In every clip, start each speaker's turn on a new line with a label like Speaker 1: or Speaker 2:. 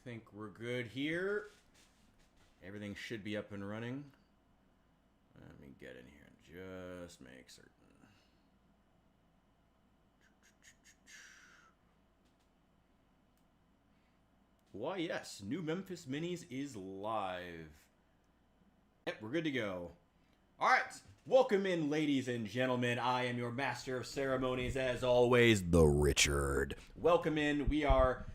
Speaker 1: think we're good here. Everything should be up and running. Let me get in here and just make certain. Why, yes, New Memphis Minis is live. Yep, we're good to go. All right, welcome in, ladies and gentlemen. I am your master of ceremonies, as always, the Richard. Welcome in. We are,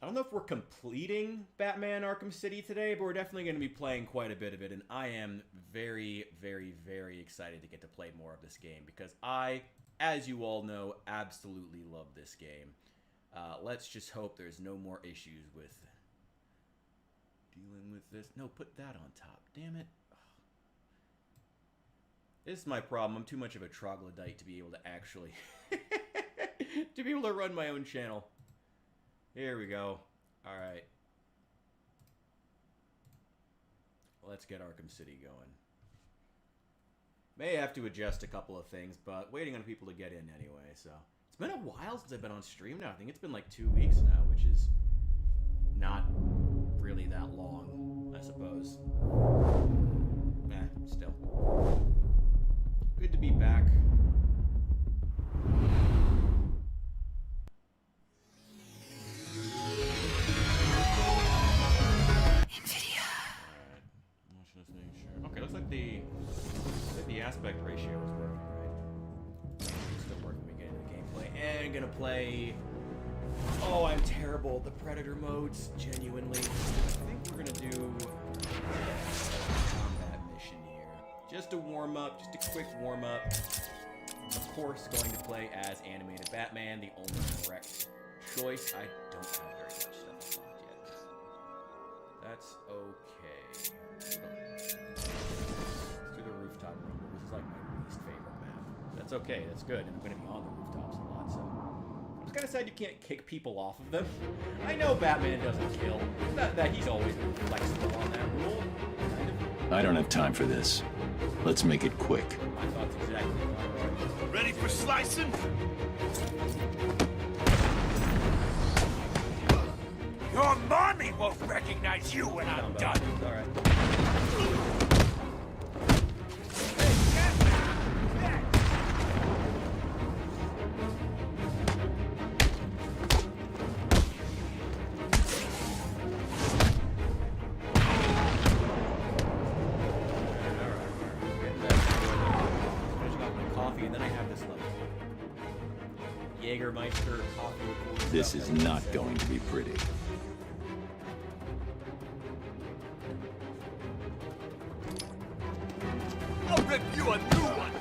Speaker 1: I don't know if we're completing Batman Arkham City today, but we're definitely going to be playing quite a bit of it, and I am very, very, very excited to get to play more of this game, because I, as you all know, absolutely love this game. Let's just hope there's no more issues with dealing with this. No, put that on top. Damn it. This is my problem. I'm too much of a troglodyte to be able to actually to be able to run my own channel. Here we go. All right. Let's get Arkham City going. May have to adjust a couple of things, but waiting on people to get in anyway, so. It's been a while since I've been on stream now. I think it's been like 2 weeks now, which is not really that long, I suppose. Still. Good to be back. NVIDIA. Alright. Let's just make sure. Okay, looks like the aspect ratio is working, right? Still working. We get into the gameplay. And gonna play. Oh, I'm terrible at the Predator modes, genuinely. I think we're gonna do combat mission here. Just a warm-up, just a quick warm-up. Of course, going to play as animated Batman, the only correct choice. I don't have very much stuff unlocked yet. That's okay. Let's do the rooftop room. This is like my least favorite map. That's okay, that's good, and I'm gonna be on the rooftops a lot, so. I'm just kind of sad you can't kick people off of them. I know Batman doesn't kill. It's not that he's always been flexible on that rule. Kind of.
Speaker 2: I don't have time for this. Let's make it quick.
Speaker 1: My thoughts exactly.
Speaker 3: Ready for slicing? Your mommy won't recognize you when I'm done.
Speaker 1: All right.
Speaker 2: This is not going to be pretty.
Speaker 3: I'll rip you a new one!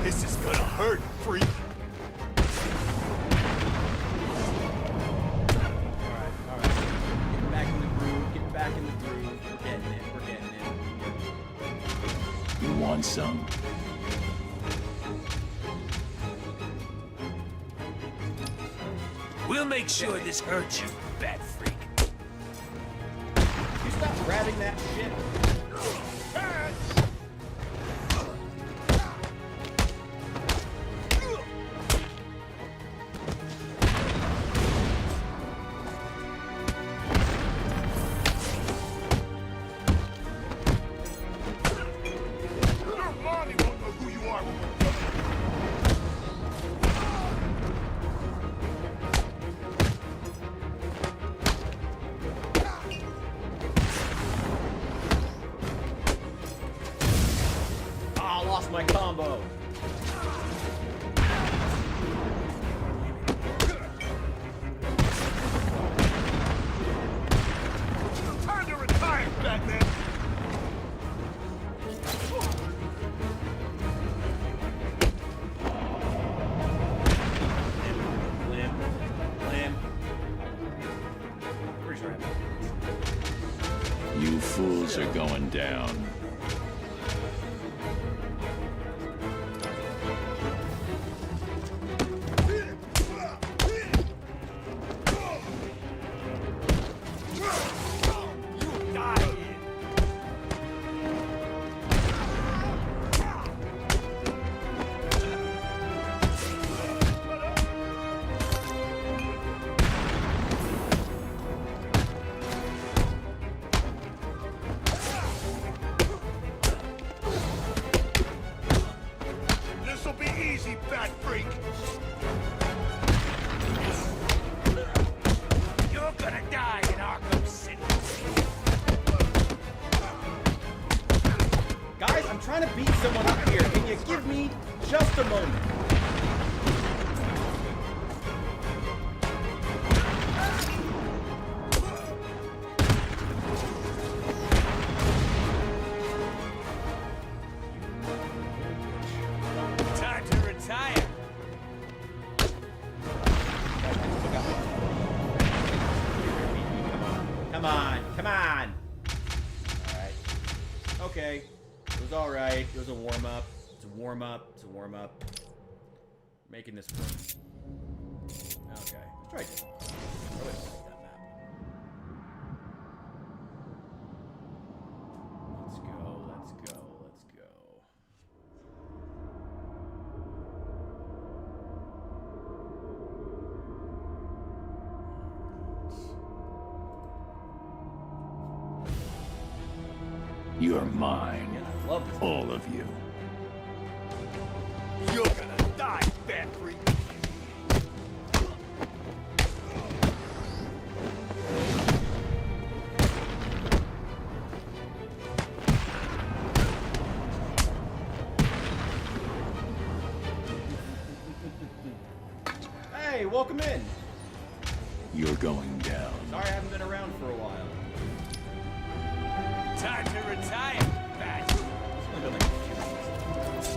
Speaker 3: This is gonna hurt, freak!
Speaker 1: Alright. Get back in the groove, get back in the groove. We're getting it, we're getting it.
Speaker 2: You want some?
Speaker 3: We'll make sure this hurts you, bat freak.
Speaker 1: You stop grabbing that shit. My combo.
Speaker 3: Time to retire, Batman!
Speaker 1: Limb. Pretty sure I have
Speaker 2: You fools are going down.
Speaker 1: okay. It was alright. It was a warm-up. It's a warm-up. It's a warm-up. Making this work. Okay. Let's try this. I really like that map. Let's go. Let's go. Let's go.
Speaker 2: You're mine.
Speaker 1: Yeah, I love this.
Speaker 2: All of you.
Speaker 3: You're gonna die, fat freak.
Speaker 1: Hey, welcome in.
Speaker 2: You're going down.
Speaker 1: Sorry I haven't been around for a while.
Speaker 3: Time to retire, fat.
Speaker 1: It's only been like a few weeks.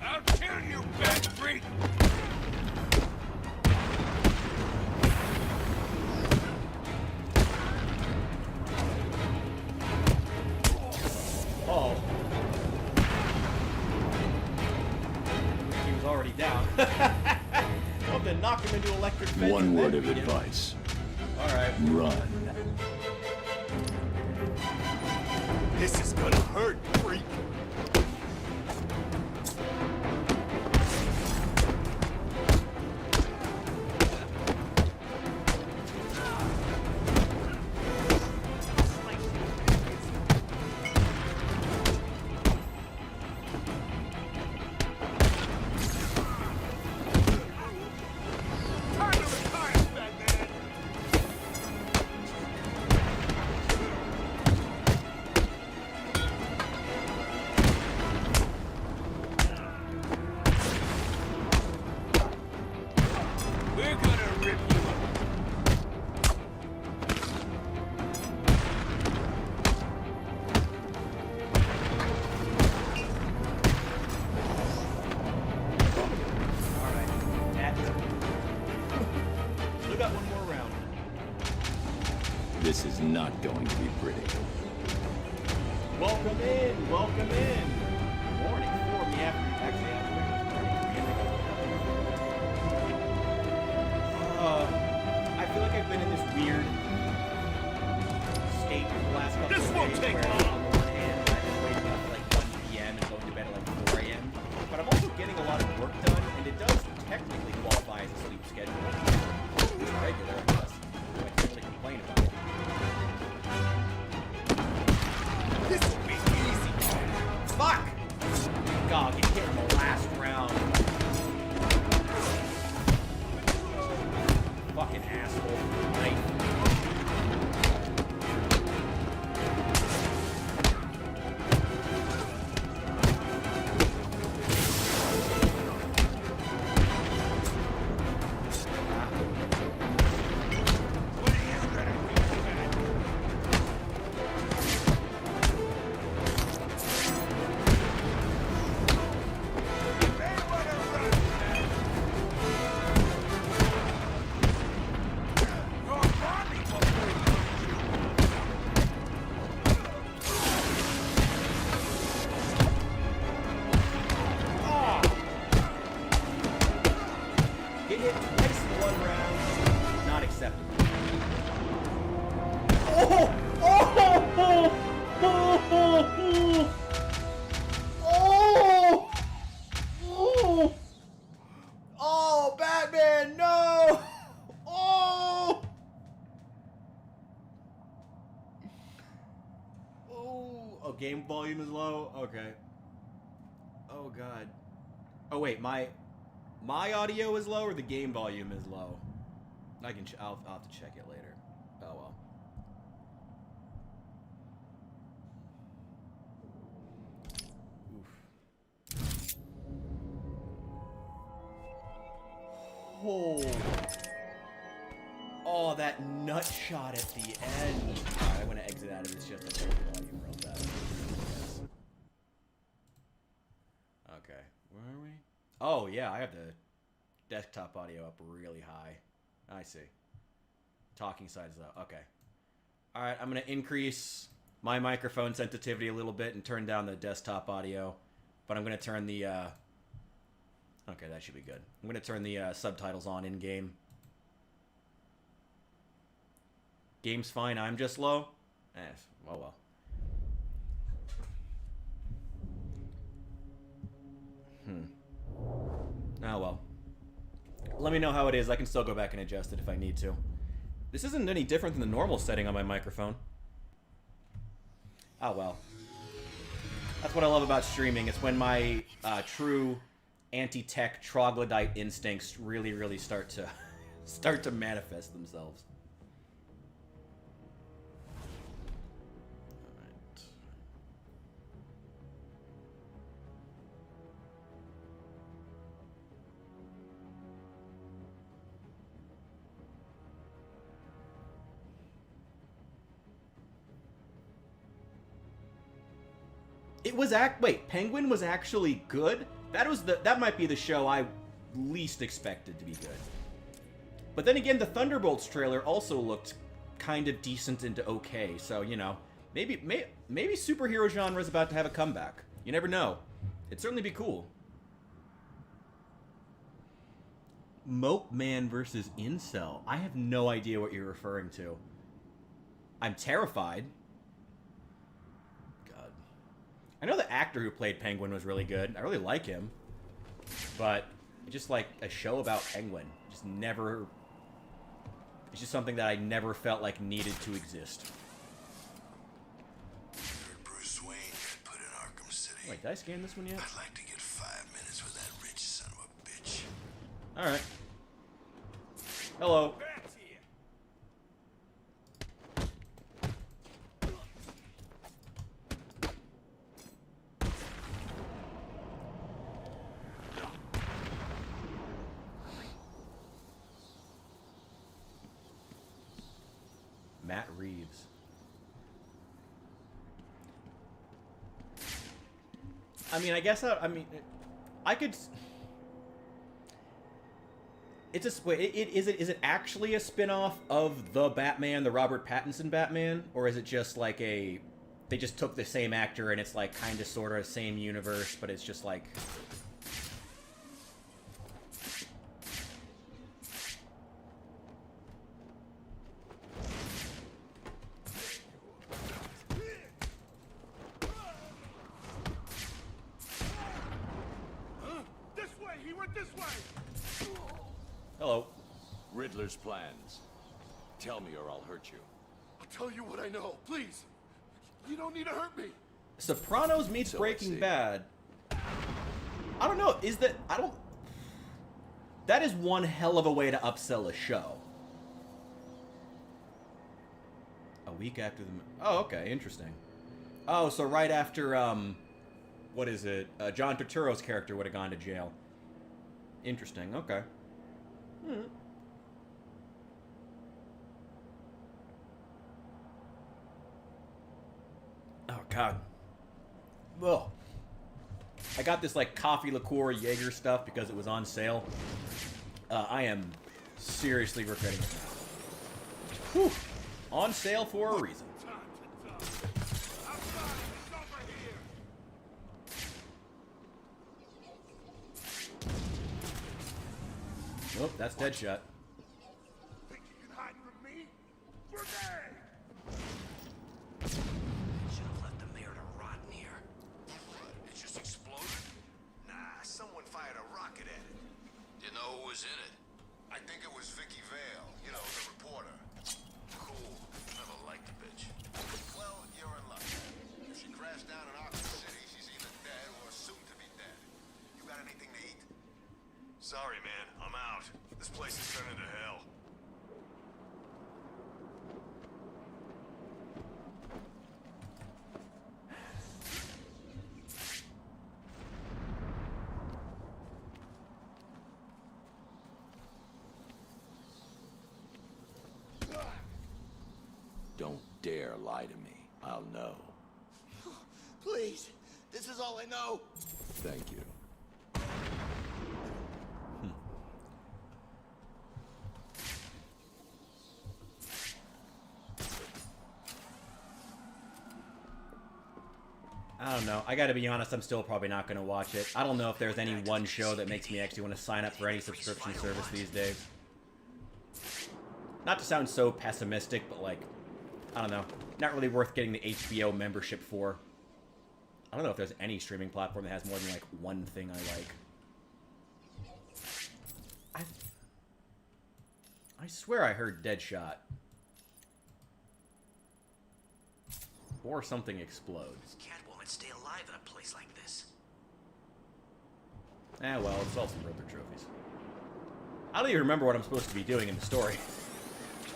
Speaker 3: I'll kill you, fat freak.
Speaker 1: Oh. He was already down. I'll have to knock him into electric fence.
Speaker 2: One
Speaker 1: and
Speaker 2: word
Speaker 1: then
Speaker 2: of
Speaker 1: beat him.
Speaker 2: advice.
Speaker 1: Alright.
Speaker 2: Run.
Speaker 3: This is gonna hurt, freak. Time to retire, fat man. We're gonna rip you up.
Speaker 1: Alright. That's it. Still got one more round.
Speaker 2: This is not going to be pretty.
Speaker 1: Welcome in. Welcome in. Morning for me after. Actually, after. I feel like I've been in this weird state for the last couple
Speaker 3: This
Speaker 1: of
Speaker 3: won't
Speaker 1: days
Speaker 3: take
Speaker 1: where
Speaker 3: long.
Speaker 1: on the one hand I've been waking up at like 1 p.m. and going to bed at like 4 a.m. But I'm also getting a lot of work done, and it does technically qualify as a sleep schedule. It's regular, I guess. So I can't really complain about it.
Speaker 3: This will be easy.
Speaker 1: Fuck! God, get hit in the last round. Fucking asshole. Knife.
Speaker 3: What are you gonna do, fat? You may wanna run, fat. Your mommy will bring
Speaker 1: Ah! Get hit twice in one round. Not acceptable. Oh! Oh! Oh! Oh! Oh! Oh! Oh! Batman, no! Oh! Oh, game volume is low? Okay. Oh, God. Oh, wait, my audio is low or the game volume is low? I'll have to check it later. Oh, well. Oof. Oh. Oh, that nut shot at the end. Alright, I'm gonna exit out of this just to take the volume real fast. Okay, where are we? Oh, yeah, I have the desktop audio up really high. I see. Talking side's up. Okay. Alright, I'm gonna increase my microphone sensitivity a little bit and turn down the desktop audio. But I'm gonna turn the, okay, that should be good. I'm gonna turn the subtitles on in-game. Game's fine, I'm just low? Oh well. Oh well. Let me know how it is. I can still go back and adjust it if I need to. This isn't any different than the normal setting on my microphone. Oh well. That's what I love about streaming. It's when my true anti-tech troglodyte instincts really start to manifest themselves. It was wait, Penguin was actually good? That might be the show I least expected to be good. But then again, the Thunderbolts trailer also looked kind of decent into okay, so you know, maybe superhero genre is about to have a comeback. You never know. It'd certainly be cool. Mope Man versus Incel. I have no idea what you're referring to. I'm terrified. I know the actor who played Penguin was really good. I really like him. But just like a show about Penguin. Just never... It's just something that I never felt like needed to exist.
Speaker 4: Bruce Wayne got put in Arkham City.
Speaker 1: Wait, did I scan this one yet?
Speaker 4: I'd like to get 5 minutes with that rich son of a bitch.
Speaker 1: Alright. Hello. Matt Reeves. I mean, I guess I could. It's a wait. Is it actually a spin-off of the Batman, the Robert Pattinson Batman, or is it just like they just took the same actor and it's like kind of sort of same universe, but it's just like. Hello.
Speaker 2: Riddler's plans. Tell me or I'll hurt you.
Speaker 5: I'll tell you what I know, please. You don't need to hurt me.
Speaker 1: Sopranos meets Breaking Bad. I don't know. That is one hell of a way to upsell a show. A week after the... Oh, okay. Interesting. Oh, so right after, what is it? John Turturro's character would have gone to jail. Interesting. Okay. Oh, God. Ugh. I got this, like, coffee liqueur Jaeger stuff because it was on sale. I am seriously regretting it now. Whew. On sale for a reason. Nope, that's Deadshot.
Speaker 5: Think you can hide from me? Grenade!
Speaker 4: Should have left the mayor to rot in here. It just exploded? Nah, someone fired a rocket at it. You know who was in it? I think it was Vicky Vale, you know, the reporter. Cool. Never liked the bitch. Well, you're in luck. If she crashed down in Arkham City, she's either dead or soon to be dead. You got anything to eat? Sorry, man. I'm out. This place is turning to hell.
Speaker 2: Don't dare lie to me. I'll know.
Speaker 3: Please, this is all I know.
Speaker 2: Thank you.
Speaker 1: I don't know. I gotta be honest, I'm still probably not gonna watch it. I don't know if there's any one show that makes me actually want to sign up for any subscription service these days. Not to sound so pessimistic, but like, I don't know. Not really worth getting the HBO membership for. I don't know if there's any streaming platform that has more than like one thing I like. I swear I heard Deadshot. Or something explode.
Speaker 3: Catwoman stay alive in a place like this?
Speaker 1: Eh, well, it's all some Riddler trophies. I don't even remember what I'm supposed to be doing in the story.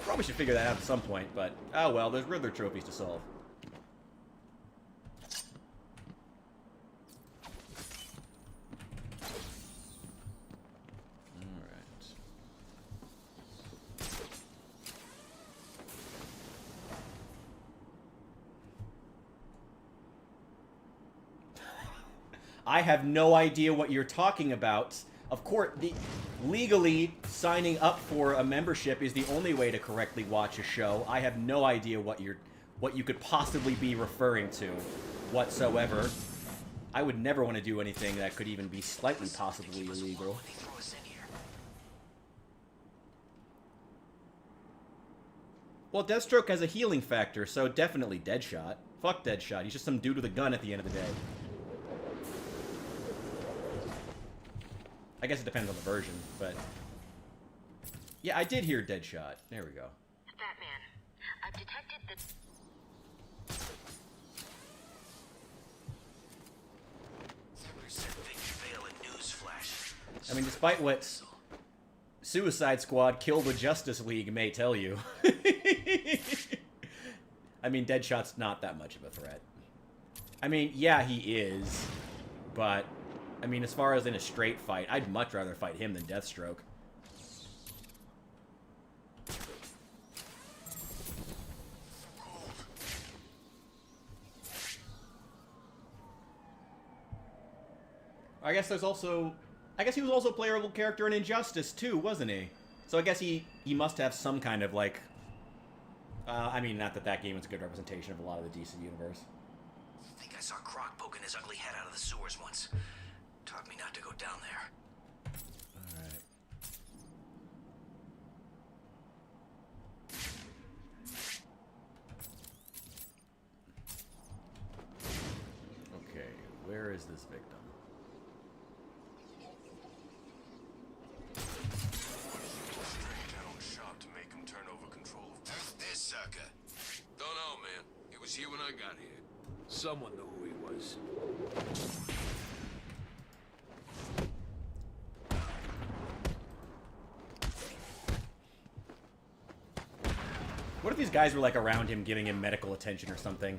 Speaker 1: Probably should figure that out at some point, but oh well, there's Riddler trophies to solve. I have no idea what you're talking about. Of course, legally signing up for a membership is the only way to correctly watch a show. I have no idea what you could possibly be referring to whatsoever. I would never want to do anything that could even be slightly possibly illegal. Well, Deathstroke has a healing factor, so definitely Deadshot. Fuck Deadshot. He's just some dude with a gun at the end of the day. I guess it depends on the version, but... Yeah, I did hear Deadshot. There we go.
Speaker 6: Batman, I've detected the...
Speaker 1: I mean, despite what Suicide Squad Kill the Justice League may tell you. I mean, Deadshot's not that much of a threat. I mean, yeah, he is, but... I mean, as far as in a straight fight, I'd much rather fight him than Deathstroke. I guess there's also... I guess he was also a playable character in Injustice, too, wasn't he? So I guess he must have some kind of, like... I mean, not that that game is a good representation of a lot of the DC universe.
Speaker 3: I think I saw Croc poking his ugly head out of the sewers once. Taught me not to go down there.
Speaker 1: Alright. Okay, where is this victim?
Speaker 4: Shop to make him turn over control of this sucker. Don't know, man. He was here when I got here.
Speaker 2: Someone knew who he was.
Speaker 1: What if these guys were, like, around him giving him medical attention or something?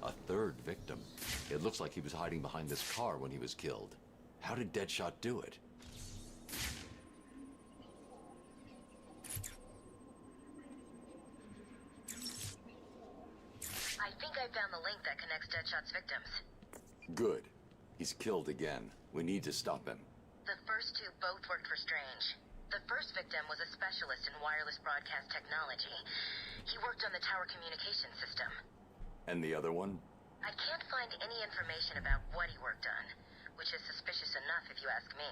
Speaker 2: A third victim. It looks like he was hiding behind this car when he was killed. How did Deadshot do it?
Speaker 6: I think I found the link that connects Deadshot's victims.
Speaker 2: Good. He's killed again. We need to stop him.
Speaker 6: The first two both worked for Strange. The first victim was a specialist in wireless broadcast technology. He worked on the tower communication system.
Speaker 2: And the other one?
Speaker 6: I can't find any information about what he worked on, which is suspicious enough if you ask me.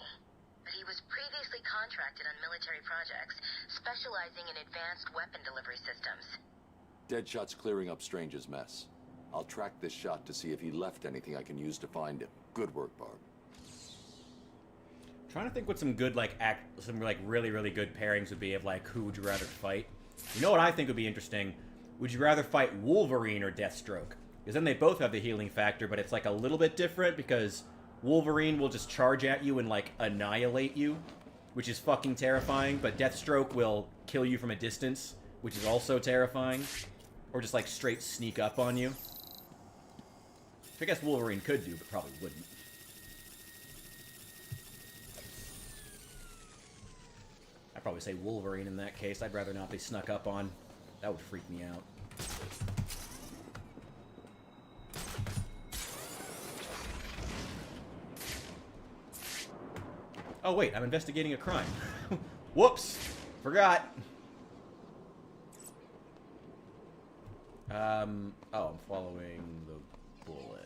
Speaker 6: But he was previously contracted on military projects, specializing in advanced weapon delivery systems.
Speaker 2: Deadshot's clearing up Strange's mess. I'll track this shot to see if he left anything I can use to find him. Good work, Barb.
Speaker 1: Trying to think what some good, like, some, like, really, really good pairings would be of, like, who would you rather fight? You know what I think would be interesting? Would you rather fight Wolverine or Deathstroke? Because then they both have the healing factor, but it's, like, a little bit different because Wolverine will just charge at you and, like, annihilate you, which is fucking terrifying, but Deathstroke will kill you from a distance, which is also terrifying. Or just, like, straight sneak up on you. I guess Wolverine could do, but probably wouldn't. I'd probably say Wolverine in that case. I'd rather not be snuck up on. That would freak me out. Oh wait, I'm investigating a crime. Whoops! Forgot! Oh, I'm following the bullet.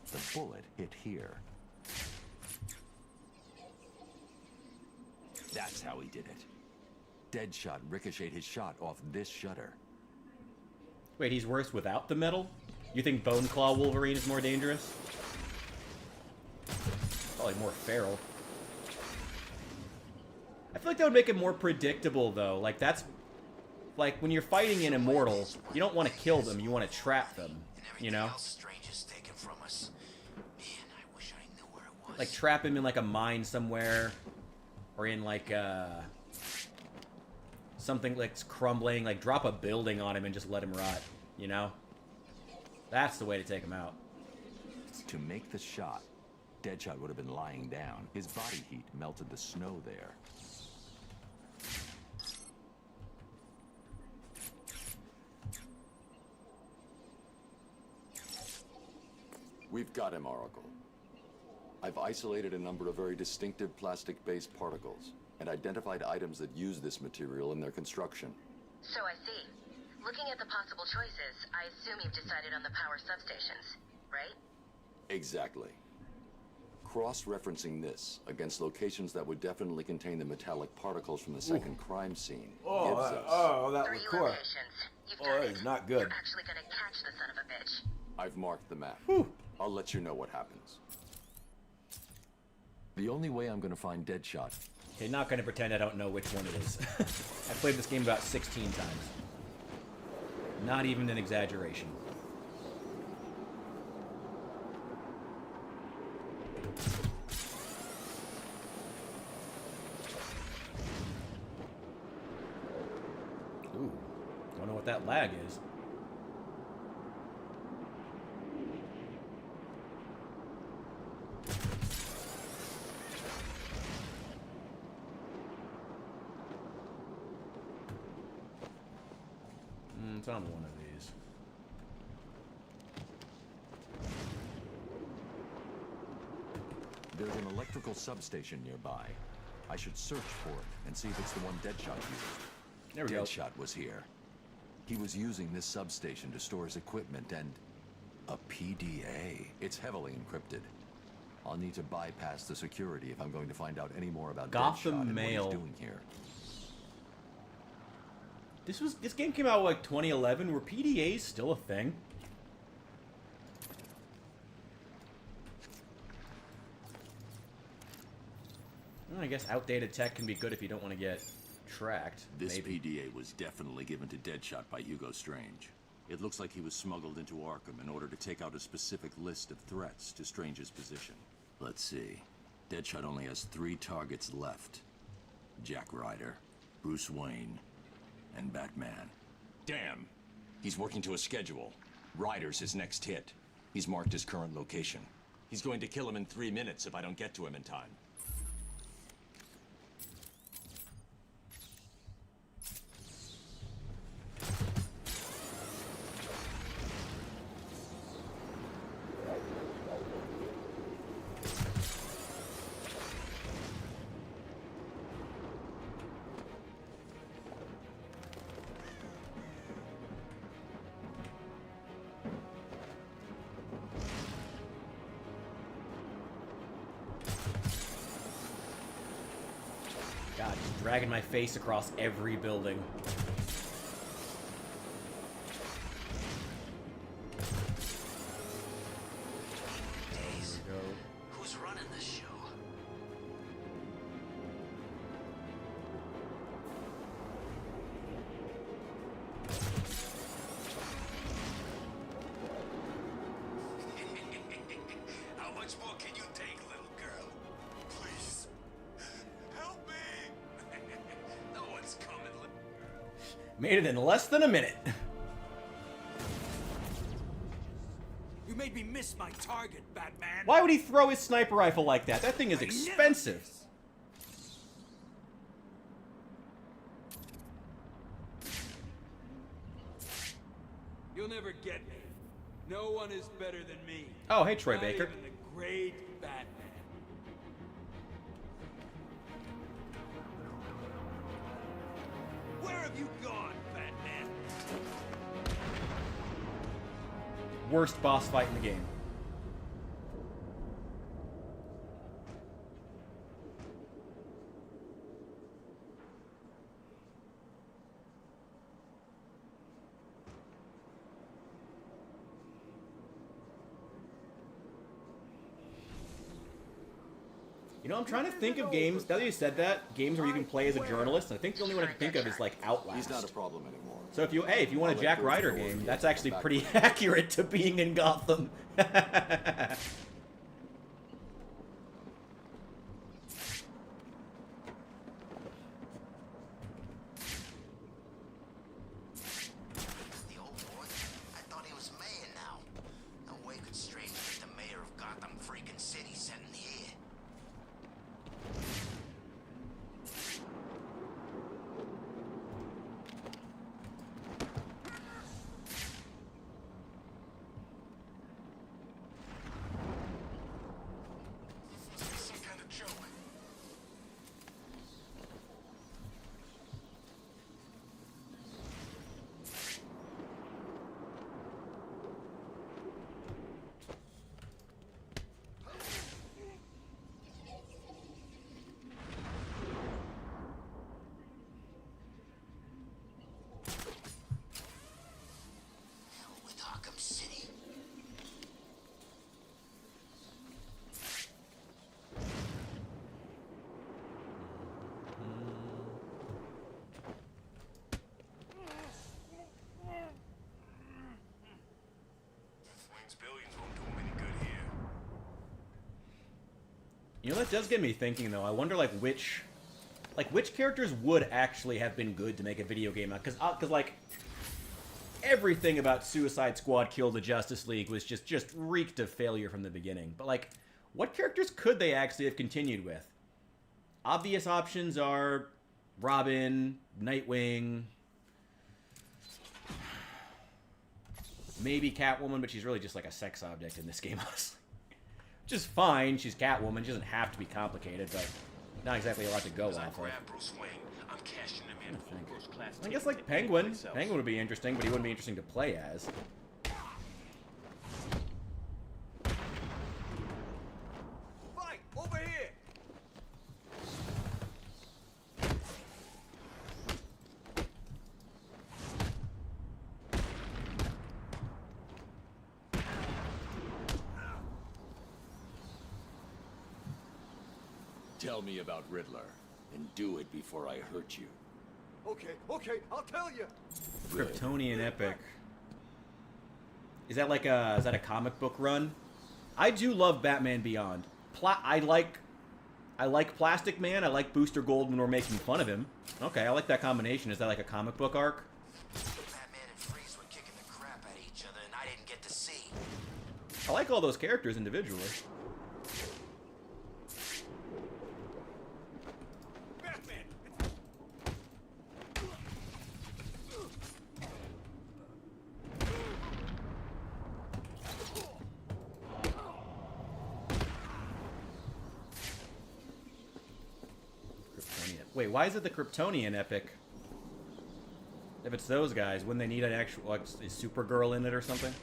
Speaker 2: The bullet hit here. That's how he did it. Deadshot ricocheted his shot off this shutter.
Speaker 1: Wait, he's worse without the metal? You think Bone Claw Wolverine is more dangerous? Probably more feral. I feel like that would make it more predictable, though. Like, that's... Like, when you're fighting an immortal, you don't want to kill them, you want to trap them, you know? Like, trap him in, like, a mine somewhere, or in, like, something that's crumbling, like, drop a building on him and just let him rot, you know? That's the way to take him out.
Speaker 2: To make the shot, Deadshot would have been lying down. His body heat melted the snow there. We've got him, Oracle. I've isolated a number of very distinctive plastic-based particles and identified items that use this material in their construction.
Speaker 6: So I see. Looking at the possible choices, I assume you've decided on the power substations, right?
Speaker 2: Exactly. Cross-referencing this against locations that would definitely contain the metallic particles from the second crime scene gives us...
Speaker 1: that
Speaker 6: Three locations. You've done
Speaker 1: that
Speaker 6: it.
Speaker 1: is not good.
Speaker 6: You're actually gonna catch the son of a bitch.
Speaker 2: I've marked the map.
Speaker 1: Whew.
Speaker 2: I'll let you know what happens. The only way I'm gonna find Deadshot...
Speaker 1: Okay, not gonna pretend I don't know which one it is. I've played this game about 16 times. Not even an exaggeration. Ooh, don't know what that lag is. It's on one of these.
Speaker 2: There's an electrical substation nearby. I should search for it and see if it's the one Deadshot used.
Speaker 1: There we go.
Speaker 2: Deadshot was here. He was using this substation to store his equipment and... a PDA. It's heavily encrypted. I'll need to bypass the security if I'm going to find out any more about
Speaker 1: Gotham
Speaker 2: Deadshot and
Speaker 1: Mail.
Speaker 2: what he's doing here.
Speaker 1: This game came out like 2011. Were PDAs still a thing? Well, I guess outdated tech can be good if you don't want to get tracked.
Speaker 7: This
Speaker 1: maybe.
Speaker 7: PDA was definitely given to Deadshot by Hugo Strange. It looks like he was smuggled into Arkham in order to take out a specific list of threats to Strange's position. Let's see. Deadshot only has 3 targets left. Jack Ryder, Bruce Wayne, and Batman.
Speaker 8: Damn. He's working to a schedule. Ryder's his next hit. He's marked his current location. He's going to kill him in 3 minutes if I don't get to him in time.
Speaker 1: God, just dragging my face across every building.
Speaker 3: Days.
Speaker 1: There we go.
Speaker 3: Who's running this show?
Speaker 4: How much more can you take, little girl? Please. Help me! No one's coming.
Speaker 1: Made it in less than a minute.
Speaker 9: made me miss my target, Batman.
Speaker 1: Why would he throw his sniper rifle like that? That thing is expensive.
Speaker 9: You'll never get me. No one is better than me.
Speaker 1: Oh, hey, Troy
Speaker 9: Not
Speaker 1: Baker.
Speaker 9: even the great Batman. Where have you gone, Batman?
Speaker 1: Worst boss fight in the game. You know, I'm trying to think of games, now that you said that, games where you can play as a journalist, and I think the only one I can think of is, like, Outlast.
Speaker 2: He's not a problem anymore.
Speaker 1: So if you, hey, if you want a Jack Ryder game, that's actually pretty accurate to being in Gotham.
Speaker 3: The old boy? I thought he was mayor now. No way could Strange get the mayor of Gotham freaking City set in the air.
Speaker 4: Some kind of joke.
Speaker 3: Hell with Arkham City.
Speaker 4: Wayne's billions won't do him any good here.
Speaker 1: You know, that does get me thinking, though. I wonder, which characters would actually have been good to make a video game out? Because, like, everything about Suicide Squad Kill the Justice League was just reeked of failure from the beginning. But, like, what characters could they actually have continued with? Obvious options are Robin, Nightwing, maybe Catwoman, but she's really just like a sex object in this game, honestly. Which is fine, she's Catwoman, she doesn't have to be complicated, but not exactly a lot to go
Speaker 4: As I
Speaker 1: off of.
Speaker 4: grab Bruce Wayne, I'm cashing him in for a first-class
Speaker 1: I guess, like, Penguin. Penguin would be interesting, but he wouldn't be interesting to play as.
Speaker 9: Fight! Over here!
Speaker 7: Tell me about Riddler, and do it before I hurt you.
Speaker 5: Okay, I'll tell you.
Speaker 1: Kryptonian Epic. Is that like a comic book run? I do love Batman Beyond. I like Plastic Man. I like Booster Gold when we're making fun of him. Okay, I like that combination. Is that like a comic book arc?
Speaker 3: Batman and Freeze were kicking the crap out of each other, and I didn't get to see.
Speaker 1: I like all those characters individually.
Speaker 5: Batman!
Speaker 1: Kryptonian. Wait, why is it the Kryptonian Epic? If it's those guys, wouldn't they need an actual, like, is Supergirl in it or something?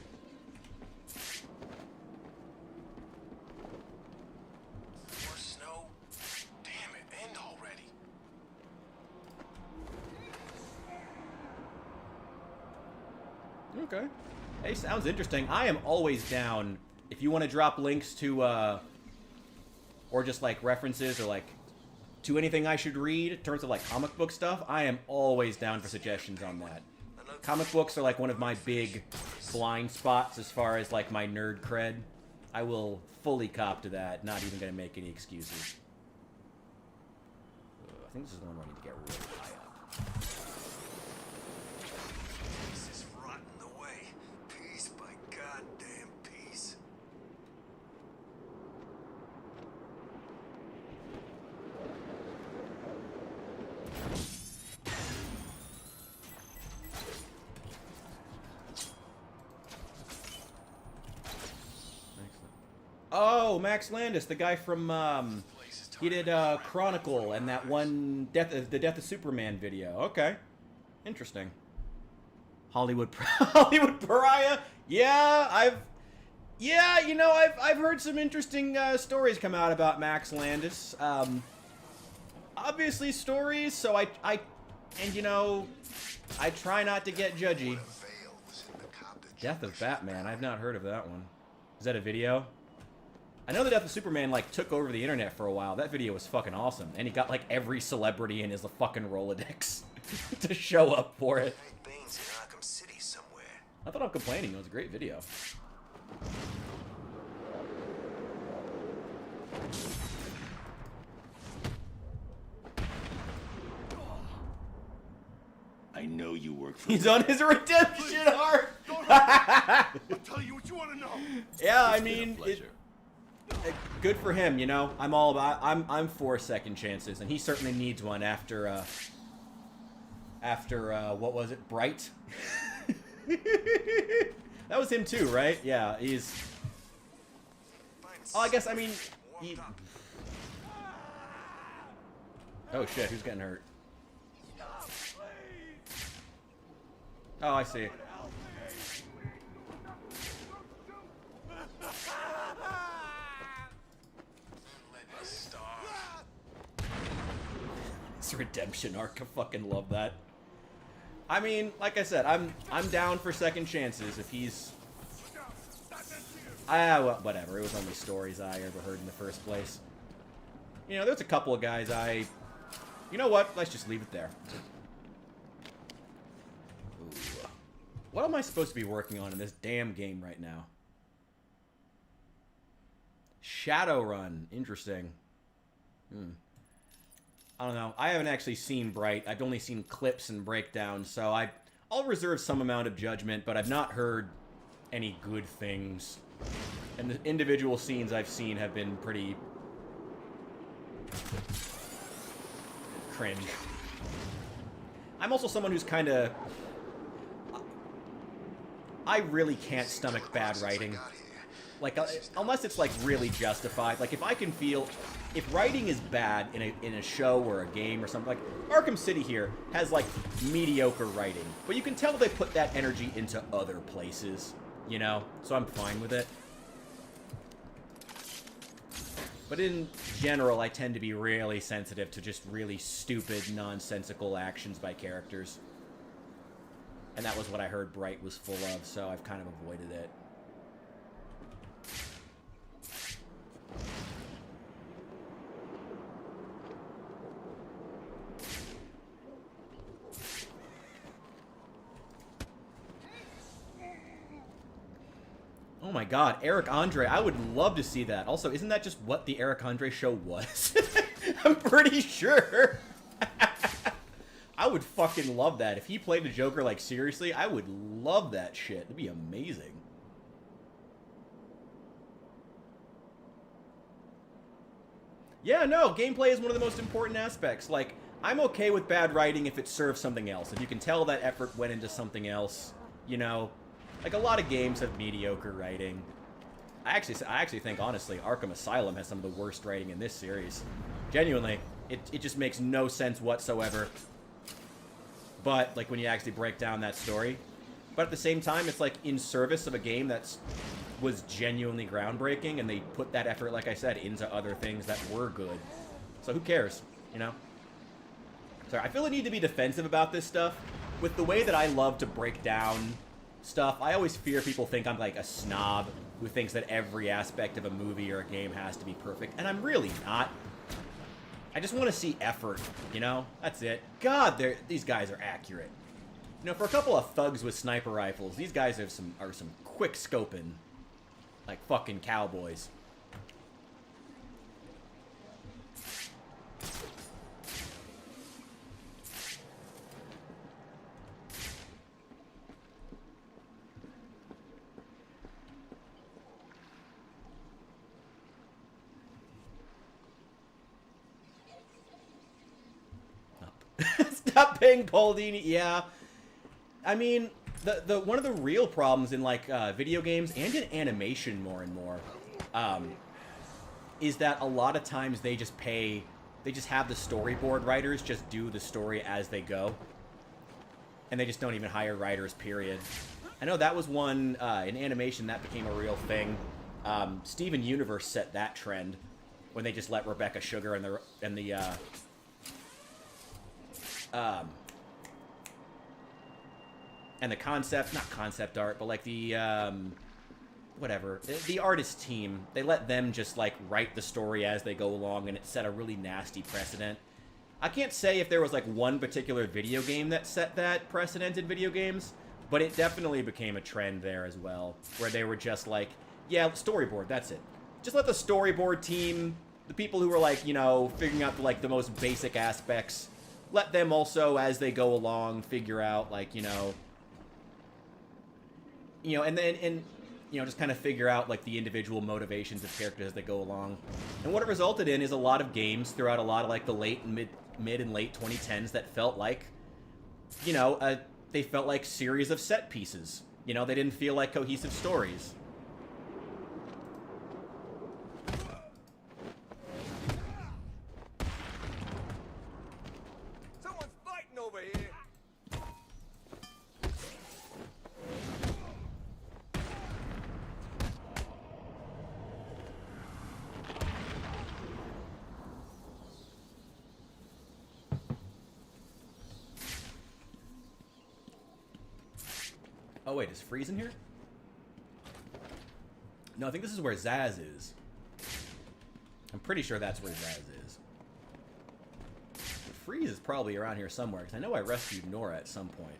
Speaker 4: More snow? Damn it, end already.
Speaker 1: Okay. Hey, sounds interesting. I am always down if you want to drop links to, or just, like, references or, like, to anything I should read in terms of, like, comic book stuff. I am always down for suggestions on that. Comic books are, like, one of my big blind spots as far as, like, my nerd cred. I will fully cop to that, not even going to make any excuses. I think this is the one where I need to get really high up.
Speaker 4: This is rotting away. Piece by goddamn piece.
Speaker 1: Oh, Max Landis, the guy from, he did, Chronicle and that one the Death of Superman video. Okay. Interesting. Hollywood Pariah? Yeah, you know, I've heard some interesting, stories come out about Max Landis. Obviously stories, so and you know, I try not to get judgy. Death of Batman, I've not heard of that one. Is that a video? I know the Death of Superman, like, took over the internet for a while. That video was fucking awesome. And he got, like, every celebrity in his fucking Rolodex to show up for it.
Speaker 4: Bane's in Arkham City somewhere.
Speaker 1: I thought I'm complaining. It was a great video.
Speaker 7: I know you work for...
Speaker 1: He's on his redemption arc!
Speaker 5: I'll tell you what you want to know.
Speaker 1: Yeah, I mean,
Speaker 7: pleasure.
Speaker 1: good for him, you know. I'm all about. I'm for second chances, and he certainly needs one after what was it, Bright? That was him too, right? Yeah, he's. Oh, I guess I mean. Oh shit, who's getting hurt? Oh, I see. His redemption arc, I fucking love that. I mean, like I said, I'm down for second chances if he's. Well, whatever. It was only stories I ever heard in the first place. You know, there's a couple of guys I. You know what? Let's just leave it there. Ooh. What am I supposed to be working on in this damn game right now? Shadowrun. Interesting. I don't know. I haven't actually seen Bright. I've only seen clips and breakdowns, so I'll reserve some amount of judgment, but I've not heard any good things. And the individual scenes I've seen have been pretty cringe. I'm also someone who's kind of... I really can't stomach bad writing. Like, unless it's, like, really justified. Like, if I can feel... If writing is bad in a show or a game or something, like, Arkham City here has, like, mediocre writing. But you can tell they put that energy into other places, you know? So I'm fine with it. But in general, I tend to be really sensitive to just really stupid, nonsensical actions by characters. And that was what I heard Bright was full of, so I've kind of avoided it. Oh my god, Eric Andre, I would love to see that. Also, isn't that just what the Eric Andre show was? I'm pretty sure. I would fucking love that. If he played the Joker, like, seriously, I would love that shit. It'd be amazing. Yeah, no, gameplay is one of the most important aspects. Like, I'm okay with bad writing if it serves something else. If you can tell that effort went into something else, you know... Like, a lot of games have mediocre writing. I actually think, honestly, Arkham Asylum has some of the worst writing in this series. Genuinely, it just makes no sense whatsoever. But, like, when you actually break down that story. But at the same time, it's, like, in service of a game that was genuinely groundbreaking, and they put that effort, like I said, into other things that were good. So who cares, you know? Sorry, I feel I need to be defensive about this stuff. With the way that I love to break down... stuff, I always fear people think I'm like a snob who thinks that every aspect of a movie or a game has to be perfect, and I'm really not. I just want to see effort, you know? That's it. God, these guys are accurate. You know, for a couple of thugs with sniper rifles, these guys are some quick scoping, like fucking cowboys. Stop paying Paul Dini. Yeah, I mean, one of the real problems in like video games and in animation more and more is that a lot of times they just have the storyboard writers just do the story as they go. And they just don't even hire writers, period. I know that was one, in animation, that became a real thing. Steven Universe set that trend when they just let Rebecca Sugar and the concept, not concept art, but like the, whatever, the artist team, they let them just, like, write the story as they go along, and it set a really nasty precedent. I can't say if there was, like, one particular video game that set that precedent in video games, but it definitely became a trend there as well, where they were just like, yeah, storyboard, that's it. Just let the storyboard team, the people who were, like, you know, figuring out, like, the most basic aspects, let them also, as they go along, figure out, like, you know, and then, just kind of figure out, like, the individual motivations of characters as they go along. And what it resulted in is a lot of games throughout a lot of, like, the mid and late 2010s that felt like, they felt like series of set pieces. They didn't feel like cohesive stories.
Speaker 5: Someone's fighting over here.
Speaker 1: Oh, wait, is Freeze in here? No, I think this is where Zaz is. I'm pretty sure that's where Zaz is. Freeze is probably around here somewhere, because I know I rescued Nora at some point.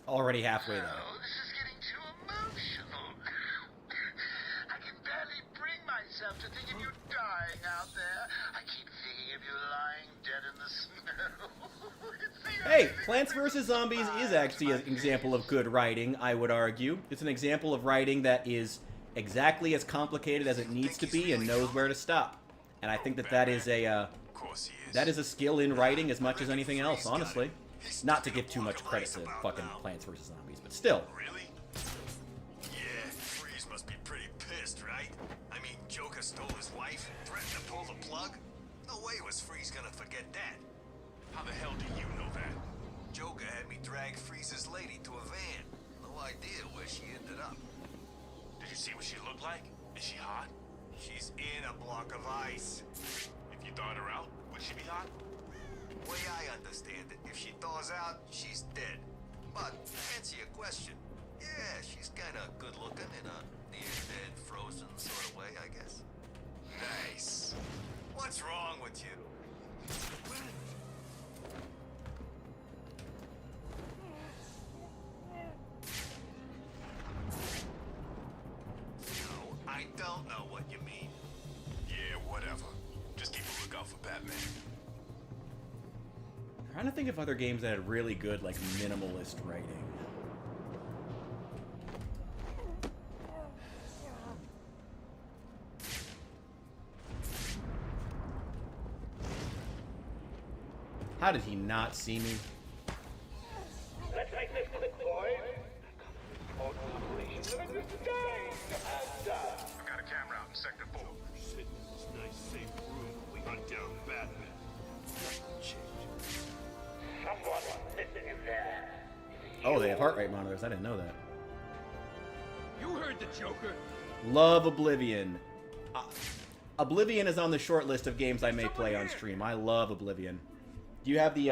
Speaker 1: Already halfway there.
Speaker 3: Oh, this is getting too emotional. I can barely bring myself to think of you dying out there. I keep thinking of you lying dead in the snow.
Speaker 1: Hey, Plants vs. Zombies is actually an example of good writing, I would argue. It's an example of writing that is exactly as complicated as it needs to be and knows where to stop. And I think that is a skill in writing as much as anything else, honestly. Not to give too much credit to fucking Plants vs. Zombies, but still.
Speaker 4: Really? Yeah, Freeze must be pretty pissed, right? I mean, Joker stole his wife, threatened to pull the plug? No way was Freeze gonna forget that. How the hell do you know that? Joker had me drag Freeze's lady to a van. No idea where she ended up. Did you see what she looked like? Is she hot? She's in a block of ice. If you thawed her out, would she be hot? The way I understand it, if she thaws out, she's dead. But to answer your question, yeah, she's kind of good looking in a near-dead, frozen sort of way, I guess. Nice. What's wrong with you? No, I don't know what you mean. Yeah, whatever. Just keep a lookout for Batman.
Speaker 1: I'm trying to think of other games that had really good, like, minimalist writing. How did he not see me?
Speaker 5: Let's take this quick, boys. Operations are in the sky.
Speaker 4: I've got a camera out in Sector 4.
Speaker 5: Sit in this nice, safe room. We hunt down Batman. Someone listening there.
Speaker 1: Oh, they have heart rate monitors. I didn't know that.
Speaker 9: You heard the Joker.
Speaker 1: Love Oblivion. Oblivion is on the short list of games I may play on stream. I love Oblivion. Do you have the,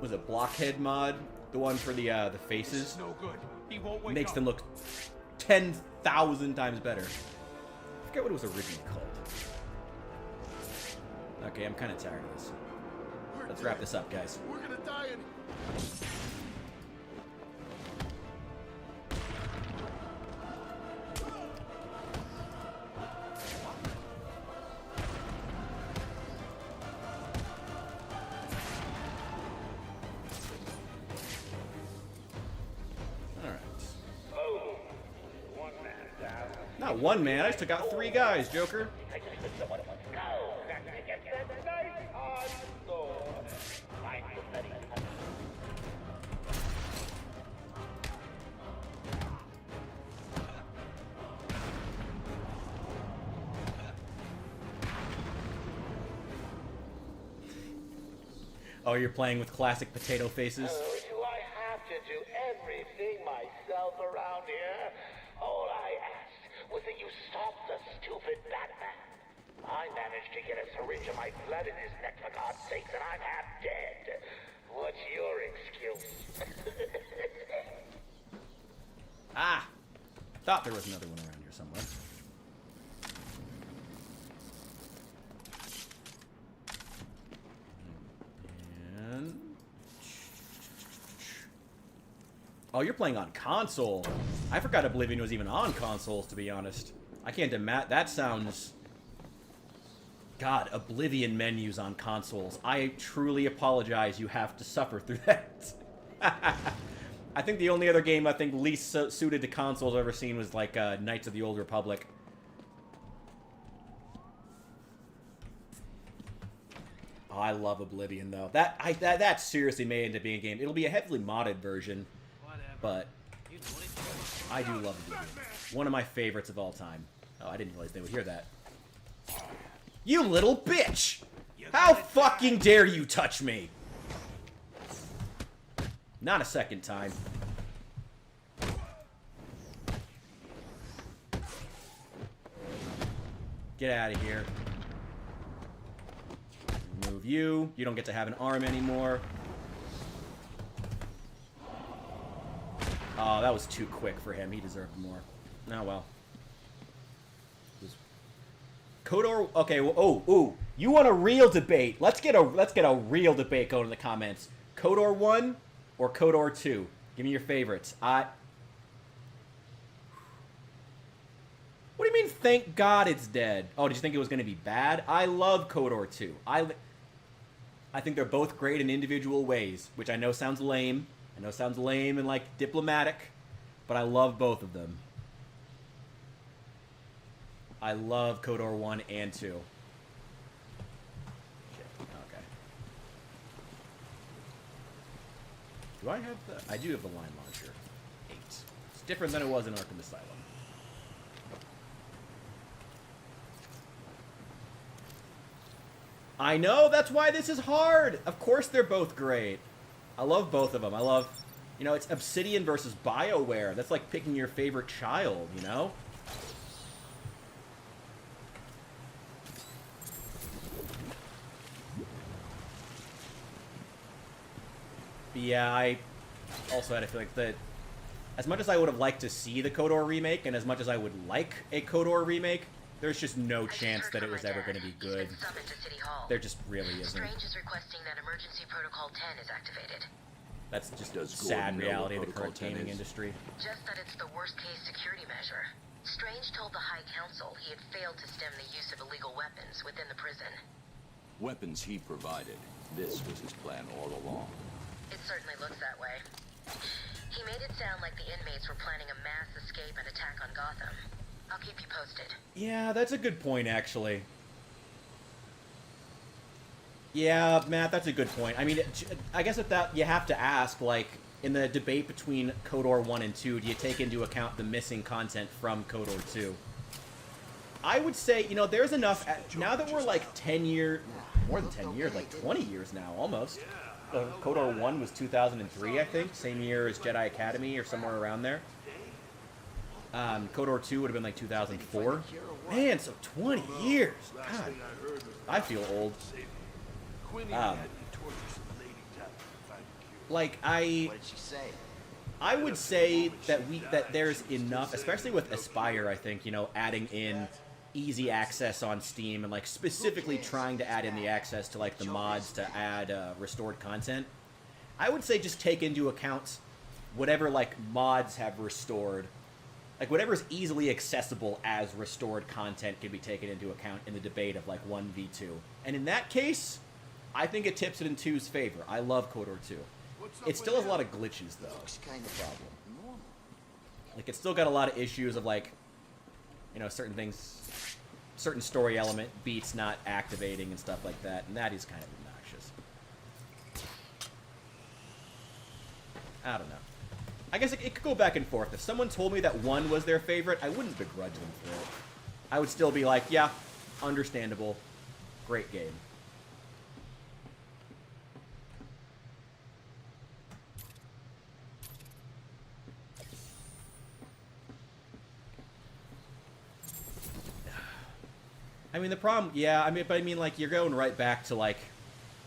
Speaker 1: was it Blockhead mod The one for the faces.
Speaker 5: No good. He won't wake
Speaker 1: Makes
Speaker 5: up.
Speaker 1: them look 10,000 times better. I forget what it was originally called. Okay, I'm kind of tired of this. Let's wrap this up, guys.
Speaker 5: We're gonna die in.
Speaker 1: Not one man, I just took out 3 guys, Joker. Oh, you're playing with classic potato faces?
Speaker 3: Oh, do I have to do everything myself around here? All I asked was that you stop the stupid Batman. I managed to get a syringe of my blood in his neck, for God's sakes, and I'm half dead. What's your excuse?
Speaker 1: Ah! Thought there was another one around here somewhere. And... Oh, you're playing on console. I forgot Oblivion was even on consoles, to be honest. I can't imagine. That sounds... God, Oblivion menus on consoles. I truly apologize you have to suffer through that. I think the only other game I think least suited to consoles I've ever seen was like Knights of the Old Republic. Oh, I love Oblivion though. That seriously may end up being a game. It'll be a heavily modded version, but I do love Oblivion. One of my favorites of all time. Oh, I didn't realize they would hear that. You little bitch! How fucking dare you touch me? Not a second time. Get out of here. Remove you. You don't get to have an arm anymore. Oh, that was too quick for him. He deserved more. Oh, well. Kodor, okay, well, ooh, you want a real debate. Let's get a real debate going in the comments. Kodor 1 or Kodor 2? Give me your favorites. What do you mean, thank God it's dead? Oh, did you think it was going to be bad? I love Kodor 2. I think they're both great in individual ways, which I know sounds lame. I know it sounds lame and, like, diplomatic, but I love both of them. I love Kodor 1 and 2. Shit, okay. Do I have the... I do have the line launcher. 8. It's different than it was in Arkham Asylum. I know, that's why this is hard! Of course they're both great. I love both of them. I love... You know, it's Obsidian versus BioWare. That's like picking your favorite child, you know? But yeah, I also had a feeling that as much as I would have liked to see the KOTOR remake, and as much as I would like a KOTOR remake, there's just no chance that it was ever going to be good. There just really isn't.
Speaker 6: Strange is requesting that Emergency Protocol 10 is activated.
Speaker 1: That's just a
Speaker 2: Does
Speaker 1: sad
Speaker 2: Gordon know
Speaker 1: reality of
Speaker 2: what
Speaker 1: the current
Speaker 2: Protocol 10
Speaker 1: gaming
Speaker 2: is?
Speaker 1: industry.
Speaker 6: Just that it's the worst-case security measure. Strange told the High Council he had failed to stem the use of illegal weapons within the prison.
Speaker 2: Weapons he provided. This was his plan all along.
Speaker 6: It certainly looks that way. He made it sound like the inmates were planning a mass escape and attack on Gotham. I'll keep you posted.
Speaker 1: Yeah, that's a good point, actually. Yeah, Matt, that's a good point. I mean, I guess that you have to ask, like, in the debate between KOTOR 1 and 2, do you take into account the missing content from KOTOR 2? I would say, you know, there's enough... Now that we're, like, 10 years... More than 10 years, like 20 years now, almost. KOTOR 1 was 2003, I think. Same year as Jedi Academy, or somewhere around there. KOTOR 2 would have been, like, 2004. Man, so 20 years! God, I feel old. Like,
Speaker 10: What did she say?
Speaker 1: I would say that there's enough, especially with Aspire, I think, you know, adding in easy access on Steam and, like, specifically trying to add in the access to, like, the mods to add restored content. I would say just take into account whatever, like, mods have restored. Like, whatever's easily accessible as restored content can be taken into account in the debate of, like, 1v2. And in that case, I think it tips it in 2's favor. I love KOTOR 2. It still has a lot of glitches, though.
Speaker 10: Looks kind of problem. Normal.
Speaker 1: Like, it's still got a lot of issues of, like, you know, certain things, certain story element beats not activating and stuff like that, and that is kind of obnoxious. I don't know. I guess it could go back and forth. If someone told me that 1 was their favorite, I wouldn't begrudge them for it. I would still be like, yeah, understandable. Great game. I mean, the problem, yeah, but I mean, like, you're going right back to, like,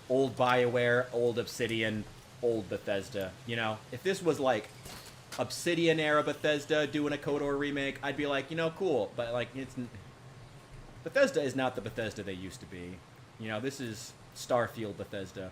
Speaker 1: old BioWare, old Obsidian, old Bethesda, you know? If this was, like, Obsidian-era Bethesda doing a KOTOR remake, I'd be like, you know, cool, but, like, Bethesda is not the Bethesda they used to be. You know, this is Starfield Bethesda.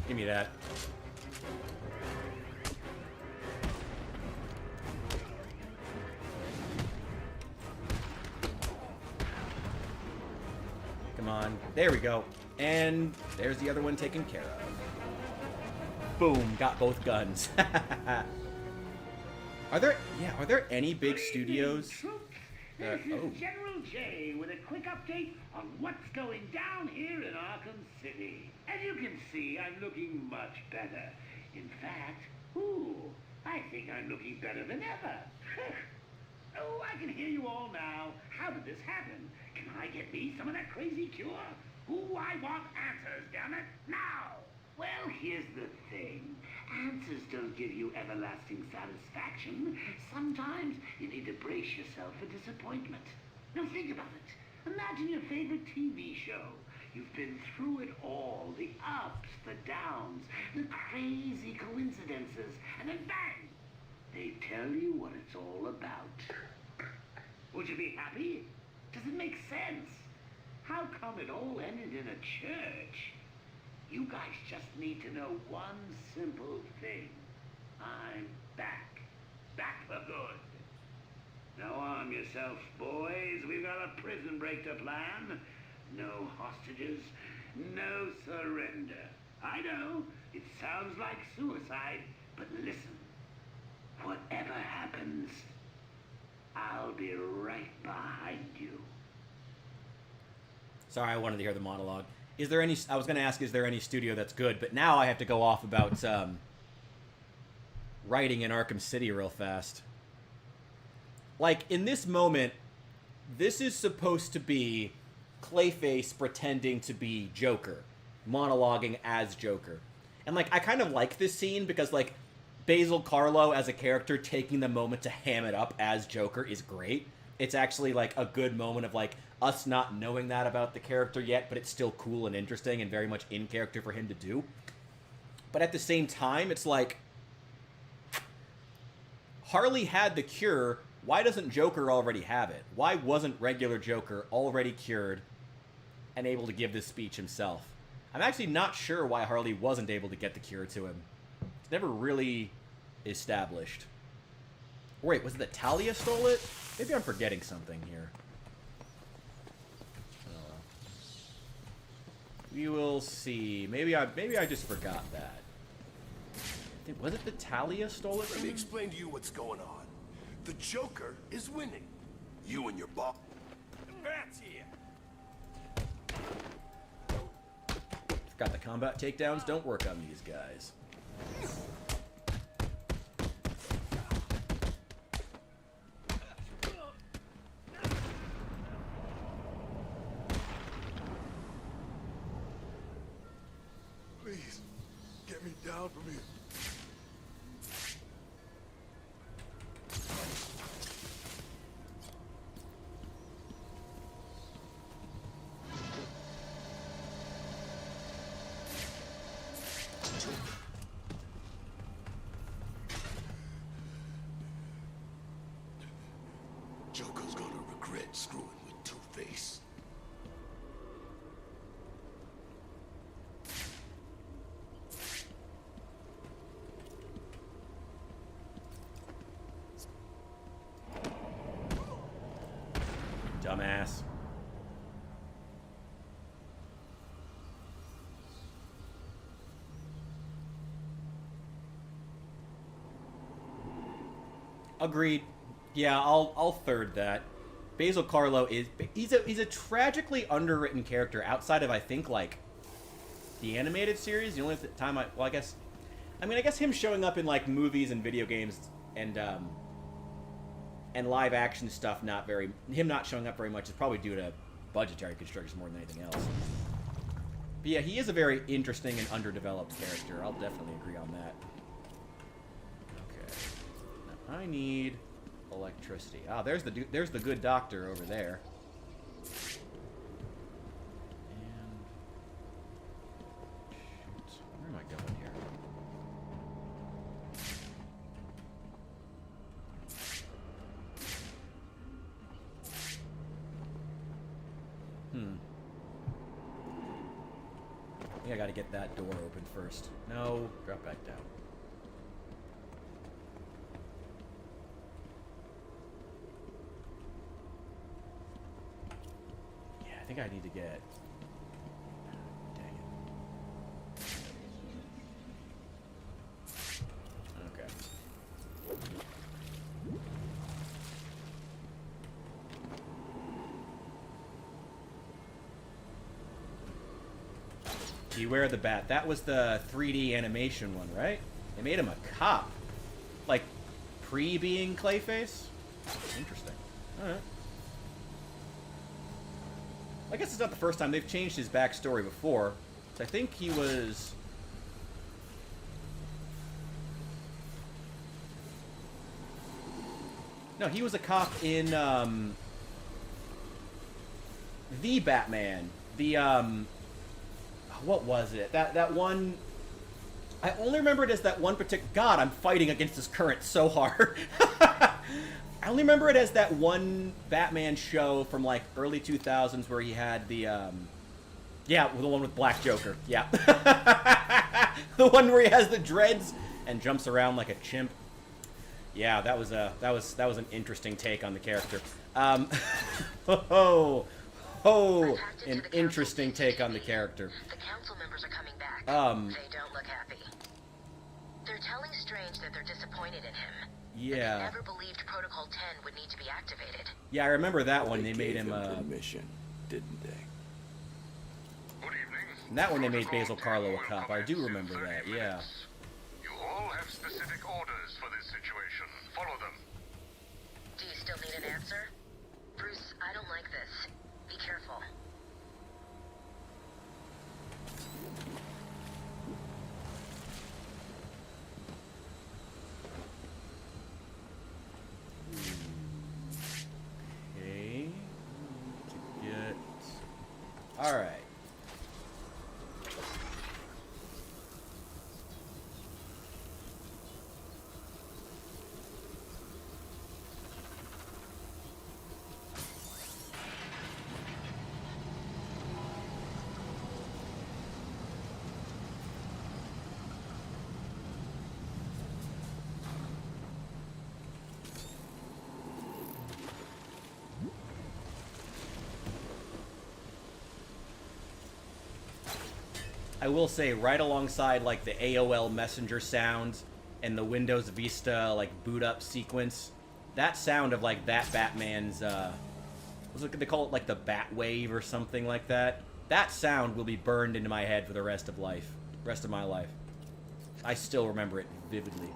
Speaker 1: Give me that. Come on. There we go. And there's the other one taken care of. Boom. Got both guns. Are there any big studios?
Speaker 3: This is General J with a quick update on what's going down here in Arkham City. As you can see, I'm looking much better. In fact, I think I'm looking better than ever. Oh, I can hear you all now. How did this happen? Can I get me some of that crazy cure? I want answers, damn it, now! Well, here's the thing. Answers don't give you everlasting satisfaction. Sometimes you need to brace yourself for disappointment. Now think about it. Imagine your favorite TV show. You've been through it all, the ups, the downs, the crazy coincidences, and then bang! They tell you what it's all about. Would you be happy? Does it make sense? How come it all ended in a church? You guys just need to know one simple thing. I'm back. Back for good. Now arm yourself, boys. We've got a prison break to plan. No hostages, no surrender. I know, it sounds like suicide, but listen. Whatever happens, I'll be right behind you.
Speaker 1: Sorry, I wanted to hear the monologue. Is there any... I was going to ask, is there any studio that's good? But now I have to go off about writing in Arkham City real fast. Like, in this moment, this is supposed to be Clayface pretending to be Joker. Monologuing as Joker. And, like, I kind of like this scene because, like, Basil Carlo as a character taking the moment to ham it up as Joker is great. It's actually, like, a good moment of, like, us not knowing that about the character yet, but it's still cool and interesting and very much in character for him to do. But at the same time, it's like, Harley had the cure. Why doesn't Joker already have it? Why wasn't regular Joker already cured and able to give this speech himself? I'm actually not sure why Harley wasn't able to get the cure to him. It's never really established. Wait, was it that Talia stole it? Maybe I'm forgetting something here. We will see. Maybe I just forgot that. Was it that Talia stole it?
Speaker 5: Let me explain to you what's going on. The Joker is winning. You and your boss. Bats here.
Speaker 1: Forgot the combat takedowns don't work on these guys.
Speaker 5: down from here. Joker's gonna regret screwing with Two-Face.
Speaker 1: Dumbass. Agreed. Yeah, I'll third that. Basil Carlo he's a tragically underwritten character outside of, I think, like the animated series. The only time I guess him showing up in like movies and video games and live action stuff, him not showing up very much is probably due to budgetary constraints more than anything else. But yeah, he is a very interesting and underdeveloped character. I'll definitely agree on that. Okay. Now I need electricity. Ah, there's the good doctor over there. And shoot, where am I going here? I think I gotta get that door open first. No, drop back down. Yeah, I think I need to get... Dang it. Okay. Beware the Bat. That was the 3D animation one, right? They made him a cop. Like, pre-being Clayface? Interesting. Alright. I guess it's not the first time. They've changed his backstory before. So I think he was... No, he was a cop in, the Batman. The, what was it? That one... I only remember it as that one particular... God, I'm fighting against this current so hard. I only remember it as that one Batman show from, like, early 2000s where he had the, yeah, the one with Black Joker. Yeah. The one where he has the dreads and jumps around like a chimp. Yeah, that was an interesting take on the character. An interesting take on the character.
Speaker 6: The council members are coming back. They don't look happy. They're telling Strange that they're disappointed in him.
Speaker 1: Yeah.
Speaker 6: They never believed Protocol 10 would need to be activated.
Speaker 1: Yeah, I remember that one. They made him
Speaker 2: permission, didn't they?
Speaker 3: Good evening.
Speaker 1: That one they made Basil Carlo a cop. I do remember that. Yeah.
Speaker 3: You all have specific orders for this situation. Follow them.
Speaker 6: Do you still need an answer? Bruce, I don't like this. Be careful.
Speaker 1: Okay. To get... Alright. I will say, right alongside, like, the AOL Messenger sound and the Windows Vista, like, boot up sequence, that sound of, like, that Batman's, what's it, they call it, like, the Bat Wave or something like that? That sound will be burned into my head for the rest of my life. I still remember it vividly.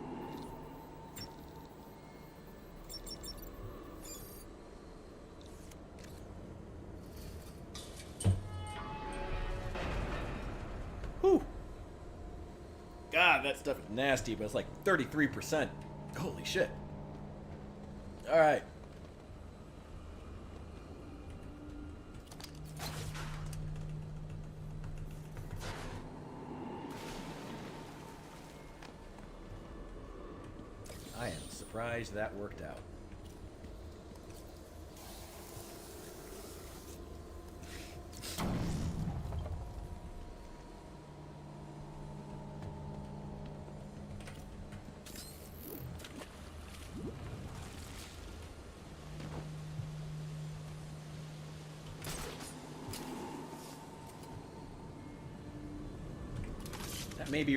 Speaker 1: Whew. God, God, that stuff is nasty, but it's like 33%. Holy shit. Alright. I am surprised that worked out.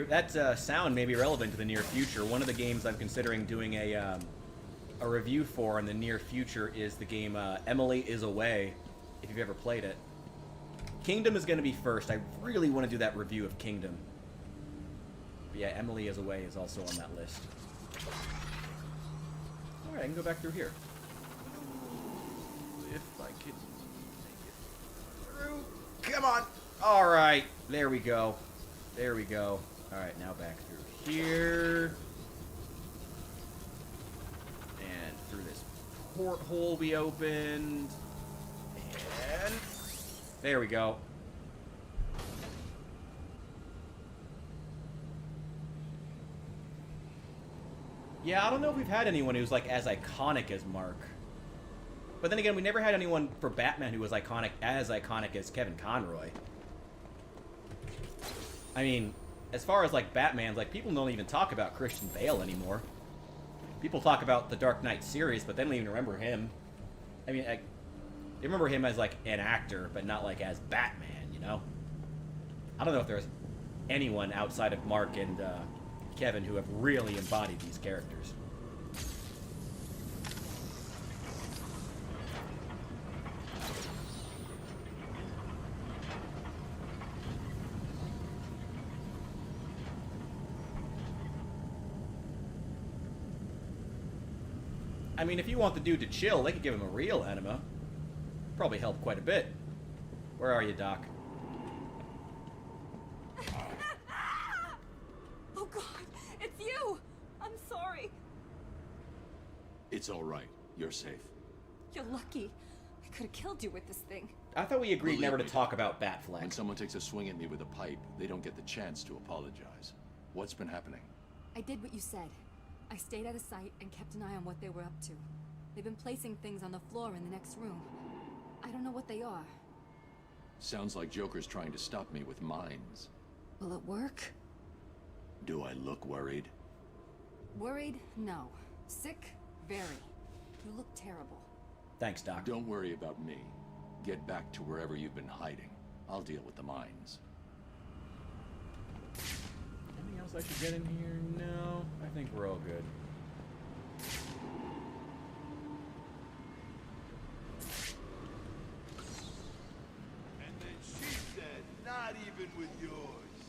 Speaker 1: That sound may be relevant to the near future. One of the games I'm considering doing a review for in the near future is the game Emily is Away, if you've ever played it. Kingdom is going to be first. I really want to do that review of Kingdom. But yeah, Emily is Away is also on that list. Alright, I can go back through here. If I could make it through. Come on! Alright, there we go. There we go. Alright, now back through here. And through this porthole we opened. And there we go. Yeah, I don't know if we've had anyone who's like as iconic as Mark. But then again, we never had anyone for Batman who was as iconic as Kevin Conroy. I mean, as far as like Batman, like people don't even talk about Christian Bale anymore. People talk about the Dark Knight series, but they don't even remember him. I mean, they remember him as like an actor, but not like as Batman, you know? I don't know if there's anyone outside of Mark and Kevin who have really embodied these characters. I mean, if you want the dude to chill, they could give him a real enema. Probably help quite a bit. Where are you, Doc?
Speaker 11: Oh, God. It's you. I'm sorry.
Speaker 7: It's all right. You're safe.
Speaker 11: You're lucky. I could have killed you with this thing.
Speaker 1: I thought we agreed
Speaker 7: Believe
Speaker 1: never to
Speaker 7: me,
Speaker 1: talk about Batfleck.
Speaker 7: When someone takes a swing at me with a pipe, they don't get the chance to apologize. What's been happening?
Speaker 11: I did what you said. I stayed out of sight and kept an eye on what they were up to. They've been placing things on the floor in the next room. I don't know what they are.
Speaker 7: Sounds like Joker's trying to stop me with mines.
Speaker 11: Will it work?
Speaker 7: Do I look worried?
Speaker 11: Worried? No. Sick? Very. You look terrible.
Speaker 1: Thanks, Doc.
Speaker 7: Don't worry about me. Get back to wherever you've been hiding. I'll deal with the mines.
Speaker 1: Anything else I should get in here? No, I think we're all good.
Speaker 5: And then she said, not even with yours.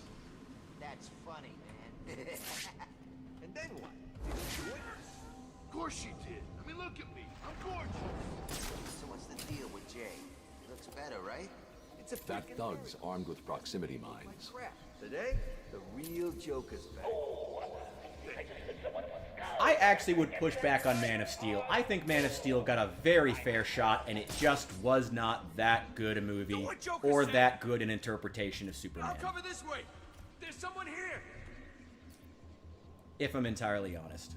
Speaker 10: That's funny, man.
Speaker 5: And then what? Did you do it? Of course she did. I mean, look at me. I'm gorgeous.
Speaker 10: So what's the deal with Jay? He looks better, right?
Speaker 5: It's a
Speaker 2: Fat
Speaker 5: freaking
Speaker 2: thugs
Speaker 5: miracle.
Speaker 2: armed with proximity mines.
Speaker 5: Crap. Today, the real Joker's back.
Speaker 1: I actually would push back on Man of Steel. I think Man of Steel got a very fair shot, and it just was not that good a movie or that good an interpretation of Superman.
Speaker 9: I'll cover this way. There's someone here.
Speaker 1: If I'm entirely honest.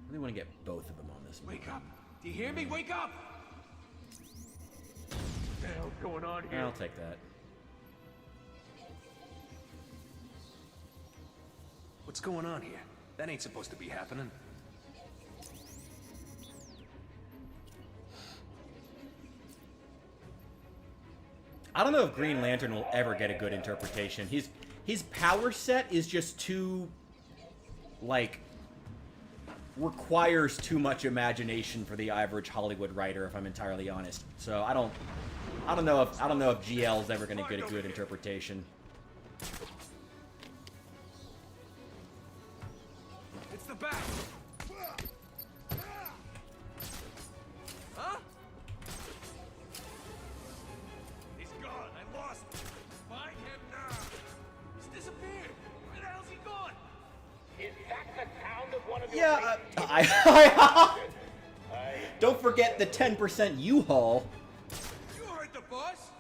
Speaker 1: I really want to get both of them on this movie.
Speaker 9: Wake up. Do you hear me? Wake up. What the hell's going on here?
Speaker 1: I'll take that.
Speaker 12: What's going on here? That ain't supposed to be happening.
Speaker 1: I don't know if Green Lantern will ever get a good interpretation. His power set is just too, like, requires too much imagination for the average Hollywood writer, if I'm entirely honest. So I don't know if GL is ever going to get a good interpretation.
Speaker 9: It's the bat. Huh?
Speaker 5: He's gone. I lost him. Find him now.
Speaker 1: Yeah, I don't forget the 10% U-Haul.
Speaker 9: You heard the boss.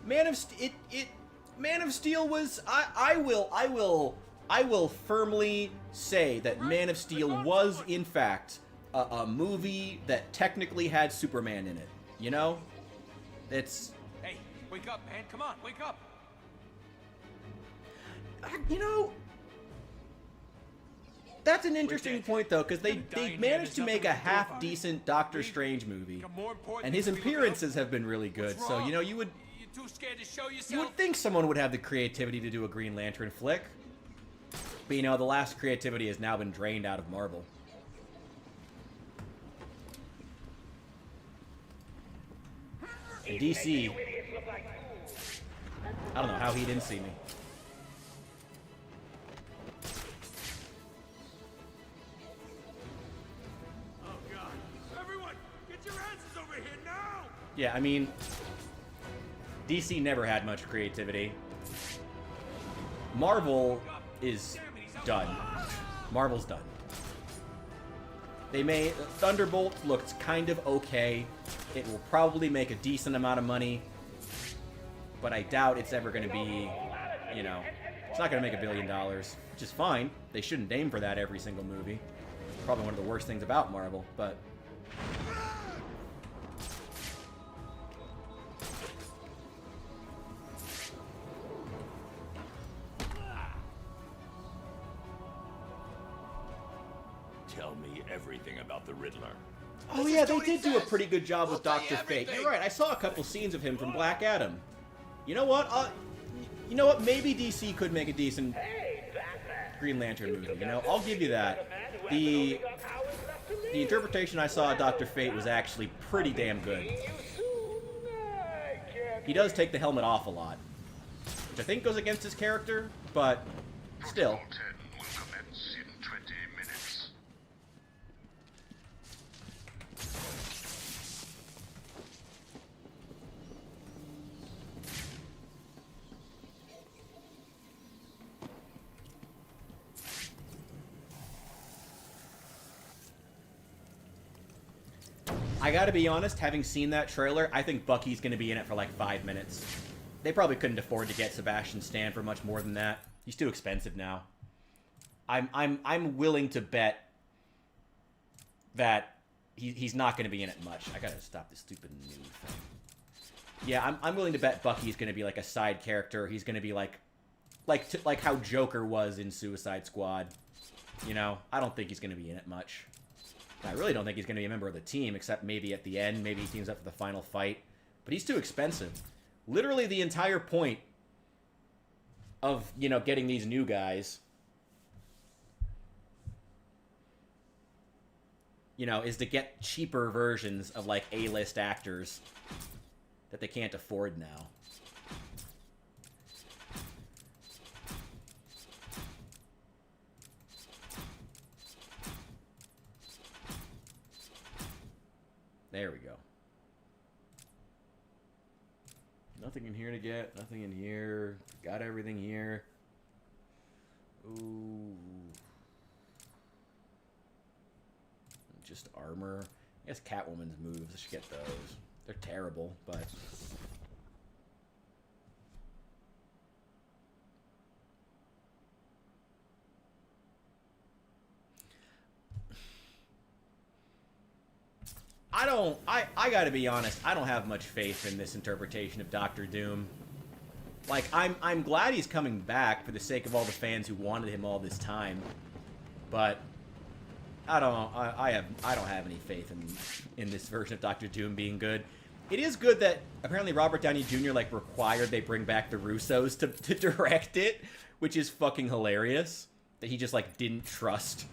Speaker 1: Man of Steel was I will firmly say that Man of Steel was in fact a movie that technically had Superman in it. You know? It's
Speaker 9: Hey, wake up, man. Come on, wake up.
Speaker 1: you know, that's an interesting point, though, because they managed to make a half-decent Doctor Strange movie, and his appearances have been really good. So, you know, you would think someone would have the creativity to do a Green Lantern flick. But, you know, the last creativity has now been drained out of Marvel. And DC, I don't know how he didn't see me. Yeah, I mean, DC never had much creativity. Marvel is done. Marvel's done. They made Thunderbolt looked kind of okay. It will probably make a decent amount of money, but I doubt it's ever going to be, you know, it's not going to make $1 billion, which is fine. They shouldn't aim for that every single movie. Probably one of the worst things about Marvel, but
Speaker 7: Tell me everything about the Riddler.
Speaker 1: oh yeah, they did do a pretty good job with Dr. Fate. You're right. I saw a couple scenes of him from Black Adam. You know what? Maybe DC could make a decent Green Lantern movie. You know, I'll give you that. The interpretation I saw of Dr. Fate was actually pretty damn good. He does take the helmet off a lot, which I think goes against his character, but still. I gotta be honest, having seen that trailer, I think Bucky's gonna be in it for like 5 minutes. They probably couldn't afford to get Sebastian Stan for much more than that. He's too expensive now. I'm willing to bet that he's not gonna be in it much. I gotta stop this stupid new thing. Yeah, I'm willing to bet Bucky's gonna be like a side character. He's gonna be like how Joker was in Suicide Squad. You know, I don't think he's gonna be in it much. I really don't think he's going to be a member of the team, except maybe at the end. Maybe he teams up for the final fight. But he's too expensive. Literally the entire point of, you know, getting these new guys, you know, is to get cheaper versions of, like, A-list actors that they can't afford now. There we go. Nothing in here to get. Nothing in here. Got everything here. Ooh. Just armor. I guess Catwoman's moves. I should get those. They're terrible, but... I gotta be honest, I don't have much faith in this interpretation of Doctor Doom. Like, I'm glad he's coming back for the sake of all the fans who wanted him all this time. But I don't have any faith in this version of Doctor Doom being good. It is good that apparently Robert Downey Jr. like required they bring back the Russos to direct it, which is fucking hilarious. That he just like didn't trust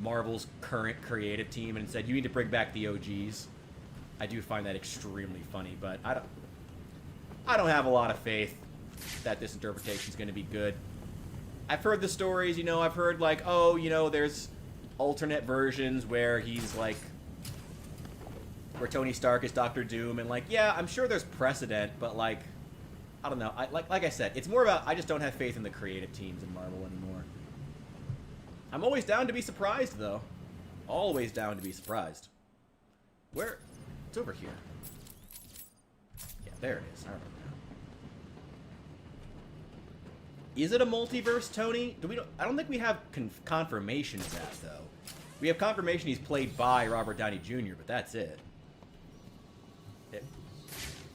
Speaker 1: Marvel's current creative team and said, you need to bring back the OGs. I do find that extremely funny, but I don't have a lot of faith that this interpretation is going to be good. I've heard the stories, you know, I've heard like, oh, you know, there's alternate versions where he's like, where Tony Stark is Doctor Doom, and like, yeah, I'm sure there's precedent, but like, I don't know. Like I said, it's more about I just don't have faith in the creative teams in Marvel anymore. I'm always down to be surprised, though. Always down to be surprised. Where? It's over here. Yeah, there it is. I remember now. Is it a multiverse, Tony? I don't think we have confirmation of that, though. We have confirmation he's played by Robert Downey Jr., but that's it.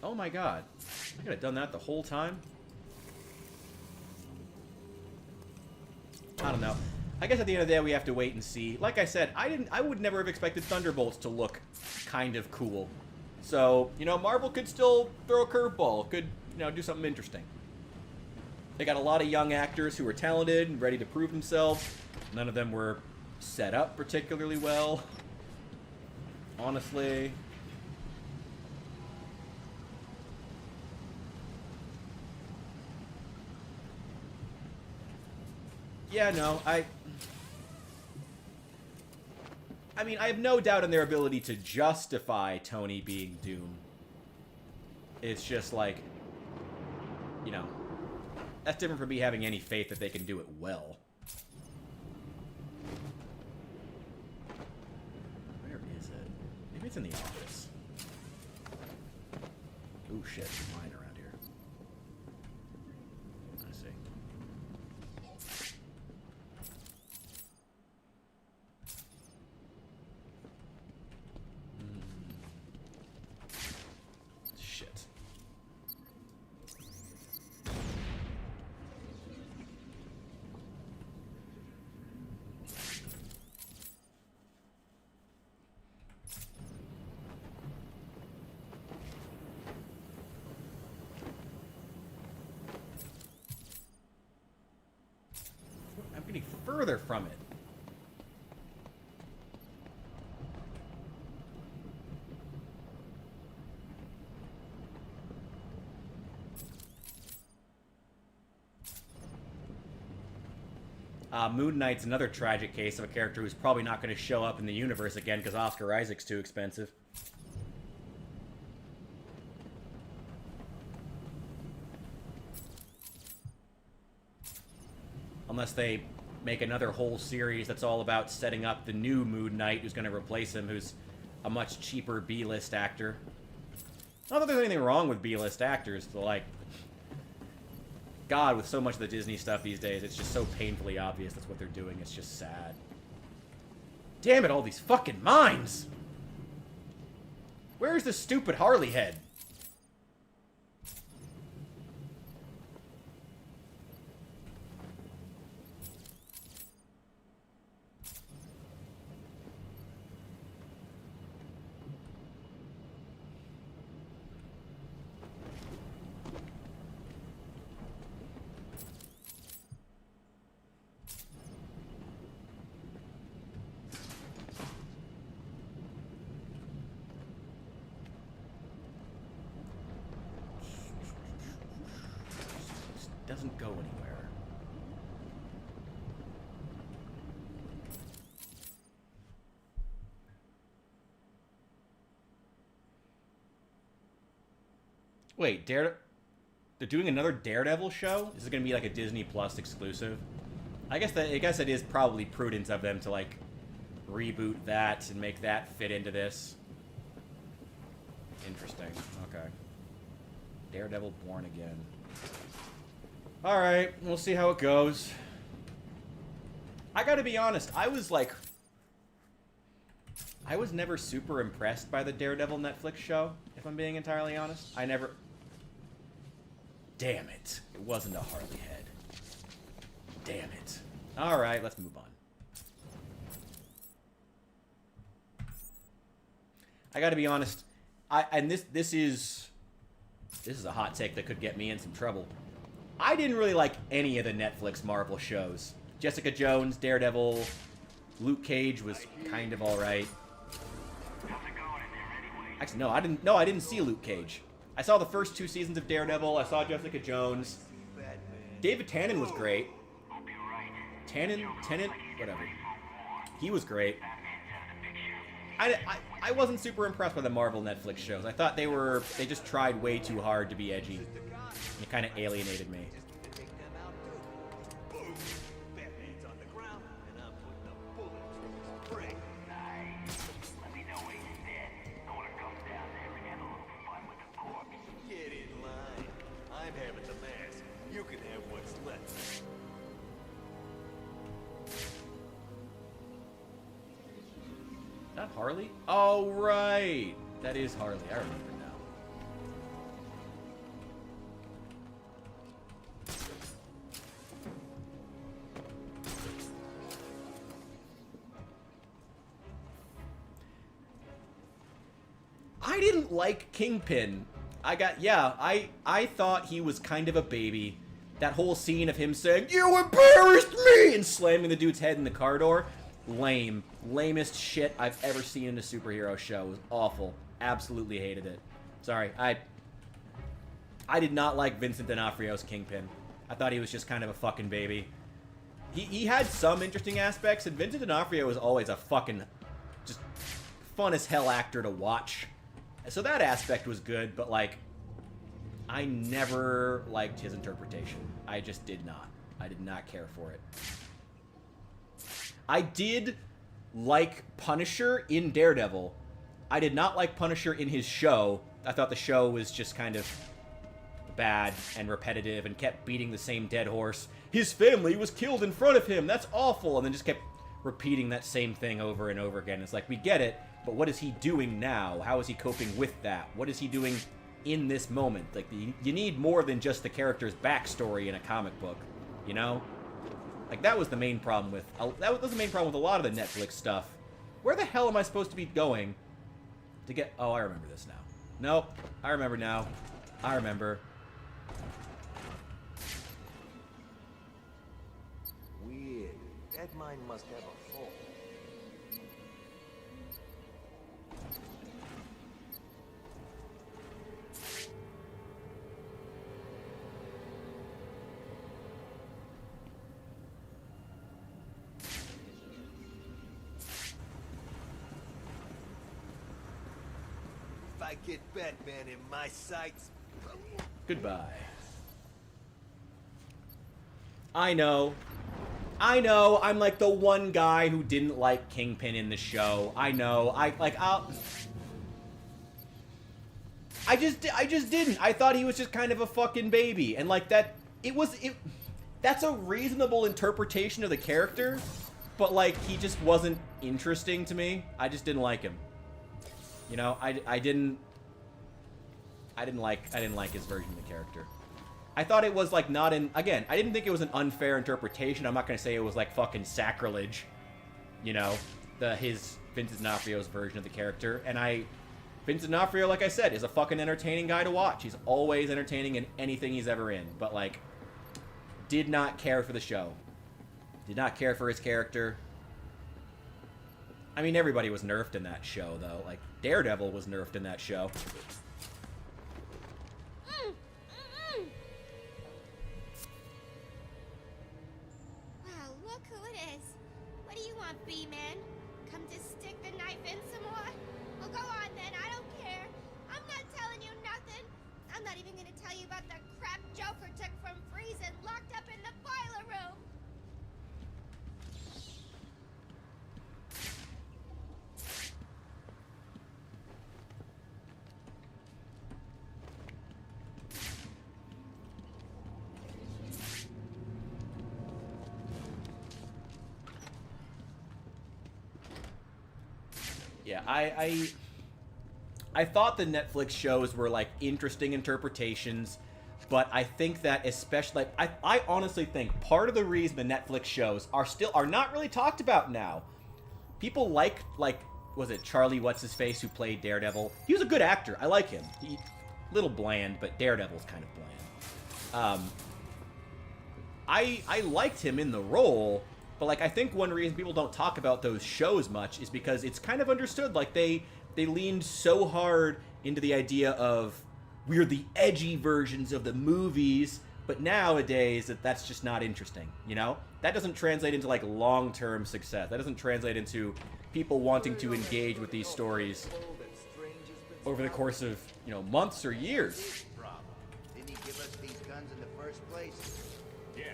Speaker 1: Oh my god. I could have done that the whole time. I don't know. I guess at the end of the day, we have to wait and see. Like I said, I would never have expected Thunderbolts to look kind of cool. So, you know, Marvel could still throw a curveball. Could, you know, do something interesting. They got a lot of young actors who are talented and ready to prove themselves. None of them were set up particularly well. Honestly. Yeah, no, I mean, I have no doubt in their ability to justify Tony being Doom. It's just like, you know, that's different from me having any faith that they can do it well. Where is it? Maybe it's in the office. Ooh, shit, there's mine around here. I see. Shit. I'm getting further from it. Moon Knight's another tragic case of a character who's probably not going to show up in the universe again because Oscar Isaac's too expensive. Unless they make another whole series that's all about setting up the new Moon Knight who's going to replace him, who's a much cheaper B-list actor. Not that there's anything wrong with B-list actors, but like, God, with so much of the Disney stuff these days, it's just so painfully obvious that's what they're doing. It's just sad. Damn it, all these fucking mines! Where's the stupid Harley head? Doesn't go anywhere. Wait, they're doing another Daredevil show? Is it going to be like a Disney Plus exclusive? I guess it is probably prudent of them to like reboot that and make that fit into this. Interesting. Okay. Daredevil Born Again. Alright, we'll see how it goes. I gotta be honest, I was never super impressed by the Daredevil Netflix show, if I'm being entirely honest. Damn it. It wasn't a Harley head. Damn it. Alright, let's move on. I gotta be honest, this is a hot take that could get me in some trouble. I didn't really like any of the Netflix Marvel shows. Jessica Jones, Daredevil, Luke Cage was kind of alright. Actually, no, I didn't see Luke Cage. I saw the first 2 seasons of Daredevil. I saw Jessica Jones. David Tennant was great. Tennant, whatever. He was great. I wasn't super impressed by the Marvel Netflix shows. I thought they just tried way too hard to be edgy. It kind of alienated me. Not Harley? Oh, right. That is Harley. I remember now. I didn't like Kingpin. I thought he was kind of a baby. That whole scene of him saying, "You embarrassed me!" and slamming the dude's head in the car door. Lame. Lamest shit I've ever seen in a superhero show. It was awful. Absolutely hated it. Sorry, I did not like Vincent D'Onofrio's Kingpin. I thought he was just kind of a fucking baby. He had some interesting aspects, and Vincent D'Onofrio was always a fucking just fun as hell actor to watch. So that aspect was good, but like, I never liked his interpretation. I just did not. I did not care for it. I did like Punisher in Daredevil. I did not like Punisher in his show. I thought the show was just kind of bad and repetitive and kept beating the same dead horse. His family was killed in front of him. That's awful. And then just kept repeating that same thing over and over again. It's like, we get it, but what is he doing now? How is he coping with that? What is he doing in this moment? Like, you need more than just the character's backstory in a comic book, you know? Like, that was the main problem with... That was the main problem with a lot of the Netflix stuff. Where the hell am I supposed to be going to get... Oh, I remember this now. Nope. I remember now. I remember.
Speaker 10: Weird. That mine must have a fault. If I get Batman in my sights...
Speaker 1: Goodbye. I know. I'm like the one guy who didn't like Kingpin in the show. I know. I just didn't. I thought he was just kind of a fucking baby. And like that, that's a reasonable interpretation of the character, but like he just wasn't interesting to me. I just didn't like him. You know, I didn't like his version of the character. I thought it was like not in, again, I didn't think it was an unfair interpretation. I'm not going to say it was like fucking sacrilege, you know, his Vincent D'Onofrio's version of the character. And Vincent D'Onofrio, like I said, is a fucking entertaining guy to watch. He's always entertaining in anything he's ever in. But like, did not care for the show. Did not care for his character. I mean, everybody was nerfed in that show, though. Like, Daredevil was nerfed in that show.
Speaker 13: Wow, look who it is. What do you want, B-Man? Come to stick the knife in some more? Well, go on then, I don't care. I'm not telling you nothing. I'm not even gonna tell you about the crap Joker took from Freeze and locked up in the boiler room.
Speaker 1: Yeah, I thought the Netflix shows were like interesting interpretations, but I think that especially like I honestly think part of the reason the Netflix shows are not really talked about now. People like was it Charlie what's his face who played Daredevil? He was a good actor. I like him. He little bland, but Daredevil's kind of bland. I liked him in the role. But, like, I think one reason people don't talk about those shows much is because it's kind of understood. Like, they leaned so hard into the idea of we're the edgy versions of the movies, but nowadays that's just not interesting, you know? That doesn't translate into, like, long-term success. That doesn't translate into people wanting to engage with these stories over the course of, you know, months or years.
Speaker 10: Didn't he give us these guns in the first place?
Speaker 5: Yeah.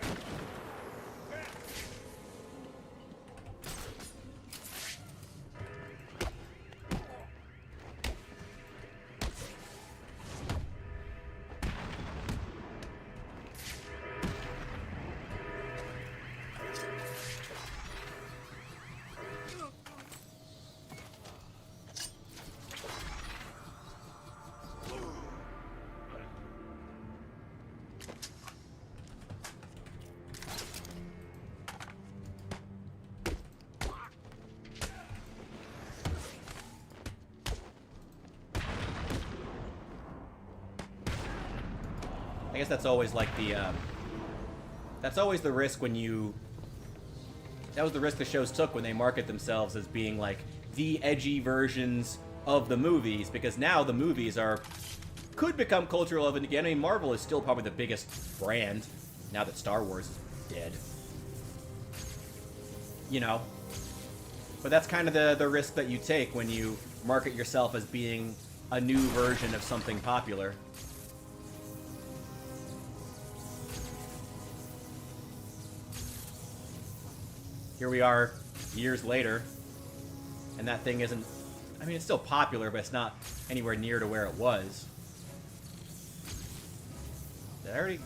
Speaker 1: I guess that's always like the, that's always the risk when you... That was the risk the shows took when they market themselves as being, like, the edgy versions of the movies, because now the movies could become culturally relevant again. I mean, Marvel is still probably the biggest brand, now that Star Wars is dead. You know? But that's kind of the risk that you take when you market yourself as being a new version of something popular. Here we are, years later, and that thing isn't... I mean, it's still popular, but it's not anywhere near to where it was. Did I already...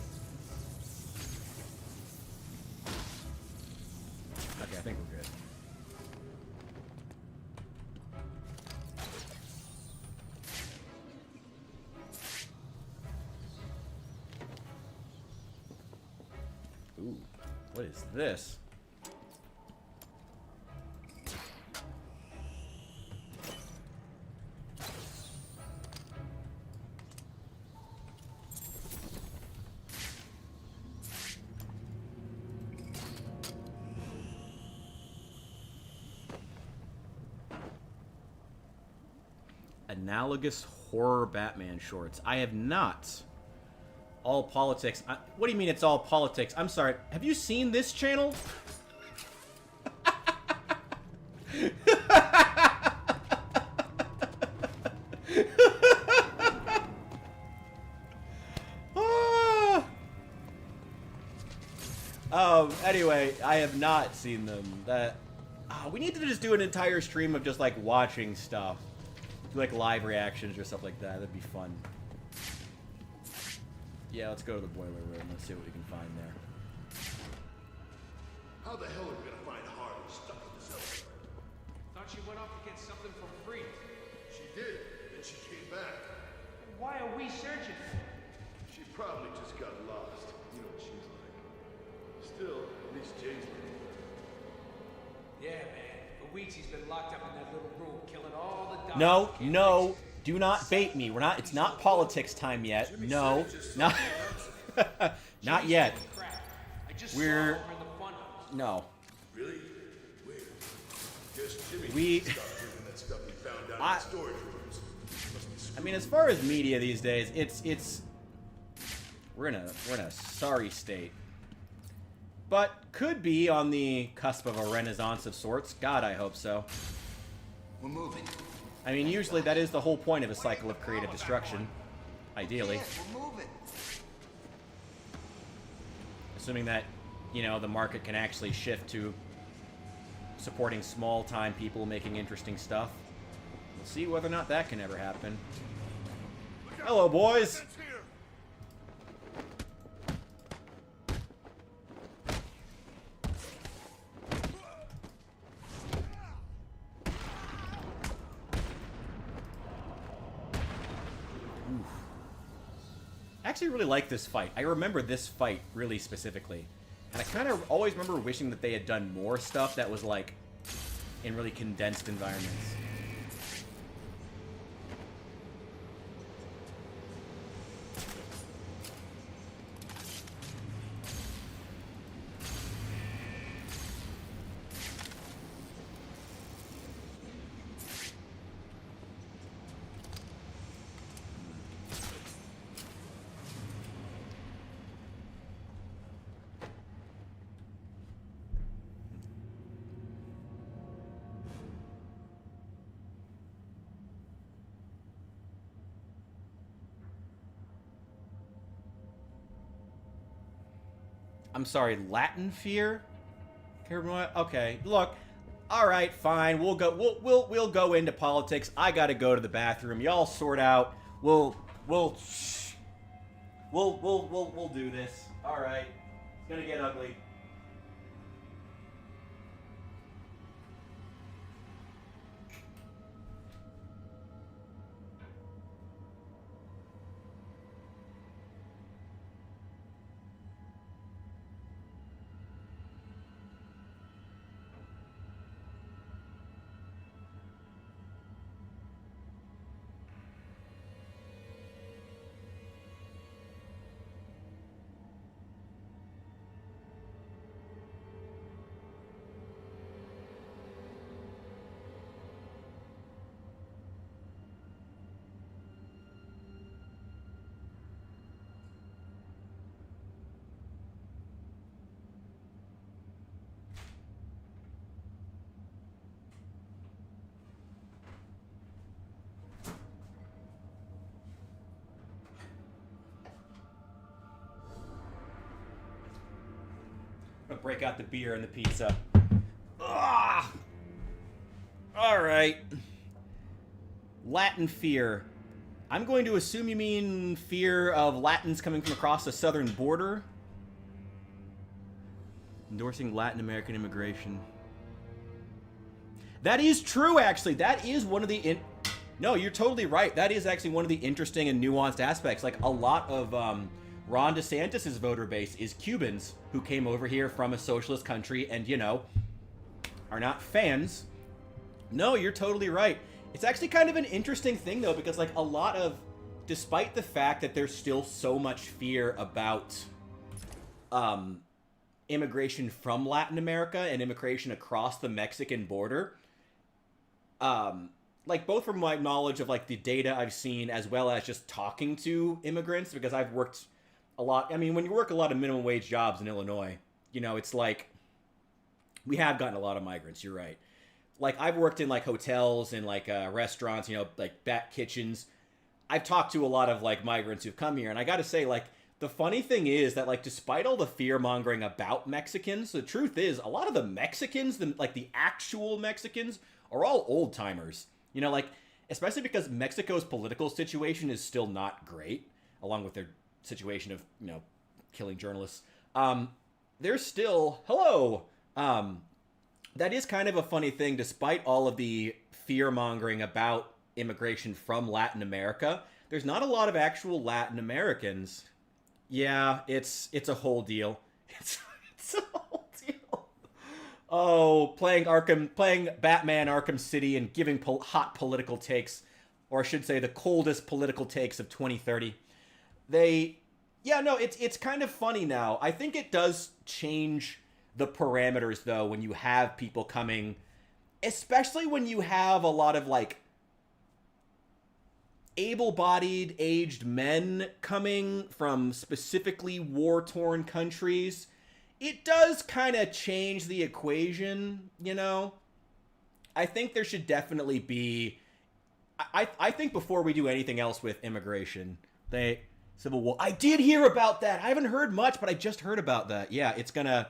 Speaker 1: Okay, I think we're good. Ooh, what is this? Analogous horror Batman shorts. I have not. All politics. What do you mean it's all politics? I'm sorry. Have you seen this channel? Anyway, I have not seen them. We need to just do an entire stream of just like watching stuff. Do like live reactions or stuff like that. That'd be fun. Yeah, let's go to the boiler room. Let's see what we can find there.
Speaker 5: How the hell are we gonna find Harley stuck in this elevator?
Speaker 9: Thought she went off to get something for free.
Speaker 5: She did, then she came back.
Speaker 9: Why are we searching for her?
Speaker 5: She probably just got lost. You know what she's like. Still, at least Jay's looking for her.
Speaker 9: Yeah, man. For weeks he's been locked up in that little room, killing all the dogs.
Speaker 1: No, no. Do not bait me. We're not. It's not politics time yet. No, not. Not yet. We're. No.
Speaker 5: Really? Where? Guess Jimmy
Speaker 1: We.
Speaker 5: stopped drinking that stuff he found out in the storage rooms.
Speaker 1: I mean, as far as media these days, it's. We're in a sorry state. But could be on the cusp of a renaissance of sorts. God, I hope so.
Speaker 4: We're moving.
Speaker 1: I mean, usually that is the whole point of a cycle of creative destruction. Ideally.
Speaker 4: Yes, we're moving.
Speaker 1: Assuming that, you know, the market can actually shift to supporting small-time people making interesting stuff. We'll see whether or not that can ever happen. Hello, boys! I actually really like this fight. I remember this fight really specifically. And I kind of always remember wishing that they had done more stuff that was, like, in really condensed environments. I'm sorry, Latin fear? Okay, look. All right, fine. We'll go into politics. I got to go to the bathroom. Y'all sort out. We'll do this. All right. It's going to get ugly. break out the beer and the pizza. Ah! Alright. Latin fear. I'm going to assume you mean fear of Latins coming from across the southern border? Endorsing Latin American immigration. That is true, actually. That is one of the... No, you're totally right. That is actually one of the interesting and nuanced aspects. Like, a lot of Ron DeSantis' voter base is Cubans who came over here from a socialist country and, you know, are not fans. No, you're totally right. It's actually kind of an interesting thing, though, because, like, a lot of... Despite the fact that there's still so much fear about immigration from Latin America and immigration across the Mexican border, like, both from my knowledge of, like, the data I've seen as well as just talking to immigrants, because I've worked a lot... I mean, when you work a lot of minimum wage jobs in Illinois, you know, it's like... We have gotten a lot of migrants, you're right. Like, I've worked in, like, hotels and, like, restaurants, you know, like, back kitchens. I've talked to a lot of, like, migrants who've come here, and I gotta say, like, the funny thing is that, like, despite all the fear-mongering about Mexicans, the truth is, a lot of the Mexicans, the actual Mexicans, are all old-timers. You know, like, especially because Mexico's political situation is still not great, along with their situation of, you know, killing journalists. They're still... Hello! That is kind of a funny thing, despite all of the fear-mongering about immigration from Latin America. There's not a lot of actual Latin Americans. Yeah, it's a whole deal. It's a whole deal. Oh, playing Batman Arkham City and giving hot political takes, or I should say the coldest political takes of 2030. Yeah, no, it's kind of funny now. I think it does change the parameters, though, when you have people coming, especially when you have a lot of, like, able-bodied, aged men coming from specifically war-torn countries. It does kind of change the equation, you know? I think there should definitely be... I think before we do anything else with immigration, Civil War... I did hear about that! I haven't heard much, but I just heard about that. Yeah, it's gonna...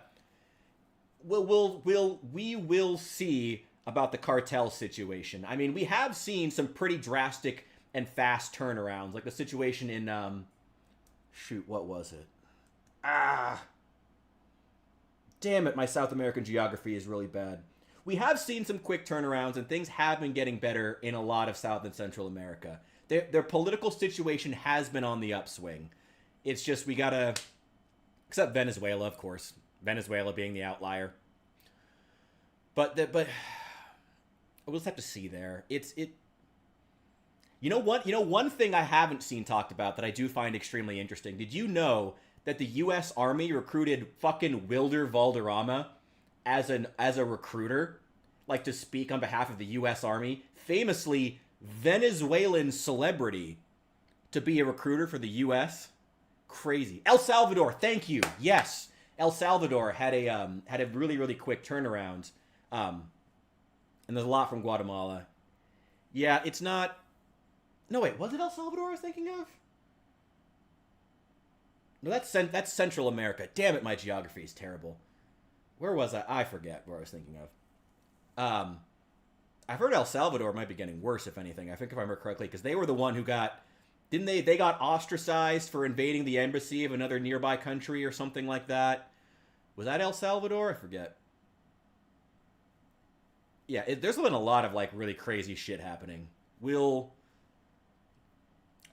Speaker 1: We will see about the cartel situation. I mean, we have seen some pretty drastic and fast turnarounds, like the situation in, shoot, what was it? Damn it, my South American geography is really bad. We have seen some quick turnarounds, and things have been getting better in a lot of South and Central America. Their political situation has been on the upswing. It's just we gotta... Except Venezuela, of course. Venezuela being the outlier. But we'll just have to see there. You know what? You know, one thing I haven't seen talked about that I do find extremely interesting. Did you know that the U.S. Army recruited fucking Wilder Valderrama as a recruiter? Like, to speak on behalf of the U.S. Army? Famously, Venezuelan celebrity to be a recruiter for the U.S.? Crazy. El Salvador, thank you. Yes. El Salvador had a really, really quick turnaround. And there's a lot from Guatemala. Yeah, it's not... No, wait, was it El Salvador I was thinking of? No, that's Central America. Damn it, my geography is terrible. Where was I? I forget where I was thinking of. I've heard El Salvador might be getting worse, if anything. I think if I remember correctly, because they were the one who got... Didn't they? They got ostracized for invading the embassy of another nearby country or something like that. Was that El Salvador? I forget. Yeah, there's been a lot of, like, really crazy shit happening.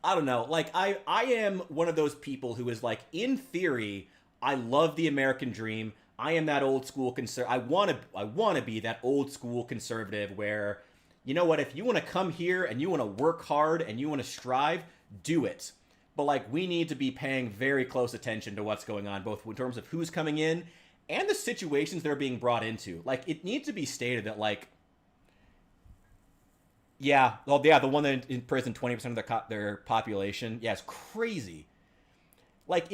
Speaker 1: I don't know. Like, I am one of those people who is, like, in theory, I love the American dream. I am that old school I want to be that old school conservative where, you know what, if you want to come here and you want to work hard and you want to strive, do it. But, like, we need to be paying very close attention to what's going on, both in terms of who's coming in and the situations they're being brought into. Like, it needs to be stated that, like, yeah, well, yeah, the one that imprisoned 20% of their population, yeah, it's crazy. Like,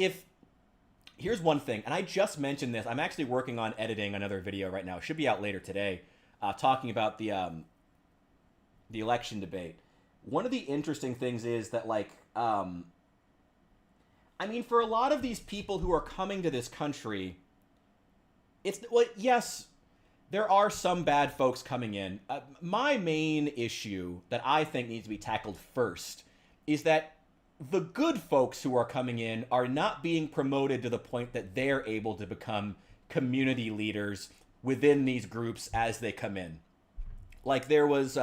Speaker 1: here's one thing, and I just mentioned this. I'm actually working on editing another video right now. It should be out later today, talking about the election debate. One of the interesting things is that, like, I mean, for a lot of these people who are coming to this country, Well, yes, there are some bad folks coming in. My main issue that I think needs to be tackled first is that the good folks who are coming in are not being promoted to the point that they're able to become community leaders within these groups as they come in. Like there was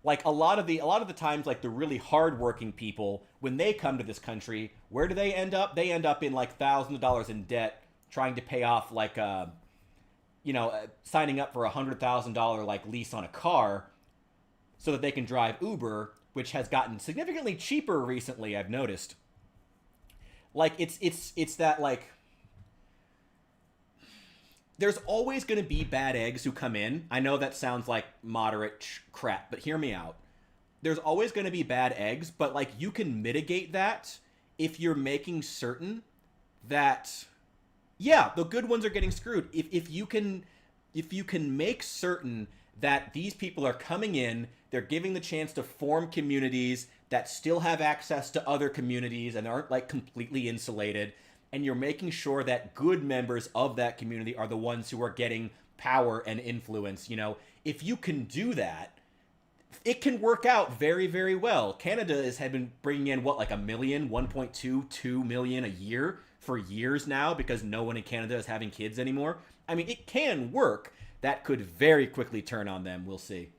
Speaker 1: like a lot of the times, like the really hardworking people, when they come to this country, where do they end up? They end up in like thousands of dollars in debt trying to pay off like signing up for $100,000 like lease on a car so that they can drive Uber, which has gotten significantly cheaper recently, I've noticed. Like it's that like there's always going to be bad eggs who come in. I know that sounds like moderate crap, but hear me out. There's always going to be bad eggs, but like you can mitigate that if you're making certain that yeah, the good ones are getting screwed. If you can make certain that these people are coming in, they're giving the chance to form communities that still have access to other communities and aren't like completely insulated, and you're making sure that good members of that community are the ones who are getting power and influence, if you can do that, it can work out very, very well. Canada has been bringing in like 1 million, 1.2 million a year for years now because no one in Canada is having kids anymore. I mean, it can work. That could very quickly turn on them. We'll see.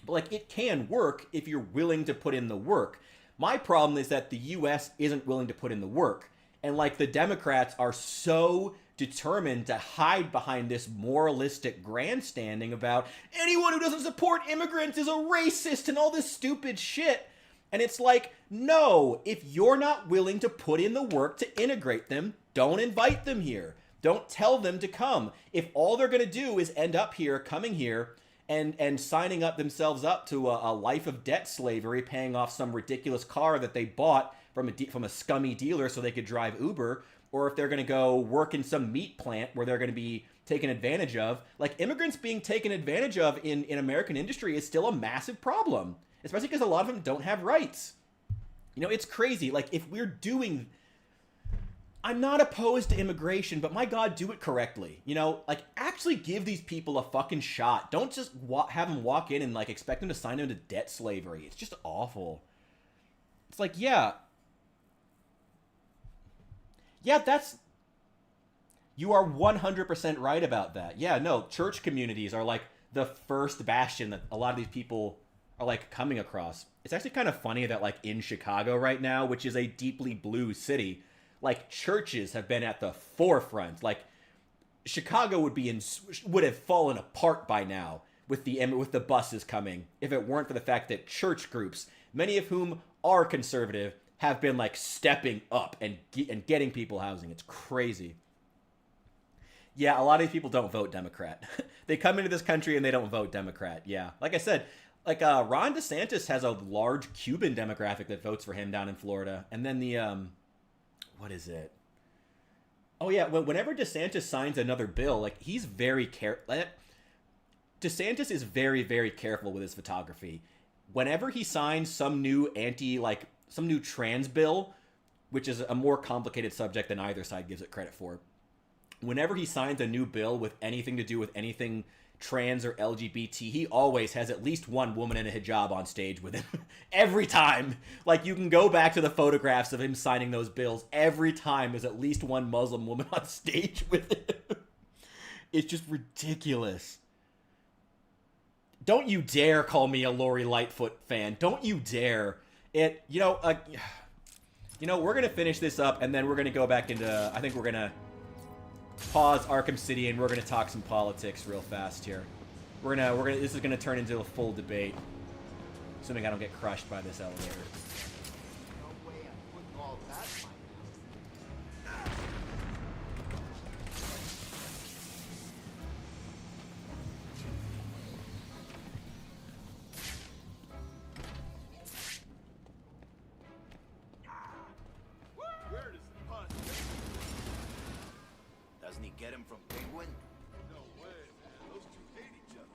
Speaker 1: But like, it can work if you're willing to put in the work. My problem is that the U.S. isn't willing to put in the work. And like the Democrats are so determined to hide behind this moralistic grandstanding about anyone who doesn't support immigrants is a racist and all this stupid shit. And it's like, no, if you're not willing to put in the work to integrate them, don't invite them here. Don't tell them to come. If all they're going to do is end up here, coming here, and signing up themselves up to a life of debt slavery, paying off some ridiculous car that they bought from a scummy dealer so they could drive Uber, or if they're going to go work in some meat plant where they're going to be taken advantage of, like immigrants being taken advantage of in American industry is still a massive problem. Especially because a lot of them don't have rights. It's crazy. Like, if we're doing... I'm not opposed to immigration, but my God, do it correctly. Like, actually give these people a fucking shot. Don't just have them walk in and, like, expect them to sign into debt slavery. It's just awful. It's like, yeah, that's... You are 100% right about that. Yeah, no, church communities are, like, the first bastion that a lot of these people are like coming across. It's actually kind of funny that like in Chicago right now, which is a deeply blue city, like churches have been at the forefront. Like Chicago would have fallen apart by now with the buses coming if it weren't for the fact that church groups, many of whom are conservative, have been like stepping up and getting people housing. It's crazy. Yeah, a lot of these people don't vote Democrat. They come into this country and they don't vote Democrat. Yeah, like I said. Like, Ron DeSantis has a large Cuban demographic that votes for him down in Florida. And then the, what is it? Oh, yeah, whenever DeSantis signs another bill, like, he's very careful. DeSantis is very, very careful with his photography. Whenever he signs some new some new trans bill, which is a more complicated subject than either side gives it credit for. Whenever he signs a new bill with anything to do with anything trans or LGBT, he always has at least one woman in a hijab on stage with him. Every time. Like, you can go back to the photographs of him signing those bills. Every time there's at least one Muslim woman on stage with him. It's just ridiculous. Don't you dare call me a Lori Lightfoot fan. Don't you dare. We're gonna finish this up, and then we're gonna go back into, I think we're gonna pause Arkham City, and we're gonna talk some politics real fast here. This is gonna turn into a full debate, assuming I don't get crushed by this elevator.
Speaker 10: No way I'm putting all that
Speaker 5: Where does the pun?
Speaker 10: Doesn't he get him from Penguin?
Speaker 5: No way, man. Those two hate each other.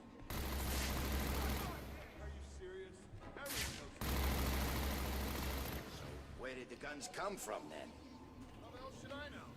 Speaker 5: Are you serious? Everyone knows.
Speaker 10: So where did the guns come from then?
Speaker 5: How the hell should I know?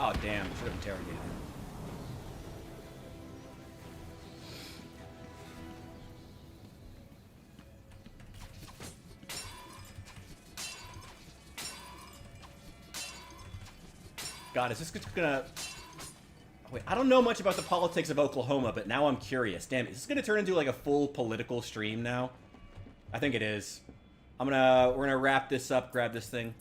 Speaker 1: Oh, damn. Should have interrogated him. God, is this gonna... Wait, I don't know much about the politics of Oklahoma, but now I'm curious. Damn, is this gonna turn into like a full political stream now? I think it is. We're gonna wrap this up, grab this thing.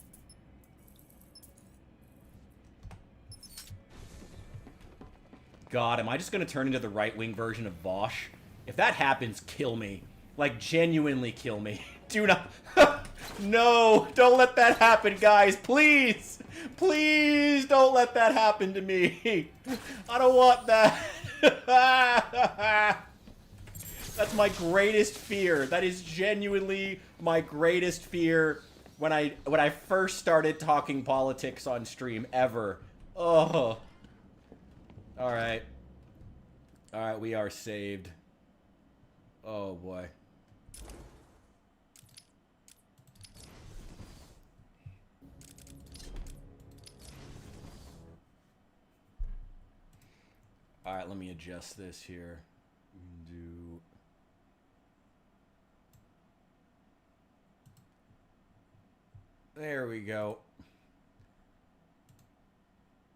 Speaker 1: God, am I just gonna turn into the right-wing version of Bosch? If that happens, kill me. Like, genuinely kill me. Do not... No! Don't let that happen, guys! Please! Please don't let that happen to me! I don't want that! That's my greatest fear. That is genuinely my greatest fear when I first started talking politics on stream ever. Oh. Alright. Alright, we are saved. Oh boy. Alright, let me adjust this here. There we go.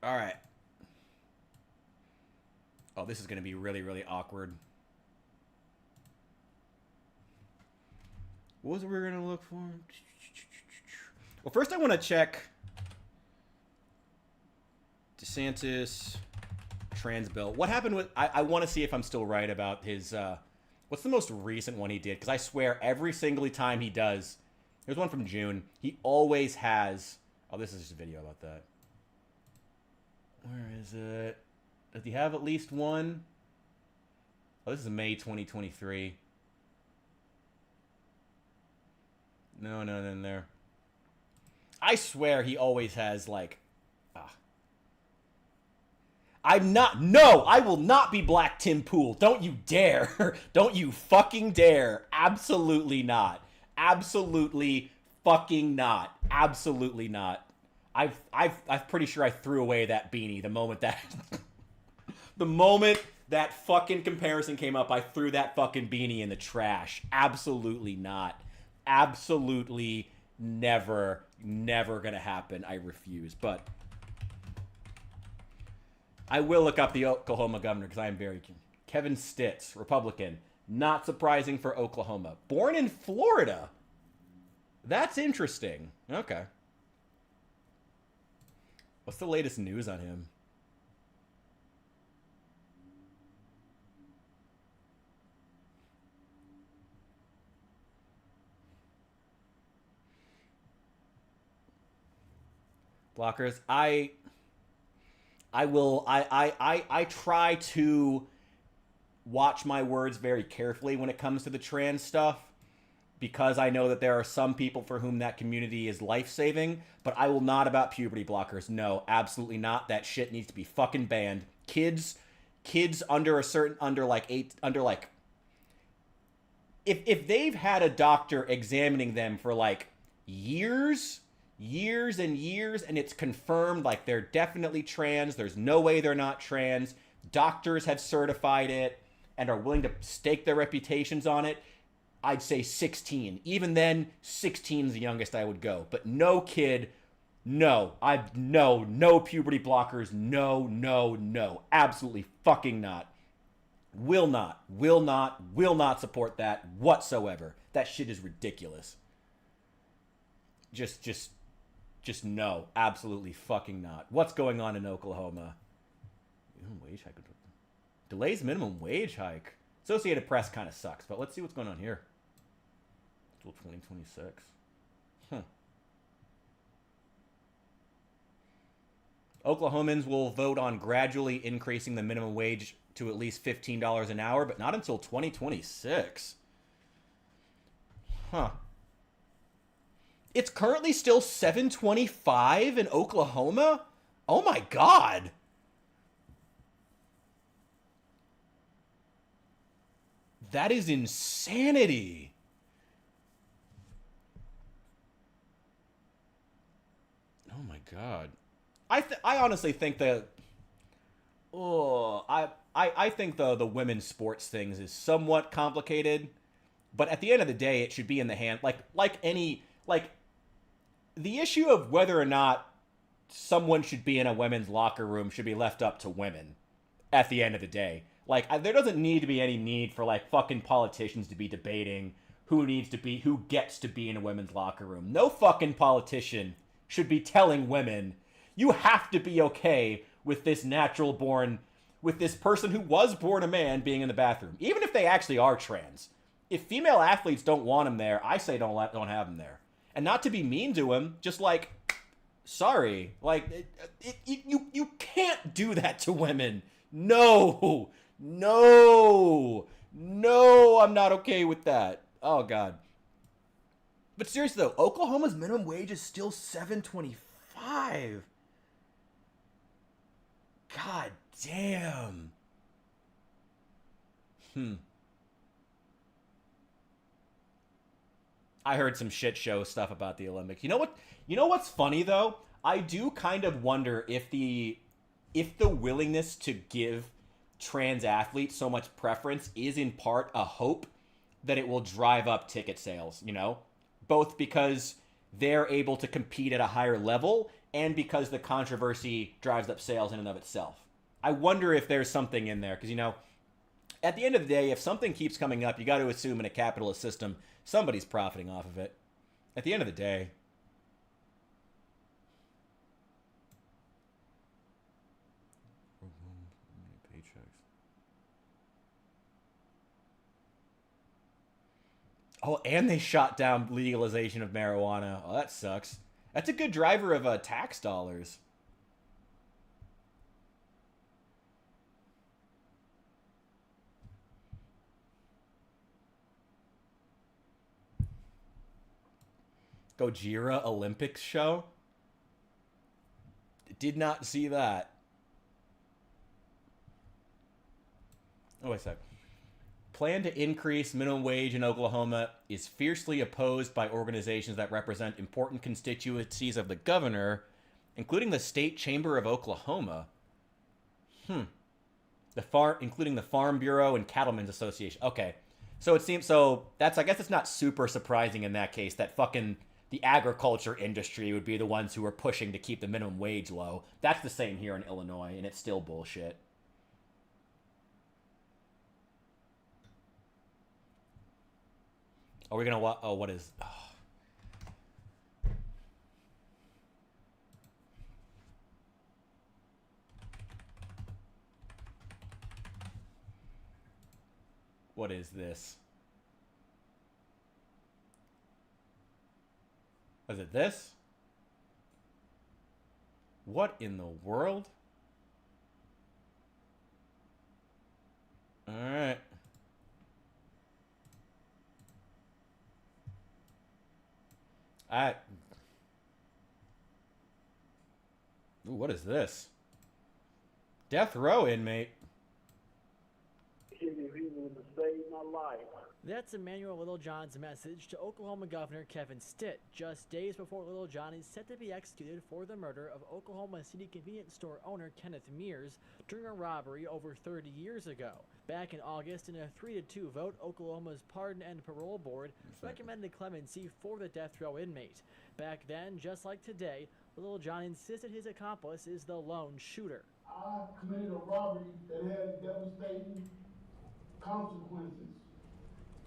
Speaker 1: Alright. Oh, this is going to be really, really awkward. What was it we were going to look for? Well, first I want to check DeSantis trans bill. What happened with... I want to see if I'm still right about his... what's the most recent one he did? Because I swear every single time he does... There's one from June. He always has... Oh, this is just a video about that. Where is it? Does he have at least one? Oh, this is May 2023. No, in there. I swear he always has, like... I'm not... No! I will not be Black Tim Pool. Don't you dare. Don't you fucking dare. Absolutely not. Absolutely fucking not. Absolutely not. I'm pretty sure I threw away that beanie the moment that... The moment that fucking comparison came up, I threw that fucking beanie in the trash. Absolutely not. Absolutely never gonna happen. I refuse. But I will look up the Oklahoma governor because I am very... Kevin Stitz, Republican. Not surprising for Oklahoma. Born in Florida. That's interesting. Okay. What's the latest news on him? Blockers. I try to watch my words very carefully when it comes to the trans stuff because I know that there are some people for whom that community is life-saving, but I will not about puberty blockers. No, absolutely not. That shit needs to be fucking banned. Kids under a certain, if they've had a doctor examining them for like years and years, and it's confirmed like they're definitely trans, there's no way they're not trans, doctors have certified it and are willing to stake their reputations on it, I'd say 16. Even then, 16 is the youngest I would go. But no kid, no puberty blockers, no, absolutely fucking not. Will not support that whatsoever. That shit is ridiculous. Just no, absolutely fucking not. What's going on in Oklahoma? Minimum wage hike. Delays minimum wage hike. Associated Press kind of sucks, but let's see what's going on here. Until 2026. Oklahomans will vote on gradually increasing the minimum wage to at least $15 an hour, but not until 2026. Huh. It's currently still 725 in Oklahoma? Oh my god. That is insanity. Oh my god. I honestly think that I think the women's sports things is somewhat complicated, but at the end of the day it should be in the hand like the issue of whether or not someone should be in a women's locker room should be left up to women at the end of the day. Like, there doesn't need to be any need for, like, fucking politicians to be debating who gets to be in a women's locker room. No fucking politician should be telling women, you have to be okay with this with this person who was born a man being in the bathroom. Even if they actually are trans. If female athletes don't want him there, I say don't have him there. And not to be mean to him, just like, sorry. Like, you can't do that to women. No, I'm not okay with that. Oh, God. But seriously, though, Oklahoma's minimum wage is still $7.25. God damn. I heard some shit show stuff about the Olympics. You know what's funny though? I do kind of wonder if the willingness to give trans athletes so much preference is in part a hope that it will drive up ticket sales, you know? Both because they're able to compete at a higher level and because the controversy drives up sales in and of itself. I wonder if there's something in there because, you know, at the end of the day, if something keeps coming up, you got to assume in a capitalist system, somebody's profiting off of it. At the end of the day. Oh, and they shot down legalization of marijuana. Oh, that sucks. That's a good driver of tax dollars. Gojira Olympics show? Did not see that. Oh, wait a sec. Plan to increase minimum wage in Oklahoma is fiercely opposed by organizations that represent important constituencies of the governor, including the State Chamber of Oklahoma. Including the Farm Bureau and Cattlemen's Association. Okay. So it seems I guess it's not super surprising in that case that fucking the agriculture industry would be the ones who are pushing to keep the minimum wage low. That's the same here in Illinois, and it's still bullshit. Are we gonna watch? Oh, what is? Oh. What is this? Was it this? What in the world? All right. Ooh, what is this? Death row inmate.
Speaker 14: He would have saved my life.
Speaker 15: That's Emmanuel Littlejohn's message to Oklahoma Governor Kevin Stitt, just days before Littlejohn is set to be executed for the murder of Oklahoma City convenience store owner Kenneth Mears during a robbery over 30 years ago. Back in August, in a 3-2 vote, Oklahoma's Pardon and Parole Board recommended clemency for the death row inmate. Back then, just like today, Littlejohn insisted his accomplice is the lone shooter.
Speaker 14: I committed a robbery that had devastating consequences.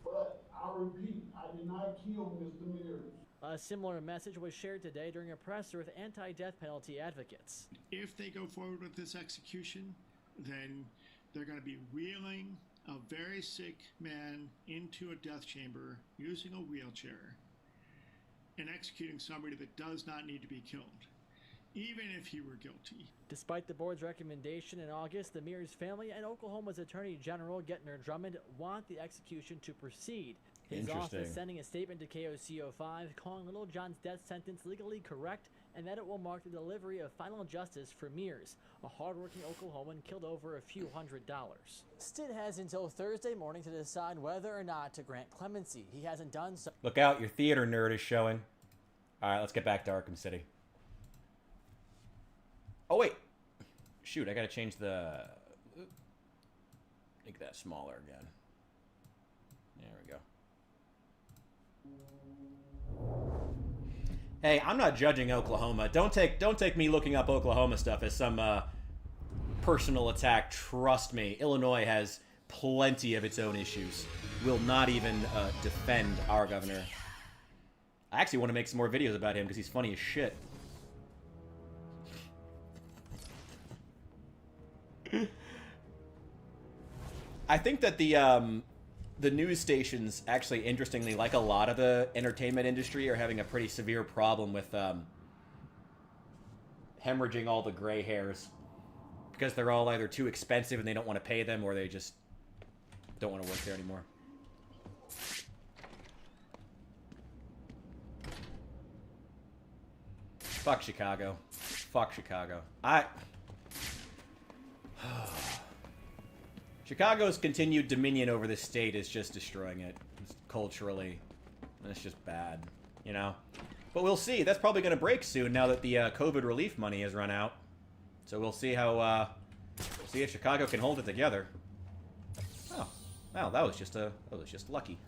Speaker 14: But I repeat, I did not kill Mr. Mears.
Speaker 15: A similar message was shared today during a presser with anti-death penalty advocates.
Speaker 16: If they go forward with this execution, then they're going to be wheeling a very sick man into a death chamber using a wheelchair and executing somebody that does not need to be killed. even if he were guilty.
Speaker 15: Despite the board's recommendation in August, the Mears family and Oklahoma's Attorney General Gettner Drummond want the execution to proceed. His office sending a statement to KOCO5 calling Little John's death sentence legally correct and that it will mark the delivery of final justice for Mears, a hardworking Oklahoman killed over a few $100s. Stitt has until Thursday morning to decide whether or not to grant clemency. He hasn't done so.
Speaker 1: Look out, your theater nerd is showing. Alright, let's get back to Arkham City. Oh, wait. Shoot, I gotta change the... Make that smaller again. There we go. Hey, I'm not judging Oklahoma. Don't take me looking up Oklahoma stuff as some personal attack. Trust me, Illinois has plenty of its own issues. Will not even defend our governor. I actually want to make some more videos about him because he's funny as shit. I think that the news stations actually, interestingly, like a lot of the entertainment industry, are having a pretty severe problem with hemorrhaging all the gray hairs because they're all either too expensive and they don't want to pay them, or they just don't want to work there anymore. Fuck Chicago. Fuck Chicago. Chicago's continued dominion over this state is just destroying it. It's culturally. It's just bad, you know? But we'll see. That's probably going to break soon now that the COVID relief money has run out. So we'll see how, see if Chicago can hold it together. Oh, wow, that was just lucky.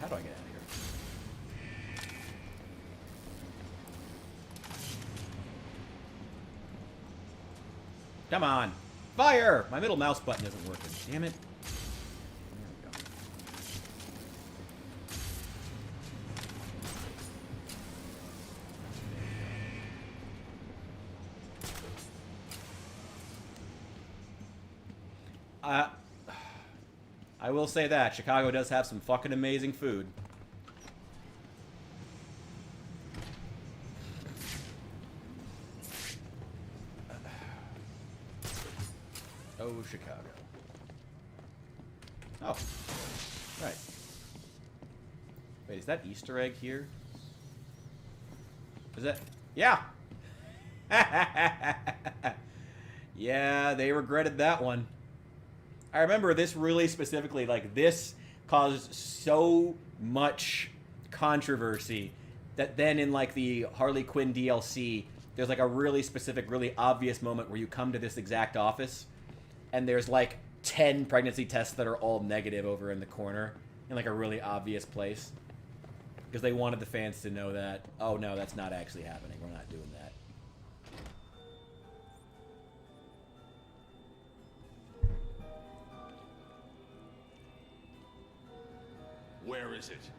Speaker 1: How do I get out of here? Come on! Fire! My middle mouse button isn't working. Damn it. There we go. I will say that Chicago does have some fucking amazing food. Oh, Chicago. Oh. Right. Wait, is that Easter egg here? Is that... Yeah! Yeah, they regretted that one. I remember this really specifically, like, this caused so much controversy that then in, like, the Harley Quinn DLC, there's, like, a really specific, really obvious moment where you come to this exact office, and there's, like, 10 pregnancy tests that are all negative over in the corner, in, like, a really obvious place. Because they wanted the fans to know that, oh, no, that's not actually happening. We're not doing that.
Speaker 4: Where is it?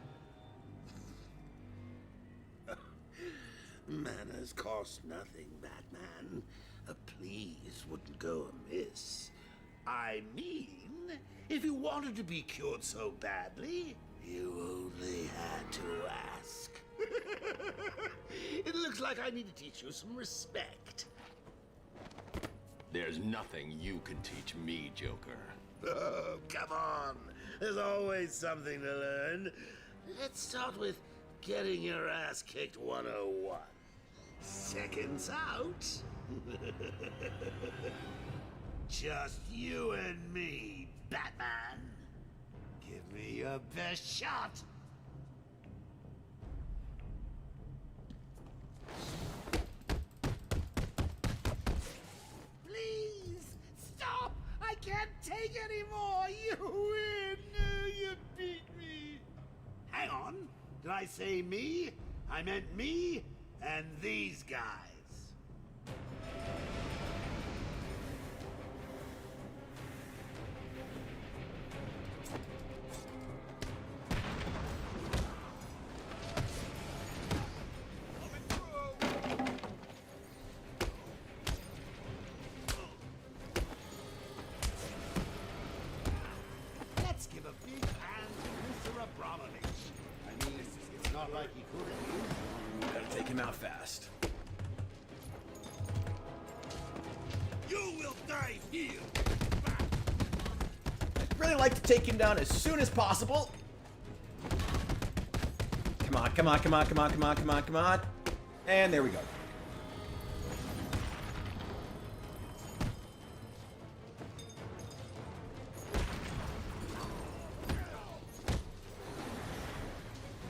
Speaker 5: Manners cost nothing, Batman. A please wouldn't go amiss. I mean, if you wanted to be cured so badly, you only had to ask. It looks like I need to teach you some respect.
Speaker 8: There's nothing you can teach me, Joker.
Speaker 5: Oh, come on. There's always something to learn. Let's start with getting your ass kicked 101. Seconds out. Just you and me, Batman. Give me your best shot. Please, stop! I can't take any more! You win! You beat me! Hang on. Did I say me? I meant me and these guys.
Speaker 1: not fast.
Speaker 5: You will die here.
Speaker 1: I'd really like to take him down as soon as possible. Come on, come on, come on, come on, come on, come on, come on. And there we go.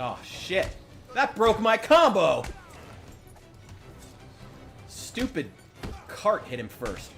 Speaker 1: Oh, shit. That broke my combo! Stupid cart hit him first.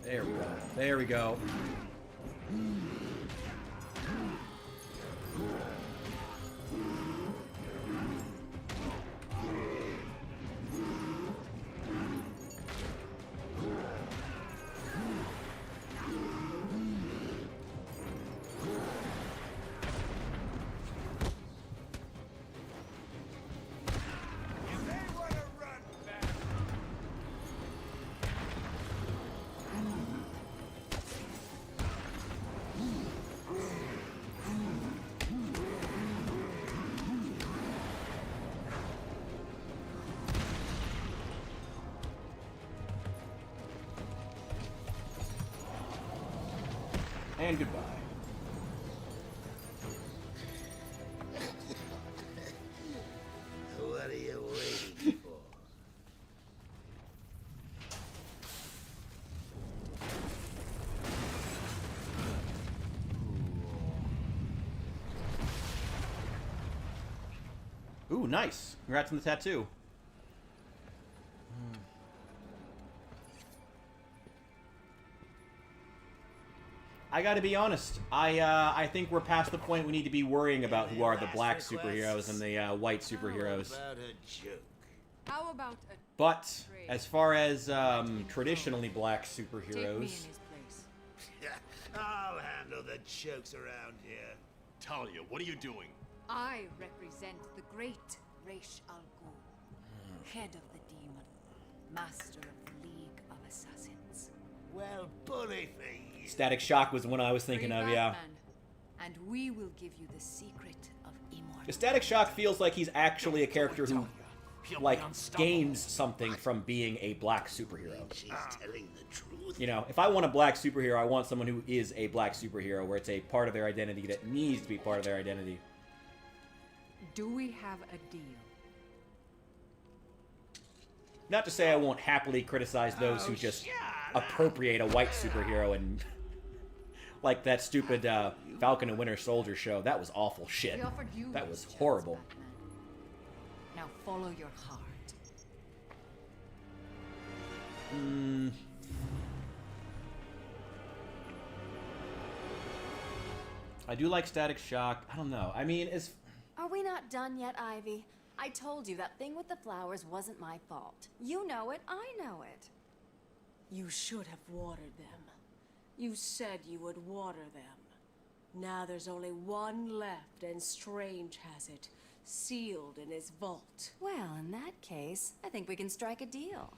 Speaker 1: There we go. There we go. And goodbye.
Speaker 5: What are you waiting for?
Speaker 1: Ooh, nice. Congrats on the tattoo. I gotta be honest. I think we're past the point we need to be worrying about who are the black superheroes and the white superheroes.
Speaker 11: How about a
Speaker 1: But as far as traditionally black superheroes,
Speaker 5: I'll handle the jokes around here.
Speaker 8: Talia, what are you doing?
Speaker 11: I represent the great Ra's al Ghul, head of the demon, master of the League of Assassins.
Speaker 5: Well, bully for you.
Speaker 1: Static Shock was the one I was thinking
Speaker 11: Free
Speaker 1: of, yeah.
Speaker 11: Batman, and we will give you the secret of immortality.
Speaker 1: The Static Shock feels like he's actually a character who, like, gains something from being a black superhero.
Speaker 5: She's telling the truth.
Speaker 1: You know, if I want a black superhero, I want someone who is a black superhero, where it's a part of their identity that needs to be part of their identity.
Speaker 11: Do we have a deal?
Speaker 1: Not to say I won't happily criticize those who just appropriate a white superhero and... like that stupid Falcon and Winter Soldier show. That was awful shit.
Speaker 11: We offered you
Speaker 1: That
Speaker 11: this
Speaker 1: was
Speaker 11: chance,
Speaker 1: horrible.
Speaker 11: Batman. Now follow your heart.
Speaker 1: I do like Static Shock. I don't know. I mean, it's...
Speaker 11: Are we not done yet, Ivy? I told you that thing with the flowers wasn't my fault. You know it, I know it.
Speaker 17: You should have watered them. You said you would water them. Now there's only one left, and Strange has it, sealed in his vault.
Speaker 11: Well, in that case, I think we can strike a deal.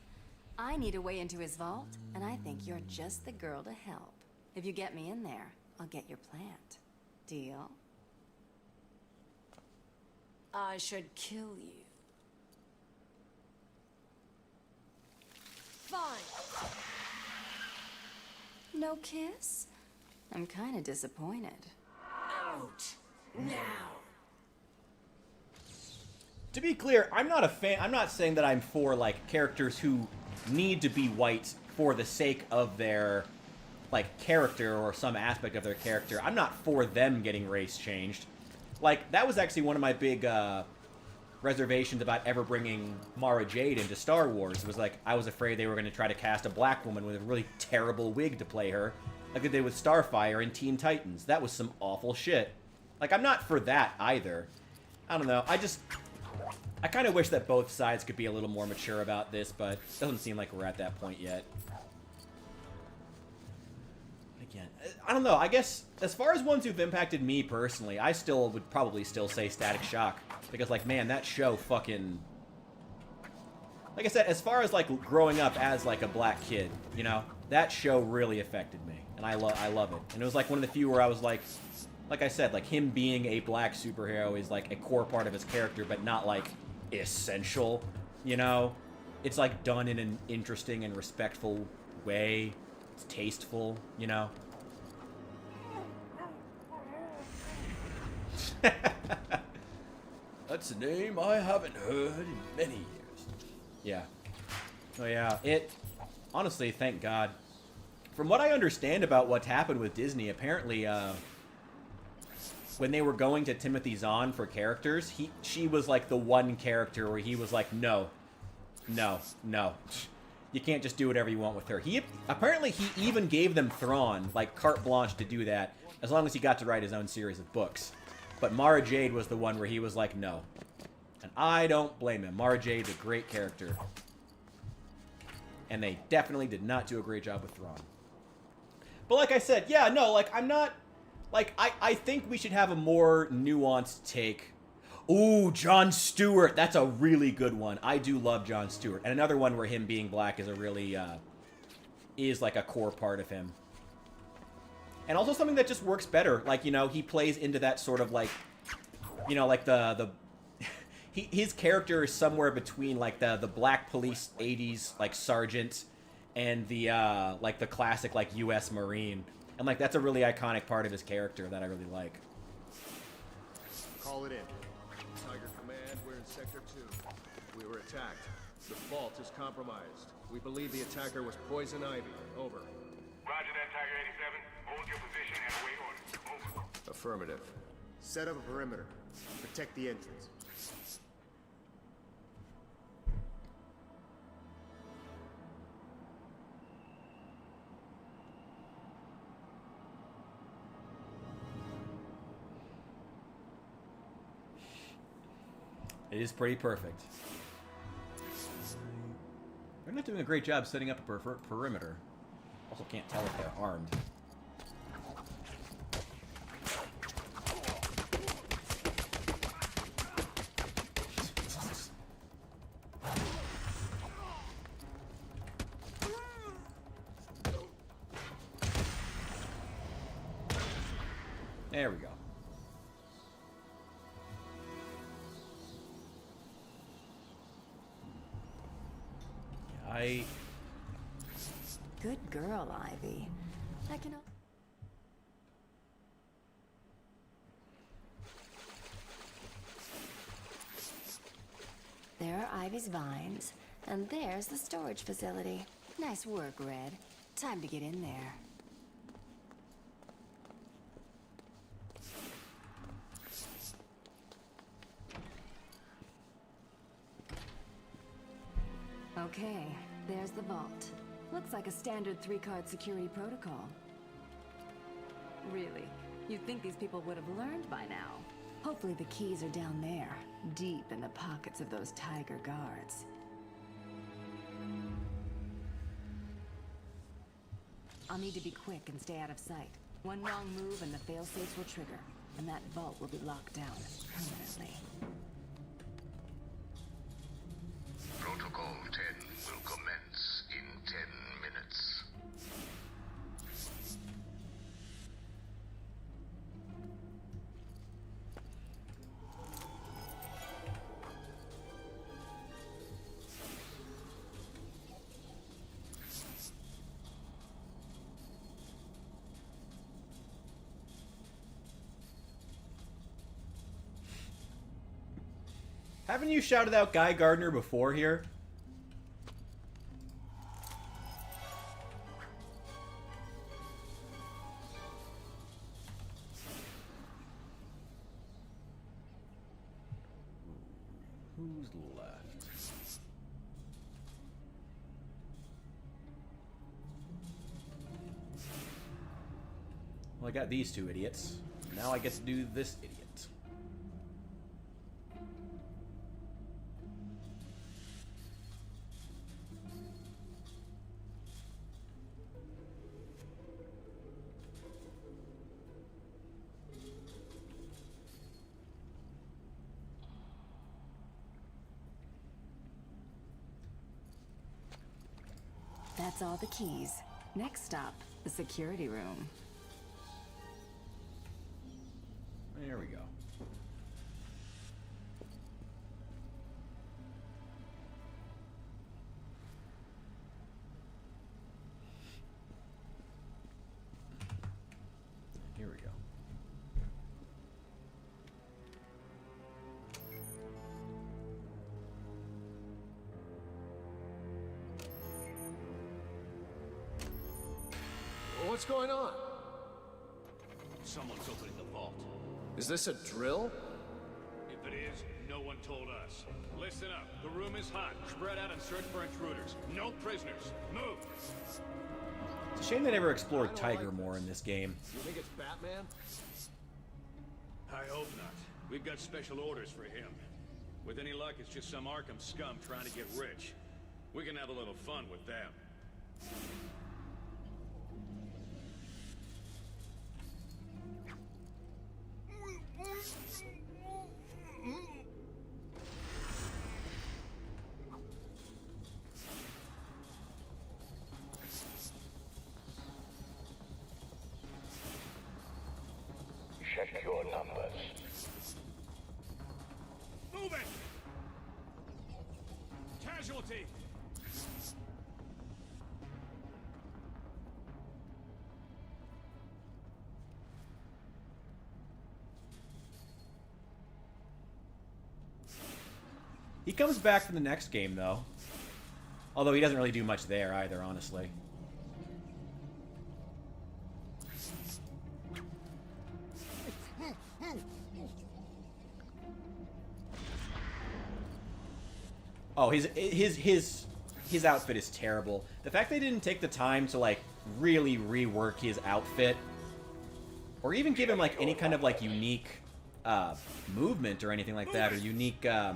Speaker 11: I need a way into his vault, and I think you're just the girl to help. If you get me in there, I'll get your plant. Deal?
Speaker 17: I should kill you. Fine.
Speaker 11: No kiss? I'm kind of disappointed.
Speaker 17: Out. Now.
Speaker 1: To be clear, I'm not a fan... I'm not saying that I'm for, like, characters who need to be white for the sake of their, like, character or some aspect of their character. I'm not for them getting race changed. like, that was actually one of my big reservations about ever bringing Mara Jade into Star Wars. It was like, I was afraid they were going to try to cast a black woman with a really terrible wig to play her, like they did with Starfire in Teen Titans. That was some awful shit. Like, I'm not for that either. I don't know. I kind of wish that both sides could be a little more mature about this, but it doesn't seem like we're at that point yet. Again, I don't know. I guess as far as ones who've impacted me personally, I still would probably still say Static Shock. Because, like, man, that show fucking... Like I said, as far as, like, growing up as, like, a black kid, you know, that show really affected me. And I love it. And it was, like, one of the few where I was, like I said, like, him being a black superhero is, like, a core part of his character, but not, like, essential, you know? It's, like, done in an interesting and respectful way. It's tasteful, you know? That's a name I haven't heard in many years. Yeah. Oh, yeah. Honestly, thank God. From what I understand about what's happened with Disney, apparently, when they were going to Timothy Zahn for characters, she was, like, the one character where he was like, no. You can't just do whatever you want with her. Apparently, he even gave them Thrawn, like, carte blanche to do that, as long as he got to write his own series of books. But Mara Jade was the one where he was like, no. And I don't blame him. Mara Jade's a great character. And they definitely did not do a great job with Thrawn. But like I said, yeah, no, like, I'm not... Like, I think we should have a more nuanced take. Ooh, Jon Stewart. That's a really good one. I do love Jon Stewart. And another one where him being black is a really... is, like, a core part of him. And also something that just works better. Like, you know, he plays into that sort of, like, you know, like his character is somewhere between, like, the black police 80s, like, sergeant and the, like, the classic, like, U.S. Marine. And, like, that's a really iconic part of his character that I really like.
Speaker 18: Call it in. Tiger Command, we're in Sector 2. We were attacked. The vault is compromised. We believe the attacker was Poison Ivy. Over.
Speaker 19: Roger that, Tiger 87. Hold your position and await orders. Over.
Speaker 18: Affirmative. Set up a perimeter. Protect the entrance.
Speaker 1: It is pretty perfect. They're not doing a great job setting up a perimeter. Also can't tell if they're armed. There we go.
Speaker 11: Good girl, Ivy. I can... There are Ivy's vines, and there's the storage facility. Nice work, Red. Time to get in there. Okay, there's the vault. Looks like a standard 3-card security protocol. Really? You'd think these people would have learned by now. Hopefully the keys are down there, deep in the pockets of those Tiger guards. I'll need to be quick and stay out of sight. One wrong move and the failsafes will trigger, and that vault will be locked down permanently.
Speaker 3: Protocol 10 will commence in 10 minutes.
Speaker 1: Haven't you shouted out Guy Gardner before here? Well, I got these two idiots. Now I get to do this idiot.
Speaker 11: That's all the keys. Next stop, the security room.
Speaker 1: There we go. Here we go.
Speaker 18: What's going on?
Speaker 7: Someone's opening the vault.
Speaker 18: Is this a drill?
Speaker 19: If it is, no one told us. Listen up. The room is hot. Spread out and search for intruders. No prisoners. Move!
Speaker 1: It's a shame they never explored Tiger more in this game.
Speaker 18: You think it's Batman?
Speaker 19: I hope not. We've got special orders for him. With any luck, it's just some Arkham scum trying to get rich. We can have a little fun with them.
Speaker 3: Check your numbers.
Speaker 19: Move it! Casualty!
Speaker 1: He comes back for the next game, though. Although he doesn't really do much there either, honestly. Oh, his outfit is terrible. The fact they didn't take the time to, like, really rework his outfit, or even give him, like, any kind of, like, unique movement or anything like that, or unique, what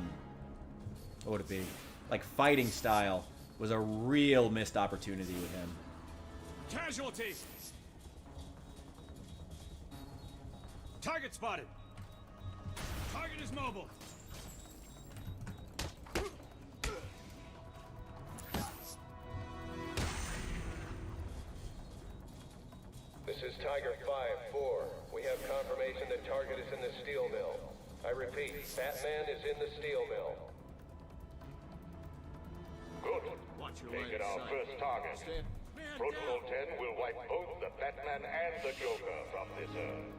Speaker 1: would it be? Like, fighting style, was a real missed opportunity with him.
Speaker 19: Casualty! Target spotted! Target is mobile!
Speaker 18: This is Tiger 5-4. We have confirmation that target is in the steel mill. I repeat, Batman is in the steel mill.
Speaker 19: Good. Watch your
Speaker 3: Make it our first target. Protocol 10 will wipe both the Batman and the Joker from this earth.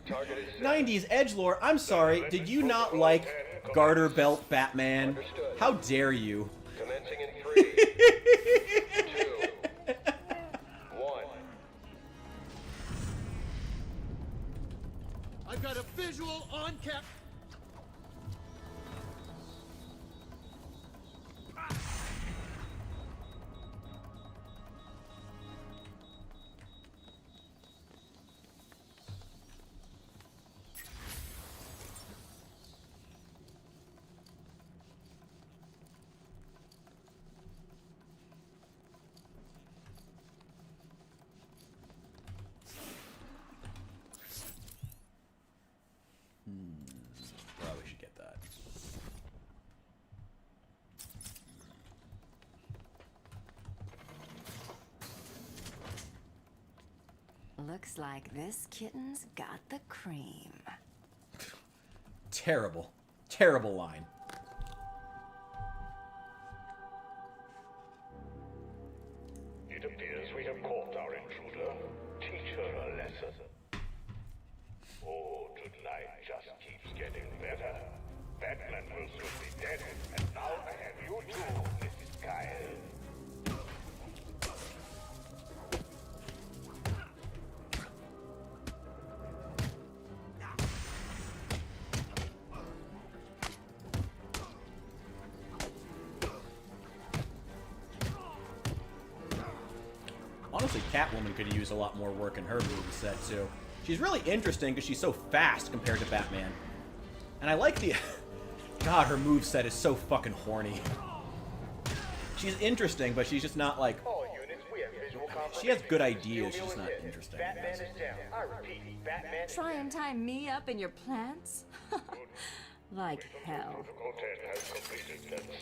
Speaker 18: Target is
Speaker 1: 90s edgelord, I'm sorry, did you not like garter belt Batman? How dare you?
Speaker 18: commencing in 3, 2, 1.
Speaker 9: I've got a visual on cap.
Speaker 1: Probably should get that.
Speaker 11: Looks like this kitten's got the cream.
Speaker 1: Terrible. Terrible line.
Speaker 3: It appears we have caught our intruder. Teach her a lesson. Oh, tonight just keeps getting better. Batman will soon be dead, and now I have you too, Mrs. Kyle.
Speaker 1: Honestly, Catwoman could use a lot more work in her movie set, too. She's really interesting because she's so fast compared to Batman. And I like the... God, her moveset is so fucking horny. She's interesting, but she's just not like... She has good ideas, she's just not interesting.
Speaker 20: Batman is down. I repeat, Batman.
Speaker 11: Try and tie me up in your plants? Like hell.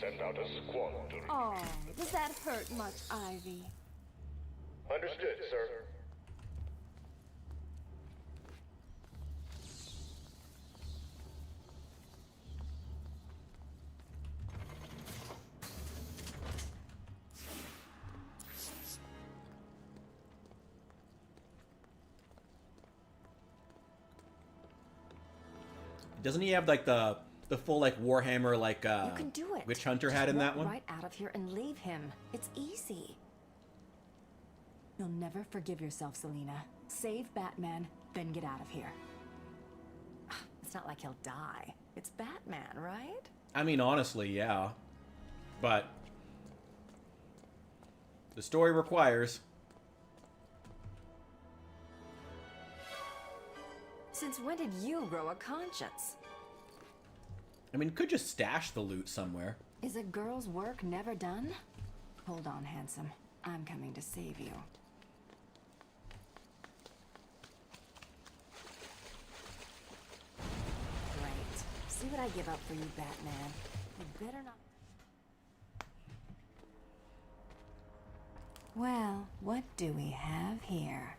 Speaker 20: Send out a squad to...
Speaker 11: Oh, does that hurt much, Ivy?
Speaker 20: Understood, sir.
Speaker 1: Doesn't he have like the full like Warhammer like
Speaker 11: You can do it.
Speaker 1: Witch Hunter
Speaker 11: Just
Speaker 1: had in
Speaker 11: walk
Speaker 1: that one?
Speaker 11: right out of here and leave him. It's easy. You'll never forgive yourself, Selina. Save Batman, then get out of here. It's not like he'll die. It's Batman, right?
Speaker 1: I mean, honestly, yeah. But the story requires.
Speaker 11: Since when did you grow a conscience?
Speaker 1: I mean, could just stash the loot somewhere.
Speaker 11: Is a girl's work never done? Hold on, handsome. I'm coming to save you. Great. See what I give up for you, Batman. You better not... Well, what do we have here?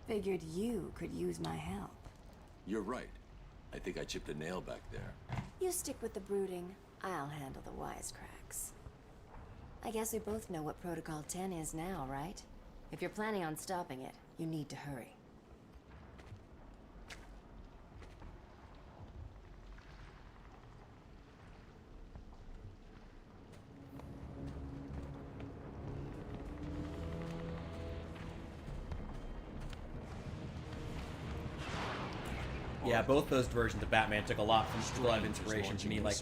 Speaker 11: Figured you could use my help.
Speaker 2: You're right. I think I chipped a nail back there.
Speaker 11: You stick with the brooding. I'll handle the wisecracks. I guess we both know what Protocol 10 is now, right? If you're planning on stopping it, you need to hurry.
Speaker 1: Yeah, both those versions of Batman took a lot of inspiration from me, like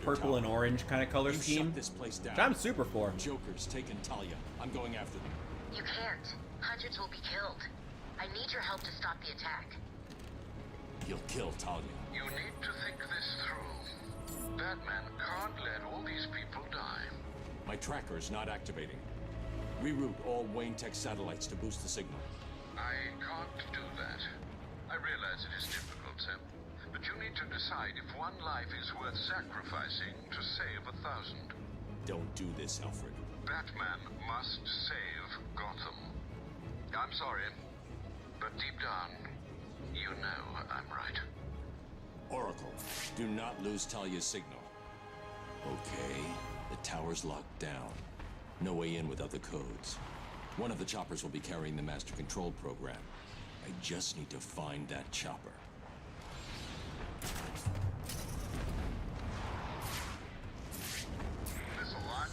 Speaker 1: purple and orange kind of color scheme, which I'm super for.
Speaker 8: Joker's taken Talia. I'm going after them.
Speaker 6: You can't. Hundreds will be killed. I need your help to stop the attack.
Speaker 8: He'll kill Talia.
Speaker 3: You need to think this through. Batman can't let all these people die.
Speaker 8: My tracker's not activating. Reroute all Wayne Tech satellites to boost the signal.
Speaker 3: I can't do that. I realize it is difficult, Sam, but you need to decide if one life is worth sacrificing to save 1,000.
Speaker 8: Don't do this, Alfred.
Speaker 3: Batman must save Gotham. I'm sorry, but deep down, you know I'm right.
Speaker 8: Oracle, do not lose Talia's signal. Okay, the tower's locked down. No way in without the codes. One of the choppers will be carrying the master control program. I just need to find that chopper.
Speaker 3: Missile lock.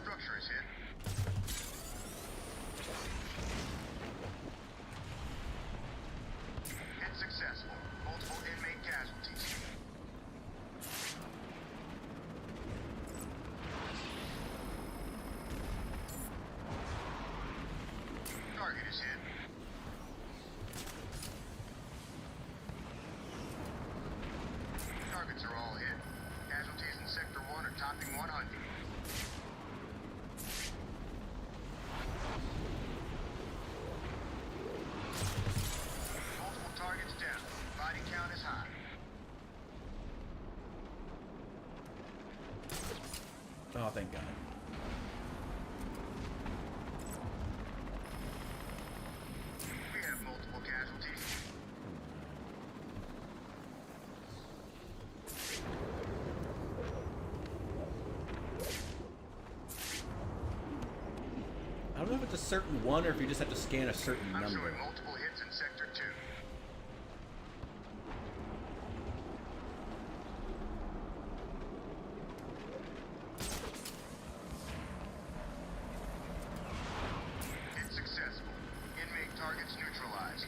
Speaker 3: Structure is hit. Hit successful. Multiple inmate casualties. Target is hit. Targets are all hit. Casualties in Sector 1 are topping 100. Multiple targets down. Body count is high.
Speaker 1: Oh, thank God.
Speaker 3: We have multiple casualties.
Speaker 1: I don't know if it's a certain one or if you just have to scan a certain
Speaker 3: I'm
Speaker 1: number.
Speaker 3: showing multiple hits in Sector 2. Hit successful. Inmate targets neutralized.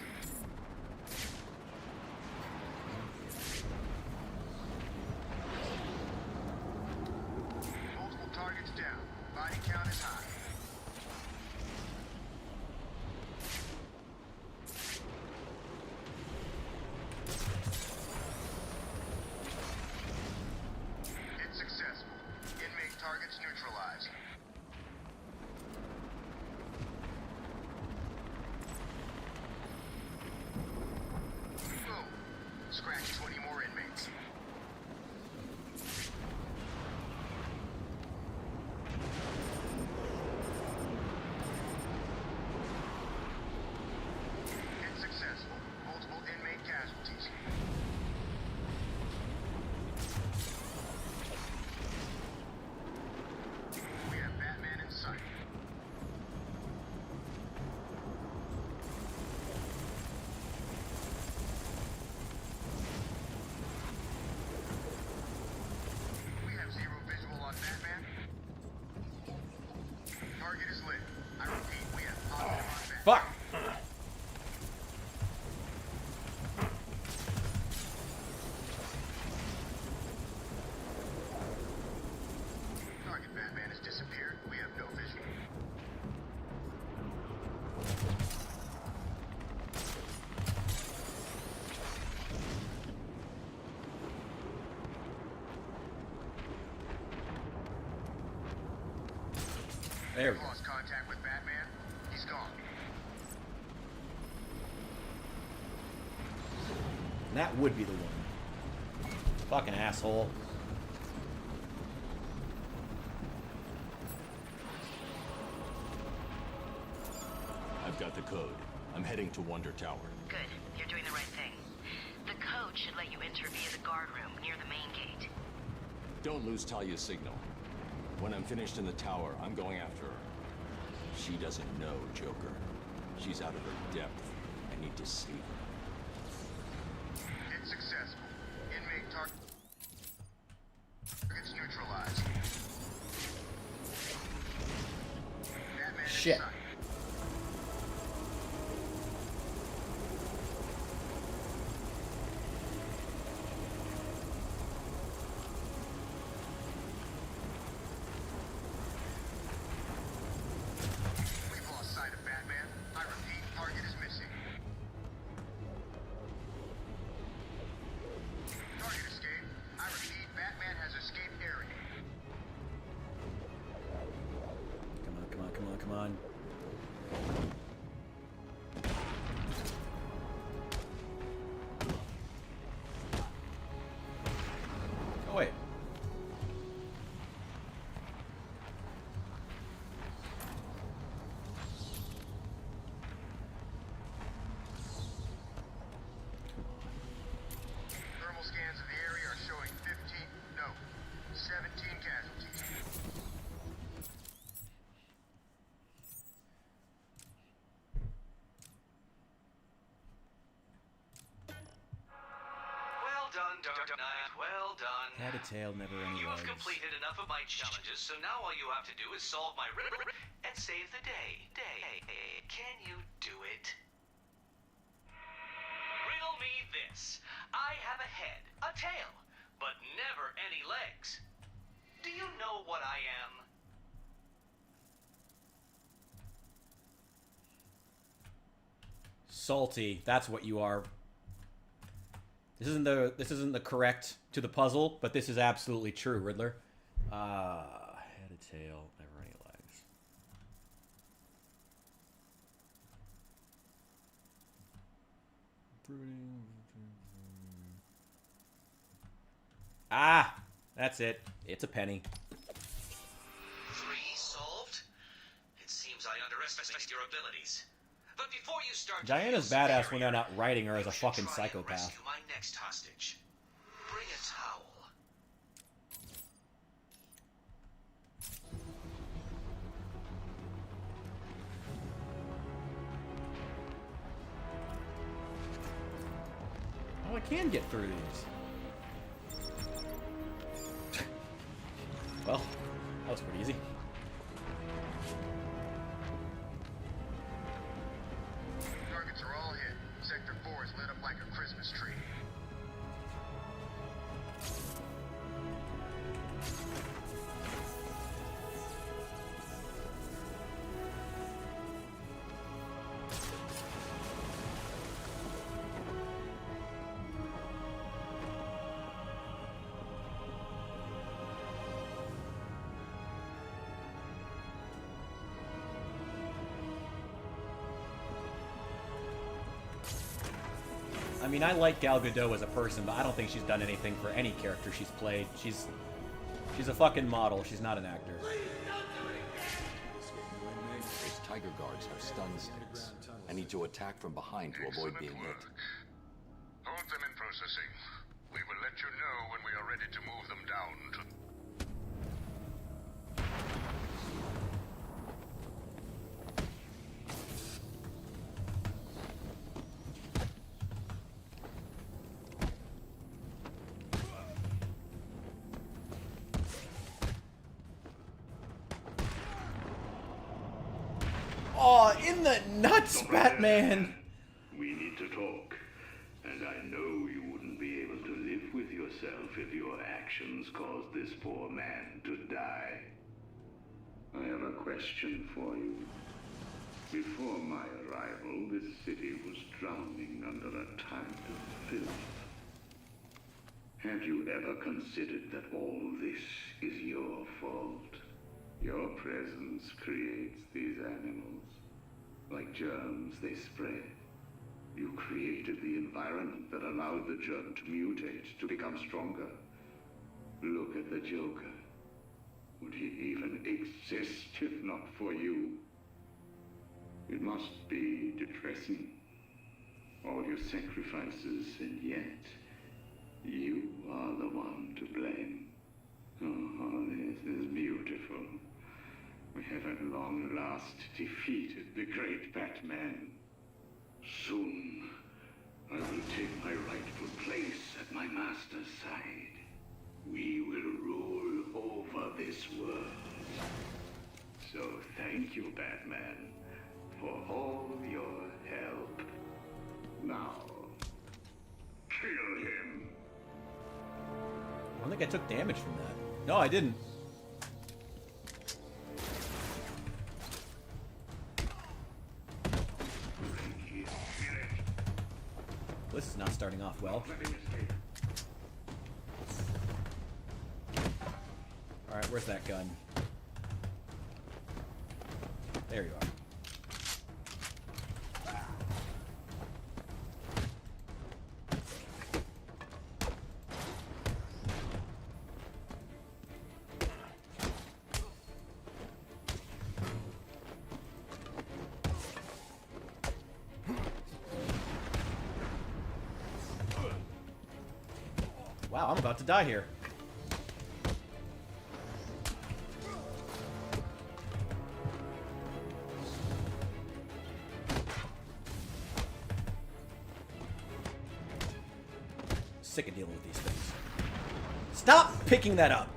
Speaker 1: There we go.
Speaker 4: Lost contact with Batman. He's gone.
Speaker 1: That would be the one. Fucking asshole.
Speaker 2: I've got the code. I'm heading to Wonder Tower.
Speaker 6: Good. You're doing the right thing. The code should let you enter via the guard room near the main gate.
Speaker 2: Don't lose Talia's signal. When I'm finished in the tower, I'm going after her. She doesn't know, Joker. She's out of her depth. I need to save her.
Speaker 4: It's successful. Inmate targets neutralized. Batman
Speaker 1: Shit.
Speaker 4: inside. We've lost sight of Batman. I repeat, target is missing. Target escape. I repeat, Batman has escaped area.
Speaker 1: Come on, come on, come on, come on. Oh, wait.
Speaker 4: Thermal scans of the area are showing 17 casualties.
Speaker 12: Well done, Dark Knight. Well done.
Speaker 1: Had a tail, never any
Speaker 12: You have
Speaker 1: legs.
Speaker 12: completed enough of my challenges, so now all you have to do is solve my riddle and save the day. Can you do it? Riddle me this. I have a head, a tail, but never any legs. Do you know what I am?
Speaker 1: Salty. That's what you are. This isn't the correct to the puzzle, but this is absolutely true, Riddler. Head, a tail, never any legs. Ah, that's it. It's a penny.
Speaker 12: 3 solved? It seems I underestimated your abilities. But before you start to
Speaker 1: Diana's
Speaker 12: feel
Speaker 1: badass when they're
Speaker 12: superior,
Speaker 1: not writing her as a
Speaker 12: you should
Speaker 1: fucking
Speaker 12: try and
Speaker 1: psychopath.
Speaker 12: rescue my next hostage. Bring a towel.
Speaker 1: Oh, I can get through these. Well, that was pretty easy.
Speaker 4: Targets are all hit. Sector 4 is lit up like a Christmas tree.
Speaker 1: I mean, I like Gal Gadot as a person, but I don't think she's done anything for any character she's played. She's a fucking model. She's not an actor.
Speaker 2: Those tiger guards have stun sticks. I need to attack from behind to avoid being hit.
Speaker 4: Hold them in processing. We will let you know when we are ready to move them down to...
Speaker 1: Oh, in the nuts, Batman!
Speaker 21: We need to talk. And I know you wouldn't be able to live with yourself if your actions caused this poor man to die. I have a question for you. Before my arrival, this city was drowning under a tide of filth. Have you ever considered that all this is your fault? Your presence creates these animals. Like germs, they spread. You created the environment that allowed the germ to mutate, to become stronger. Look at the Joker. Would he even exist if not for you? It must be depressing. All your sacrifices, and yet you are the one to blame. Oh, this is beautiful. We have at long last defeated the great Batman. Soon, I will take my rightful place at my master's side. We will rule over this world. So thank you, Batman, for all your help. Now, kill him.
Speaker 1: I don't think I took damage from that. No, I didn't. This is not starting off well. Alright, where's that gun? There you are. Wow, I'm about to die here. Sick of dealing with these things. Stop picking that up!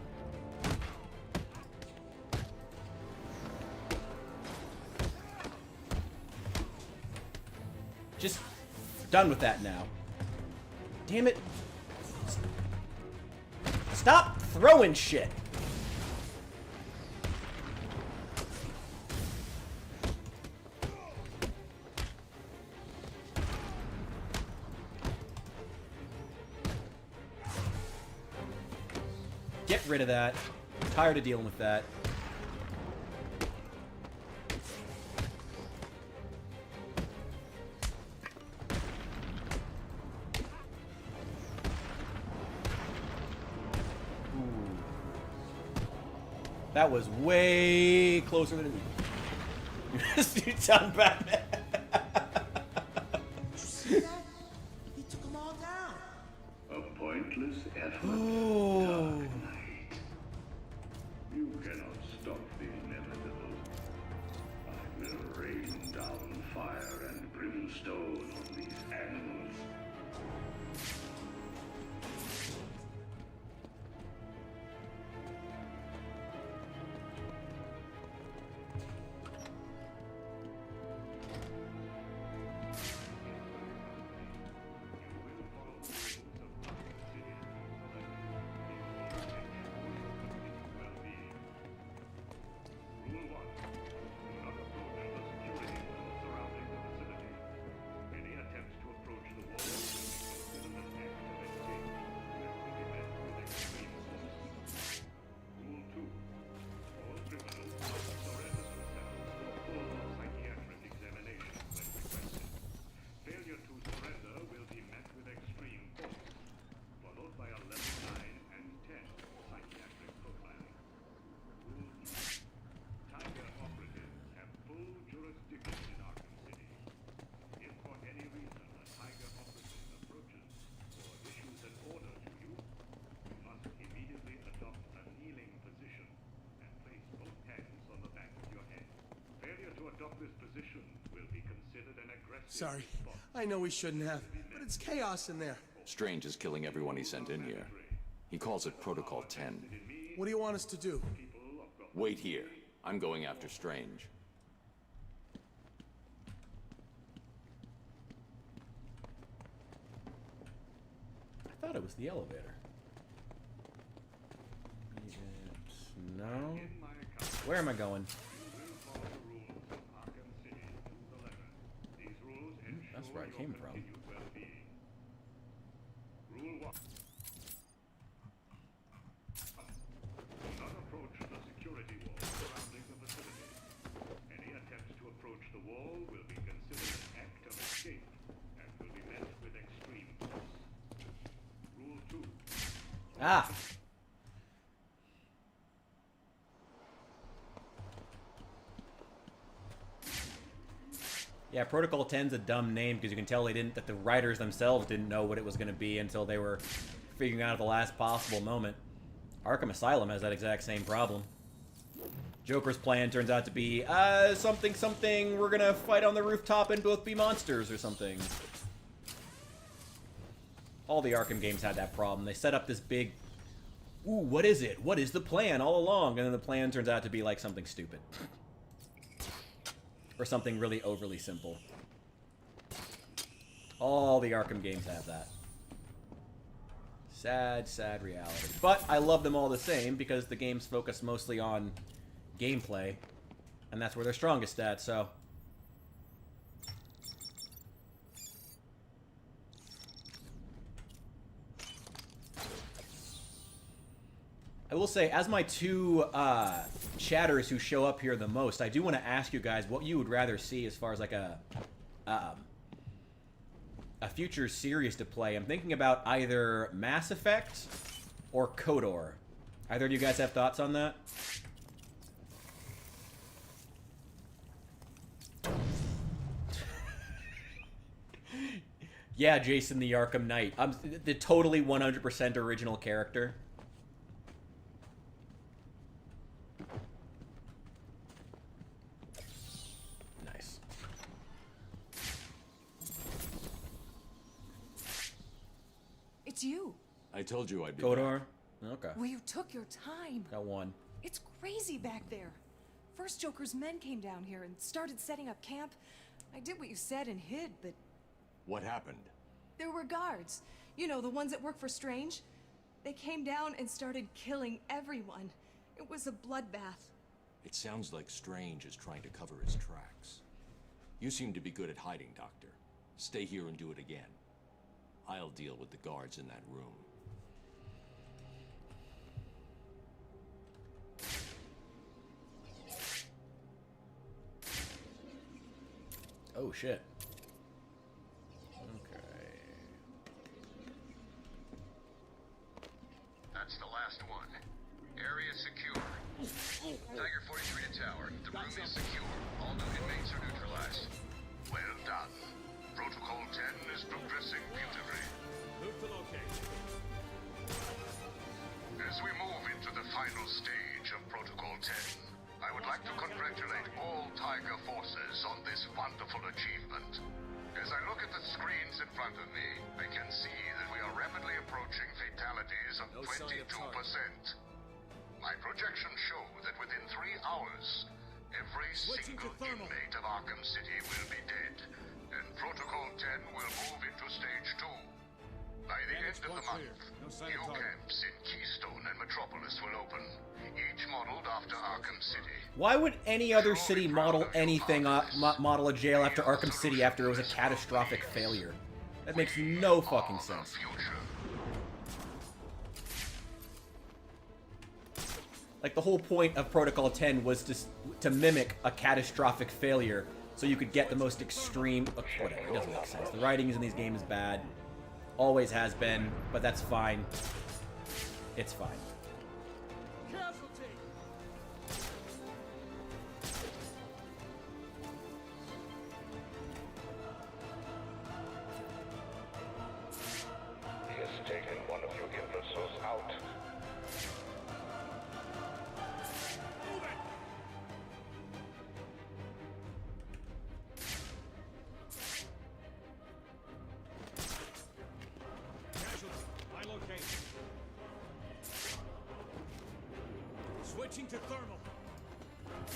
Speaker 1: Just done with that now. Damn it. Stop throwing shit! Get rid of that. I'm tired of dealing with that. That was way closer than me. You sound Batman.
Speaker 5: See that? He took them all down.
Speaker 21: A pointless effort.
Speaker 1: Oh.
Speaker 21: Dark Knight. You cannot stop the inevitable. I will rain down fire and brimstone on these animals.
Speaker 10: Sorry. I know we shouldn't have, but it's chaos in there.
Speaker 2: Strange is killing everyone he sent in here. He calls it Protocol 10.
Speaker 10: What do you want us to do?
Speaker 2: Wait here. I'm going after Strange.
Speaker 1: I thought it was the elevator. No. Where am I going? That's where I came from.
Speaker 21: Rule 1. Do not approach the security wall.
Speaker 1: Ah! Yeah, Protocol 10's a dumb name because you can tell that the writers themselves didn't know what it was going to be until they were figuring out at the last possible moment. Arkham Asylum has that exact same problem. Joker's plan turns out to be, something, we're gonna fight on the rooftop and both be monsters or something. All the Arkham games had that problem. They set up this big, ooh, what is it? What is the plan all along? And then the plan turns out to be like something stupid. Or something really overly simple. All the Arkham games have that. Sad, sad reality. But I love them all the same because the games focus mostly on gameplay, and that's where they're strongest at, so. I will say, as my two chatters who show up here the most, I do want to ask you guys what you would rather see as far as like a future series to play. I'm thinking about either Mass Effect or KOTOR. Either of you guys have thoughts on that? Yeah, Jason the Arkham Knight. I'm the totally 100% original character. Nice.
Speaker 13: It's you.
Speaker 8: I told you I'd be
Speaker 1: KOTOR? Okay.
Speaker 13: Well, you took your time.
Speaker 1: Got one.
Speaker 13: It's crazy back there. First Joker's men came down here and started setting up camp. I did what you said and hid, but...
Speaker 8: What happened?
Speaker 13: There were guards. You know, the ones that work for Strange. They came down and started killing everyone. It was a bloodbath.
Speaker 8: It sounds like Strange is trying to cover his tracks. You seem to be good at hiding, Doctor. Stay here and do it again. I'll deal with the guards in that room.
Speaker 1: Oh, shit. Okay.
Speaker 4: That's the last one. Area secure. Tiger 43 to tower. The room is secure. All new inmates are neutralized.
Speaker 3: Well done. Protocol 10 is progressing beautifully.
Speaker 19: Move to location.
Speaker 3: As we move into the final stage of Protocol 10, I would like to congratulate all Tiger forces on this wonderful achievement. As I look at the screens in front of me, I can see that we are rapidly approaching fatalities of 22%. My projections show that within 3 hours, every single inmate of Arkham City will be dead, and Protocol 10 will move into Stage 2. By the end of the month, new camps in Keystone and Metropolis will open, each modeled after Arkham City.
Speaker 1: Why would any other city model anything, model a jail after Arkham City after it was a catastrophic failure? That makes no fucking sense. Like, the whole point of Protocol 10 was to mimic a catastrophic failure so you could get the most extreme... whatever, it doesn't make sense. The writings in these games is bad. Always has been, but that's fine. It's fine.
Speaker 3: He has taken one of your imbeciles out.
Speaker 19: My location. Switching to thermal.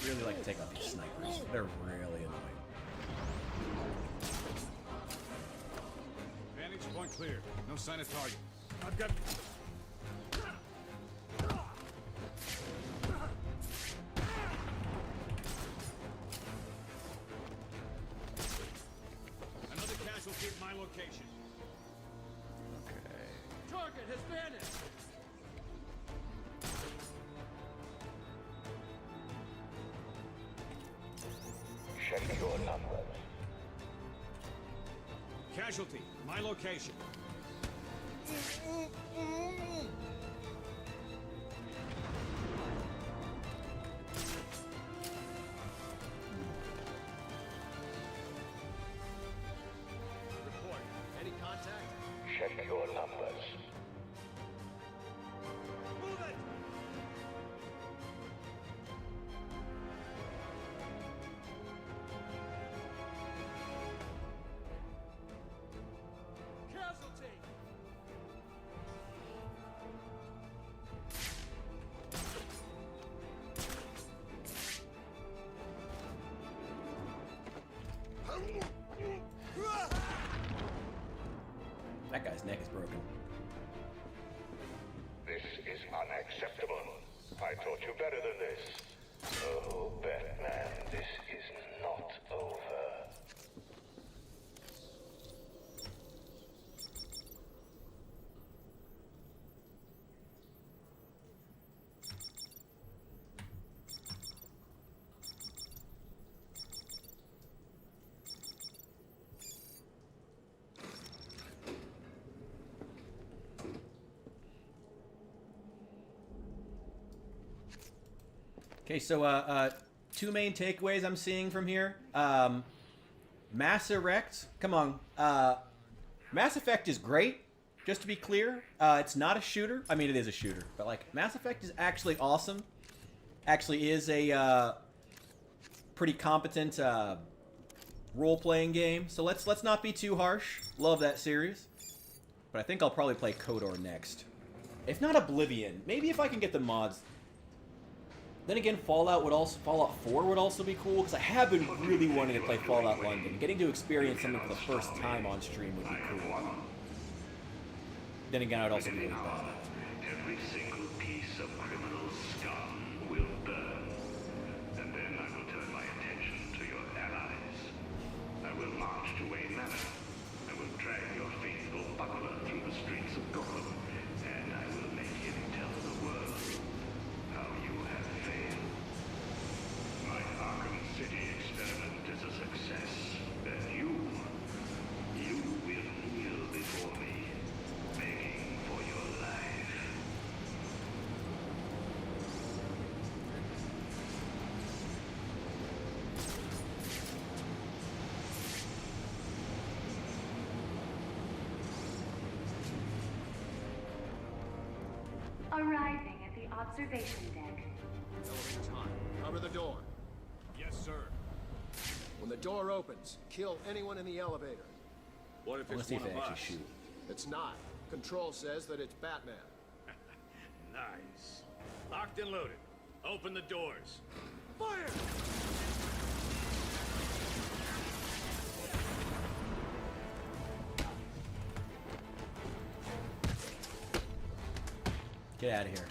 Speaker 1: Really like to take out these snipers. They're really annoying.
Speaker 19: Vantage point clear. No sign of target. I've got... Another casualty at my location.
Speaker 1: Okay.
Speaker 9: Target has vanished.
Speaker 3: Check your numbers.
Speaker 19: Casualty, my location.
Speaker 18: Report. Any contact?
Speaker 20: Check your numbers.
Speaker 18: Move it! Casualty!
Speaker 1: That guy's neck is broken.
Speaker 20: This is unacceptable. I taught you better than this. Oh, Batman, this is not over.
Speaker 1: Okay, so two main takeaways I'm seeing from here. Mass Effect, come on. Mass Effect is great, just to be clear. It's not a shooter. I mean, it is a shooter, but like Mass Effect is actually awesome. Actually is a pretty competent role-playing game. So let's not be too harsh. Love that series. But I think I'll probably play KOTOR next. If not Oblivion, maybe if I can get the mods. Then again, Fallout 4 would also be cool, because I have been really wanting to play Fallout London. Getting to experience something for the first time on stream would be cool. Then again, I would also be really bad.
Speaker 21: Every single piece of criminal scum will burn. And then I will turn my attention to your allies. I will march to Wayne Manor. I will drag your faithful buckler through the streets of Gotham. And I will make him tell the world how you have failed. My Arkham City experiment is a success. And you will kneel before me, begging for your life.
Speaker 14: Arriving at the observation deck.
Speaker 18: Elevator's hot. Cover the door. Yes, sir. When the door opens, kill anyone in the elevator.
Speaker 19: What if
Speaker 1: Let's
Speaker 19: it's
Speaker 1: see
Speaker 19: one
Speaker 1: if they
Speaker 19: of
Speaker 1: actually
Speaker 19: us?
Speaker 1: shoot.
Speaker 18: It's not. Control says that it's Batman.
Speaker 19: Nice. Locked and loaded. Open the doors.
Speaker 18: Fire!
Speaker 1: Get out of here.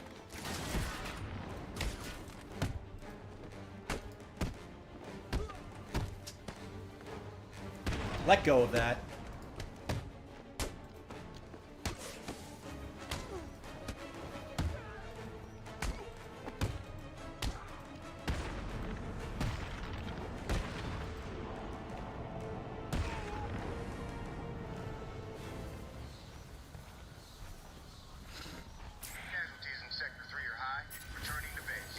Speaker 1: Let go of that.
Speaker 3: Casualties in Sector 3 are high. Returning to base.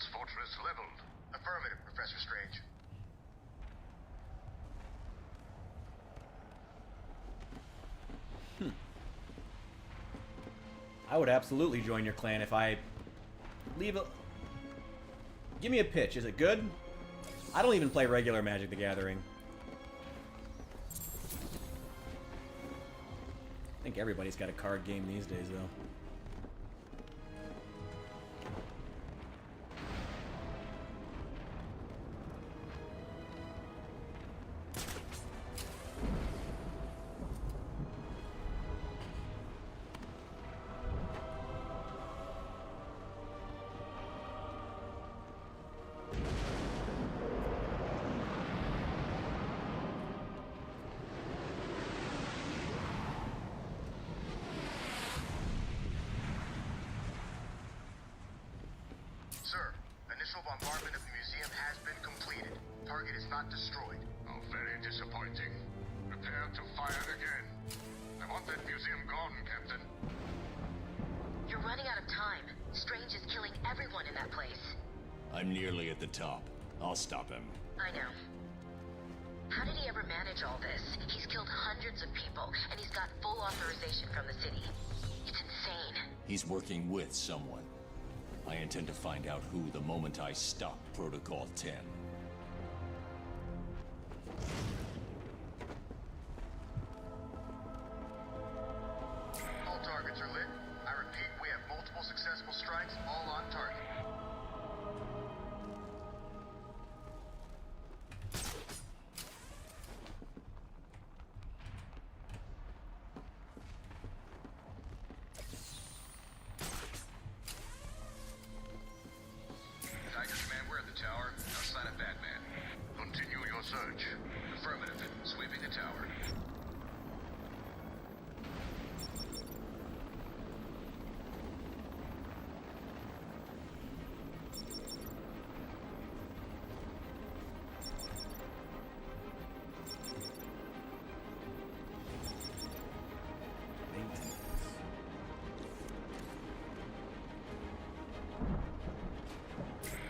Speaker 3: Juggernaut's fortress leveled. Affirmative, Professor Strange.
Speaker 1: I would absolutely join your clan if I leave a... Give me a pitch. Is it good? I don't even play regular Magic the Gathering. I think everybody's got a card game these days, though.
Speaker 3: Sir, initial bombardment of the museum has been completed. Target is not destroyed. Oh, very disappointing. Prepare to fire again. I want that museum gone, Captain.
Speaker 6: You're running out of time. Strange is killing everyone in that place.
Speaker 8: I'm nearly at the top. I'll stop him.
Speaker 6: I know. How did he ever manage all this? He's killed hundreds of people, and he's got full authorization from the city. It's insane.
Speaker 8: He's working with someone. I intend to find out who the moment I stop Protocol 10.
Speaker 3: All targets are lit. I repeat, we have multiple successful strikes, all on target. Tiger Command, we're at the tower. No sign of Batman. Continue your search. Affirmative. Sweeping the tower.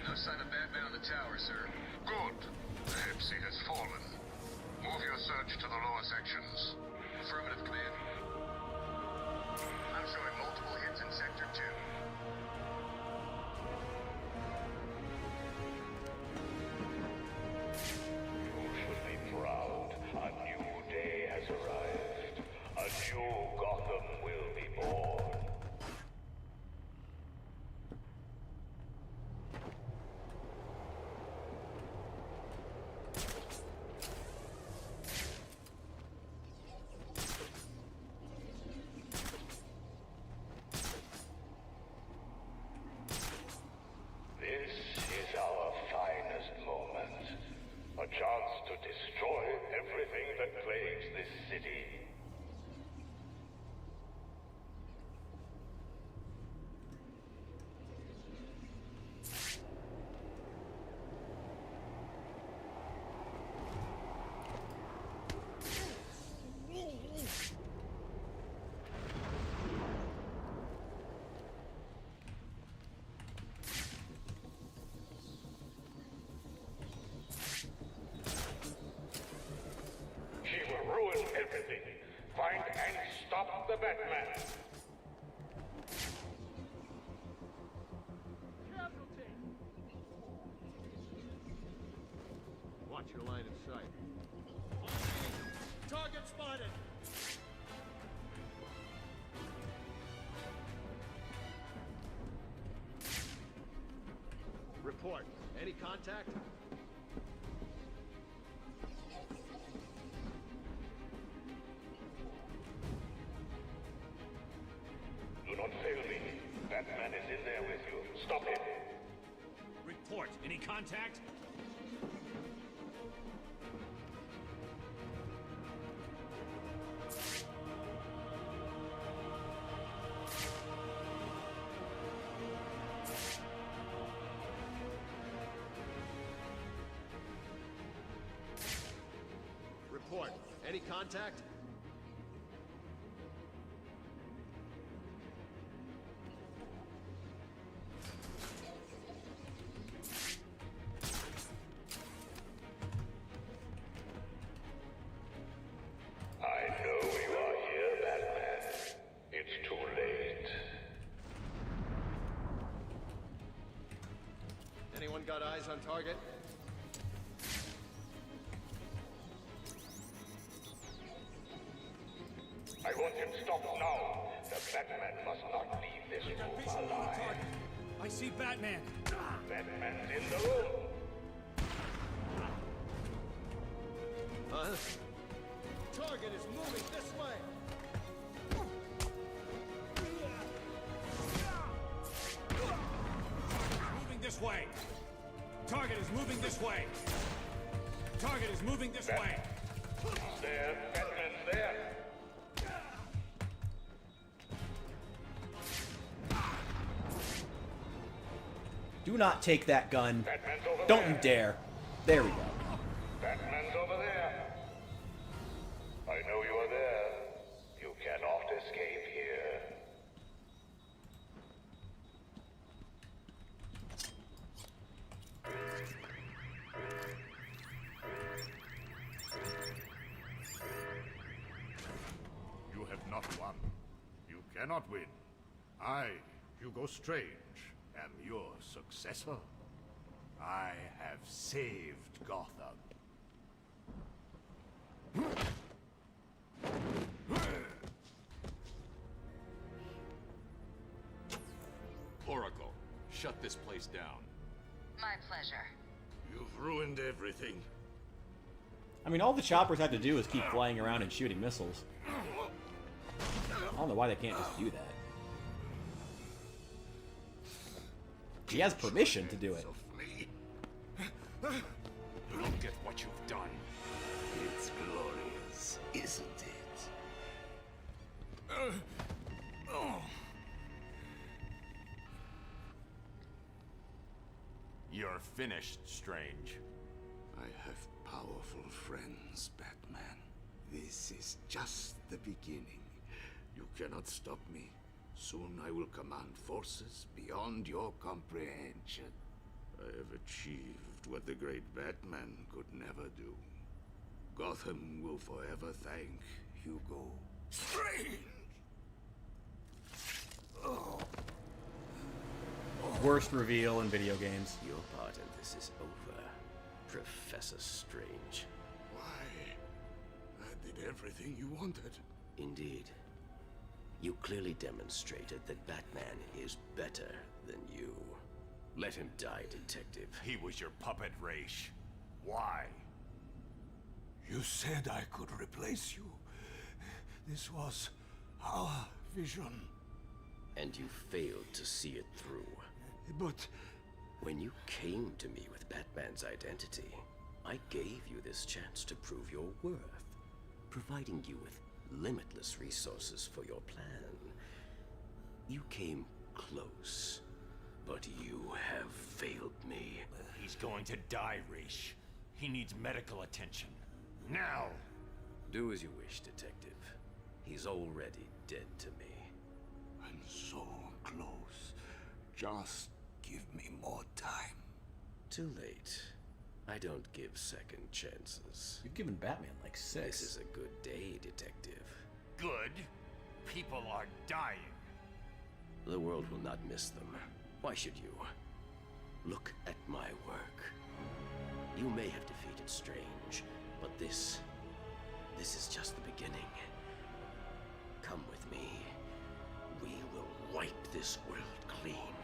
Speaker 3: No sign of Batman on the tower, sir. Good. The head seat has fallen. Move your search to the lower sections. Affirmative, Command. I'm showing multiple hits in Sector 2.
Speaker 20: You should be proud. A new day has arrived. A new Gotham will be born. This is our finest moment. A chance to destroy everything that plagues this city. She will ruin everything. Find and stop the Batman.
Speaker 18: Watch your line of sight.
Speaker 9: Target spotted!
Speaker 18: Report. Any contact?
Speaker 20: Do not fail me. Batman is in there with you. Stop him.
Speaker 19: Report. Any contact?
Speaker 18: Report. Any contact? Anyone got eyes on target?
Speaker 20: I want him stopped now. The Batman must not leave this room alive.
Speaker 16: I see Batman.
Speaker 20: Batman's in the room.
Speaker 18: Target is moving this way.
Speaker 16: Moving this way. Target is moving this way. Target is moving this way.
Speaker 20: There, Batman's there.
Speaker 1: Do not take that gun.
Speaker 20: Batman's over
Speaker 1: Don't
Speaker 20: there.
Speaker 1: you dare. There we go.
Speaker 20: Batman's over there. I know you are there. You cannot escape here.
Speaker 22: You have not won. You cannot win. I, Hugo Strange, am your successor. I have saved Gotham.
Speaker 7: Oracle, shut this place down.
Speaker 6: My pleasure.
Speaker 22: You've ruined everything.
Speaker 1: I mean, all the choppers have to do is keep flying around and shooting missiles. I don't know why they can't just do that. He has permission to do it.
Speaker 22: Look at what you've done.
Speaker 5: It's glorious, isn't it?
Speaker 7: You're finished, Strange.
Speaker 5: I have powerful friends, Batman. This is just the beginning. You cannot stop me. Soon I will command forces beyond your comprehension. I have achieved what the great Batman could never do. Gotham will forever thank Hugo Strange.
Speaker 1: Worst reveal in video games.
Speaker 23: Your part in this is over, Professor Strange.
Speaker 5: Why? I did everything you wanted.
Speaker 23: Indeed. You clearly demonstrated that Batman is better than you. Let him die, Detective.
Speaker 22: He was your puppet, Raish. Why?
Speaker 5: You said I could replace you. This was our vision.
Speaker 23: And you failed to see it through.
Speaker 5: But
Speaker 23: when you came to me with Batman's identity, I gave you this chance to prove your worth, providing you with limitless resources for your plan. You came close, but you have failed me.
Speaker 22: He's going to die, Raish. He needs medical attention. Now!
Speaker 23: Do as you wish, Detective. He's already dead to me.
Speaker 5: I'm so close. Just give me more time.
Speaker 23: Too late. I don't give second chances.
Speaker 1: You've given Batman like 6.
Speaker 23: This is a good day, Detective.
Speaker 22: Good? People are dying.
Speaker 23: The world will not miss them. Why should you? Look at my work. You may have defeated Strange, but this is just the beginning. Come with me. We will wipe this world clean.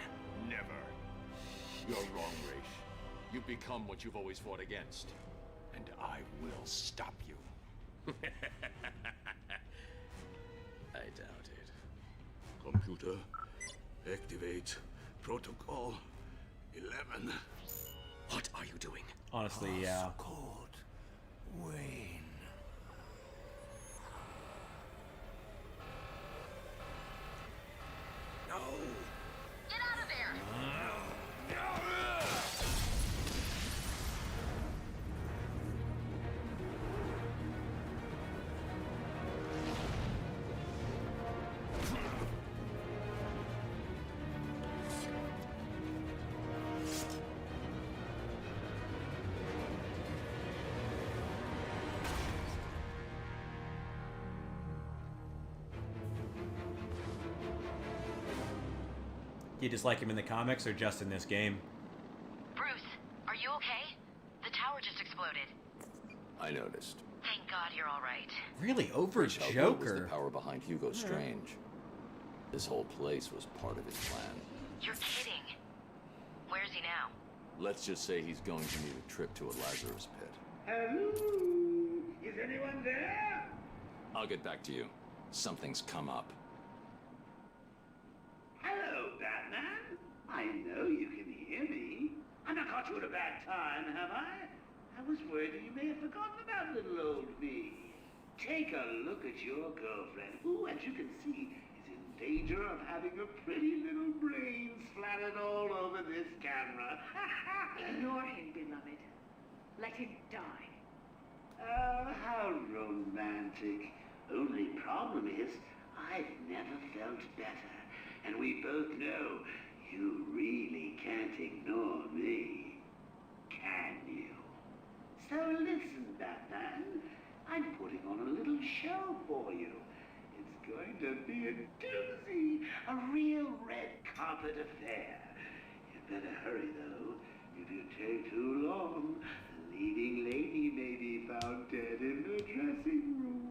Speaker 7: Never. You're wrong, Raish. You've become what you've always fought against. And I will stop you.
Speaker 23: I doubt it.
Speaker 5: Computer, activate protocol 11.
Speaker 23: What are you doing?
Speaker 1: Honestly, yeah.
Speaker 5: Code Wayne. No.
Speaker 6: Get out of there!
Speaker 1: You just like him in the comics or just in this game?
Speaker 6: Bruce, you okay? The tower just exploded.
Speaker 2: I noticed.
Speaker 6: Thank God you're all right.
Speaker 1: Really, over
Speaker 2: How good was the
Speaker 1: Joker?
Speaker 2: power behind Hugo Strange? This whole place was part of his plan.
Speaker 6: You're kidding. Where's he now?
Speaker 2: Let's just say he's going to need a trip to a Lazarus pit.
Speaker 5: Hello? Is anyone there?
Speaker 2: I'll get back to you. Something's come up.
Speaker 5: Hello, Batman. I know you can hear me. I've not caught you at a bad time, have I? I was worried that you may have forgotten about little old me. Take a look at your girlfriend, who, as you can see, is in danger of having her pretty little brains splattered all over this camera.
Speaker 14: Ignore him, beloved. Let him die.
Speaker 5: Oh, how romantic. Only problem is, I've never felt better. And we both know you really can't ignore me. Can you? So listen, Batman. I'm putting on a little show for you. It's going to be a doozy, a real red carpet affair. You'd better hurry, though. If you take too long, the leading lady may be found dead in the dressing room.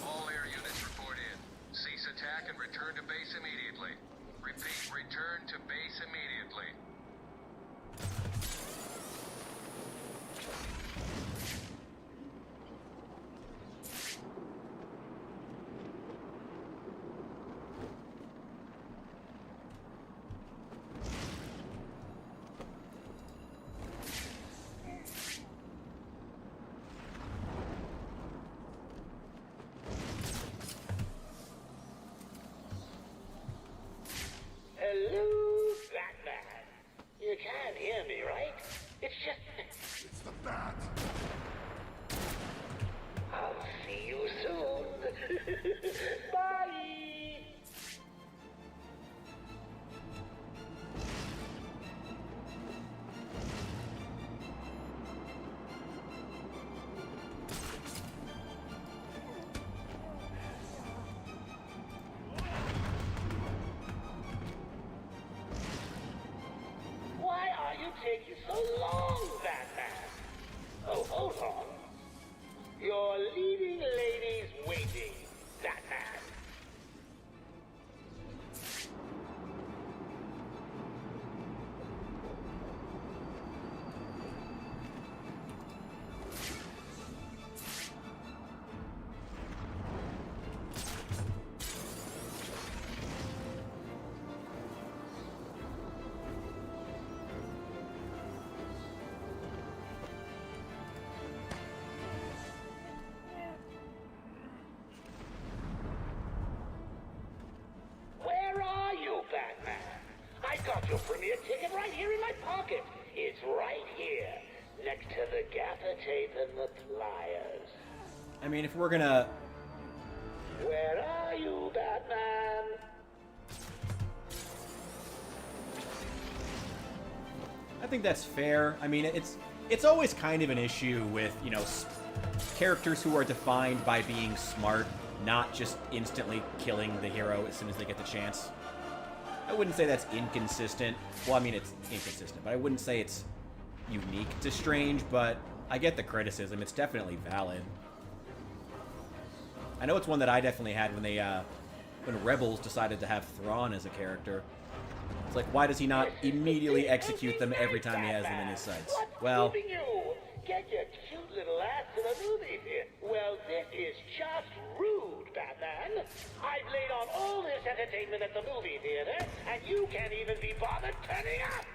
Speaker 4: All air units report in. Cease attack and return to base immediately. Repeat, return to base immediately.
Speaker 3: Hello, Batman. You can't hear me, right? It's just...
Speaker 22: It's the bat.
Speaker 3: I'll see you soon. Bye! Why are you taking so long, Batman? Oh, hold on. Your leading lady's waiting, Batman. Where are you, Batman? I got your premiere ticket right here in my pocket. It's right here, next to the gaffer tape and the pliers.
Speaker 1: I mean, if we're gonna...
Speaker 3: Where are you, Batman?
Speaker 1: I think that's fair. I mean, it's always kind of an issue with, you know, characters who are defined by being smart, not just instantly killing the hero as soon as they get the chance. I wouldn't say that's inconsistent. Well, I mean, it's inconsistent, but I wouldn't say it's unique to Strange, but I get the criticism. It's definitely valid. I know it's one that I definitely had when they, when Rebels decided to have Thrawn as a character. It's like, why does he not immediately execute them every time he has them in his sights? Well,
Speaker 3: What's keeping you? Get your cute little ass to the movie theater. Well, this is just rude, Batman. I've laid on all this entertainment at the movie theater, and you can't even be bothered turning up.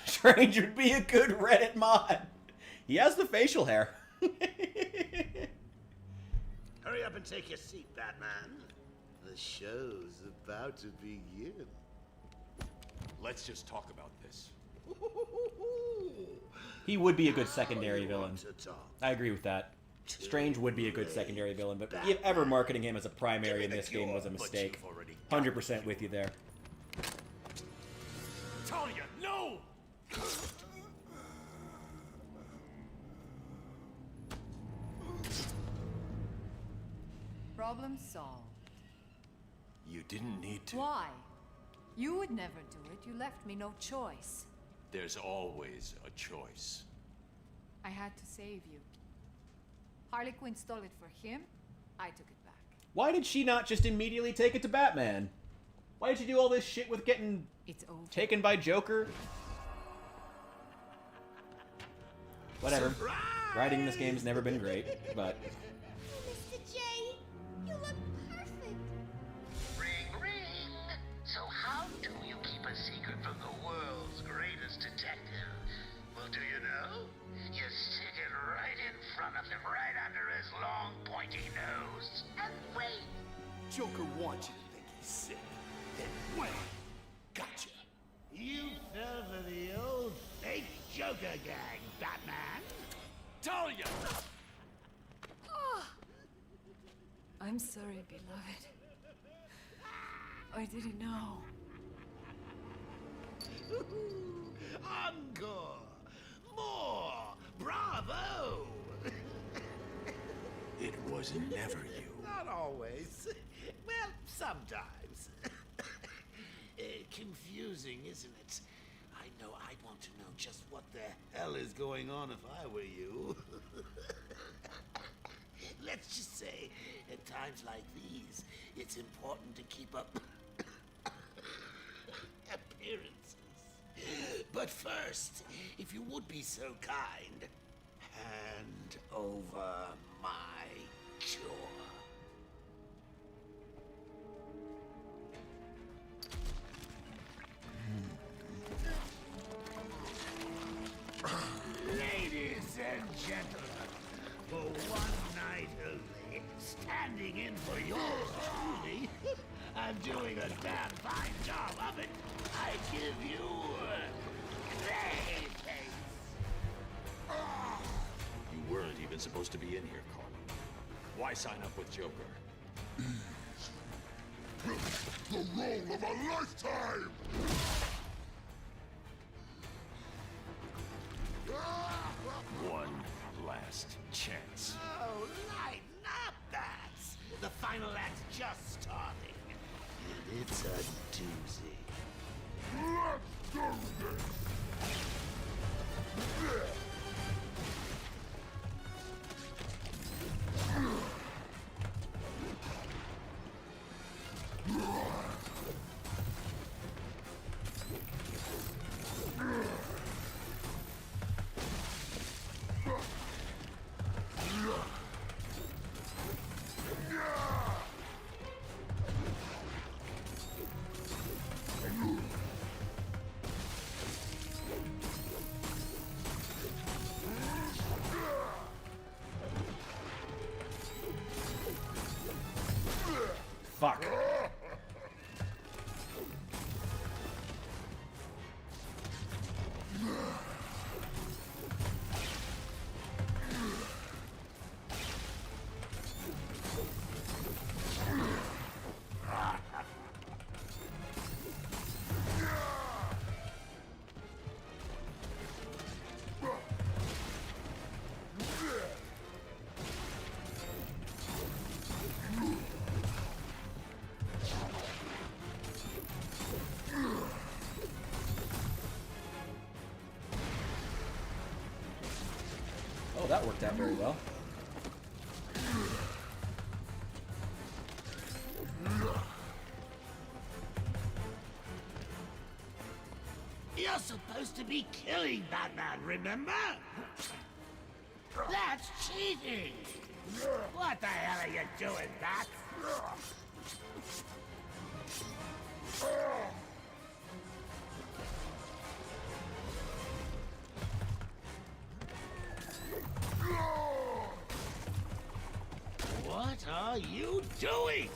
Speaker 1: Strange would be a good Reddit mod. He has the facial hair.
Speaker 5: Hurry up and take your seat, Batman. The show's about to begin.
Speaker 8: Let's just talk about this.
Speaker 1: He would be a good secondary villain.
Speaker 5: To talk.
Speaker 1: I agree with that. Strange would be a good secondary villain, but ever marketing him as a primary in this game was a mistake. 100% with you there.
Speaker 16: Talia, no!
Speaker 11: Problem solved.
Speaker 8: You didn't need to.
Speaker 11: Why? You would never do it. You left me no choice.
Speaker 8: There's always a choice.
Speaker 11: I had to save you. Harley Quinn stole it for him. I took it back.
Speaker 1: Why did she not just immediately take it to Batman? Why did she do all this shit with getting taken by Joker? Whatever. Writing in this game has never been great, but...
Speaker 3: Mr. J, you look perfect. Ring, ring. So how do you keep a secret from the world's greatest detective? Well, do you know? You stick it right in front of him, right under his long, pointy nose, and wait.
Speaker 5: Joker wants you to think he's sick. Then wait. Gotcha. You fell for the old fake Joker gag, Batman.
Speaker 16: Talia!
Speaker 13: I'm sorry, beloved. I didn't know.
Speaker 5: Encore! More! Bravo!
Speaker 8: It was never you.
Speaker 5: Not always. Well, sometimes. Confusing, isn't it? I know I'd want to know just what the hell is going on if I were you. Let's just say, at times like these, it's important to keep up appearances. But first, if you would be so kind, hand over my jaw. Ladies and gentlemen, for one night only, standing in for yours truly, I'm doing a damn fine job of it. I give you Clayface.
Speaker 8: You weren't even supposed to be in here, Carmen. Why sign up with Joker?
Speaker 21: The role of a lifetime!
Speaker 8: One last chance.
Speaker 5: Oh, lighten up, Bats. The final act's just starting. And it's a doozy.
Speaker 21: Let's do this!
Speaker 1: Fuck. Oh, that worked out very well.
Speaker 5: You're supposed to be killing Batman, remember? That's cheating! What the hell are you doing, Bat? What are you doing?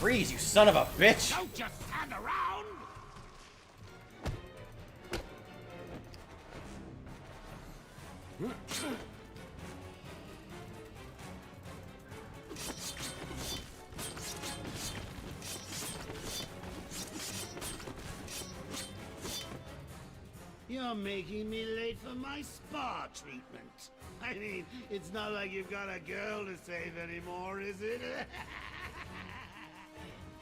Speaker 1: Freeze, you son of a bitch!
Speaker 5: Don't just stand around! You're making me late for my spa treatment. I mean, it's not like you've got a girl to save anymore, is it?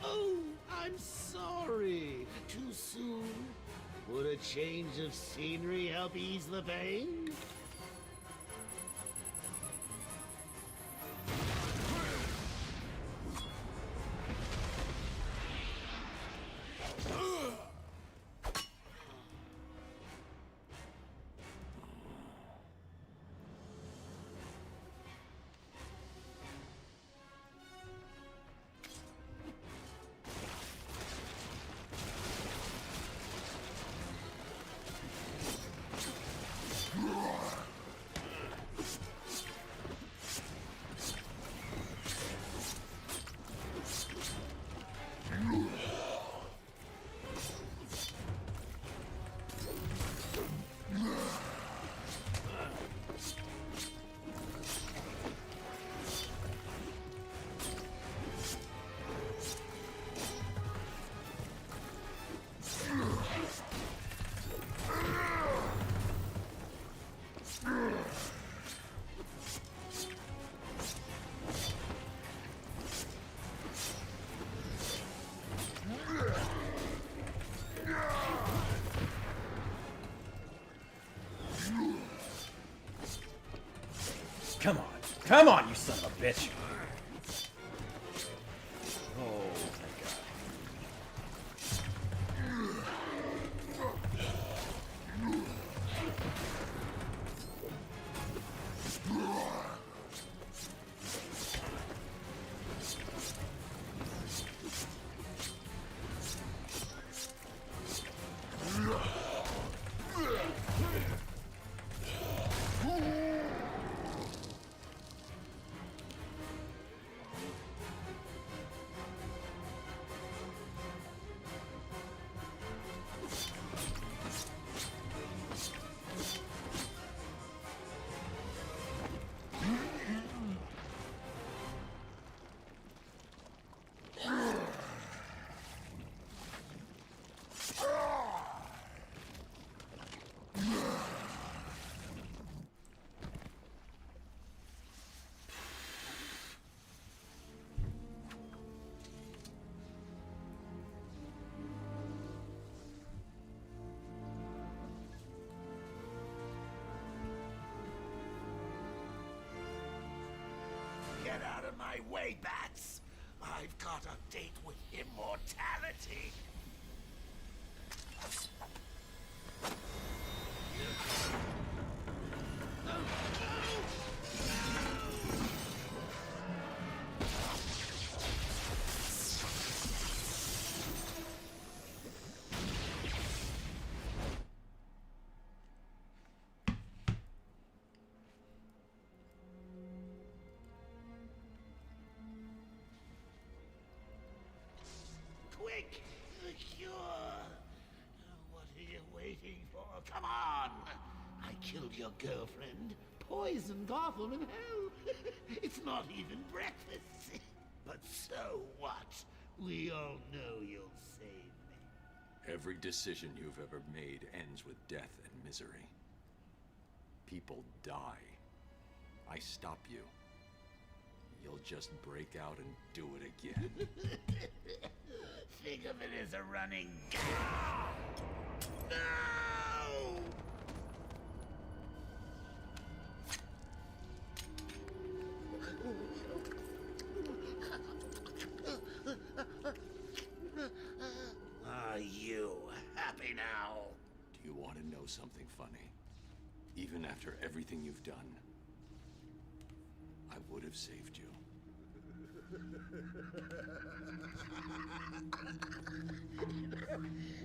Speaker 5: Oh, I'm sorry. Too soon? Would a change of scenery help ease the pain?
Speaker 1: Come on. Come on, you son of a bitch. Oh, thank God.
Speaker 5: Get out of my way, bats! I've got a date with immortality! Quick! The cure! What are you waiting for? Come on! I killed your girlfriend, poisoned Gotham in hell. It's not even breakfast. But so what? We all know you'll save me.
Speaker 7: Every decision you've ever made ends with death and misery. People die. I stop you. You'll just break out and do it again.
Speaker 5: Think of it as a running gag. No! Are you happy now?
Speaker 7: Do you want to know something funny? Even after everything you've done, I would have saved you.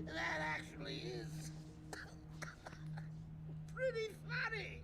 Speaker 5: That actually is pretty funny.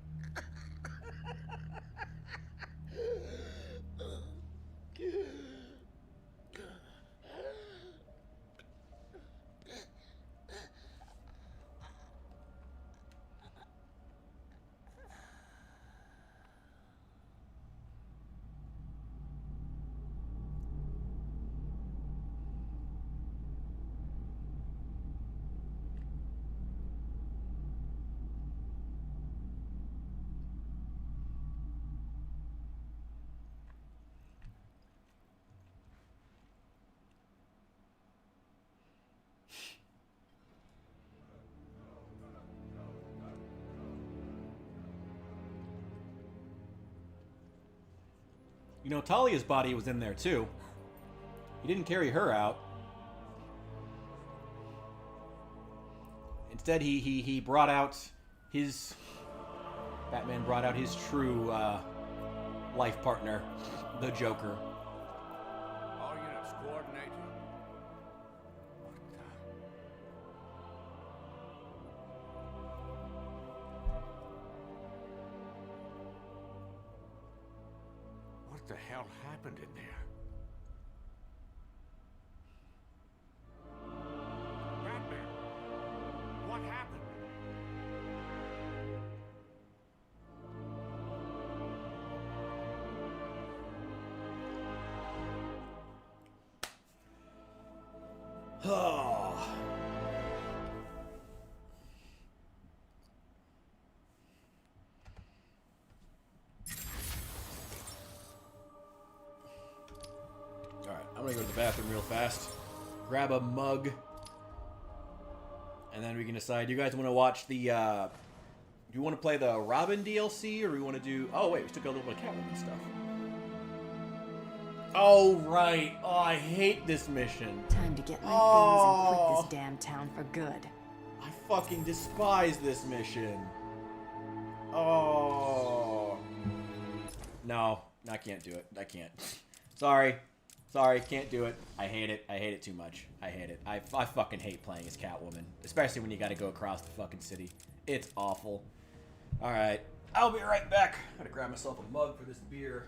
Speaker 1: You know, Talia's body was in there too. He didn't carry her out. Instead, he brought out his... Batman brought out his true life partner, the Joker.
Speaker 19: All units, coordinate. What the hell happened in there? Batman, what happened?
Speaker 1: Oh. Alright, I'm gonna go to the bathroom real fast. Grab a mug. And then we can decide. Do you guys want to watch the, do you want to play the Robin DLC, or do we want to do... Oh, wait, we still got a little bit of Catwoman stuff. Oh, right. Oh, I hate this mission.
Speaker 12: Time to get my things and quit this damn town for good.
Speaker 1: I fucking despise this mission. Oh. No, I can't do it. I can't. Sorry. Sorry, can't do it. I hate it. I hate it too much. I hate it. I fucking hate playing as Catwoman. Especially when you gotta go across the fucking city. It's awful. Alright. I'll be right back. Gotta grab myself a mug for this beer.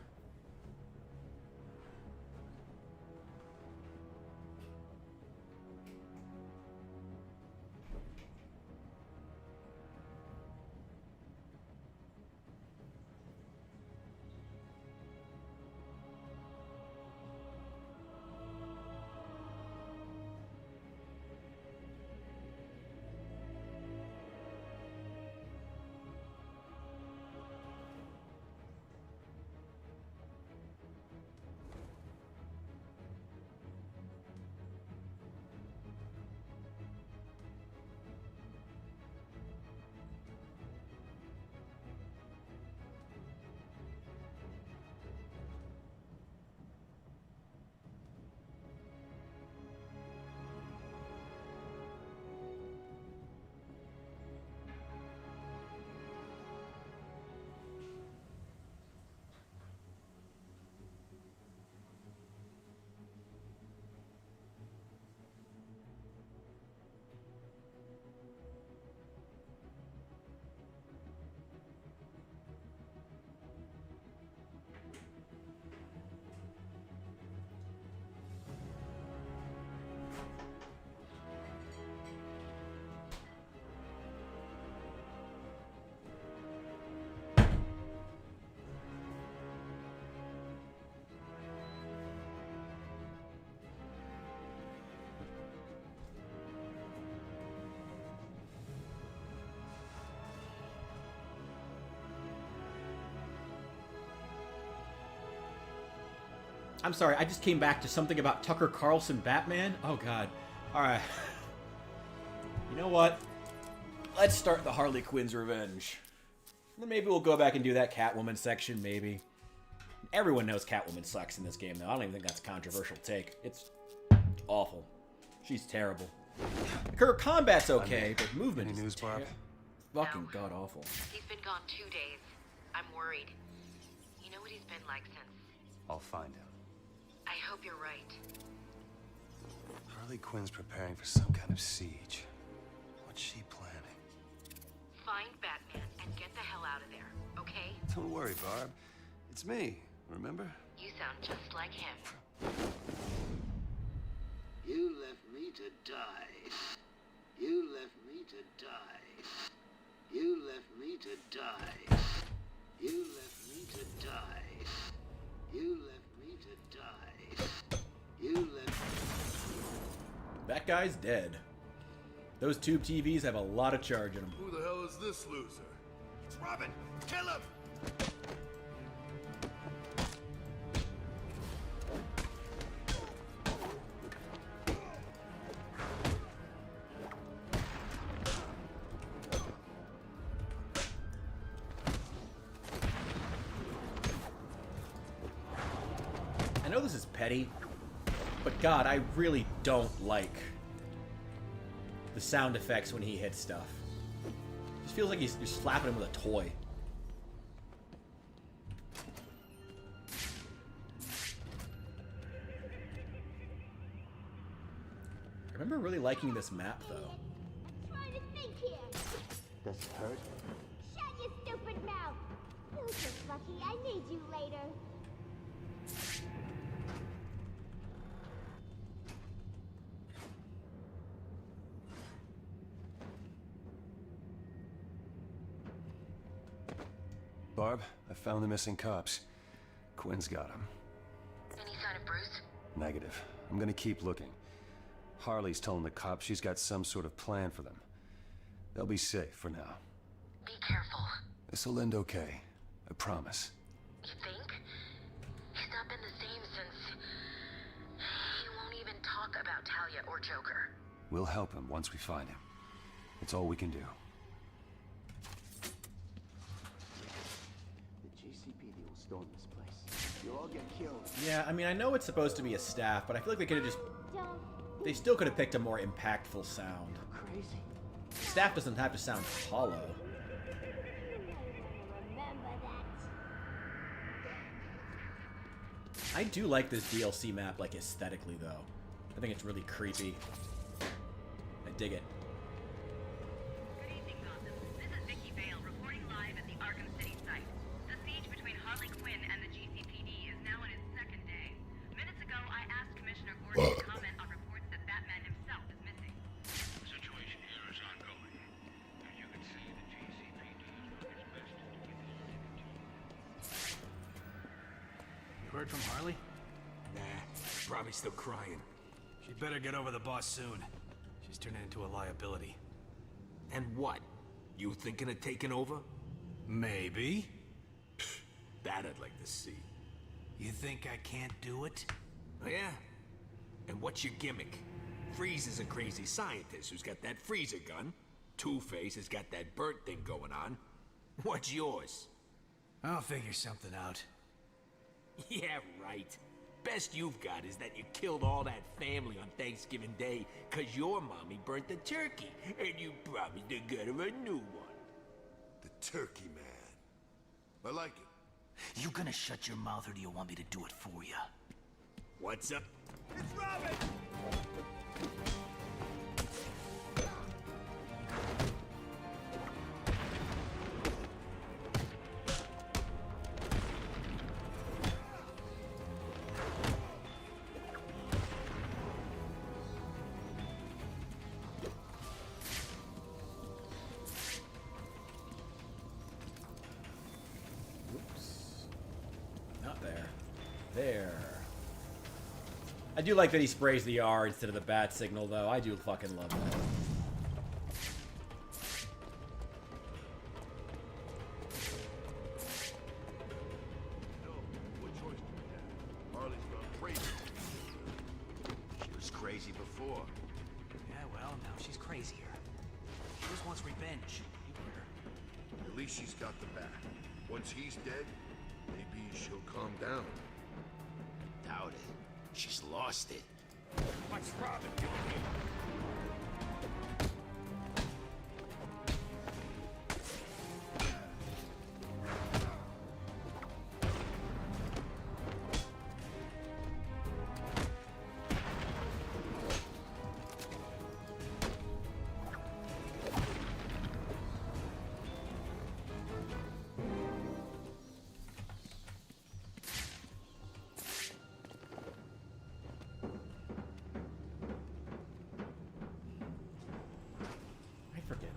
Speaker 1: I'm sorry, I just came back to something about Tucker Carlson Batman. Oh, God. Alright. You know what? Let's start the Harley Quinn's Revenge. Then maybe we'll go back and do that Catwoman section, maybe. Everyone knows Catwoman sucks in this game, though. I don't even think that's a controversial take. It's awful. She's terrible. Her combat's okay, but movement is fucking god-awful.
Speaker 6: He's been gone 2 days. I'm worried. You know what he's been like since...
Speaker 15: I'll find out.
Speaker 6: I hope you're right.
Speaker 15: Harley Quinn's preparing for some kind of siege. What's she planning?
Speaker 6: Find Batman and get the hell out of there, okay?
Speaker 15: Don't worry, Barb. It's me, remember?
Speaker 6: You sound just like him.
Speaker 5: You left me to die. You left me to die. You left me to die. You left me to die. You left me to die. You left...
Speaker 1: That guy's dead. Those tube TVs have a lot of charge in them.
Speaker 4: Who the hell is this loser? It's Robin! Kill him!
Speaker 1: I know this is petty, but God, I really don't like the sound effects when he hits stuff. It just feels like you're slapping him with a toy. I remember really liking this map, though.
Speaker 9: Trying to think here.
Speaker 10: Does it hurt?
Speaker 9: Shut your stupid mouth. You're just lucky I need you later.
Speaker 15: Barb, I found the missing cops. Quinn's got them.
Speaker 6: Any sign of Bruce?
Speaker 15: Negative. I'm gonna keep looking. Harley's telling the cops she's got some sort of plan for them. They'll be safe for now.
Speaker 6: Be careful.
Speaker 15: This'll end okay. I promise.
Speaker 6: You think? He's not been the same since... He won't even talk about Talia or Joker.
Speaker 15: We'll help him once we find him. It's all we can do.
Speaker 10: The GCPD will storm this place. You'll all get killed.
Speaker 1: Yeah, I mean, I know it's supposed to be a staff, but I feel like they could have just... They still could have picked a more impactful sound.
Speaker 10: Crazy.
Speaker 1: Staff doesn't have to sound hollow. I do like this DLC map, like, aesthetically, though. I think it's really creepy. I dig it.
Speaker 17: Good evening, Gotham. This is Vicki Vale reporting live at the Arkham City site. The siege between Harley Quinn and the GCPD is now in its second day. Minutes ago, I asked Commissioner Gordon to comment on reports that Batman himself is missing.
Speaker 4: The situation here is ongoing. As you can see, the GCPD is doing its best to keep the city.
Speaker 16: You heard from Harley?
Speaker 24: Nah, she's probably still crying.
Speaker 16: She'd better get over the boss soon. She's turning into a liability.
Speaker 24: And what? You thinking of taking over?
Speaker 16: Maybe.
Speaker 24: That I'd like to see.
Speaker 16: You think I can't do it?
Speaker 24: Oh, yeah? And what's your gimmick? Freeze is a crazy scientist who's got that freezer gun. Two-Face has got that burnt thing going on. What's yours?
Speaker 16: I'll figure something out.
Speaker 24: Yeah, right. Best you've got is that you killed all that family on Thanksgiving Day because your mommy burnt the turkey, and you promised to get her a new one.
Speaker 4: The Turkey Man. I like it.
Speaker 5: You gonna shut your mouth, or do you want me to do it for you?
Speaker 24: What's up?
Speaker 16: It's Robin!
Speaker 1: There. I do like that he sprays the R instead of the bat signal, though. I do fucking love that.
Speaker 4: What choice do we have? Harley's gone crazy.
Speaker 5: She was crazy before.
Speaker 10: Yeah, well, now she's crazier. She just wants revenge. You heard her.
Speaker 4: At least she's got the bat. Once he's dead, maybe she'll calm down.
Speaker 5: Doubt it. She's lost it.
Speaker 16: What's Robin doing here?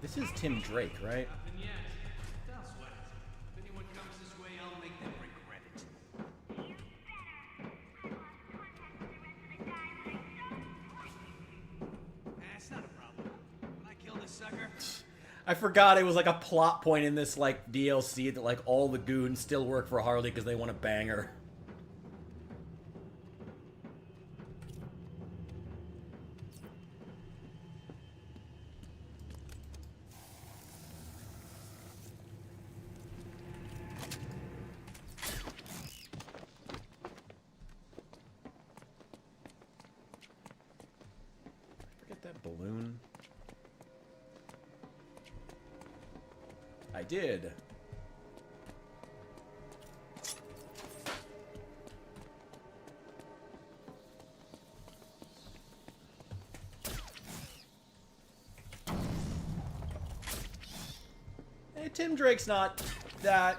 Speaker 1: This is Tim Drake, right?
Speaker 10: Nothing yet. Don't sweat it. If anyone comes this way, I'll make them regret it. That's not a problem. When I kill this sucker...
Speaker 1: I forgot it was like a plot point in this like DLC that like all the goons still work for Harley because they want to bang her. that balloon? I did. Hey, Tim Drake's not that...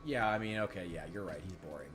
Speaker 1: yeah, I mean, okay, yeah, you're right. He's boring.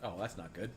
Speaker 1: Oh, that's not good.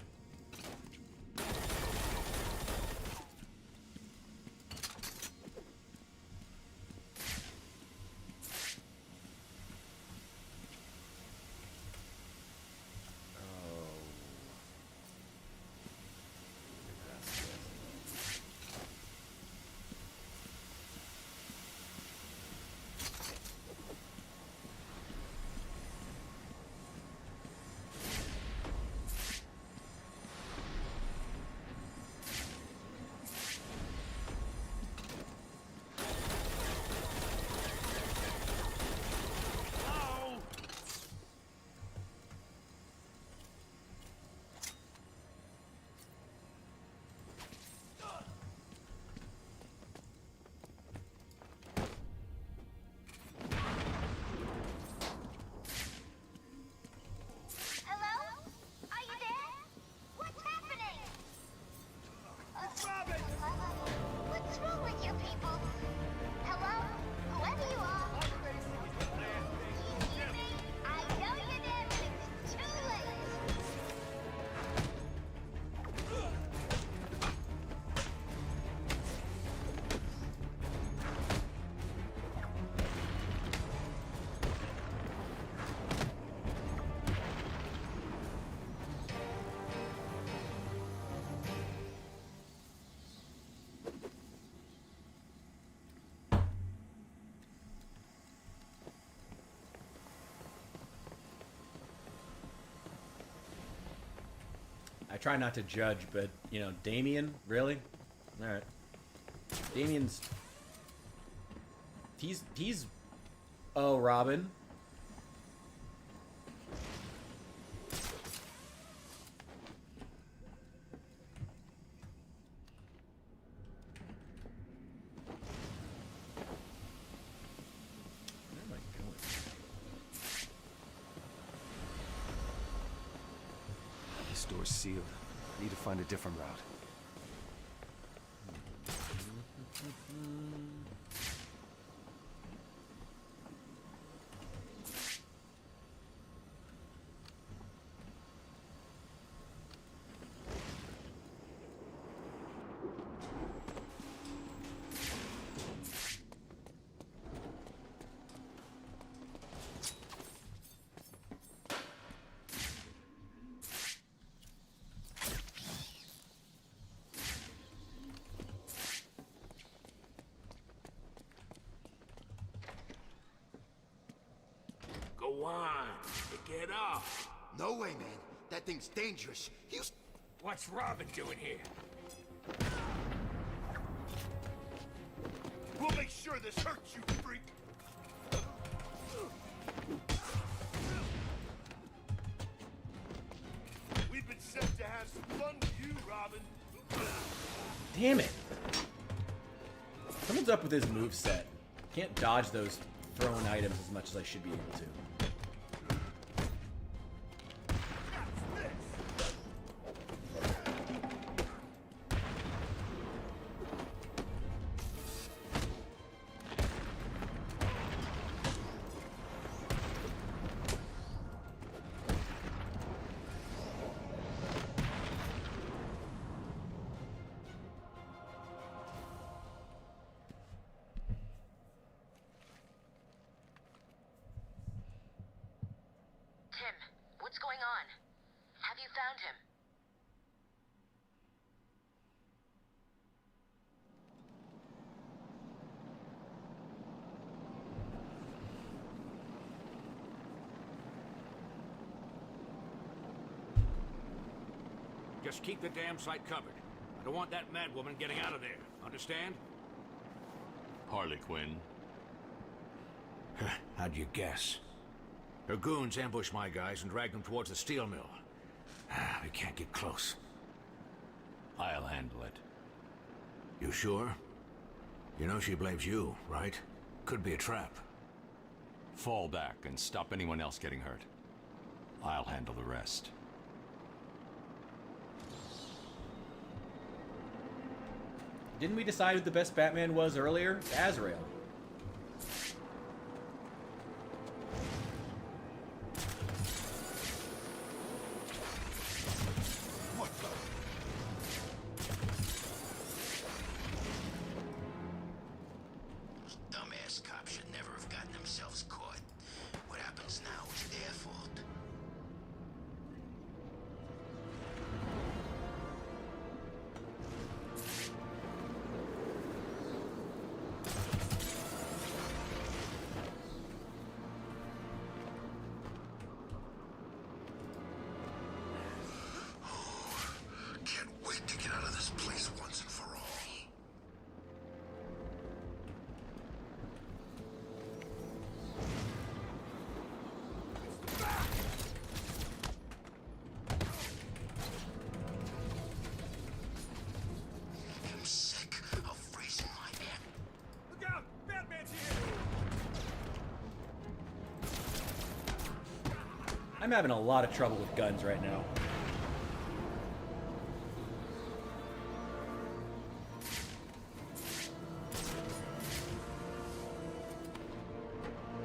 Speaker 1: I try not to judge, but, you know, Damien? Really? Alright. Damien's... He's... Oh, Robin. Where am I going?
Speaker 15: This door's sealed. I need to find a different route.
Speaker 24: Go on, get off.
Speaker 4: No way, man. That thing's dangerous. You...
Speaker 24: What's Robin doing here?
Speaker 4: We'll make sure this hurts, you freak. We've been sent to have some fun with you, Robin.
Speaker 1: Damn it! Someone's up with his moveset. Can't dodge those thrown items as much as I should be able to.
Speaker 16: Just keep the damn site covered. I don't want that madwoman getting out of there. Understand?
Speaker 8: Harley Quinn.
Speaker 16: How'd you guess? Her goons ambushed my guys and dragged them towards the steel mill. We can't get close.
Speaker 8: I'll handle it.
Speaker 16: You sure? You know she blames you, right? Could be a trap.
Speaker 8: Fall back and stop anyone else getting hurt. I'll handle the rest.
Speaker 1: Didn't we decide who the best Batman was earlier? It's Azrael.
Speaker 4: Dumbass cops should never have gotten themselves caught. What happens now is their fault. Can't wait to get out of this place once and for all. I'm sick of freezing my hand.
Speaker 16: Look out! Batman's here!
Speaker 1: I'm having a lot of trouble with guns right now.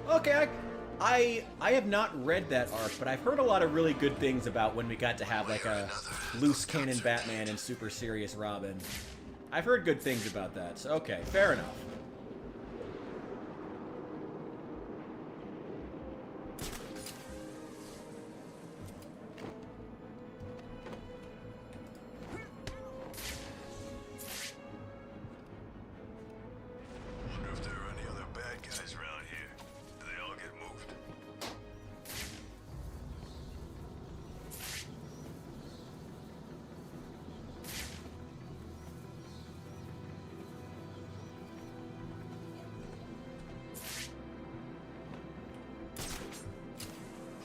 Speaker 1: Okay, I have not read that arc, but I've heard a lot of really good things about when we got to have like a loose cannon Batman and super serious Robin. I've heard good things about that, so okay, fair enough.
Speaker 4: Wonder if there are any other bad guys around here. Do they all get moved?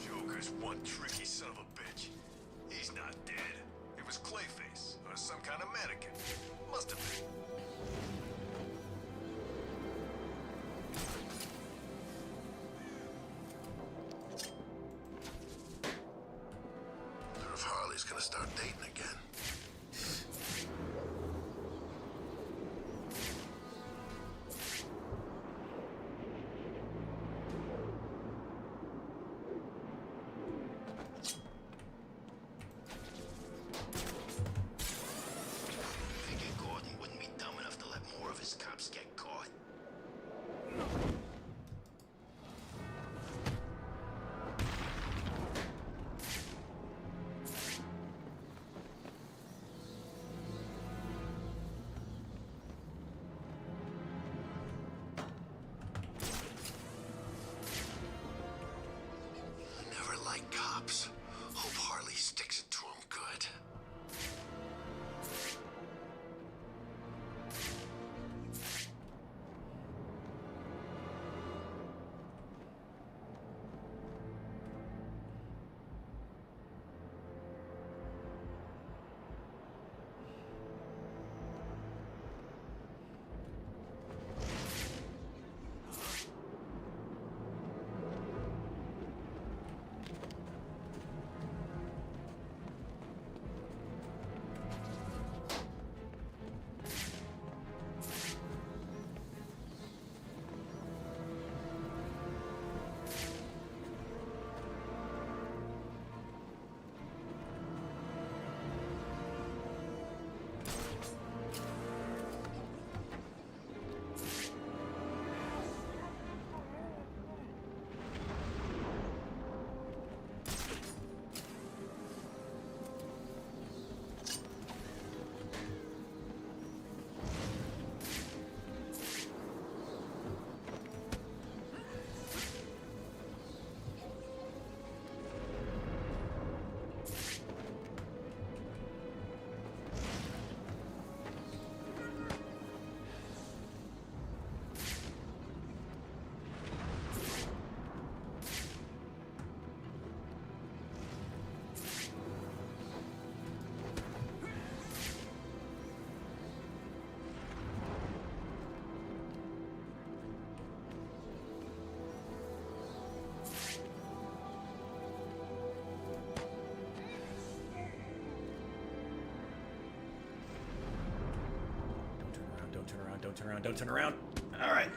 Speaker 4: Joker's one tricky son of a bitch. He's not dead. It was Clayface, or some kind of mannequin. Must have been. Wonder if Harley's gonna start dating again. Figured Gordon wouldn't be dumb enough to let
Speaker 1: Don't turn around. Don't turn around. All right.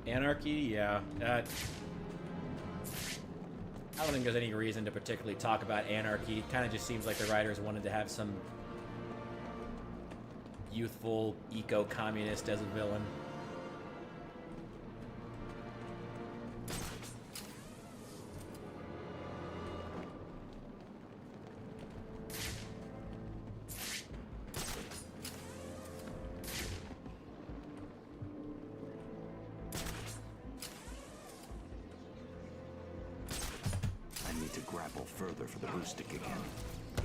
Speaker 1: Anarchy, yeah. I don't think there's any reason to particularly talk about anarchy. It kind of just seems like the writers wanted to have some youthful eco-communist as a villain.
Speaker 7: Further for the boost to kick in.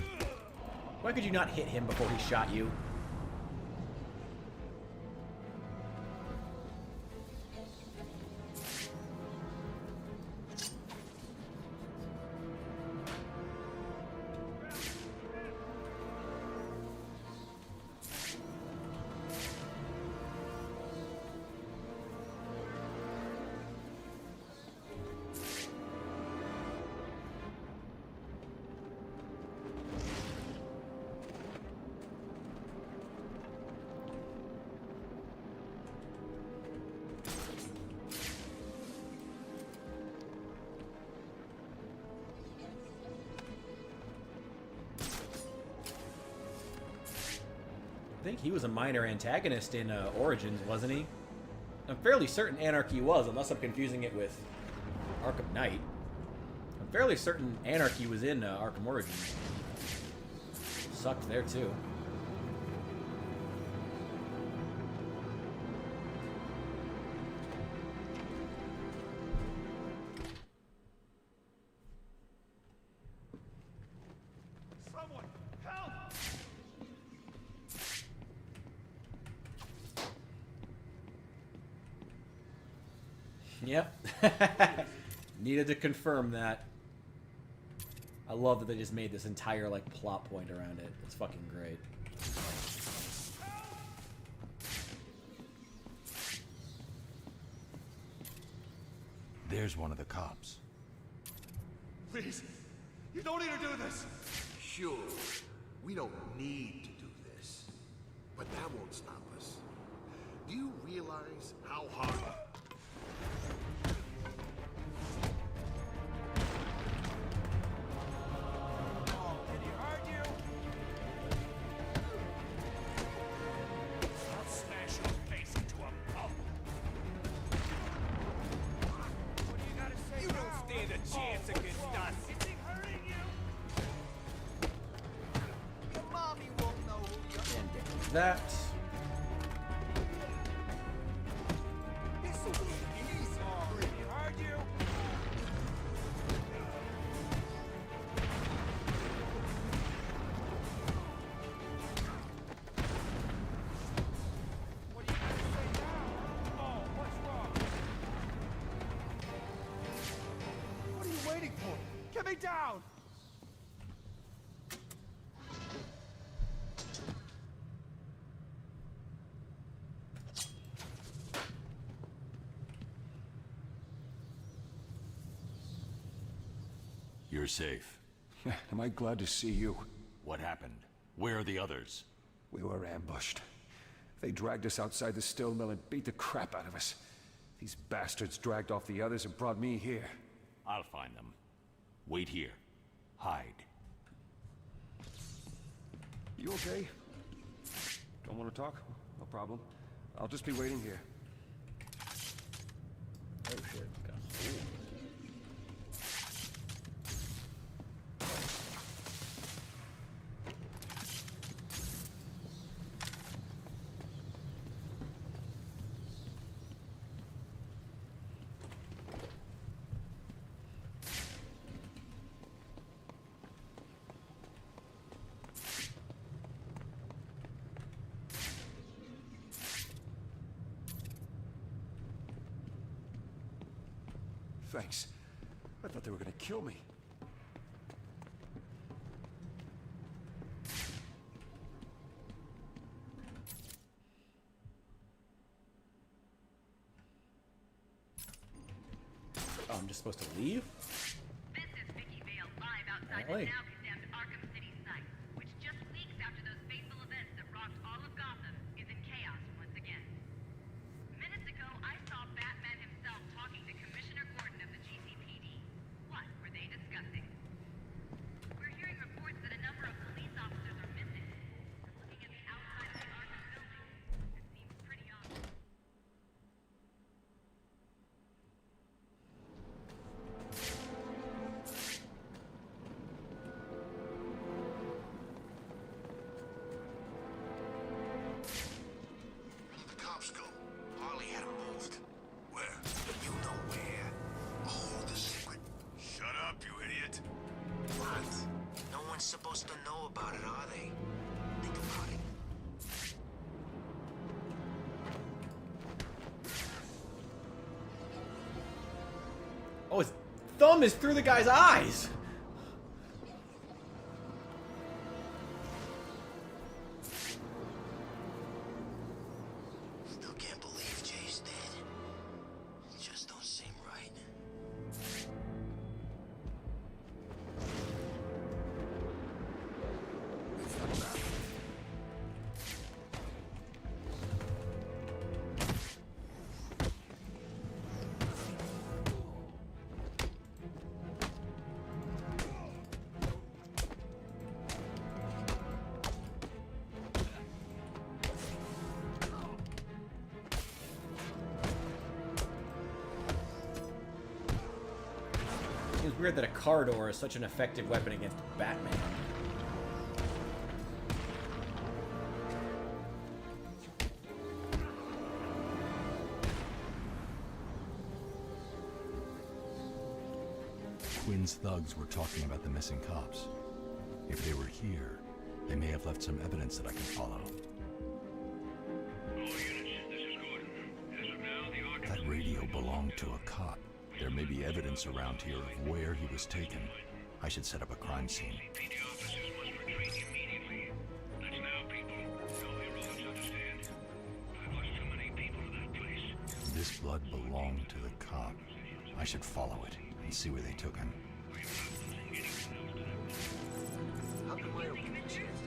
Speaker 1: Why could you not hit him before he shot you? I think he was a minor antagonist in Origins, wasn't he? I'm fairly certain Anarchy was, unless I'm confusing it with Arkham Knight. I'm fairly certain Anarchy was in Arkham Origins. Sucked there, too. Yep. Needed to confirm that. I love that they just made this entire, like, plot point around it. It's fucking great.
Speaker 8: There's one of the cops.
Speaker 2: Please, you don't need to do this.
Speaker 4: Sure, we don't need to do this, but that won't stop us. Do you realize how hard...
Speaker 1: That.
Speaker 2: What are you waiting for? Get me down!
Speaker 7: You're safe.
Speaker 15: Am I glad to see you?
Speaker 7: What happened? Where are the others?
Speaker 15: We were ambushed. They dragged us outside the still mill and beat the crap out of us. These bastards dragged off the others and brought me here.
Speaker 7: I'll find them. Wait here. Hide.
Speaker 15: You okay? Don't want to talk? No problem. I'll just be waiting here.
Speaker 1: Oh shit.
Speaker 15: Thanks. I thought they were gonna kill me.
Speaker 1: Oh, I'm just supposed to leave?
Speaker 17: This is Vicky Vale live outside the now condemned Arkham City site, which just weeks after those fateful events that rocked all of Gotham is in chaos once again. Minutes ago, I saw Batman himself talking to Commissioner Gordon of the GCPD. What were they discussing? We're hearing reports that a number of police officers are missing. Looking at the outside of the Arkham building, it seems pretty obvious.
Speaker 4: Where did the cops go? Harley had them moved. Where? You know where. Oh, the secret.
Speaker 2: Shut up, you idiot.
Speaker 4: What? No one's supposed to know about it, are they? Think about it.
Speaker 1: Oh, his thumb is through the guy's eyes!
Speaker 4: Still can't believe Jay's dead. It just don't seem right.
Speaker 1: Seems weird that a car door is such an effective weapon against Batman.
Speaker 8: Quinn's thugs were talking about the missing cops. If they were here, they may have left some evidence that I can follow. That radio belonged to a cop. There may be evidence around here of where he was taken. I should set up a crime scene. This blood belonged to the cop. I should follow it and see where they took him.
Speaker 4: How come I don't get a chance to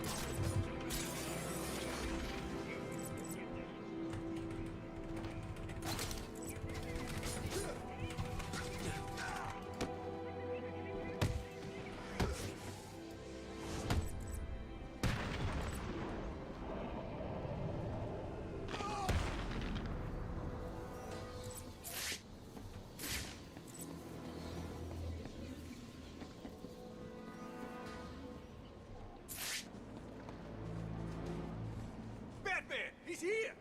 Speaker 16: Batman! He's here!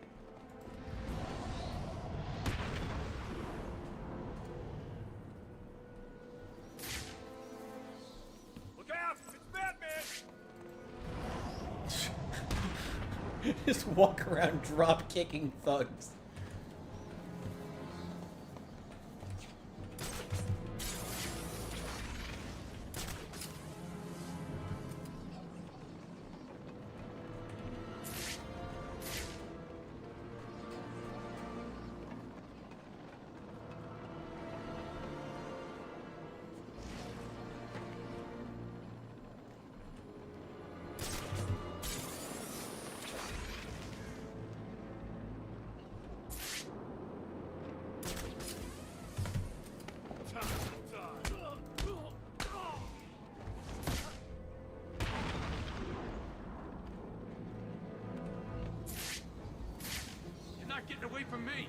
Speaker 16: Look out! It's Batman!
Speaker 1: Just walk around drop kicking thugs.
Speaker 16: You're not getting away from me!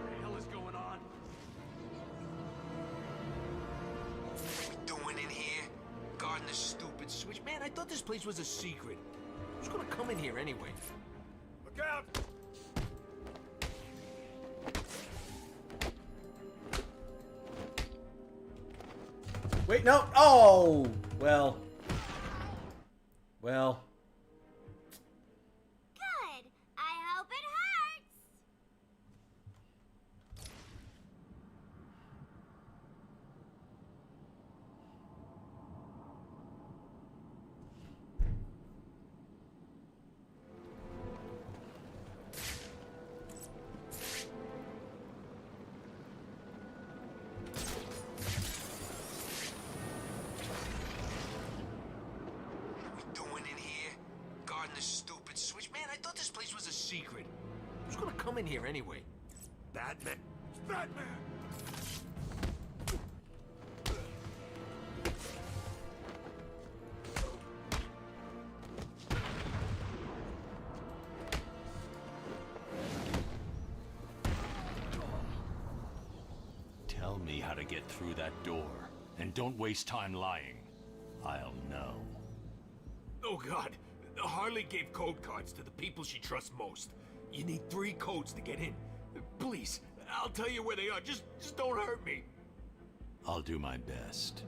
Speaker 16: What the hell is going on?
Speaker 24: What we doing in here? Guarding the stupid switch? Man, I thought this place was a secret. Who's gonna come in here anyway?
Speaker 16: Look out!
Speaker 1: Wait, no. Oh, well. Well.
Speaker 9: Good. I hope it hurts.
Speaker 24: Doing in here? Guarding this stupid switch? Man, I thought this place was a secret. Who's gonna come in here anyway?
Speaker 22: Batman. Batman!
Speaker 8: Tell me how to get through that door. And don't waste time lying. I'll know.
Speaker 24: Oh God, Harley gave code cards to the people she trusts most. You need 3 codes to get in. Please, I'll tell you where they are. Just don't hurt me.
Speaker 8: I'll do my best.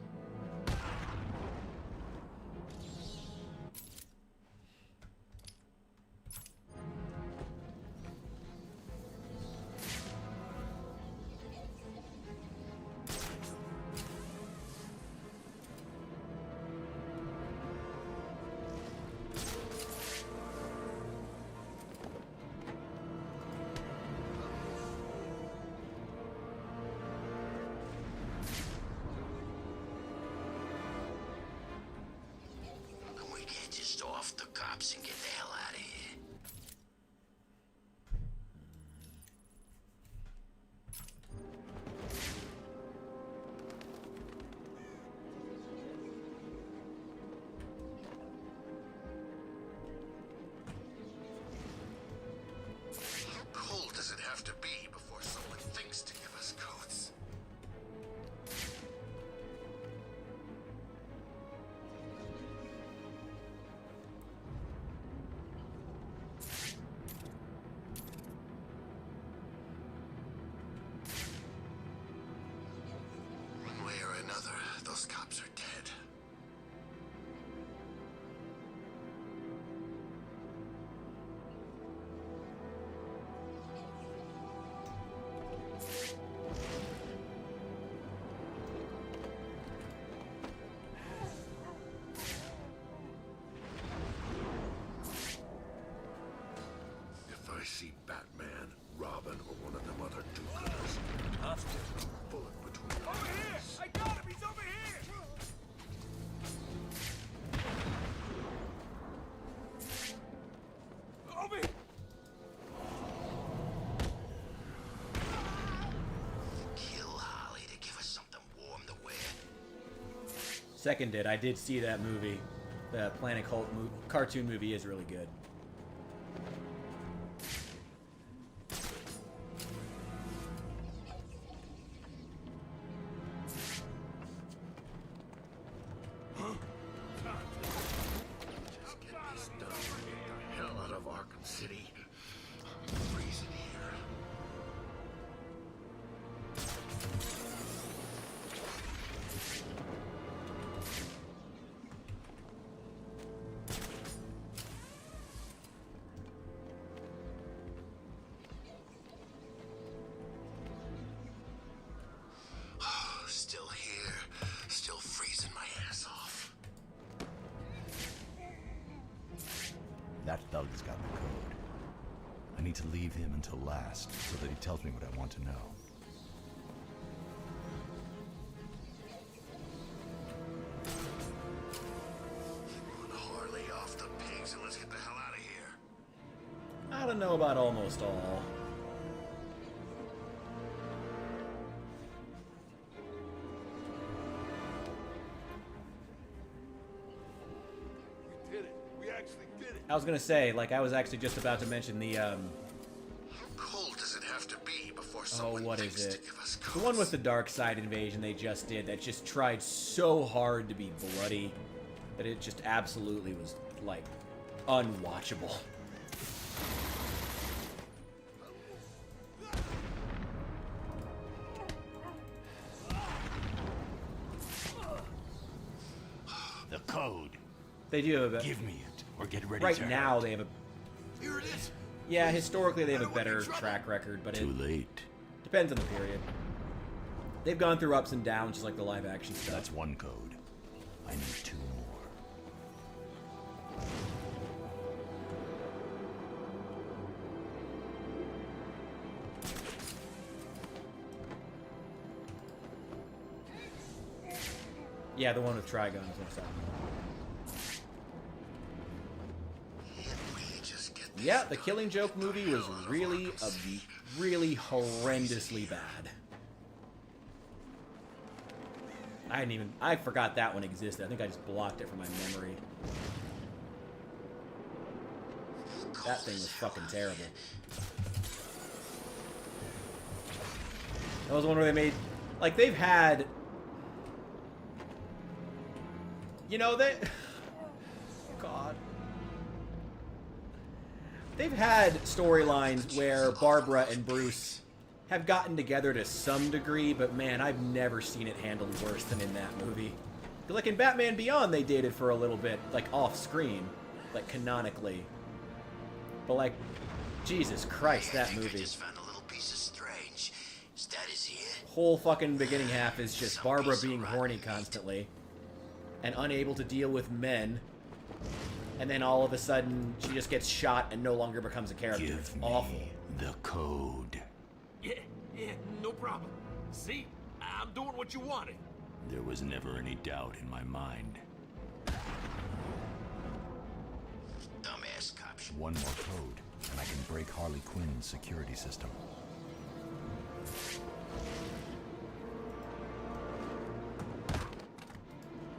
Speaker 4: We can't just off the cops and get the hell out of here. How cold does it have to be before someone thinks to give us codes? One way or another, those cops are dead.
Speaker 22: If I see Batman, Robin, or one of them other do-gooders, I'll stick a bullet between
Speaker 16: Over here! I got him! He's over here! Over here!
Speaker 4: Kill Holly to give us something warm to wear.
Speaker 1: Seconded. I did see that movie. The Planet Cult cartoon movie is really good.
Speaker 22: Just get this done and get the hell out of Arkham City. I'm freezing here.
Speaker 4: Still here. Still freezing my ass off.
Speaker 7: That thug's got the code. I need to leave him until last, so that he tells me what I want to know.
Speaker 4: Run Harley off the pigs and let's get the hell out of here.
Speaker 1: I don't know about almost all.
Speaker 2: We did it. We actually did it.
Speaker 1: I was gonna say, like, I was actually just about to mention the,
Speaker 4: How cold does it have to be before
Speaker 1: oh,
Speaker 4: someone
Speaker 1: what
Speaker 4: thinks
Speaker 1: is
Speaker 4: to
Speaker 1: it?
Speaker 4: give us
Speaker 1: The
Speaker 4: codes?
Speaker 1: one with the dark side invasion they just did that just tried so hard to be bloody that it just absolutely was, like, unwatchable. They do have a
Speaker 8: Give me it, or get ready
Speaker 1: right
Speaker 8: to
Speaker 1: now.
Speaker 8: hurt.
Speaker 1: They have a
Speaker 4: Here it is.
Speaker 1: yeah. Historically, they have a better track record, but
Speaker 7: Too
Speaker 1: it
Speaker 7: late.
Speaker 1: depends on the period. They've gone through ups and downs, just like the live action stuff.
Speaker 7: That's one code. I need 2 more.
Speaker 1: Yeah, the one with Trigon is what's happening. Yeah, the Killing Joke movie was really horrendously bad. I forgot that one existed. I think I just blocked it from my memory. That thing was fucking terrible. That was one where they made, like, they've had, you know, God. They've had storylines where Barbara and Bruce have gotten together to some degree, but man, I've never seen it handled worse than in that movie. Like in Batman Beyond, they dated for a little bit, like off screen, like canonically. But like, Jesus Christ, that movie.
Speaker 4: I just found a little piece of strange. Is that his ear?
Speaker 1: Whole fucking beginning half is just Barbara being horny constantly and unable to deal with men. And then all of a sudden, she just gets shot and no longer becomes a character.
Speaker 7: Give
Speaker 1: It's
Speaker 7: me
Speaker 1: awful.
Speaker 7: the code.
Speaker 24: Yeah, no problem. See? I'm doing what you wanted.
Speaker 7: There was never any doubt in my mind.
Speaker 4: Dumbass cops.
Speaker 7: One more code, and I can break Harley Quinn's security system.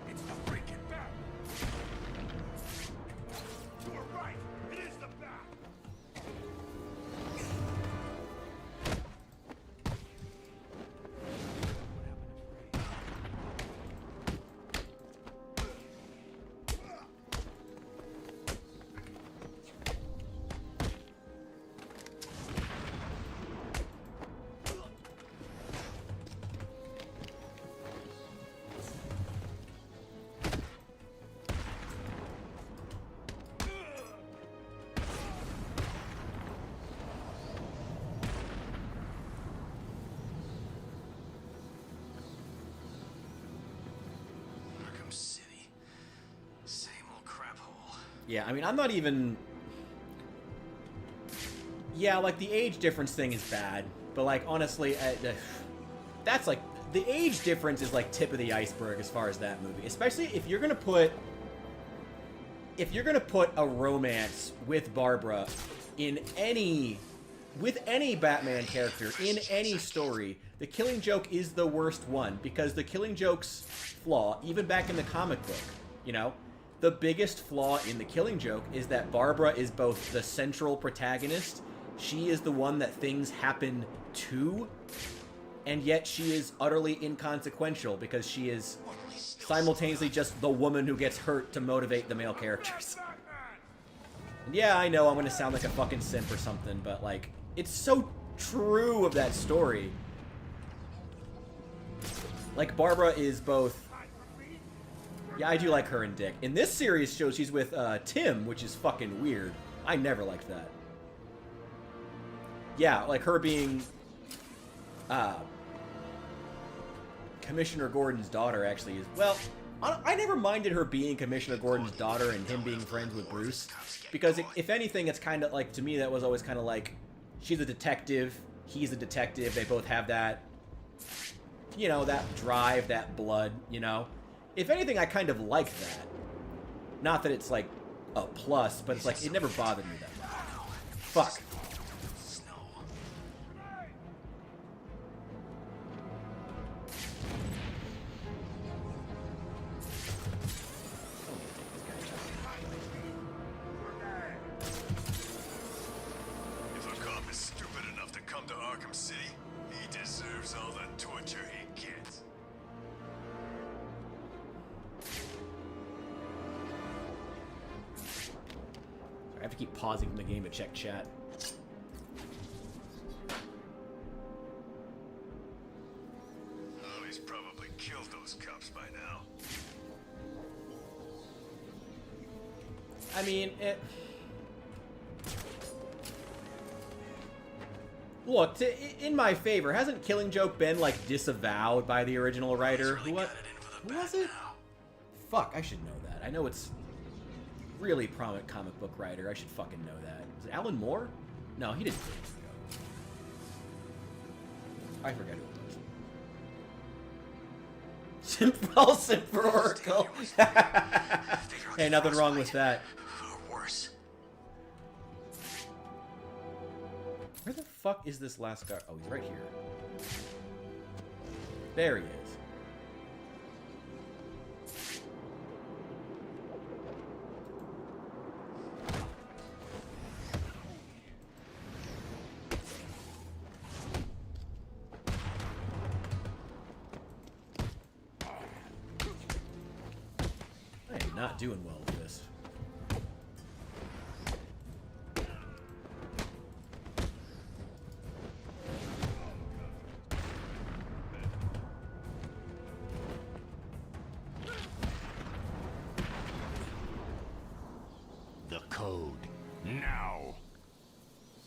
Speaker 2: It's the freaking bat! You were right! It is the bat!
Speaker 4: Arkham City. Same old crap hole.
Speaker 1: Yeah, I mean, I'm not even... Yeah, like, the age difference thing is bad. But, like, honestly, that's, like... The age difference is, like, tip of the iceberg as far as that movie. Especially if you're gonna put... If you're gonna put a romance with Barbara in any... With any Batman character, in any story, the Killing Joke is the worst one. Because the Killing Joke's flaw, even back in the comic book, you know? The biggest flaw in the Killing Joke is that Barbara is both the central protagonist, she is the one that things happen to, and yet she is utterly inconsequential because she is simultaneously just the woman who gets hurt to motivate the male characters. And yeah, I know I'm gonna sound like a fucking simp or something, but like, it's so true of that story. Like, Barbara is both... Yeah, I do like her and Dick. In this series show, she's with Tim, which is fucking weird. I never liked that. Yeah, like her being Commissioner Gordon's daughter actually is... Well, I never minded her being Commissioner Gordon's daughter and him being friends with Bruce. Because if anything, it's kind of like, to me, that was always kind of like, she's a detective, he's a detective, they both have that, you know, that drive, that blood, you know? If anything, I kind of like that. Not that it's, like, a plus, but it's like, it never bothered me that much. Fuck.
Speaker 4: If a cop is stupid enough to come to Arkham City, he deserves all the torture he gets.
Speaker 1: I have to keep pausing from the game to check chat.
Speaker 4: Oh, he's probably killed those cops by now.
Speaker 1: I mean, it... Look, in my favor, hasn't Killing Joke been, like, disavowed by the original writer? Who was it? Fuck, I should know that. I know it's really prominent comic book writer. I should fucking know that. Is it Alan Moore? No, he didn't. I forget who it was. Simp for Oracle. Hey, nothing wrong with that.
Speaker 24: Worse.
Speaker 1: Where the fuck is this last guy? Oh, he's right here. There he is. I am not doing well with this.
Speaker 22: The code. Now.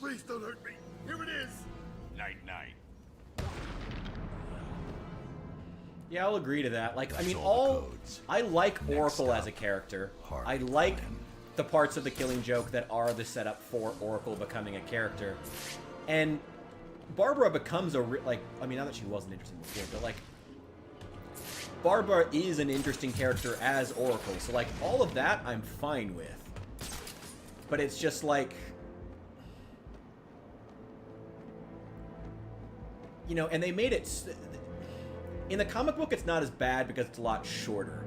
Speaker 2: Please don't hurt me. Here it is.
Speaker 22: Night-night.
Speaker 1: Yeah, I'll agree to that. Like, I mean, I like Oracle as a character. I like the parts of the Killing Joke that are the setup for Oracle becoming a character. And Barbara becomes a, I mean, not that she wasn't interesting before, but, like, Barbara is an interesting character as Oracle. So, like, all of that I'm fine with. But it's just, like... You know, and they made it... In the comic book, it's not as bad because it's a lot shorter.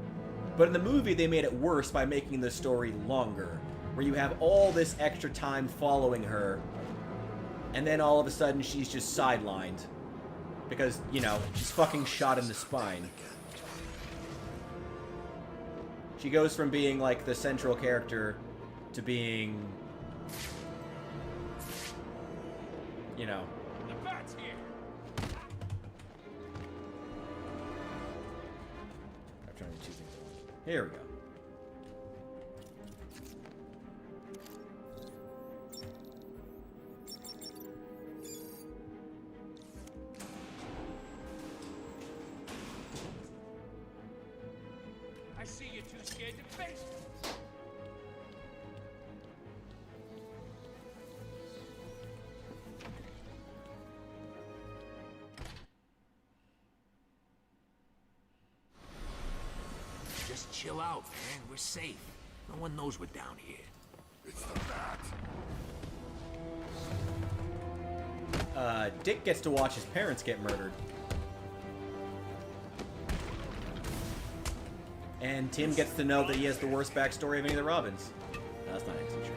Speaker 1: But in the movie, they made it worse by making the story longer. Where you have all this extra time following her. And then all of a sudden, she's just sidelined. Because, you know, she's fucking shot in the spine. She goes from being, like, the central character to being... You know...
Speaker 16: The bat's here!
Speaker 1: I'm trying to choose things. Here we go.
Speaker 16: I see you're too scared to face me.
Speaker 24: Just chill out, man. We're safe. No one knows we're down here.
Speaker 2: It's the bat.
Speaker 1: Dick gets to watch his parents get murdered. And Tim gets to know that he has the worst backstory of any of the Robins. No, that's not actually true.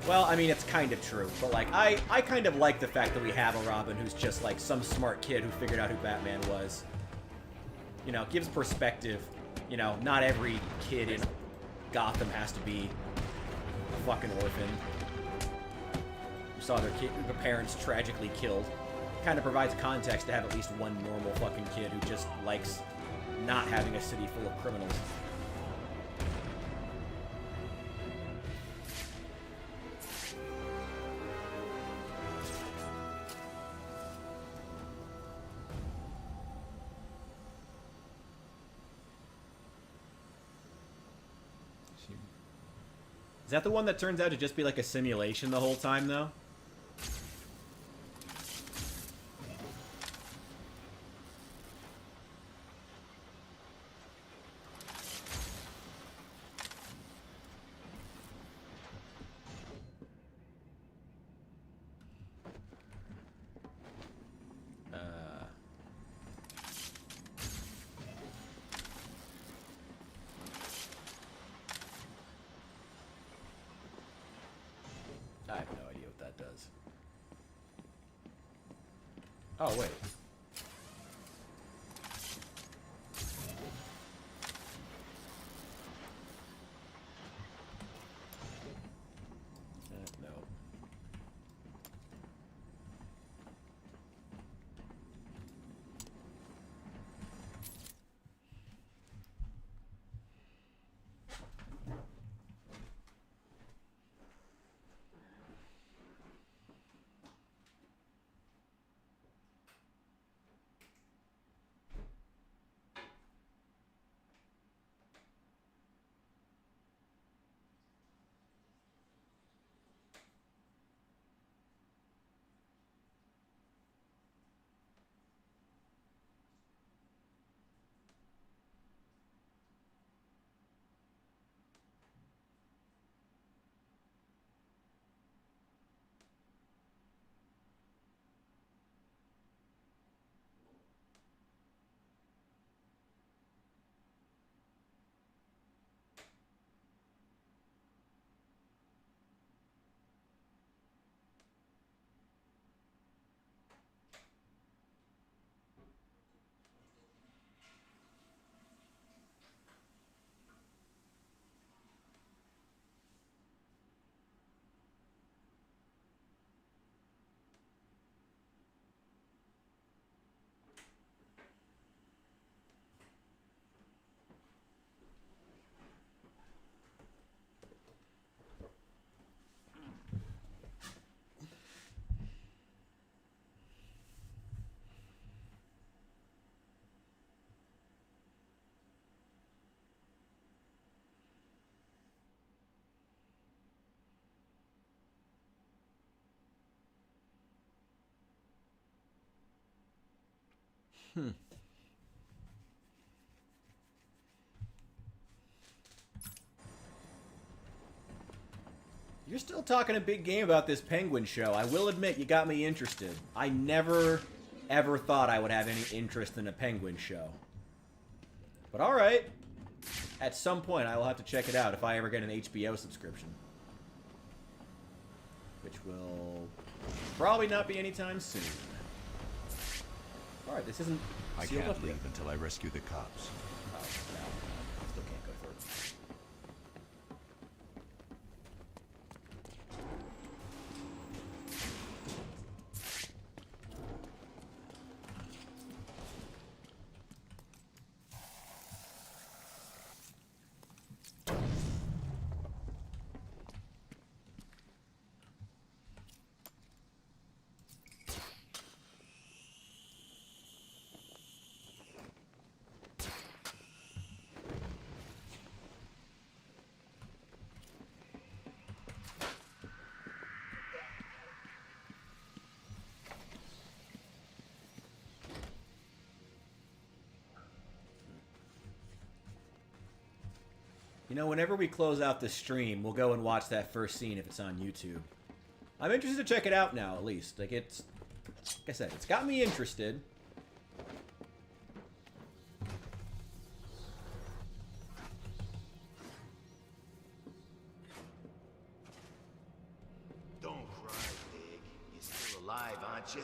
Speaker 1: Well, I mean, it's kind of true. But, like, I kind of like the fact that we have a Robin who's just, like, some smart kid who figured out who Batman was. You know, gives perspective. You know, not every kid in Gotham has to be a fucking orphan. You saw their parents tragically killed. Kind of provides context to have at least one normal fucking kid who just likes not having a city full of criminals. Is that the one that turns out to just be like a simulation the whole time, though? I have no idea what that does. Oh, wait. No. You're still talking a big game about this Penguin show. I will admit, you got me interested. I never, ever thought I would have any interest in a Penguin show. But alright. At some point, I will have to check it out if I ever get an HBO subscription. Which will probably not be anytime soon. Alright, this isn't
Speaker 8: I
Speaker 1: sealed
Speaker 8: can't
Speaker 1: up
Speaker 8: leave
Speaker 1: yet.
Speaker 8: until I rescue the cops.
Speaker 1: Oh, no. Still can't go further. You know, whenever we close out the stream, we'll go and watch that first scene if it's on YouTube. I'm interested to check it out now, at least. Like, it's... Like I said, it's got me interested.
Speaker 4: Don't cry, Big. You're still alive, aren't you?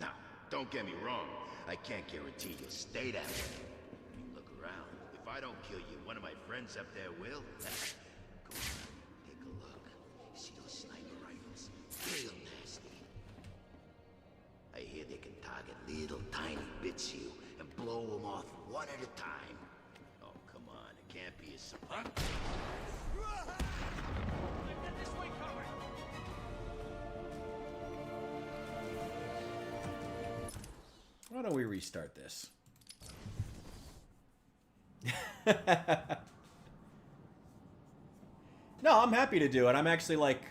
Speaker 4: Now, don't get me wrong. I can't guarantee you'll stay that way. I mean, look around. If I don't kill you, one of my friends up there will. Go on, take a look. See those sniper rifles? Real nasty. I hear they can target little tiny bits you and blow them off one at a time. Oh, come on. It can't be a surprise.
Speaker 1: Why don't we restart this? No, I'm happy to do it. I'm actually like...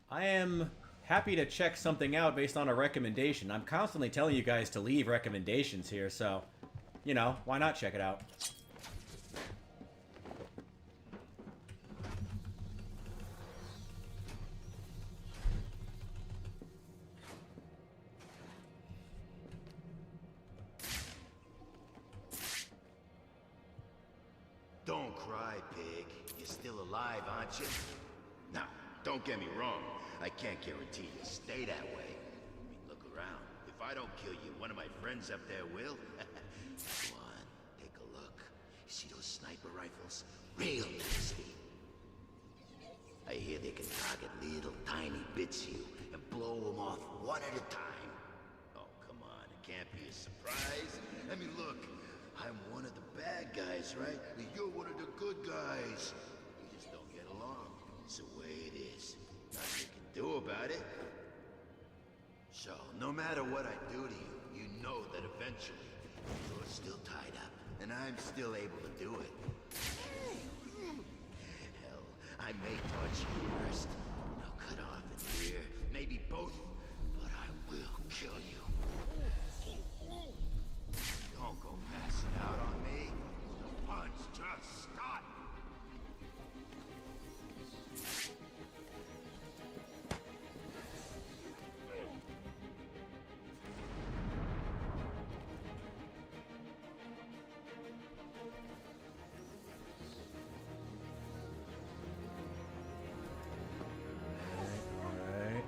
Speaker 1: I am happy to check something out based on a recommendation. I'm constantly telling you guys to leave recommendations here, so... You know, why not check it out?
Speaker 4: Don't cry, Pig. You're still alive, aren't you? Now, don't get me wrong. I can't guarantee you'll stay that way. I mean, look around. If I don't kill you, one of my friends up there will. Go on, take a look. See those sniper rifles? Real nasty. I hear they can target little tiny bits you and blow them off one at a time. Oh, come on. It can't be a surprise. I mean, look. I'm one of the bad guys, right? You're one of the good guys. We just don't get along. It's the way it is. Nothing you can do about it. So, no matter what I do to you, you know that eventually you're still tied up, and I'm still able to do it. Hell, I may touch you first. I'll cut off an ear, maybe both, but I will kill you. Don't go passing out on me. The punch just stop.
Speaker 1: Alright.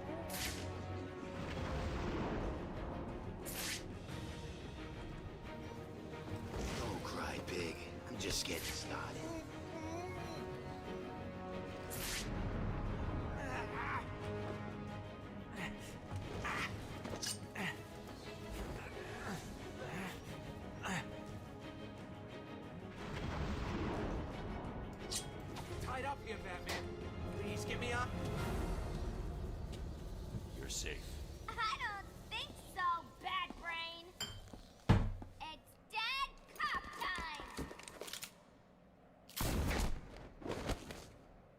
Speaker 4: Don't cry, Pig. I'm just getting started.
Speaker 10: Tied up here, Batman. Please get me up.
Speaker 8: You're safe.
Speaker 9: I don't think so, Bad Brain. It's dead cop time.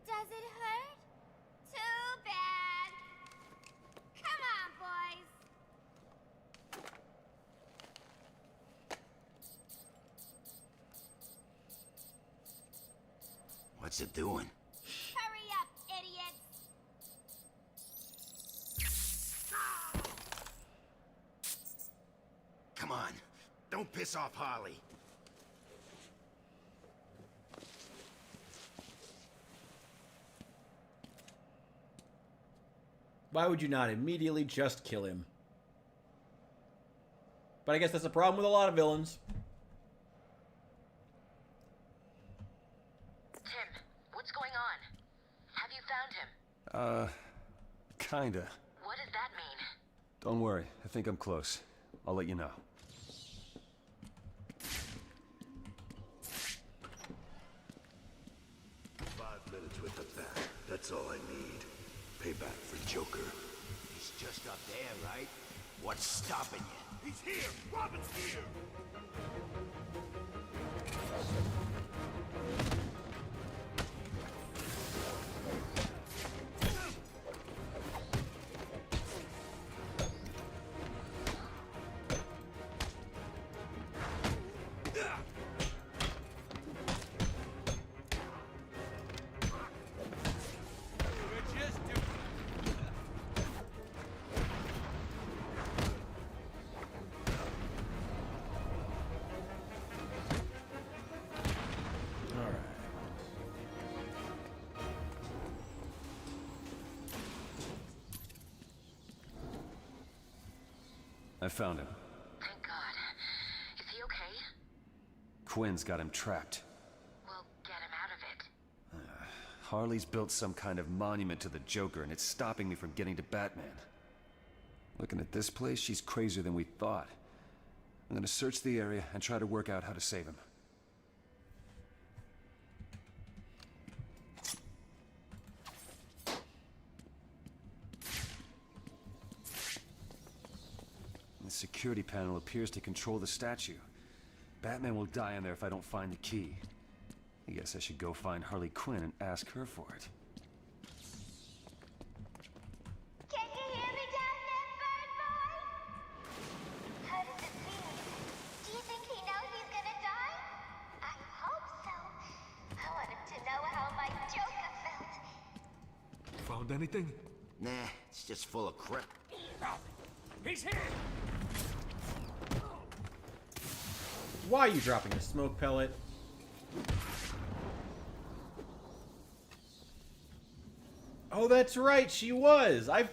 Speaker 9: Does it hurt? Too bad. Come on, boys.
Speaker 4: What's it doing?
Speaker 9: Hurry up, idiots!
Speaker 4: Come on. Don't piss off Harley.
Speaker 1: Why would you not immediately just kill him? But I guess that's a problem with a lot of villains.
Speaker 6: Tim, what's going on? Have you found him?
Speaker 15: Kinda.
Speaker 6: What does that mean?
Speaker 15: Don't worry, I think I'm close. I'll let you know.
Speaker 5: 5 minutes with the bat. That's all I need. Payback for Joker.
Speaker 4: He's just up there, right? What's stopping you?
Speaker 2: He's here! Robin's here!
Speaker 15: I found him.
Speaker 6: Thank God. Is he okay?
Speaker 15: Quinn's got him trapped.
Speaker 6: We'll get him out of it.
Speaker 15: Harley's built some kind of monument to the Joker, and it's stopping me from getting to Batman. Looking at this place, she's crazier than we thought. I'm gonna search the area and try to work out how to save him. The security panel appears to control the statue. Batman will die in there if I don't find the key. I guess I should go find Harley Quinn and ask her for it.
Speaker 9: Can you hear me down there, bird boy? How does it feel? Do you think he knows he's gonna die? I hope so. I want him to know how my Joker felt.
Speaker 8: Found anything?
Speaker 4: Nah, it's just full of crap.
Speaker 16: He's here!
Speaker 1: Why are you dropping a smoke pellet? Oh, that's right, she was! I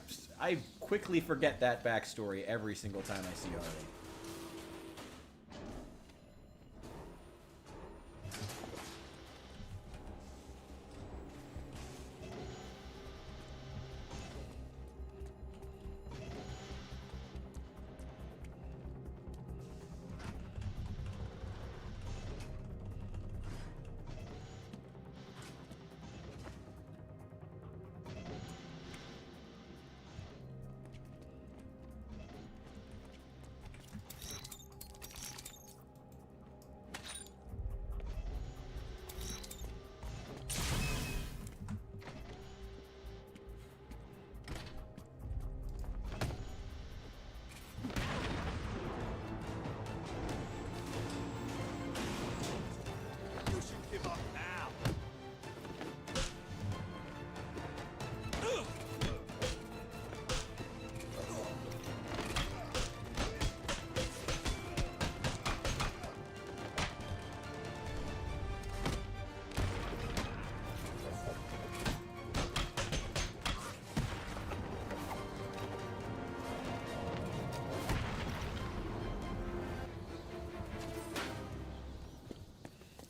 Speaker 1: quickly forget that backstory every single time I see Harley.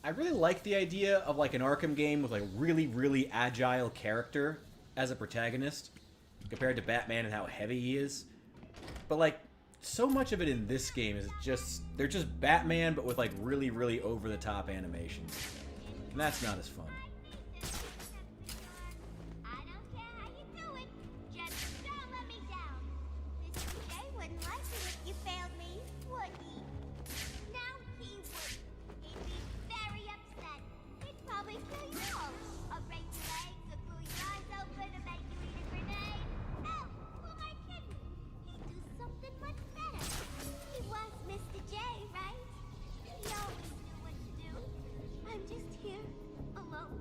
Speaker 1: I really like the idea of like an Arkham game with like really, really agile character as a protagonist compared to Batman and how heavy he is. But like so much of it in this game is just they're just Batman but with like really, really over the top animations. And that's not as fun.
Speaker 9: I don't care how you do it. Just don't let me down. Mr. J wouldn't like it if you failed me, would he? No, he wouldn't. He'd be very upset. He'd probably kill you all. Or break your legs, or glue your eyes open, or make you eat a grenade. Oh, who am I kidding? He'd do something much better. He was Mr. J, right? He always knew what to do. I'm just here, alone.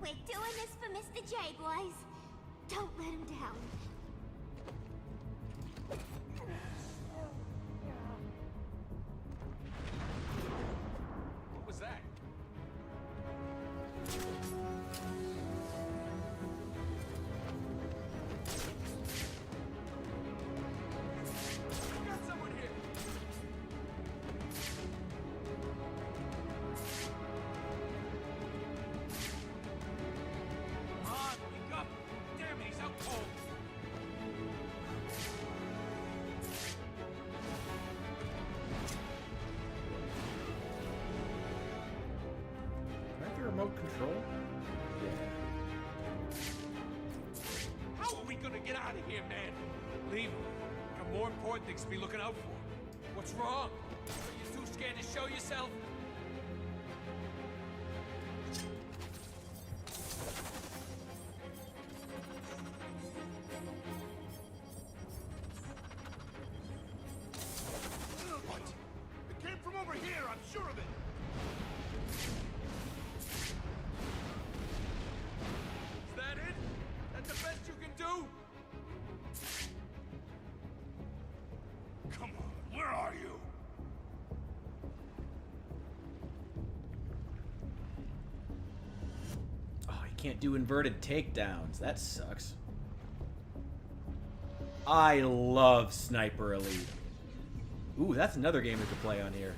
Speaker 9: We're doing this for Mr. J, boys. Don't let him down.
Speaker 16: What was that? Got someone here. Come on, wake up! Damn it, he's out cold.
Speaker 1: Do I have the remote control?
Speaker 24: How are we gonna get out of here, man?
Speaker 16: Leave. Got more important things to be looking out for. What's wrong? Are you too scared to show yourself?
Speaker 2: What? It came from over here, I'm sure of it.
Speaker 16: Is that it? That's the best you can do?
Speaker 2: Come on, where are you?
Speaker 1: Oh, you can't do inverted takedowns. That sucks. I love Sniper Elite. Ooh, that's another game we could play on here.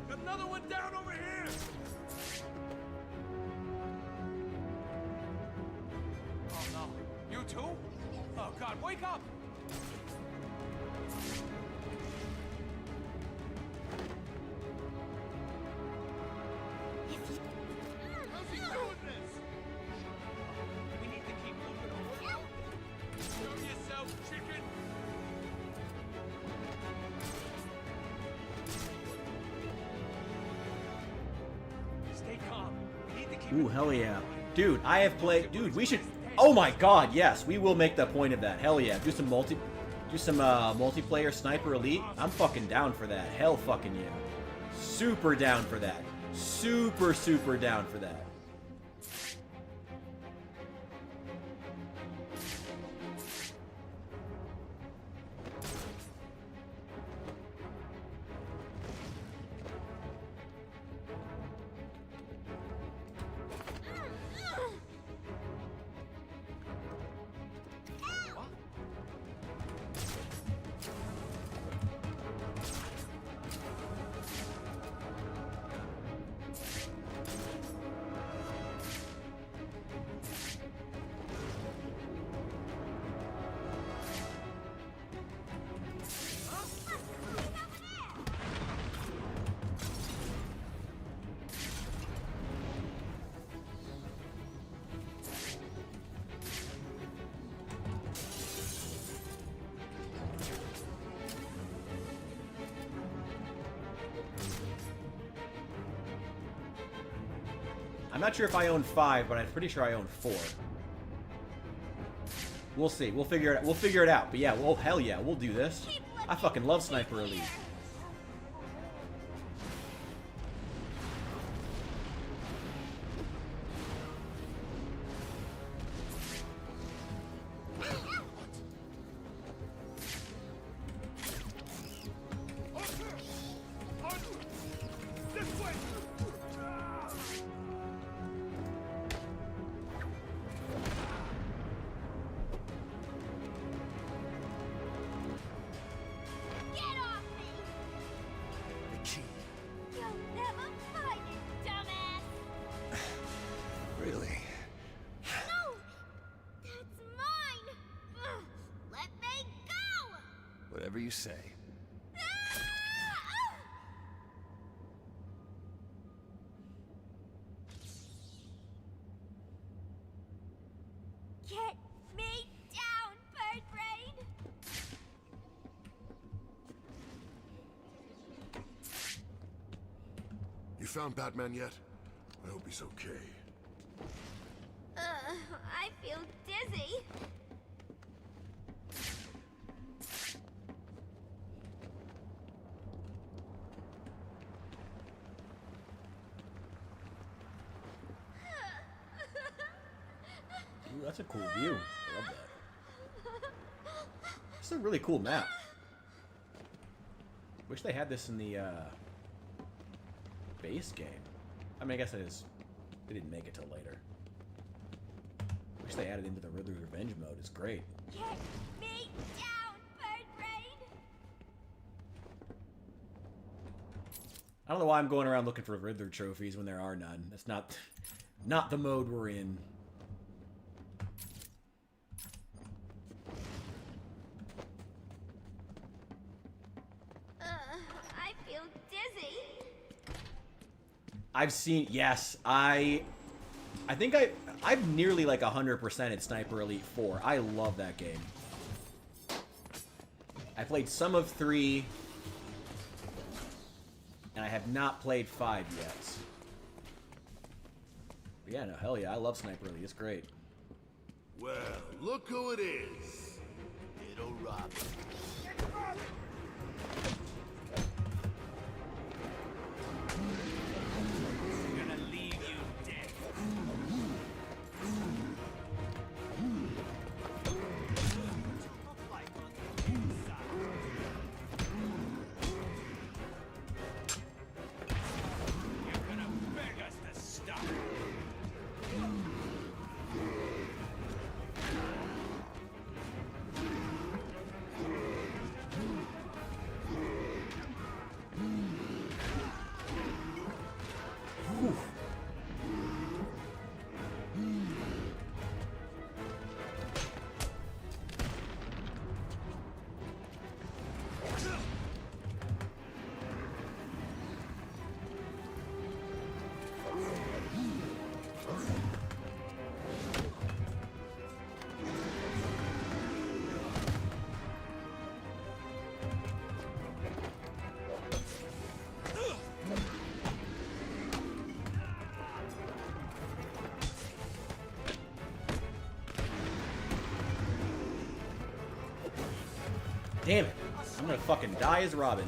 Speaker 16: Got another one down over here! Oh no. You too? Oh god, wake up!
Speaker 2: How's he doing this?
Speaker 16: We need to keep moving over. Show yourself, chicken! Stay calm. We need to keep
Speaker 1: Ooh, hell yeah. Dude, I have played... Dude, we should... Oh my god, yes. We will make the point of that. Hell yeah. Do some multiplayer Sniper Elite. I'm fucking down for that. Hell fucking yeah. Super down for that. Super, super down for that. I'm not sure if I own 5, but I'm pretty sure I own 4. We'll see. We'll figure it out. We'll figure it out. But yeah, well, hell yeah, we'll do this. I fucking love Sniper Elite.
Speaker 15: Whatever you say.
Speaker 9: Get me down, bird brain!
Speaker 2: You found Batman yet? I hope he's okay.
Speaker 9: I feel dizzy.
Speaker 1: Ooh, that's a cool view. I love that. It's a really cool map. Wish they had this in the base game. I mean, I guess they didn't make it till later. Wish they added into the Riddler's Revenge mode. It's great.
Speaker 9: Get me down, bird brain!
Speaker 1: I don't know why I'm going around looking for Riddler trophies when there are none. That's not the mode we're in.
Speaker 9: I feel dizzy.
Speaker 1: I've seen, yes, I think I'm nearly like 100% at Sniper Elite 4. I love that game. I played some of 3, and I have not played 5 yet. But yeah, no, hell yeah, I love Sniper Elite. It's great.
Speaker 5: Well, look who it is. Little Robin.
Speaker 24: I'm gonna leave you dead. You're gonna beg us to stop.
Speaker 1: Damn it. I'm gonna fucking die as Robin.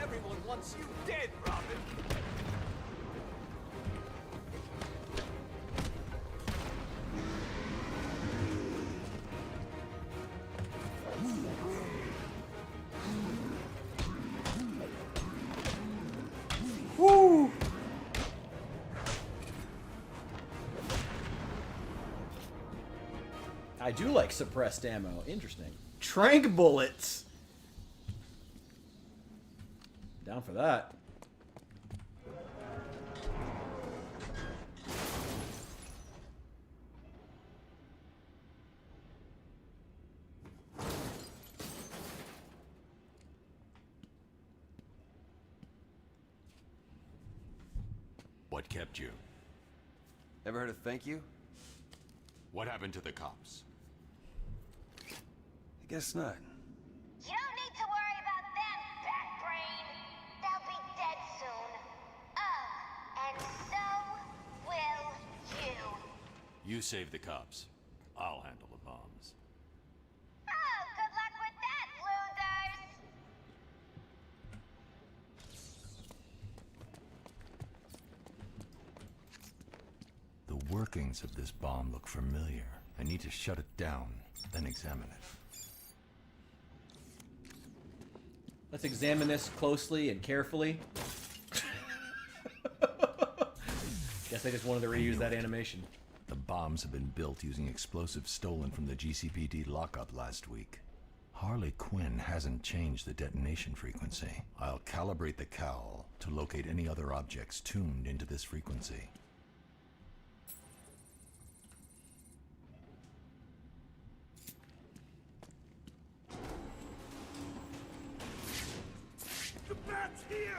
Speaker 24: Everyone wants you dead, Robin.
Speaker 1: Woo! I do like suppressed ammo. Interesting. Trank bullets. Down for that.
Speaker 8: What kept you?
Speaker 15: Ever heard of thank you?
Speaker 8: What happened to the cops?
Speaker 15: I guess not.
Speaker 9: You don't need to worry about them, Bat Brain. They'll be dead soon. Oh, and so will you.
Speaker 8: You saved the cops. I'll handle the bombs.
Speaker 9: Oh, good luck with that, losers!
Speaker 8: The workings of this bomb look familiar. I need to shut it down, then examine it.
Speaker 1: Let's examine this closely and carefully. Guess I just wanted to reuse that animation.
Speaker 8: The bombs have been built using explosives stolen from the GCPD lockup last week. Harley Quinn hasn't changed the detonation frequency. I'll calibrate the cowl to locate any other objects tuned into this frequency.
Speaker 2: The bat's here!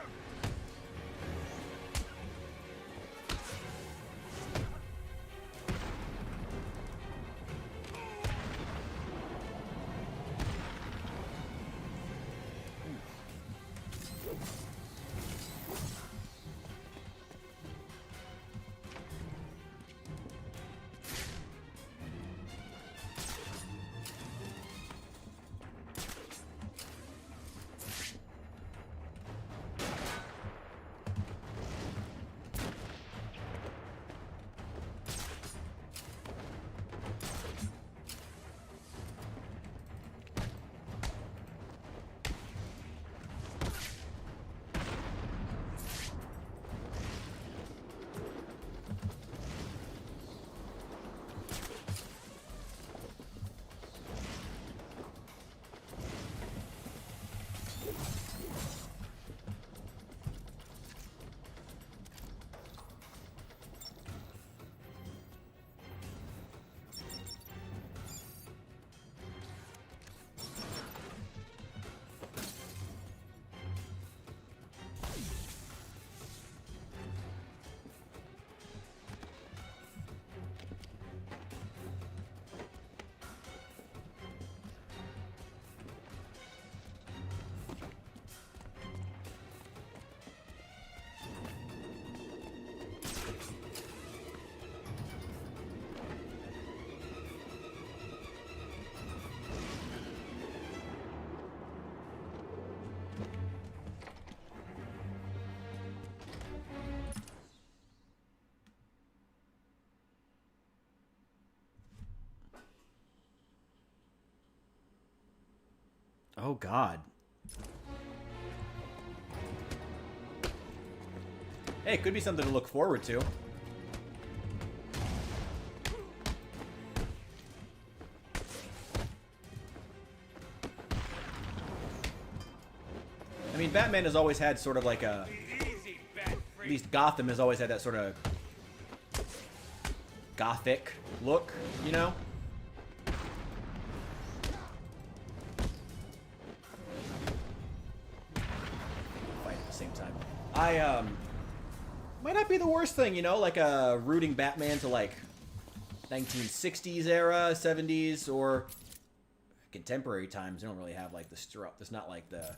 Speaker 1: Oh, God. Hey, it could be something to look forward to. I mean, Batman has always had sort of like a... At least Gotham has always had that sort of gothic look, you know? Fight at the same time. Might not be the worst thing, you know? Like rooting Batman to like 1960s era, 70s, or contemporary times. They don't really have like there's not like the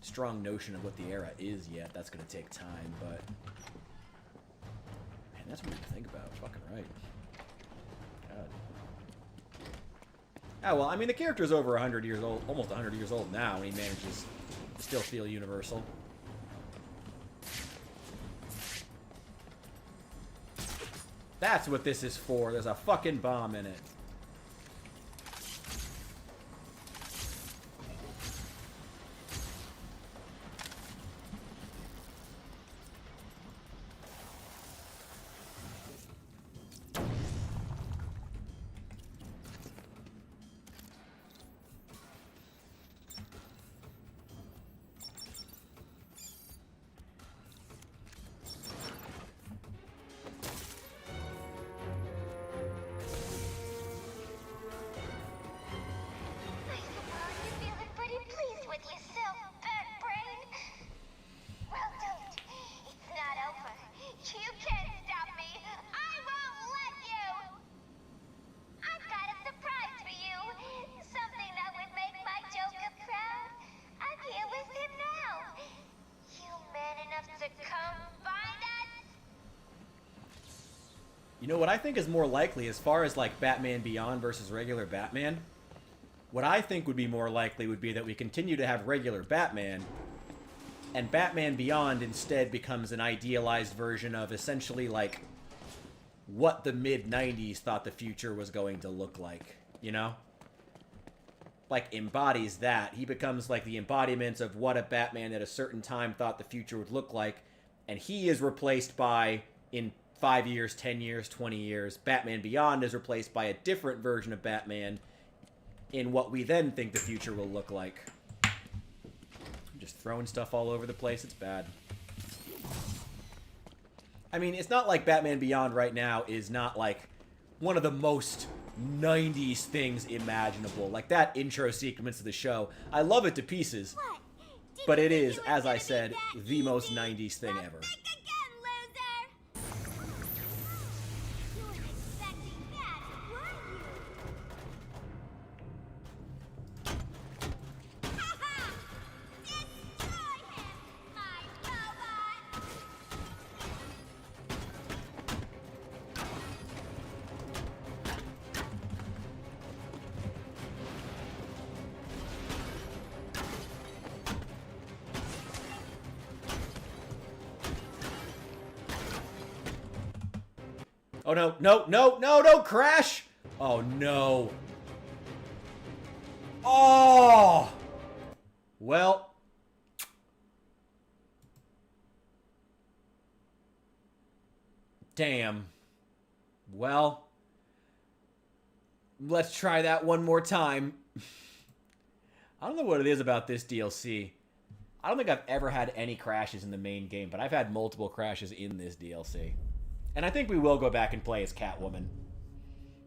Speaker 1: strong notion of what the era is yet. That's gonna take time, but man, that's weird to think about. Fucking right. God. Oh well, I mean the character's over 100 years old, almost 100 years old now, and he manages to still feel universal. That's what this is for. There's a fucking bomb in it. You know what I think is more likely as far as like Batman Beyond versus regular Batman? What I think would be more likely would be that we continue to have regular Batman, and Batman Beyond instead becomes an idealized version of essentially like what the mid-90s thought the future was going to look like, you know? Like embodies that. He becomes like the embodiment of what a Batman at a certain time thought the future would look like, and he is replaced by, in 5 years, 10 years, 20 years, Batman Beyond is replaced by a different version of Batman in what we then think the future will look like. I'm just throwing stuff all over the place. It's bad. I mean, it's not like Batman Beyond right now is not like one of the most 90s things imaginable. Like that intro sequence of the show, I love it to pieces. But it is, as I said, the most 90s thing ever. Oh no, no, no, no, don't crash! Oh no. Oh! Well. Damn. Well. Let's try that one more time. I don't know what it is about this DLC. I don't think I've ever had any crashes in the main game, but I've had multiple crashes in this DLC. And I think we will go back and play as Catwoman.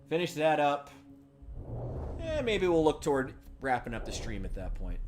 Speaker 1: Finish that up. Maybe we'll look toward wrapping up the stream at that point.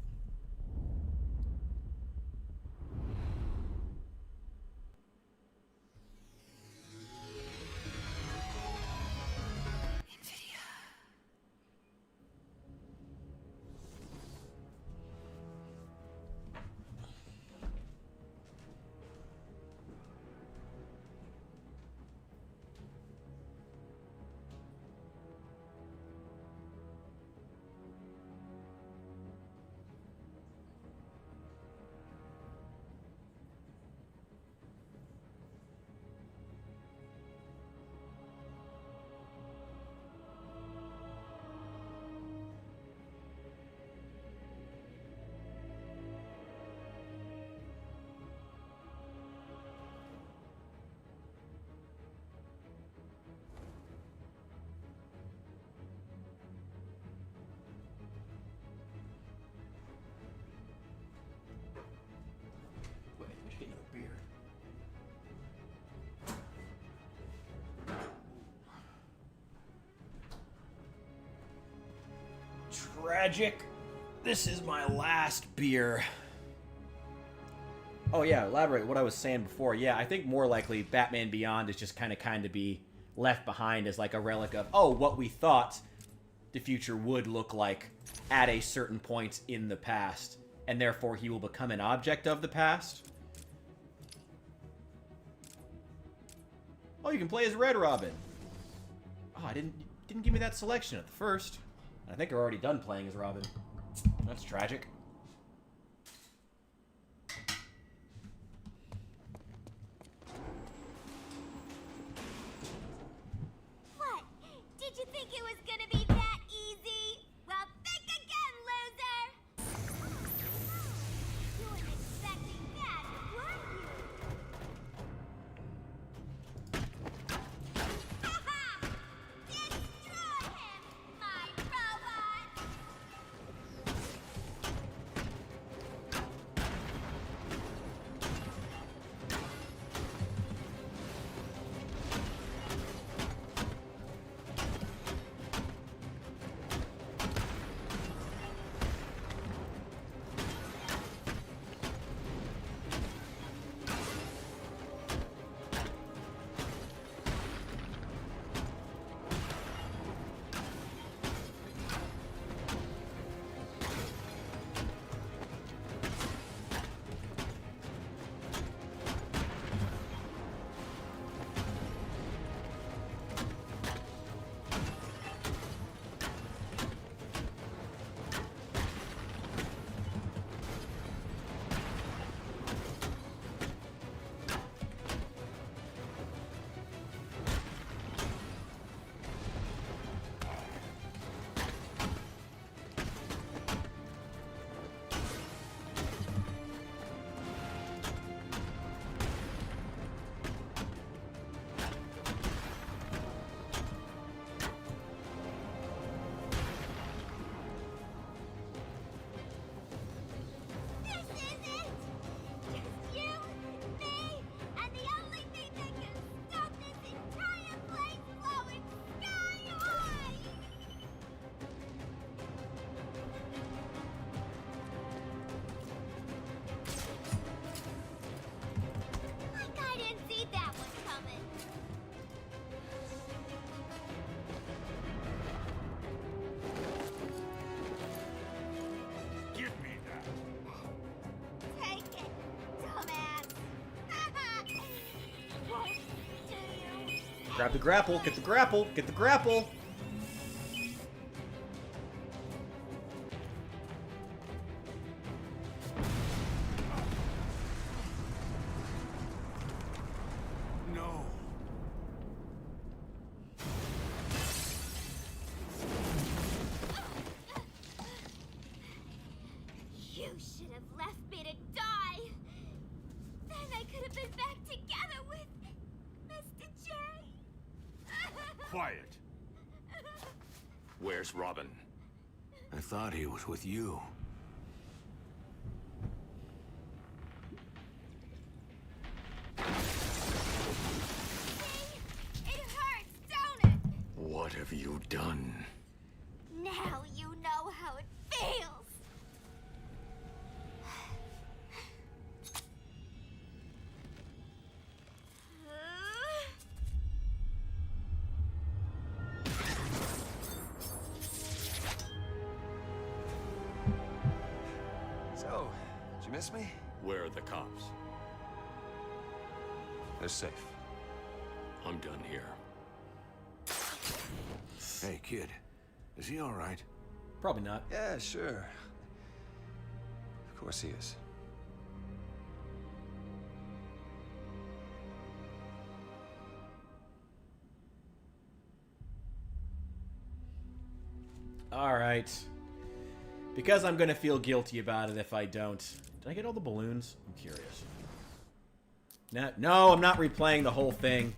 Speaker 1: Tragic. This is my last beer. Oh yeah, elaborate what I was saying before. Yeah, I think more likely Batman Beyond is just kind of be left behind as like a relic of, oh, what we thought the future would look like at a certain point in the past, and therefore he will become an object of the past. Oh, you can play as Red Robin. Oh, didn't give me that selection at the first. I think I've already done playing as Robin. That's tragic.
Speaker 9: What? Did you think it was gonna be that easy? Well, think again, loser! You weren't expecting that, were you? Ha-ha! Destroy him, my robot!
Speaker 1: Grab the grapple. Get the grapple. Get the grapple.
Speaker 2: No.
Speaker 9: You should have left me to die. Then I could have been back together with Mr. J.
Speaker 22: Quiet.
Speaker 8: Where's Robin?
Speaker 24: I thought he was with you.
Speaker 9: It hurts, don't it?
Speaker 24: What have you done?
Speaker 9: Now you know how it feels.
Speaker 15: So, did you miss me?
Speaker 8: Where are the cops?
Speaker 15: They're safe.
Speaker 8: I'm done here.
Speaker 24: Hey, kid. Is he all right?
Speaker 1: Probably not.
Speaker 15: Yeah, sure. Of course he is.
Speaker 1: Alright. Because I'm gonna feel guilty about it if I don't. Did I get all the balloons? I'm curious. No, I'm not replaying the whole thing.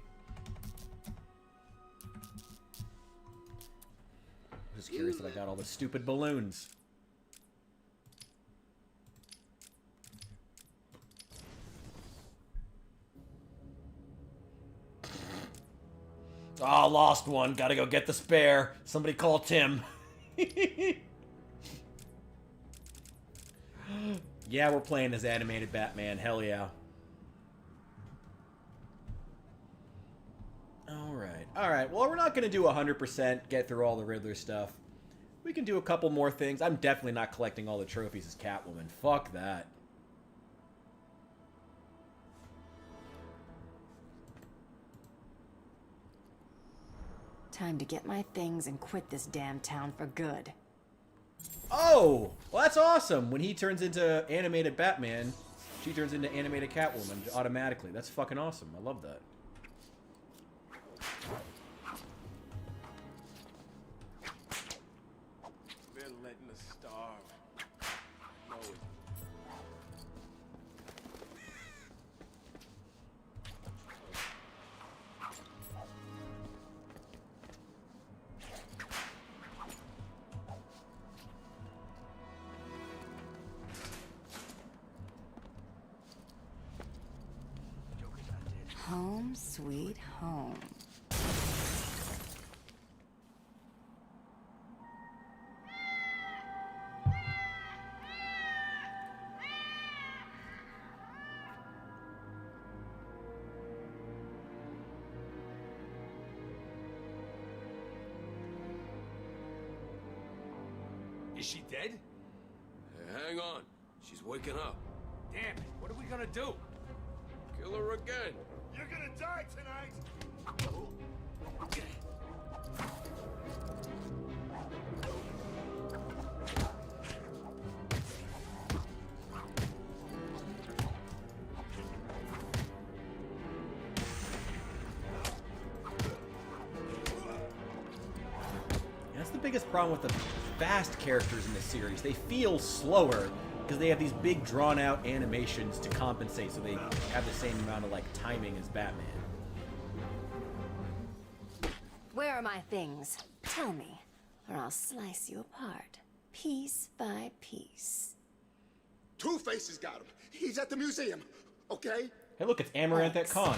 Speaker 1: I'm just curious that I got all the stupid balloons. Oh, lost one. Gotta go get the spare. Somebody call Tim. Yeah, we're playing as animated Batman. Hell yeah. Alright. Well, we're not going to do 100% get through all the Riddler stuff. We can do a couple more things. I'm definitely not collecting all the trophies as Catwoman. Fuck that.
Speaker 12: Time to get my things and quit this damn town for good.
Speaker 1: Oh! Well, that's awesome. When he turns into animated Batman, she turns into animated Catwoman automatically. That's fucking awesome. I love that.
Speaker 2: They're letting us starve. No.
Speaker 12: Home sweet home.
Speaker 24: Is she dead? Hang on. She's waking up.
Speaker 16: Damn it, what are we gonna do?
Speaker 24: Kill her again.
Speaker 2: You're gonna die tonight!
Speaker 1: That's the biggest problem with the fast characters in this series. They feel slower because they have these big drawn-out animations to compensate, so they have the same amount of like timing as Batman.
Speaker 12: Where are my things? Tell me, or I'll slice you apart, piece by piece.
Speaker 2: Two-Face has got him. He's at the museum, okay?
Speaker 1: Hey, look, it's Amaranth at Con.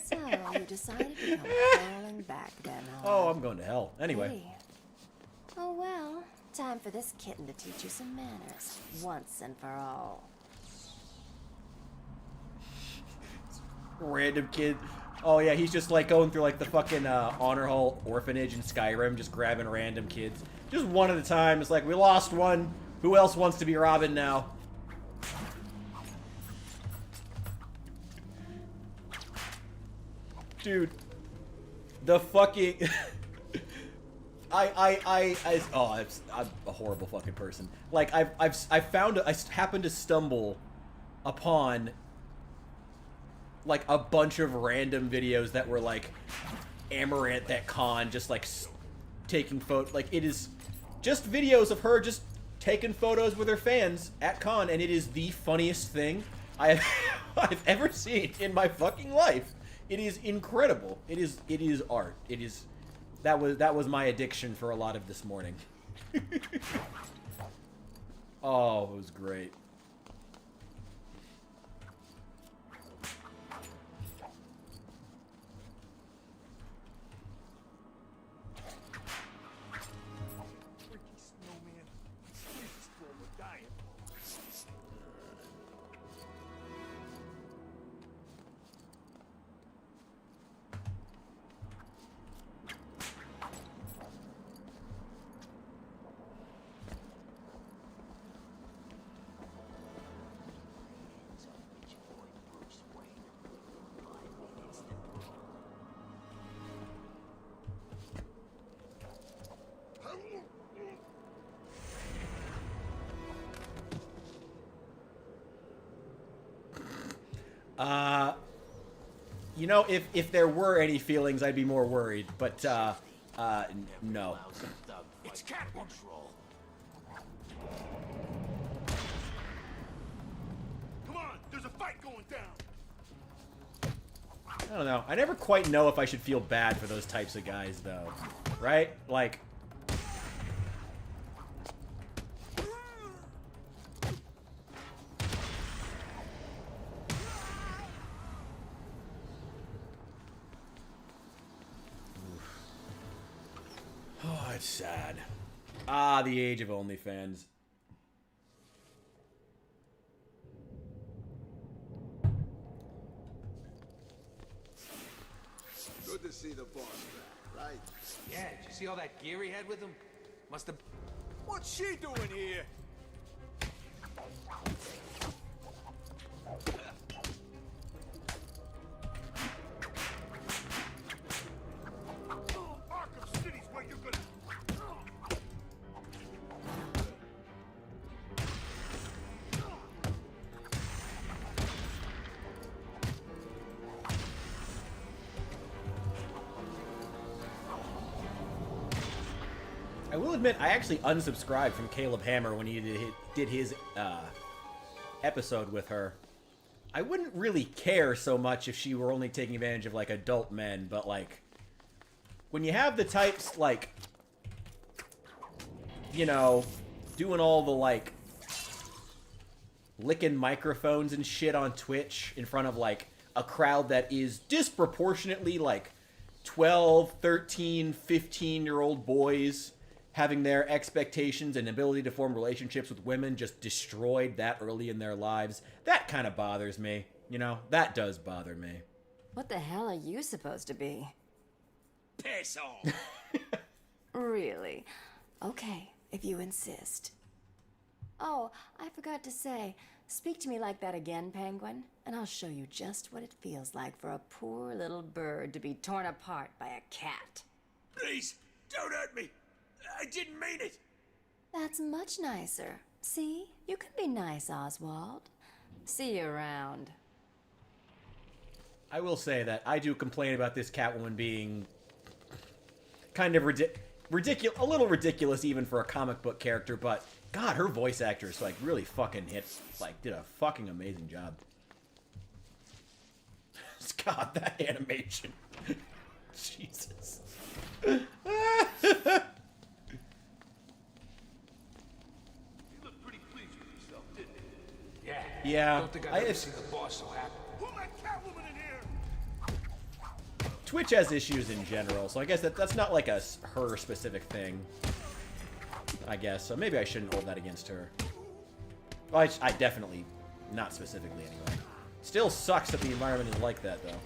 Speaker 12: So, you decided to come crawling back then, huh?
Speaker 1: Oh, I'm going to hell. Anyway.
Speaker 12: Hey. Oh well, time for this kitten to teach you some manners, once and for all.
Speaker 1: Random kid. Oh yeah, he's just like going through like the fucking honor hall orphanage in Skyrim, just grabbing random kids. Just one at a time. It's like, we lost one. Who else wants to be Robin now? Dude, the fucking I'm a horrible fucking person. Like I happened to stumble upon like a bunch of random videos that were like Amaranth at con, just like taking like it is just videos of her just taking photos with her fans at con, and it is the funniest thing I've ever seen in my fucking life. It is incredible. It is art. It is that was my addiction for a lot of this morning. Oh, it was great. You know, if there were any feelings, I'd be more worried, but, no.
Speaker 24: It's cat control.
Speaker 2: Come on, there's a fight going down.
Speaker 1: I don't know. I never quite know if I should feel bad for those types of guys, though. Right? Like... Oh, it's sad. Ah, the age of OnlyFans.
Speaker 4: Good to see the boss back, right?
Speaker 10: Yeah, did you see all that gear he had with him? Must have...
Speaker 2: What's she doing here? Arkham City's where you're gonna...
Speaker 1: I will admit, I actually unsubscribed from Caleb Hammer when he did his episode with her. I wouldn't really care so much if she were only taking advantage of, like, adult men, but, like, when you have the types, like, you know, doing all the, like, licking microphones and shit on Twitch in front of, like, a crowd that is disproportionately, like, 12, 13, 15-year-old boys having their expectations and ability to form relationships with women just destroyed that early in their lives, that kind of bothers me. You know, that does bother me.
Speaker 12: What the hell are you supposed to be?
Speaker 24: Piss off!
Speaker 12: Really? Okay, if you insist. Oh, I forgot to say, speak to me like that again, Penguin, and I'll show you just what it feels like for a poor little bird to be torn apart by a cat.
Speaker 24: Please, don't hurt me! I didn't mean it!
Speaker 12: That's much nicer. See? You can be nice, Oswald. See you around.
Speaker 1: I will say that I do complain about this Catwoman being kind of ridiculous, a little ridiculous even for a comic book character, but God, her voice actress like really fucking did a fucking amazing job. God, that animation. Jesus. Yeah.
Speaker 24: Don't think I've ever seen the boss so happy.
Speaker 2: Who let Catwoman in here?
Speaker 1: Twitch has issues in general, so I guess that's not like a her specific thing. I guess, so maybe I shouldn't hold that against her. Well, I definitely, not specifically anyway. Still sucks that the environment is like that, though.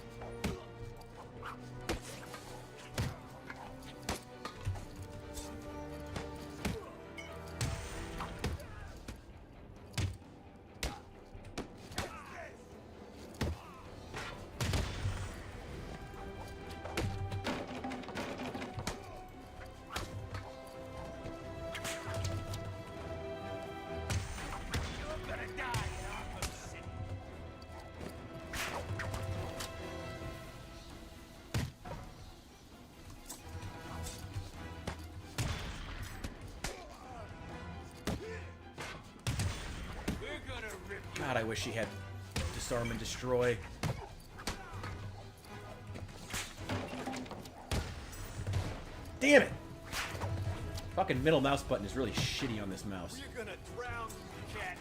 Speaker 1: God, I wish he had disarm and destroy. Damn it! Fucking middle mouse button is really shitty on this mouse.
Speaker 2: You're gonna drown, cat.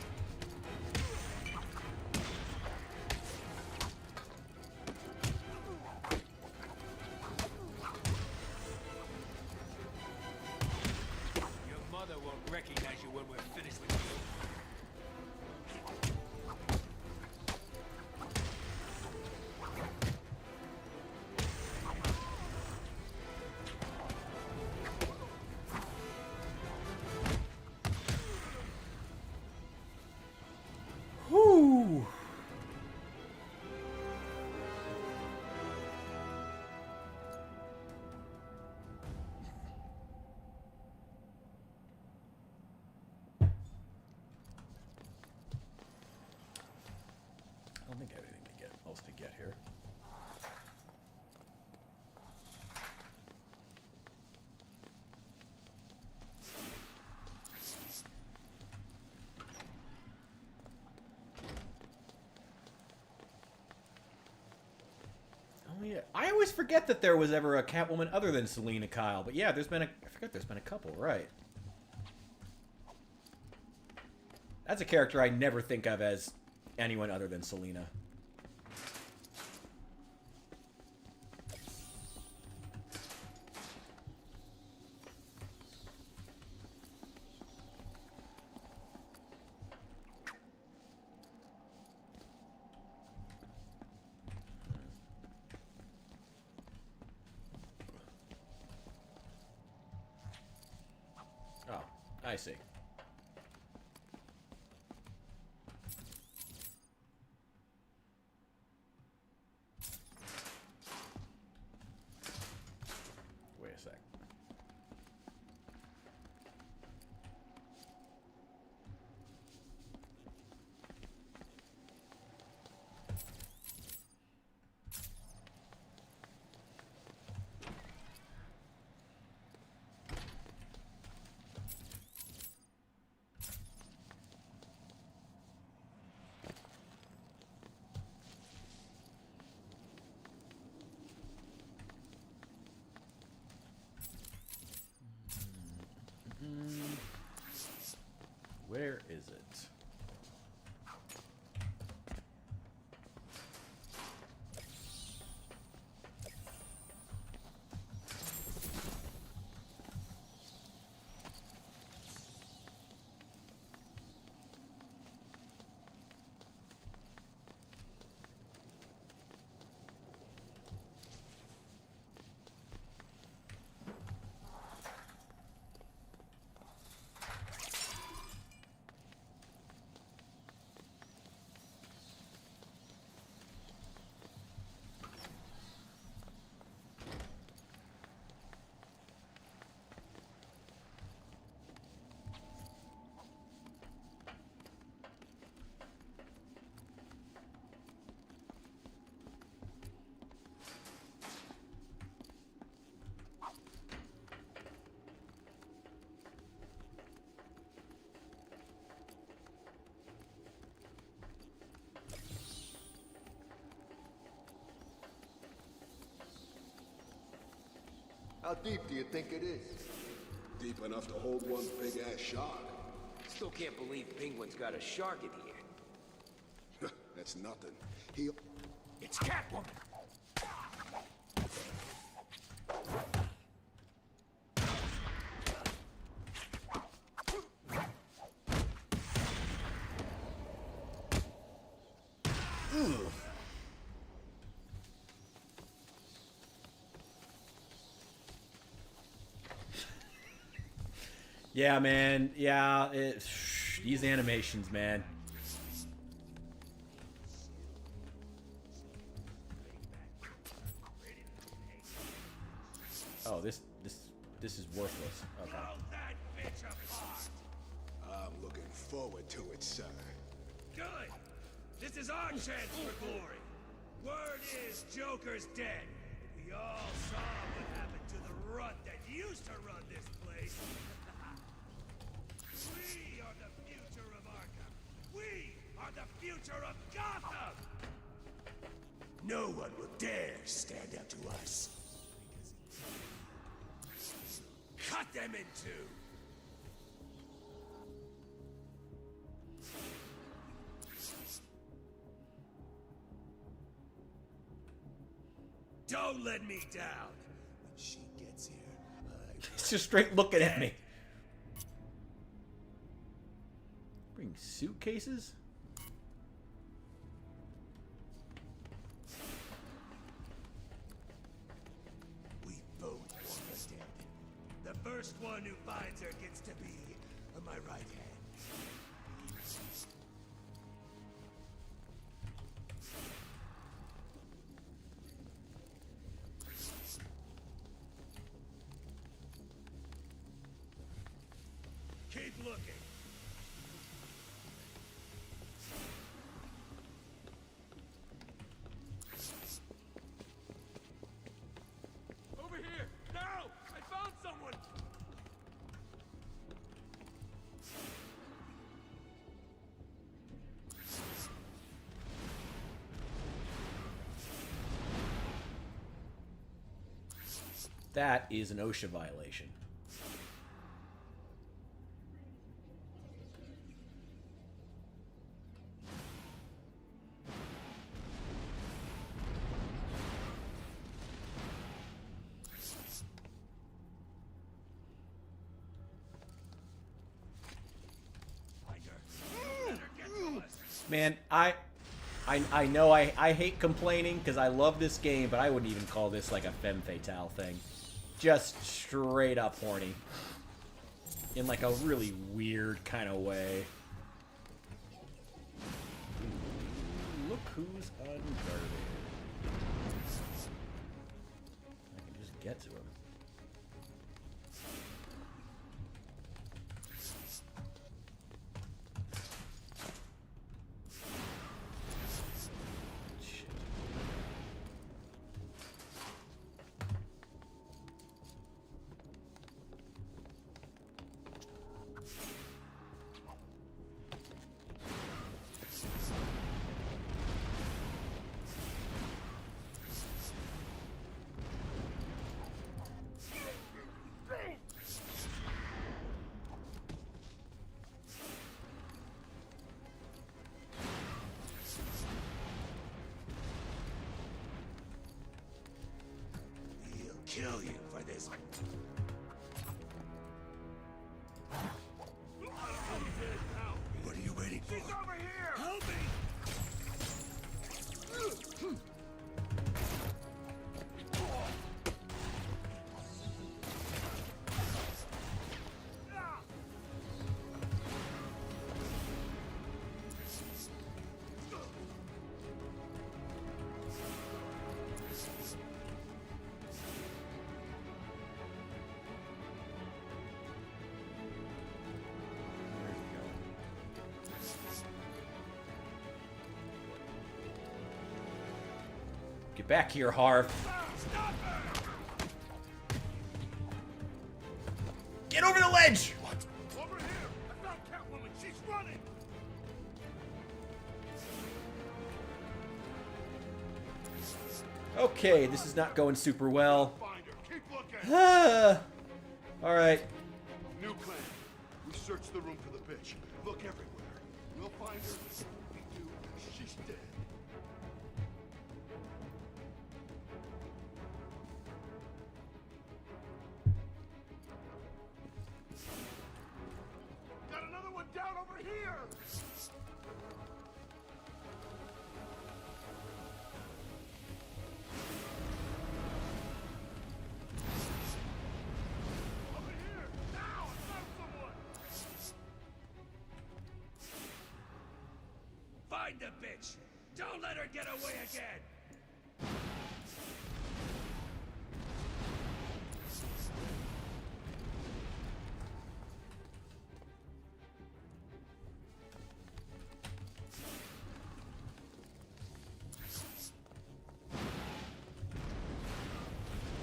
Speaker 24: Your mother won't recognize you when we're finished with you.
Speaker 1: Whew. I don't think I have anything else to get here. Oh yeah, I always forget that there was ever a Catwoman other than Selina Kyle. But yeah, there's been a. I forgot there's been a couple, right? That's a character I never think of as anyone other than Selina. Oh, I see. Wait a sec. Where is it?
Speaker 14: How deep do you think it is?
Speaker 18: Deep enough to hold one big-ass shark.
Speaker 24: Still can't believe Penguin's got a shark in here.
Speaker 18: That's nothing. He'll...
Speaker 24: It's Catwoman!
Speaker 1: Yeah, man. Yeah, these animations, man. Oh, this is worthless. Okay.
Speaker 18: I'm looking forward to it, sir.
Speaker 24: Good! This is our chance for glory! Word is Joker's dead. We all saw what happened to the runt that used to run this place. We are the future of Arkham. We are the
Speaker 3: future of Gotham! No one will dare stand up to us. Cut them in two! Don't let me down! When she gets here,
Speaker 1: He's just straight looking at me. Bring suitcases?
Speaker 3: we both want her dead. The first one who finds her gets to be my right hand. Keep looking.
Speaker 2: Over here! Now! I found someone!
Speaker 1: That is an OSHA violation. Man, I know I hate complaining because I love this game, but I wouldn't even call this like a femme fatale thing. Just straight up horny. In like a really weird kind of way. Look who's unguarded. I can just get to him.
Speaker 3: Kill you for this. What are you waiting for?
Speaker 2: She's over here!
Speaker 3: Help me!
Speaker 1: Get back here, Harv. Get over the ledge!
Speaker 2: What? Over here! I found Catwoman! She's running!
Speaker 1: Okay, this is not going super well.
Speaker 2: Find her. Keep looking!
Speaker 1: Alright.
Speaker 2: New plan. We search the room for the bitch. Look everywhere. We'll find her. If we do, she's dead. Got another one down over here! Over here! Now! I found someone!
Speaker 3: Find the bitch! Don't let her get away again!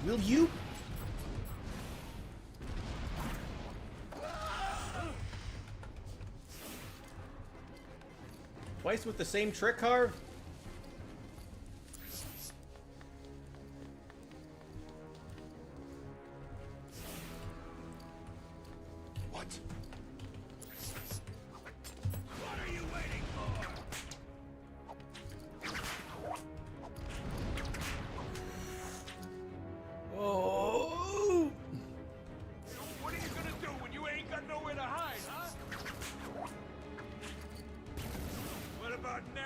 Speaker 1: Will you? Why Twice with the same trick card?
Speaker 2: What? What are you waiting for?
Speaker 1: Oh!
Speaker 2: What are you gonna do when you ain't got nowhere to hide, huh? What about now?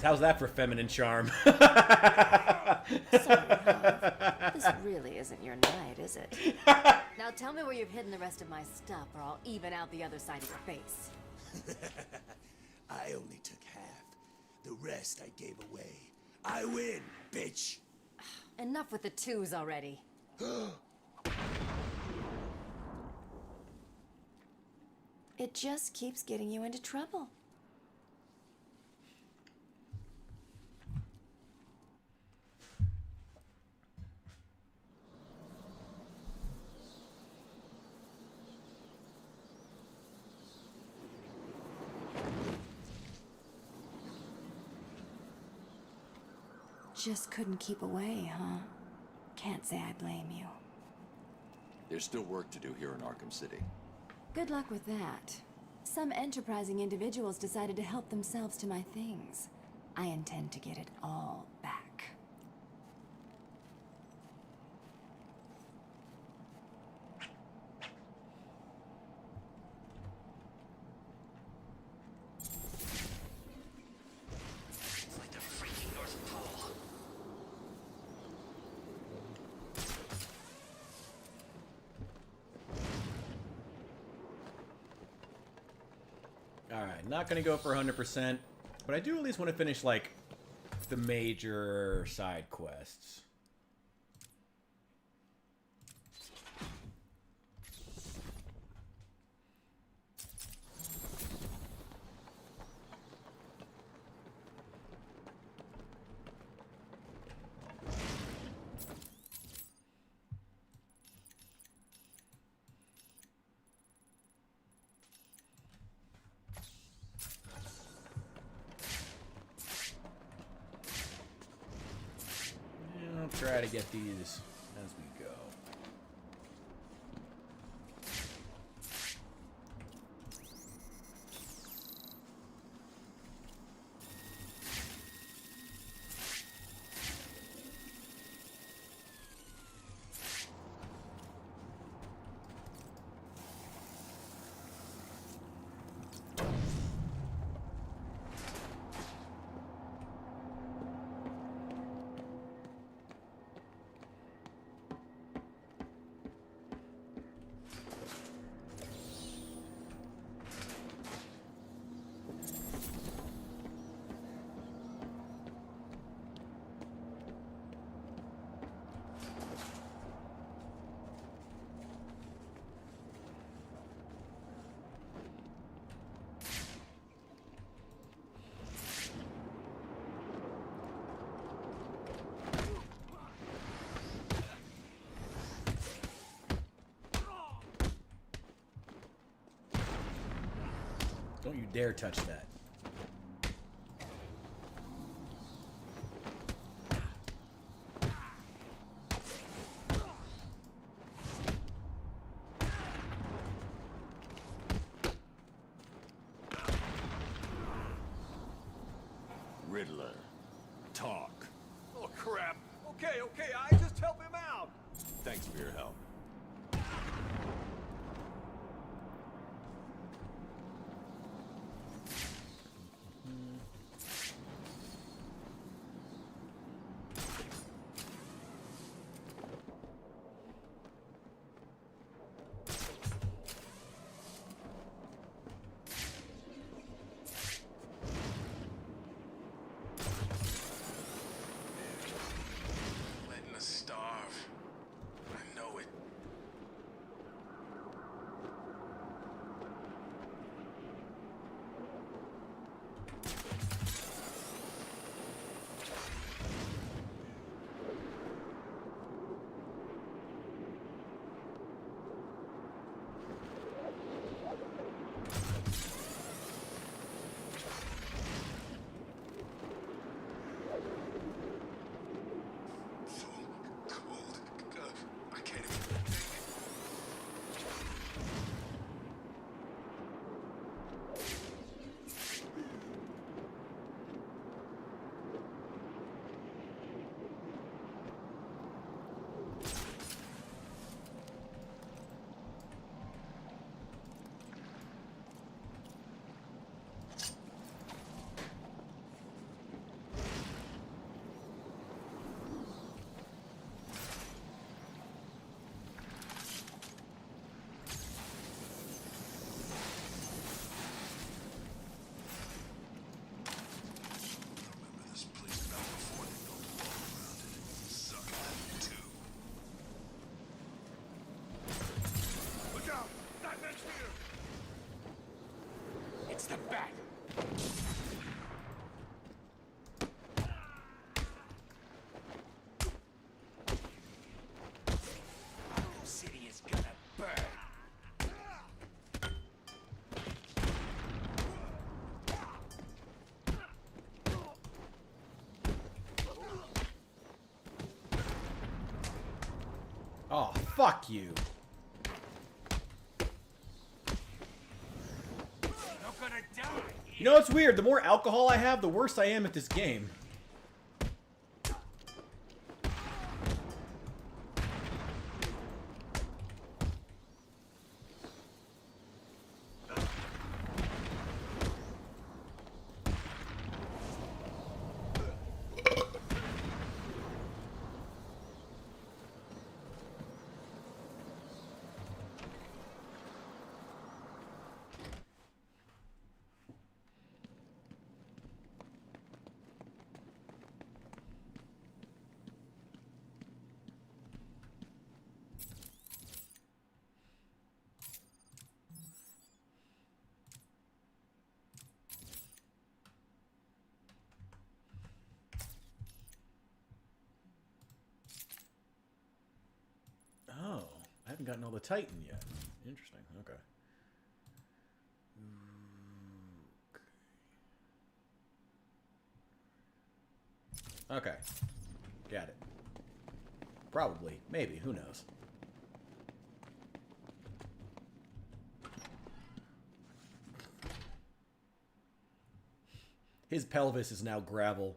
Speaker 1: How's that for feminine charm?
Speaker 12: Sorry, Harv. This really isn't your night, is it? Now tell me where you've hidden the rest of my stuff, or I'll even out the other side of your face.
Speaker 3: I only took half. The rest I gave away. I win, bitch!
Speaker 12: Enough with the twos already. It just keeps getting you into trouble. Just couldn't keep away, huh? Can't say I blame you.
Speaker 7: There's still work to do here in Arkham City.
Speaker 12: Good luck with that. Some enterprising individuals decided to help themselves to my things. I intend to get it all back.
Speaker 1: Alright, not gonna go for 100%, but I do at least want to finish, like, the major side quests. I'll try to get these as we go. Don't you dare touch that.
Speaker 7: Riddler, talk.
Speaker 2: Oh, crap. Okay, I just help him out.
Speaker 7: Thanks for your help.
Speaker 24: It's the bat. The city is gonna burn.
Speaker 1: Oh, fuck you.
Speaker 24: Not gonna die.
Speaker 1: You know what's weird? The more alcohol I have, the worse I am at this game. Oh, I haven't gotten all the Titan yet. Interesting. Okay. Okay. Got it. Probably. Maybe. Who knows? His pelvis is now gravel.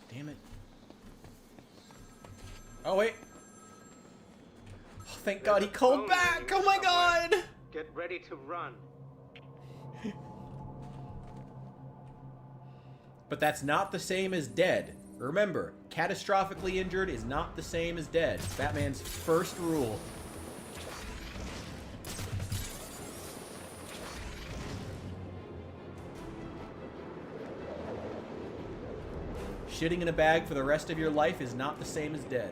Speaker 1: Damn it. Oh, wait. Oh, thank God he called back. Oh, my God.
Speaker 11: Get ready to run.
Speaker 1: But that's not the same as dead. Remember, catastrophically injured is not the same as dead. It's Batman's first rule. Shitting in a bag for the rest of your life is not the same as dead.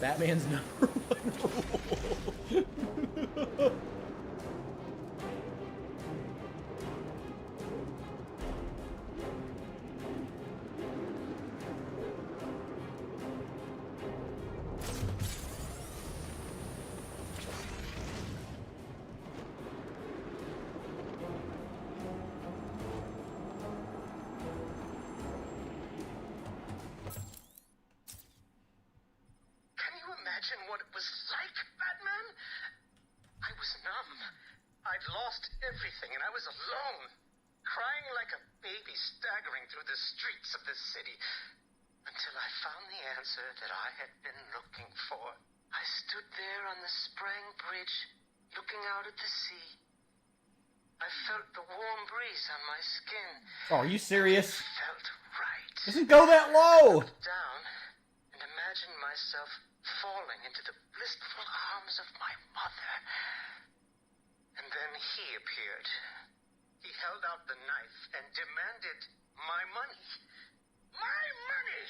Speaker 1: Batman's number one rule.
Speaker 4: Can you imagine what it was like, Batman? I was numb. I'd lost everything and I was alone, crying like a baby staggering through the streets of this city, until I found the answer that I had been looking for. I stood there on the Sprang Bridge, looking out at the sea. I felt the warm breeze on my skin.
Speaker 1: Oh, are you serious?
Speaker 4: It felt right.
Speaker 1: Doesn't go that low.
Speaker 4: Down and imagined myself falling into the blissful arms of my mother. And then he appeared. He held out the knife and demanded my money. My money!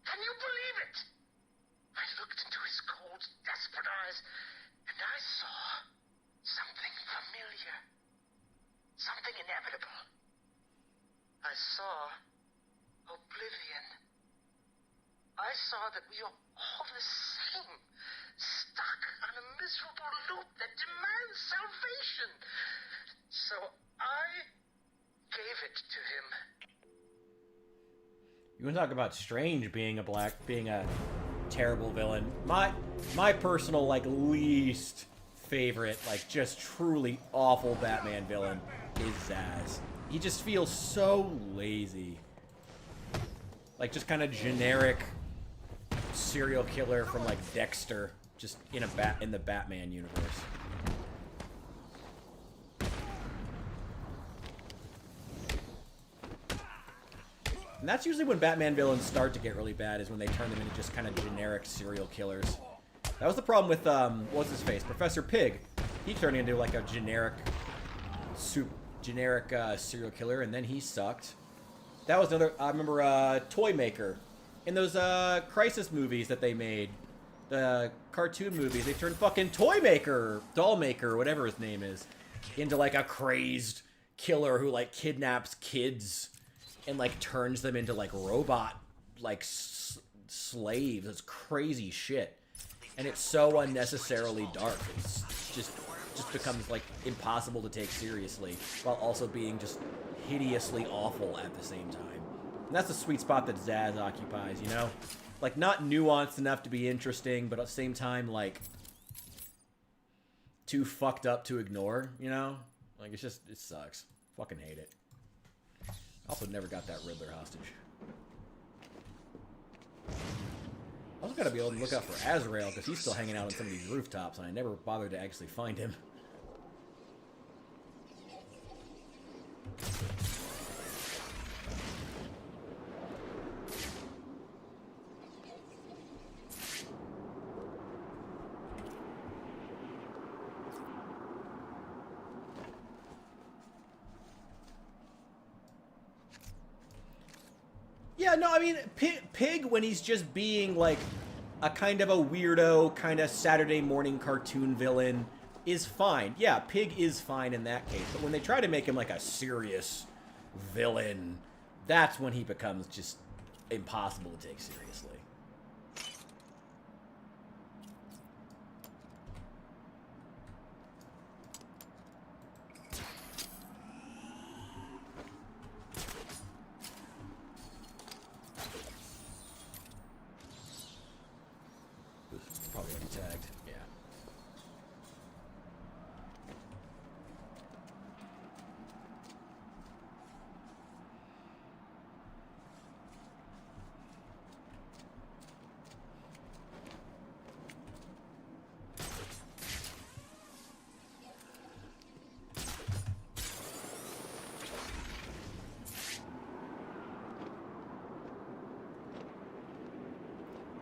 Speaker 4: Can you believe it? I looked into his cold, desperate eyes, and I saw something familiar. Something inevitable. I saw oblivion. I saw that we are all the same, stuck on a miserable loop that demands salvation. So I gave it to him.
Speaker 1: You want to talk about Strange being a terrible villain? My personal least favorite, just truly awful Batman villain is Zsasz. He just feels so lazy. Just kind of generic serial killer from Dexter. just in the Batman universe. And that's usually when Batman villains start to get really bad, is when they turn them into just kind of generic serial killers. That was the problem with, what's his face? Professor Pig. He turned into like a generic serial killer, and then he sucked. That was another, I remember, Toy Maker. In those, Crisis movies that they made, the cartoon movies, they turned fucking Toy Maker, Doll Maker, whatever his name is, into like a crazed killer who like kidnaps kids and like turns them into like robot like slaves. It's crazy shit, and it's so unnecessarily dark. It's just becomes like impossible to take seriously while also being just hideously awful at the same time. And that's the sweet spot that Zaz occupies, you know? Like, not nuanced enough to be interesting, but at the same time, like, too fucked up to ignore, you know? Like, it's just, it sucks. Fucking hate it. Also never got that Riddler hostage. I also gotta be able to look out for Azrael, because he's still hanging out on some of these rooftops, and I never bothered to actually find him. Yeah, no, I mean, Pig, when he's just being, like, a kind of a weirdo, kind of Saturday morning cartoon villain, is fine. Yeah, Pig is fine in that case. But when they try to make him, like, a serious villain, that's when he becomes just impossible to take seriously. Probably already tagged. Yeah.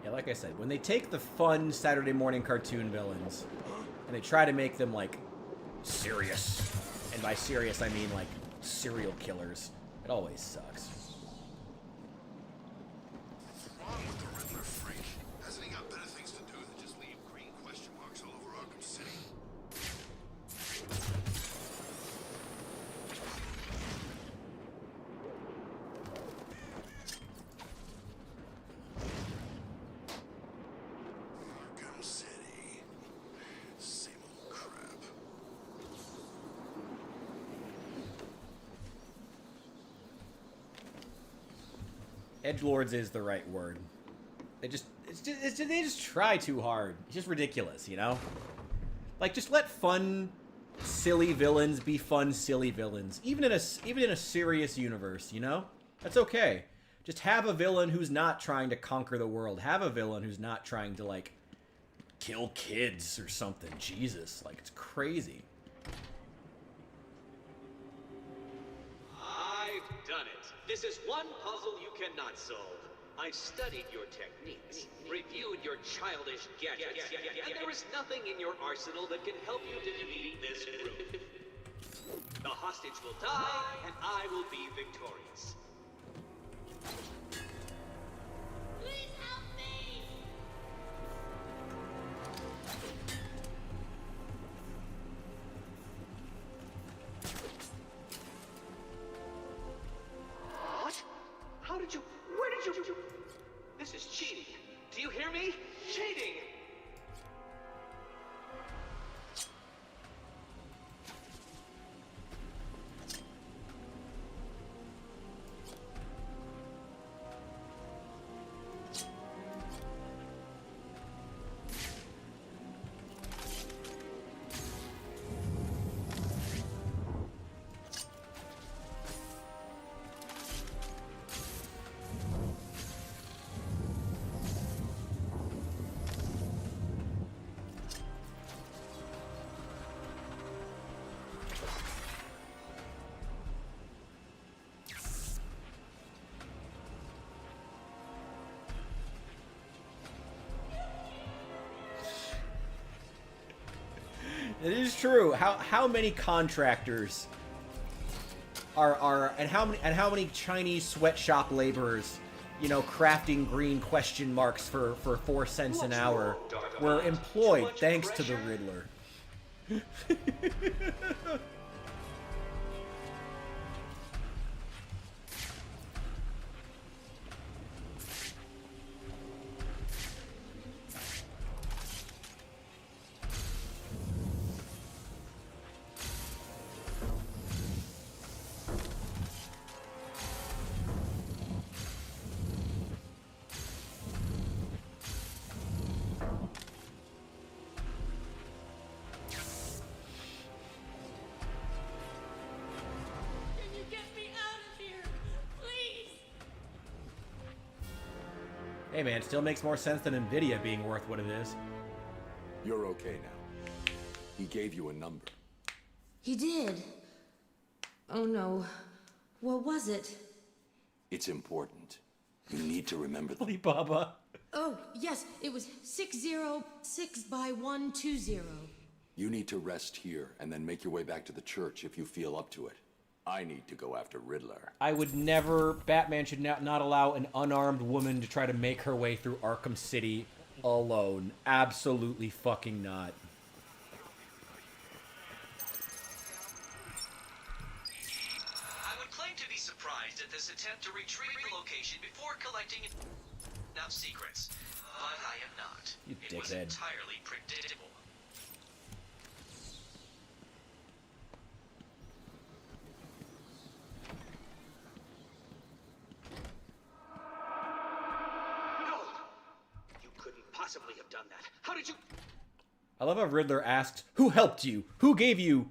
Speaker 1: Yeah, like I said, when they take the fun Saturday morning cartoon villains and they try to make them, like, serious, and by serious I mean, like, serial killers, it always sucks.
Speaker 4: What's wrong with the Riddler freak? Hasn't he got better things to do than just leave green question marks all over Arkham City? Arkham City. Same old crap.
Speaker 1: Edgelords is the right word. They just try too hard. It's just ridiculous, you know? Like, just let fun, silly villains be fun, silly villains. Even in a serious universe, you know? That's okay. Just have a villain who's not trying to conquer the world. Have a villain who's not trying to, like, kill kids or something. Jesus, like, it's crazy.
Speaker 11: I've done it. This is one puzzle you cannot solve. I've studied your techniques, reviewed your childish gadgets, and there is nothing in your arsenal that can help you to defeat this group. The hostage will die, and I will be victorious.
Speaker 9: Please help me!
Speaker 11: What? How did you... Where did you... This is cheating. Do you hear me? Cheating!
Speaker 1: It is true. How many contractors and how many Chinese sweatshop laborers, you know, crafting green question marks for 4 cents an hour were employed thanks to the Riddler. Hey man, it still makes more sense than Nvidia being worth what it is.
Speaker 8: You're okay now. He gave you a number.
Speaker 13: He did. Oh no. What was it?
Speaker 8: It's important. You need to remember them.
Speaker 1: Alibaba.
Speaker 13: Oh, yes. It was 606 by 120.
Speaker 8: You need to rest here and then make your way back to the church if you feel up to it. I need to go after Riddler.
Speaker 1: I would never... Batman should not allow an unarmed woman to try to make her way through Arkham City alone. Absolutely fucking not.
Speaker 11: I would claim to be surprised at this attempt to retrieve the location before collecting enough secrets. But I am not.
Speaker 1: You
Speaker 11: It was
Speaker 1: dickhead.
Speaker 11: entirely predictable. Possibly have done that. How did you...
Speaker 1: I love how Riddler asks, who helped you? Who gave you...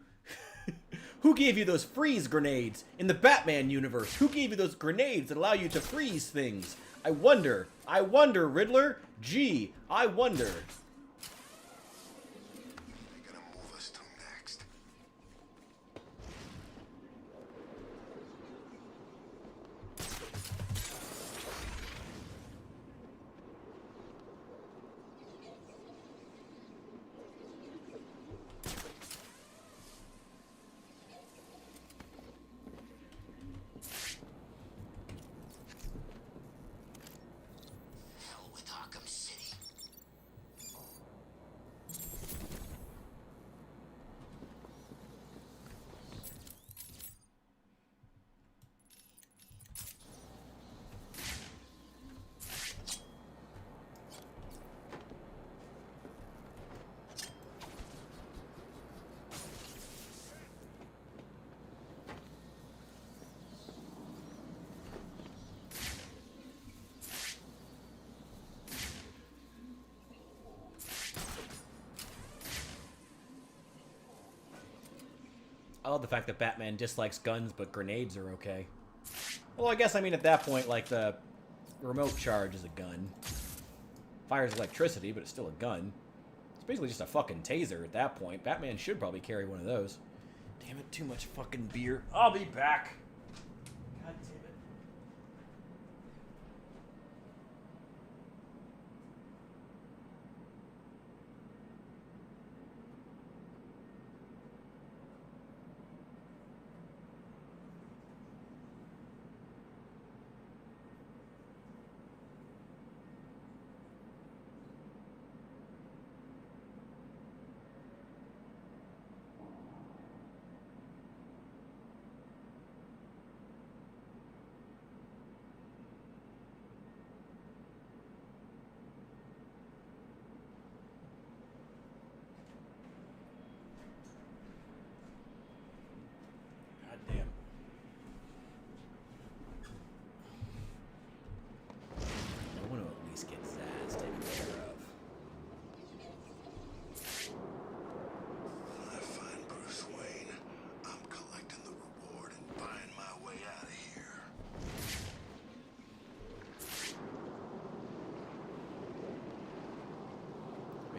Speaker 1: who gave you those freeze grenades in the Batman universe? Who gave you those grenades that allow you to freeze things? I wonder, Riddler. Gee, I wonder. I love the fact that Batman dislikes guns, but grenades are okay. Well, I guess, I mean, at that point, like, the remote charge is a gun. Fires electricity, but it's still a gun. It's basically just a fucking taser at that point. Batman should probably carry one of those. Damn it, too much fucking beer. I'll be back. God damn it.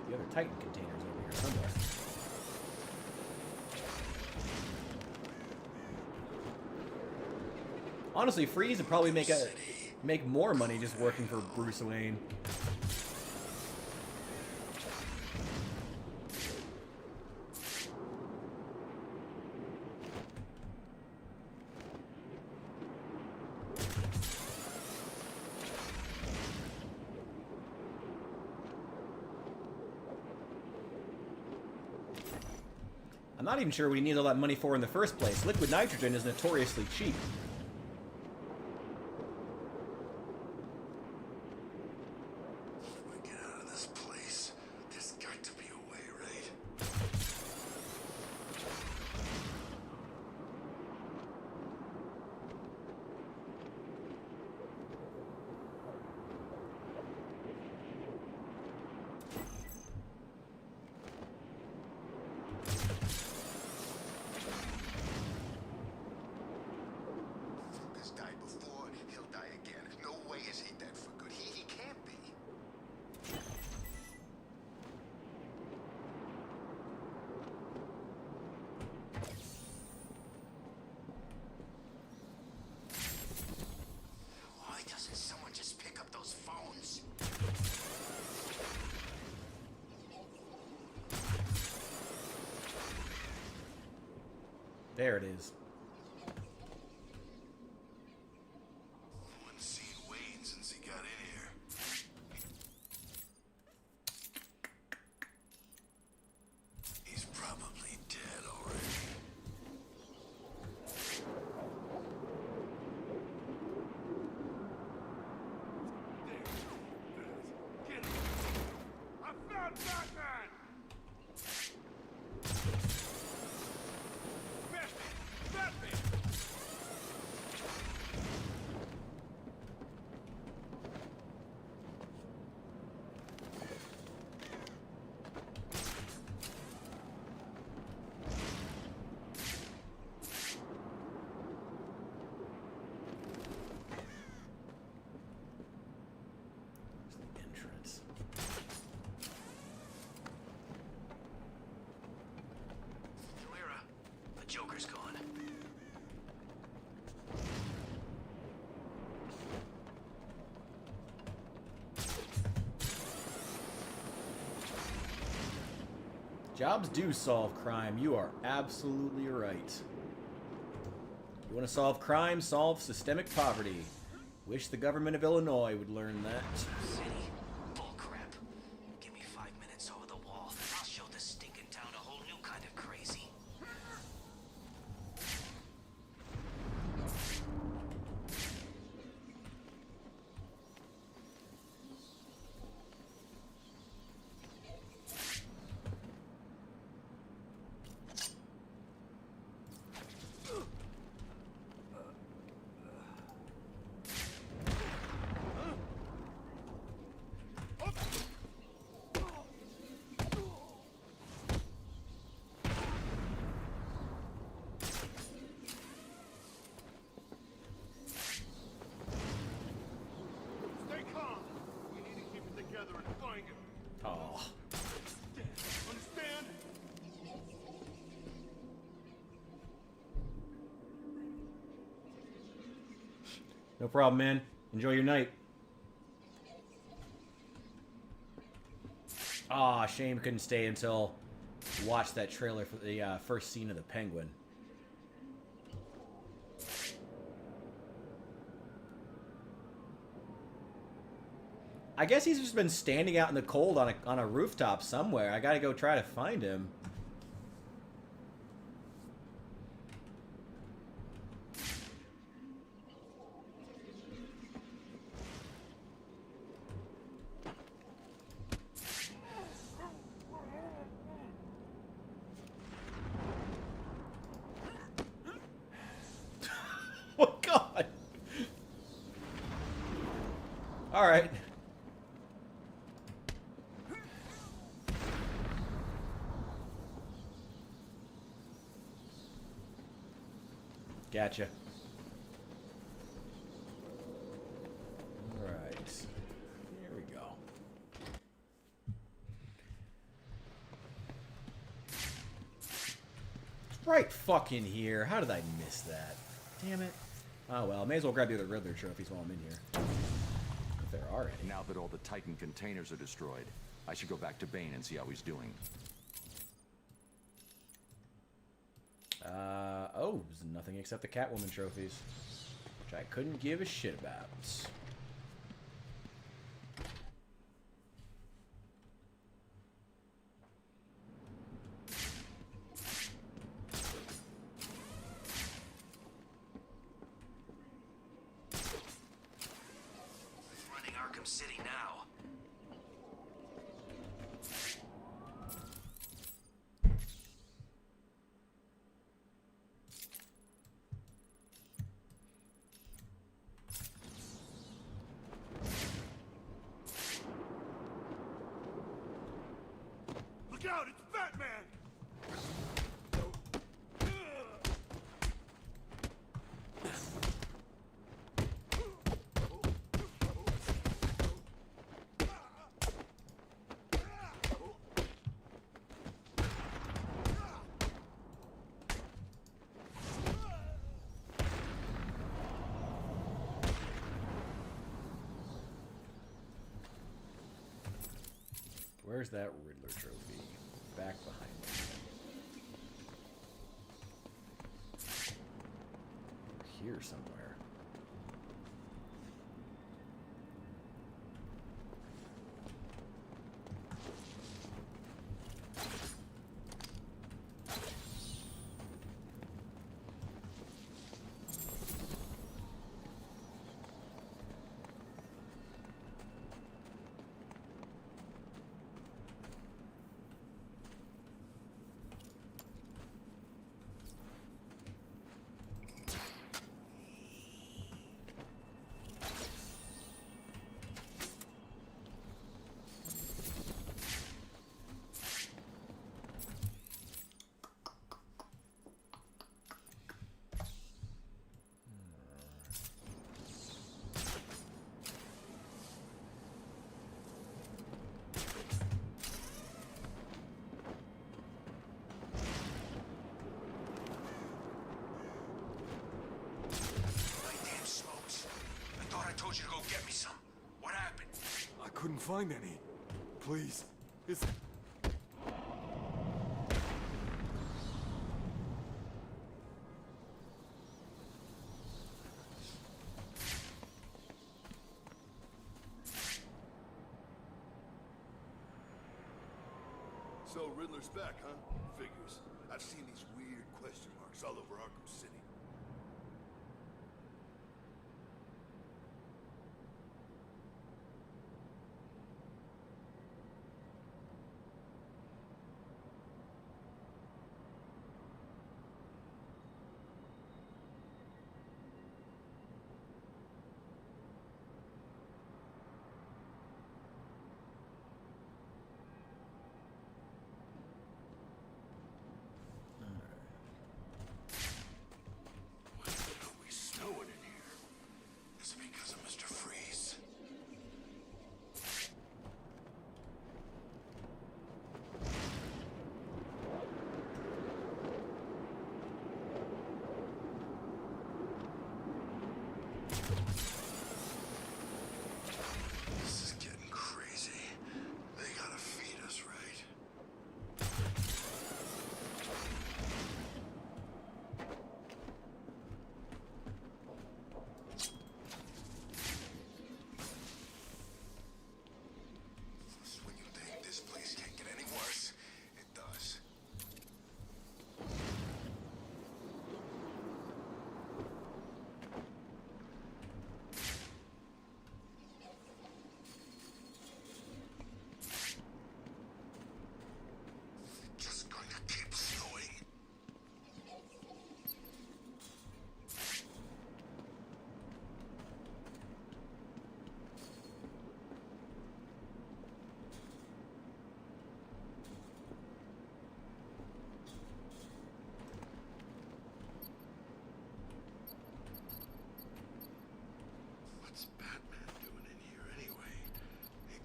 Speaker 1: The other Titan containers over here somewhere. Honestly, Freeze would probably make more money just working for Bruce Wayne. I'm not even sure what he needs all that money for in the first place. Liquid nitrogen is notoriously cheap.
Speaker 4: Get out of this place. There's got to be a way, right? This died before, he'll die again. No way is he dead for good. He can't be. Why doesn't someone just pick up those phones?
Speaker 1: There it is.
Speaker 4: No one's seen Wayne since he got in here. He's probably dead already.
Speaker 2: I found Batman! Batman!
Speaker 1: Entrance.
Speaker 10: Clara, the Joker's gone.
Speaker 1: Jobs do solve crime. You are absolutely right. You want to solve crime, solve systemic poverty. Wish the government of Illinois would learn that.
Speaker 10: City? Bullcrap. Give me 5 minutes over the wall. I'll show this stinking town a whole new kind of crazy.
Speaker 2: Stay calm! We need to keep it together and find him.
Speaker 1: Oh.
Speaker 2: Understand?
Speaker 1: No problem, man. Enjoy your night. Ah, shame couldn't stay until watch that trailer for the first scene of the Penguin. I guess he's just been standing out in the cold on a rooftop somewhere. I gotta go try to find him. Oh God! All right. Gotcha. All right. Here we go. Right fucking here. How did I miss that? Damn it. Oh well, may as well grab the other Riddler trophies while I'm in here. If there are any.
Speaker 7: Now that all the Titan containers are destroyed, I should go back to Bane and see how he's doing.
Speaker 1: Oh, there's nothing except the Catwoman trophies, which I couldn't give a shit about.
Speaker 10: City now.
Speaker 2: Look out, it's Batman!
Speaker 1: Where's that Riddler trophy? Back behind me. Here somewhere.
Speaker 10: I told you to go get me some. What happened?
Speaker 16: I couldn't find any. Please. It's...
Speaker 2: So Riddler's back, huh? Figures. I've seen these weird question marks all over Arkham City.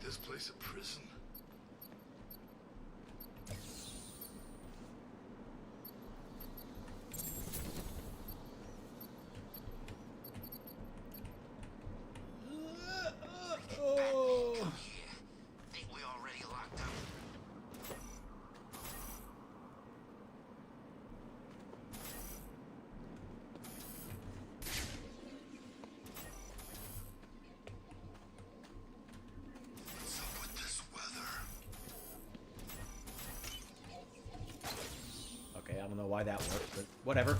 Speaker 2: This place a prison?
Speaker 10: Think we already locked up?
Speaker 1: Okay, I don't know why that worked, but whatever.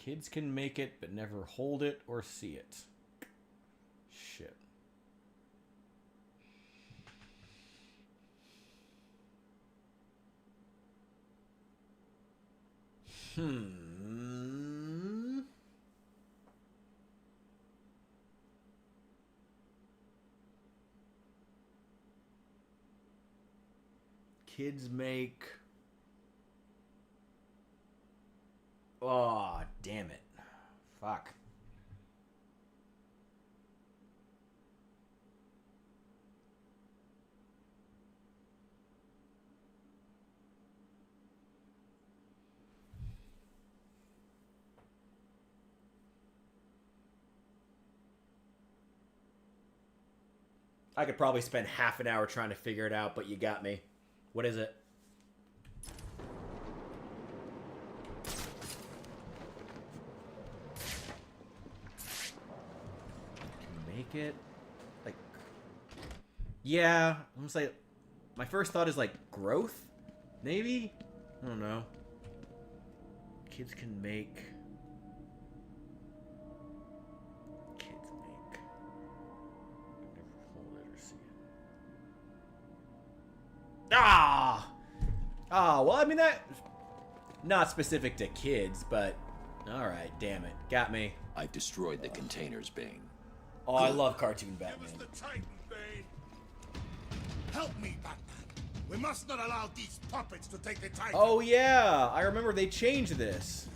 Speaker 1: Kids can make it, but never hold it or see it. Shit. Kids make... Oh, damn it. Fuck. I could probably spend half an hour trying to figure it out, but you got me. What is it? Make it like, yeah, I'm gonna say my first thought is like growth, maybe. I don't know. Kids can make. Kids make. Never hold it or see it. Well, I mean that. Not specific to kids, but all right, damn it, got me.
Speaker 7: I destroyed the containers, Bane.
Speaker 1: Oh, I love cartoon Batman.
Speaker 2: Give us the Titan, Bane. Help me, Batman. We must not allow these puppets to take the Titan.
Speaker 1: Oh yeah, I remember they changed this.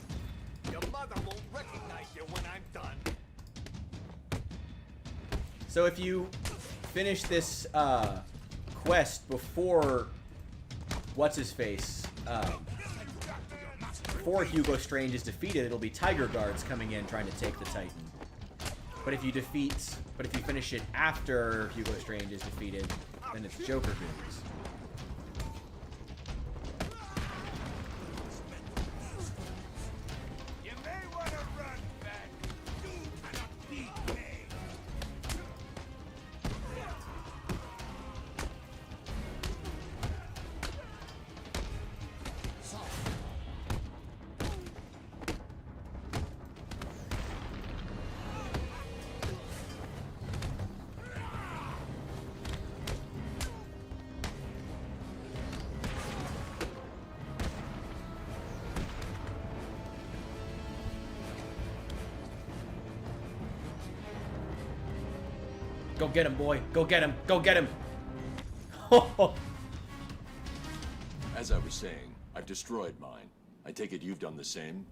Speaker 3: Your mother won't recognize you when I'm done.
Speaker 1: So if you finish this quest before what's-his-face, before Hugo Strange is defeated, it'll be Tiger Guards coming in trying to take the Titan. But if you finish it after Hugo Strange is defeated, then it's Joker goons.
Speaker 3: You may want to run back. You cannot beat me.
Speaker 1: Go get him, boy. Go get him. Go get him.
Speaker 7: As I was saying, I've destroyed mine. I take it you've done the same?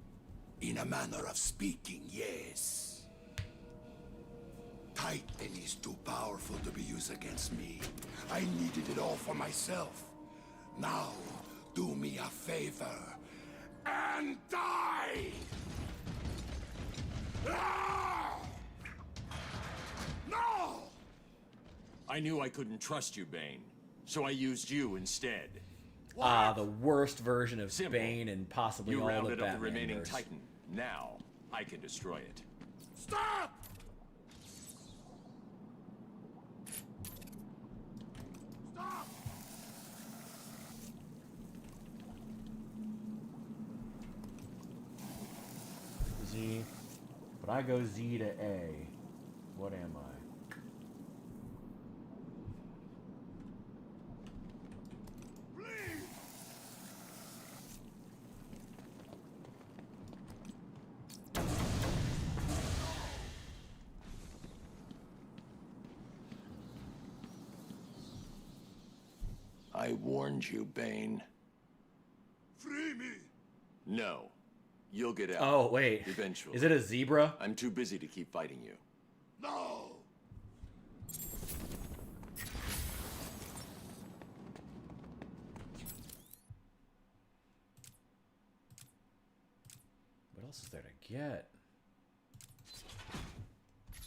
Speaker 3: In a manner of speaking, yes. Titan is too powerful to be used against me. I needed it all for myself. Now, do me a favor and die! Ah! No!
Speaker 7: I knew I couldn't trust you, Bane, so I used you instead.
Speaker 1: The worst version of Bane and possibly
Speaker 7: You
Speaker 1: all of
Speaker 7: rounded
Speaker 1: Batman.
Speaker 7: up the remaining Titan. Now, I can destroy it.
Speaker 3: Stop! Stop!
Speaker 1: Z. But I go Z to A. What am I?
Speaker 7: I warned you, Bane.
Speaker 3: Free me!
Speaker 7: No. You'll get out.
Speaker 1: Oh, wait.
Speaker 7: Eventually.
Speaker 1: Is it a zebra?
Speaker 7: I'm too busy to keep fighting you.
Speaker 3: No!
Speaker 1: What else is there to get?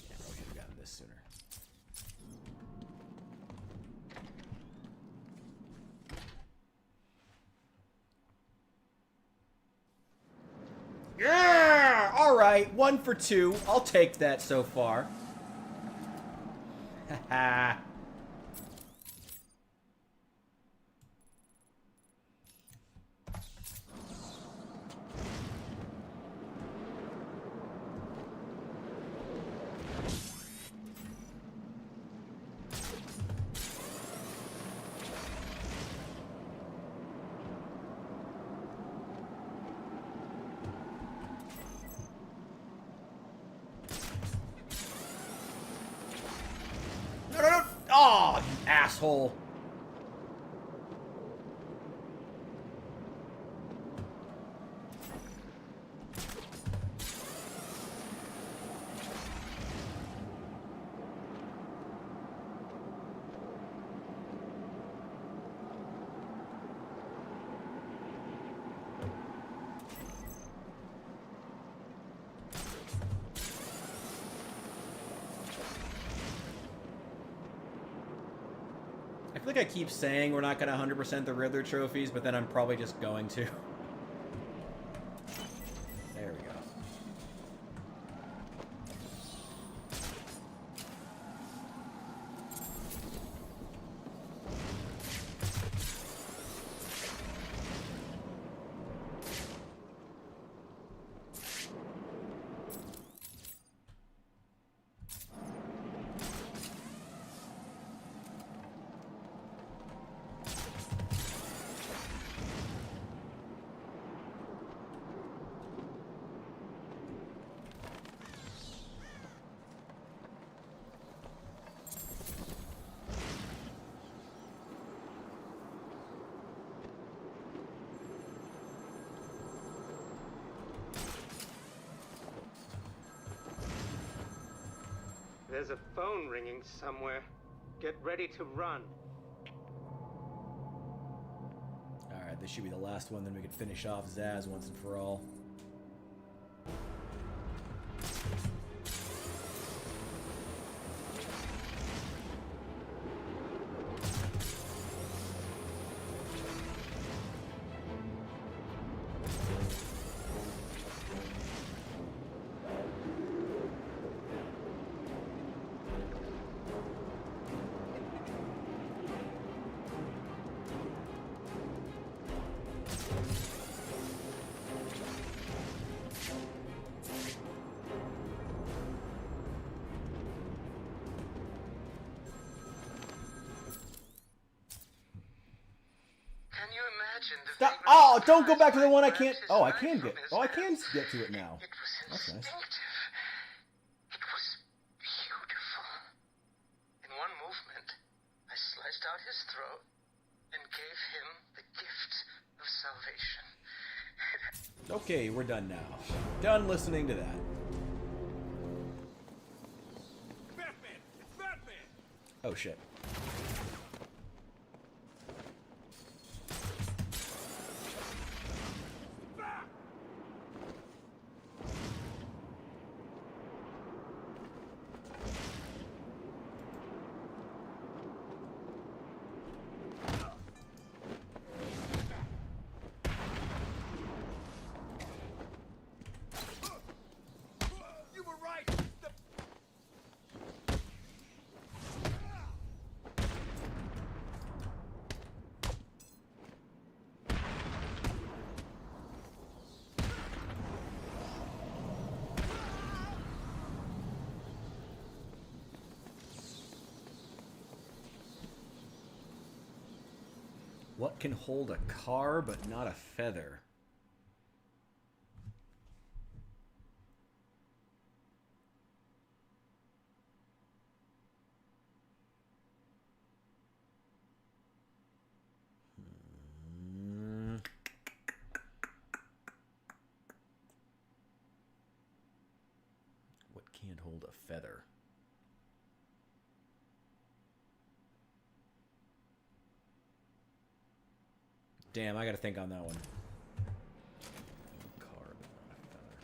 Speaker 1: Yeah, I should have gotten this sooner. Yeah! Alright, 1 for 2. I'll take that so far. Haha. Asshole. I feel like I keep saying we're not going to 100% the Riddler trophies, but then I'm probably just going to. There we go.
Speaker 19: There's a phone ringing somewhere. Get ready to run.
Speaker 1: Alright, this should be the last one, then we can finish off Zaz once and for all. Stop. Oh, don't go back to the one I can't. Oh, I can get. Oh, I can get to it now. That's nice.
Speaker 10: It was beautiful. In one movement, I sliced out his throat and gave him the gift of salvation.
Speaker 1: Okay, we're done now. Done listening to that.
Speaker 16: Batman! It's Batman!
Speaker 1: Oh shit. What can hold a car but not a feather? What can't hold a feather? Damn, I gotta think on that one. Car, but not a feather.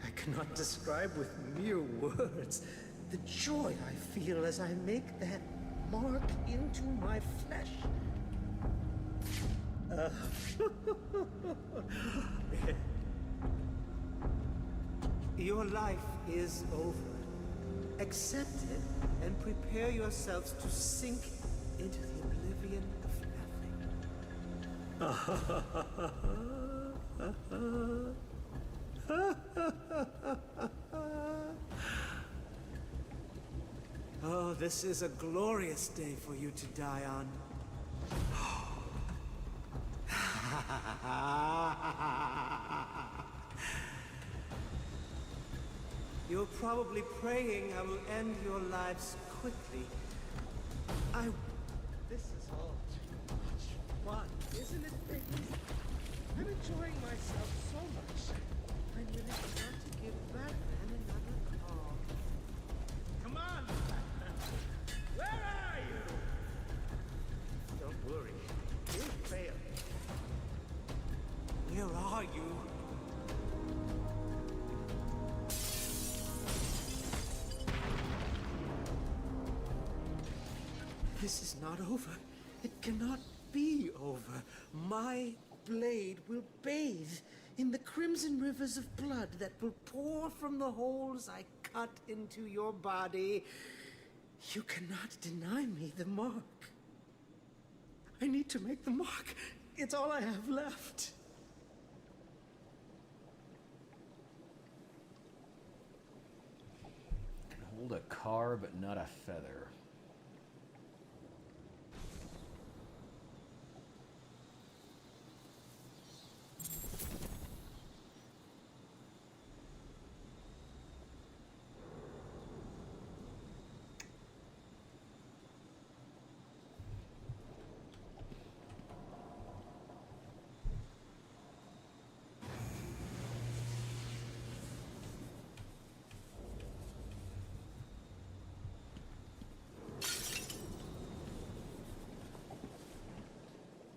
Speaker 19: I cannot describe with mere words the joy I feel as I make that mark into my flesh. Your life is over. Accept it and prepare yourselves to sink into the oblivion of nothing. Oh, this is a glorious day for you to die on. You're probably praying I will end your lives quickly. This is all too much fun, isn't it, Piggy? I'm enjoying myself so much. I really want to give Batman another call. Come on, Batman! Where are you? Don't worry. You'll fail. Where are you? This is not over. It cannot be over. My blade will bathe in the crimson rivers of blood that will pour from the holes I cut into your body. You cannot deny me the mark. I need to make the mark. It's all I have left.
Speaker 1: Can hold a car, but not a feather.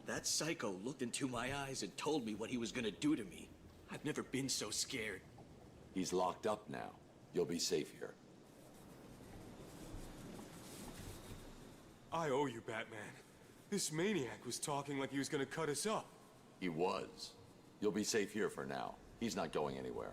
Speaker 17: That psycho looked into my eyes and told me what he was gonna do to me. I've never been so scared.
Speaker 7: He's locked up now. You'll be safe here.
Speaker 20: I owe you, Batman. This maniac was talking like he was gonna cut us up.
Speaker 7: He was. You'll be safe here for now. He's not going anywhere.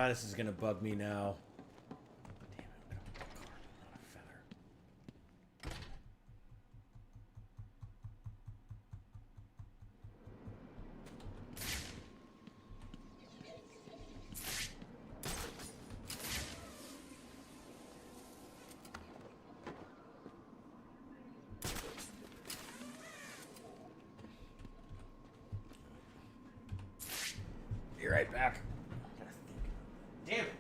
Speaker 1: This is gonna bug me now. Damn it, I'm gonna hold a car, but not a feather. Be right back. Damn it.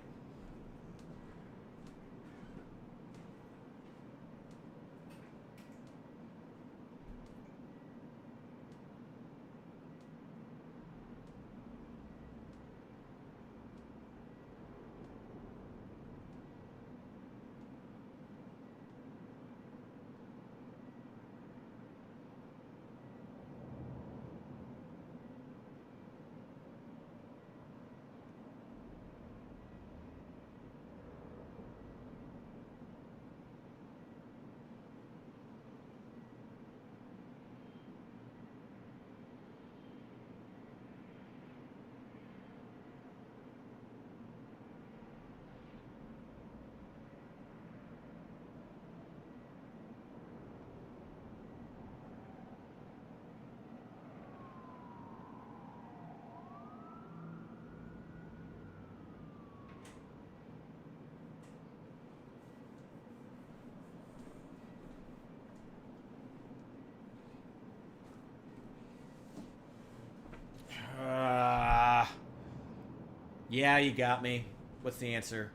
Speaker 1: Yeah, you got me. What's the answer?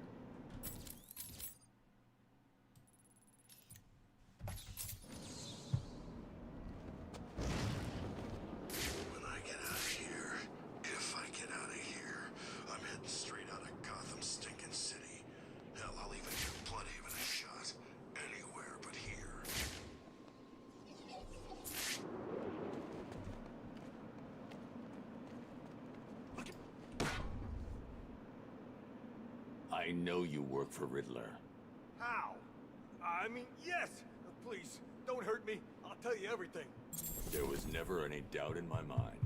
Speaker 7: I know you work for Riddler.
Speaker 20: How? I mean, yes! Please, don't hurt me. I'll tell you everything.
Speaker 7: There was never any doubt in my mind.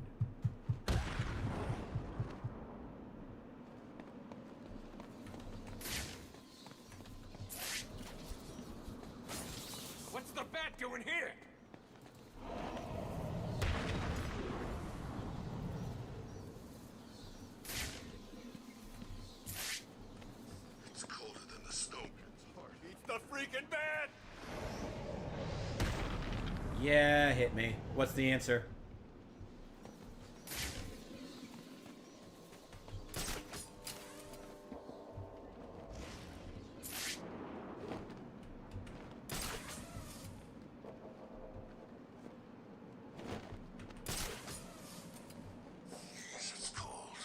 Speaker 20: What's the bat doing here?
Speaker 2: It's colder than the snow.
Speaker 20: It's the freaking bat!
Speaker 1: Yeah, hit me. What's the answer?
Speaker 2: Jeez, it's cold.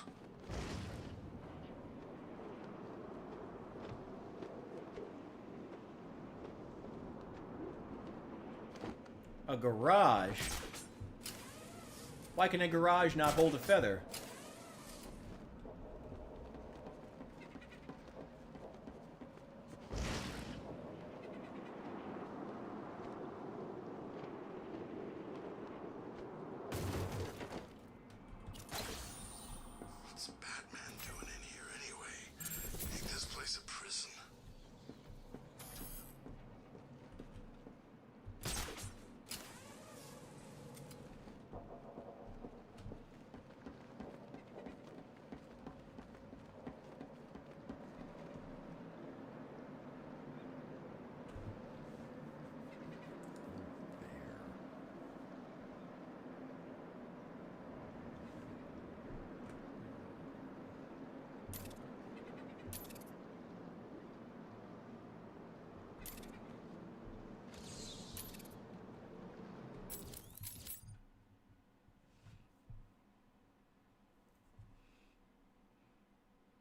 Speaker 1: A garage? Why can a garage not hold a feather?
Speaker 2: What's Batman doing in here anyway? Make this place a prison.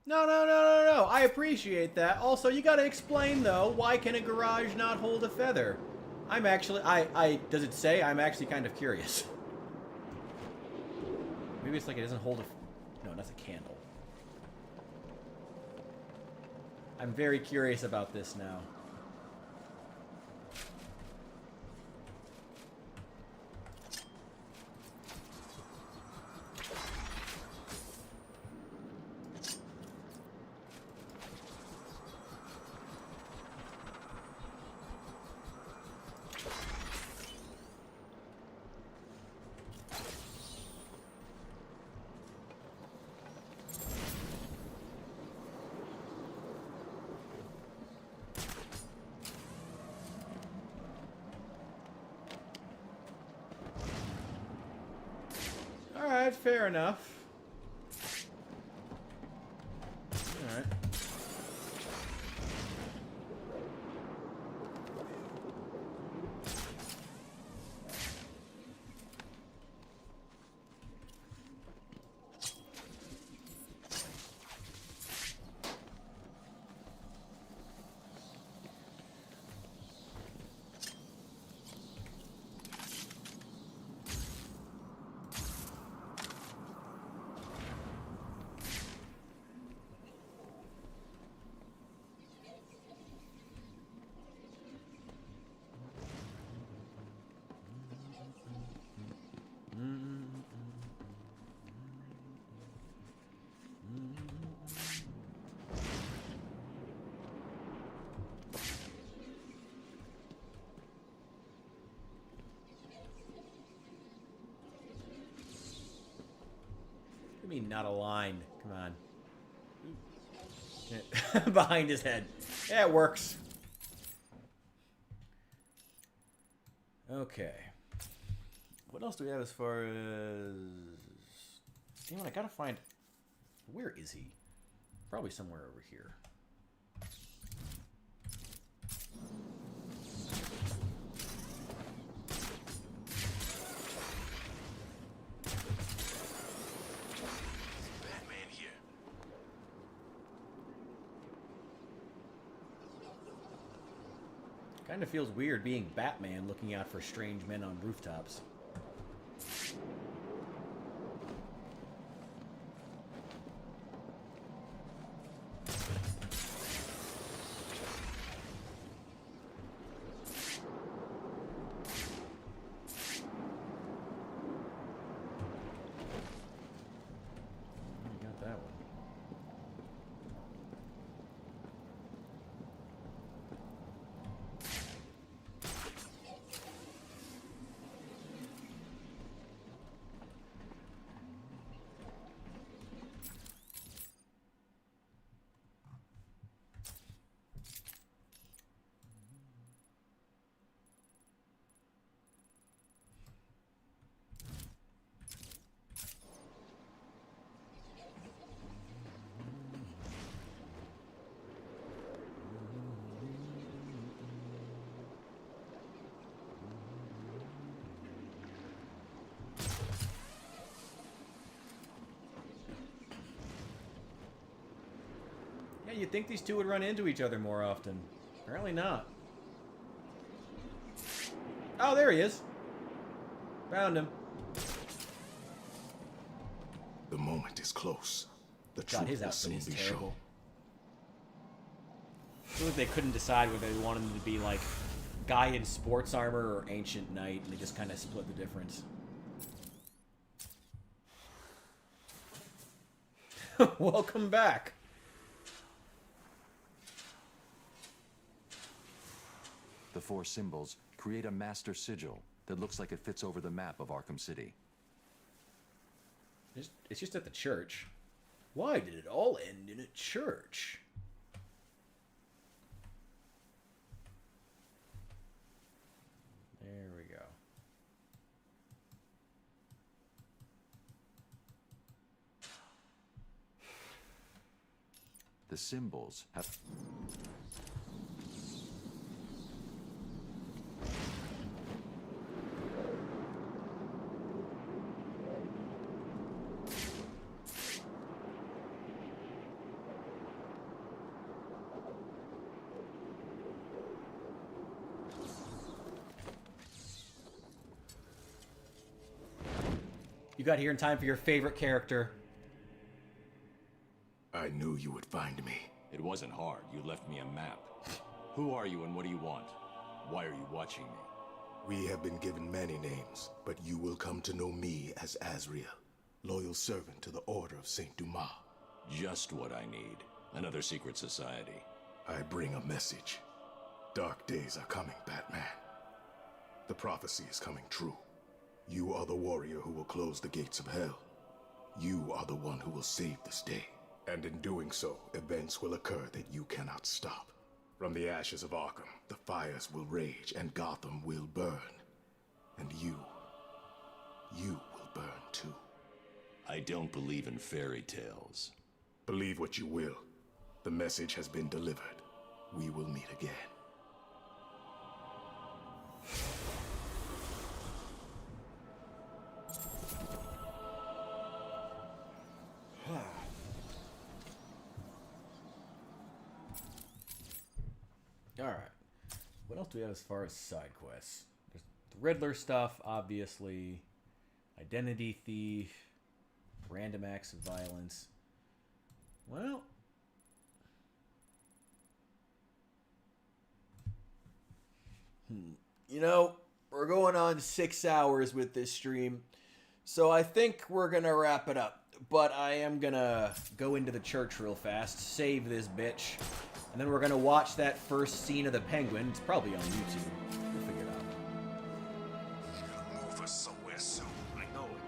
Speaker 1: No, no, no, no, no. I appreciate that. Also, you gotta explain, though, why can a garage not hold a feather? I'm actually, does it say? I'm actually kind of curious. Maybe it's like it doesn't hold a, no, that's a candle. I'm very curious about this now. Alright, fair enough. Alright. What do you mean, not aligned? Come on. Behind his head. Yeah, it works. Okay. What else do we have as far as... Damn it, I gotta find... Where is he? Probably somewhere over here.
Speaker 4: Batman here.
Speaker 1: Kind of feels weird being Batman looking out for strange men on rooftops. Yeah, you'd think these two would run into each other more often. Apparently not. Oh, there he is. Found him.
Speaker 3: The moment is close. The
Speaker 1: God, his
Speaker 3: truth will
Speaker 1: outfit
Speaker 3: soon
Speaker 1: is
Speaker 3: be
Speaker 1: terrible.
Speaker 3: shown.
Speaker 1: I feel like they couldn't decide whether they wanted him to be like guy in sports armor or ancient knight, and they just kind of split the difference. Welcome back.
Speaker 7: The 4 symbols create a master sigil that looks like it fits over the map of Arkham City.
Speaker 1: It's just at the church. Why did it all end in a church? There we go.
Speaker 7: The symbols have...
Speaker 1: You got here in time for your favorite character.
Speaker 3: I knew you would find me.
Speaker 8: It wasn't hard. You left me a map. Who are you and what do you want? Why are you watching me?
Speaker 3: We have been given many names, but you will come to know me as Azrael, loyal servant to the Order of Saint Dumas.
Speaker 8: Just what I need. Another secret society.
Speaker 3: I bring a message. Dark days are coming, Batman. The prophecy is coming true. You are the warrior who will close the gates of hell. You are the one who will save this day. And in doing so, events will occur that you cannot stop. From the ashes of Arkham, the fires will rage and Gotham will burn. And you will burn too.
Speaker 8: I don't believe in fairy tales.
Speaker 3: Believe what you will. The message has been delivered. We will meet again.
Speaker 1: Alright. What else do we have as far as side quests? There's the Riddler stuff, obviously. Identity thief. Random acts of violence. Well. You know, we're going on 6 hours with this stream. So I think we're going to wrap it up. But I am going to go into the church real fast. Save this bitch. And then we're going to watch that first scene of the Penguin. It's probably on YouTube. We'll figure it out.
Speaker 4: Move us somewhere soon. I know it.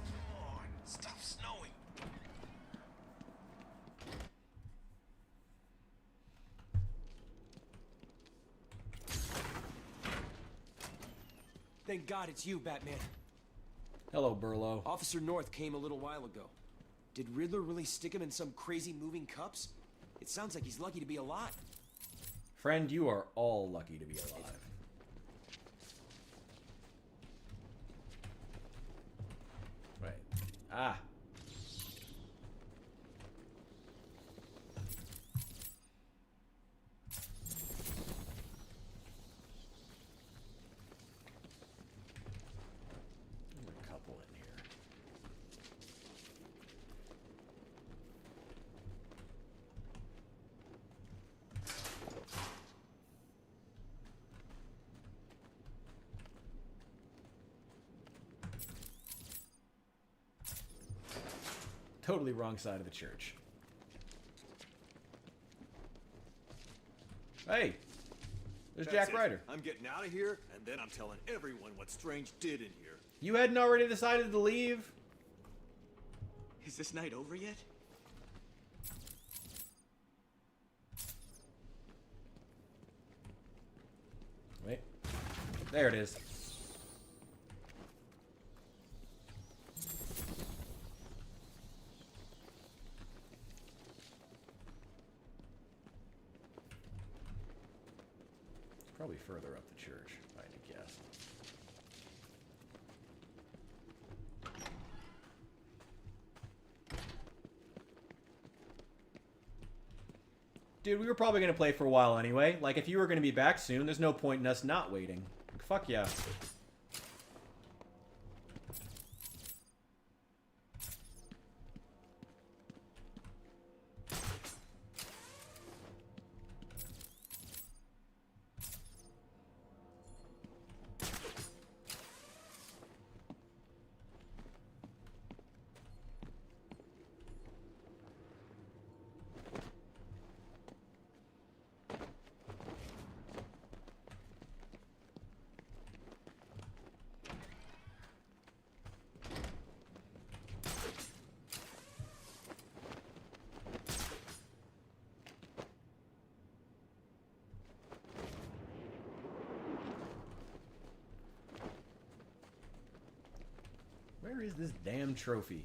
Speaker 4: Come on, stop snowing.
Speaker 17: Thank God it's you, Batman.
Speaker 1: Hello, Burlo.
Speaker 17: Officer North came a little while ago. Did Riddler really stick him in some crazy moving cups? It sounds like he's lucky to be alive.
Speaker 1: Friend, you are all lucky to be alive. Right. Ah. There's a couple in here. Totally wrong side of the church. Hey, there's
Speaker 20: That's
Speaker 1: Jack
Speaker 20: it.
Speaker 1: Ryder.
Speaker 20: I'm getting out of here, and then I'm telling everyone what Strange did in here.
Speaker 1: You hadn't already decided to leave?
Speaker 17: Is this night over yet?
Speaker 1: Wait. There it is. It's probably further up the church, if I had to guess. Dude, we were probably going to play for a while anyway. Like, if you were going to be back soon, there's no point in us not waiting. Fuck yeah. Where is this damn trophy?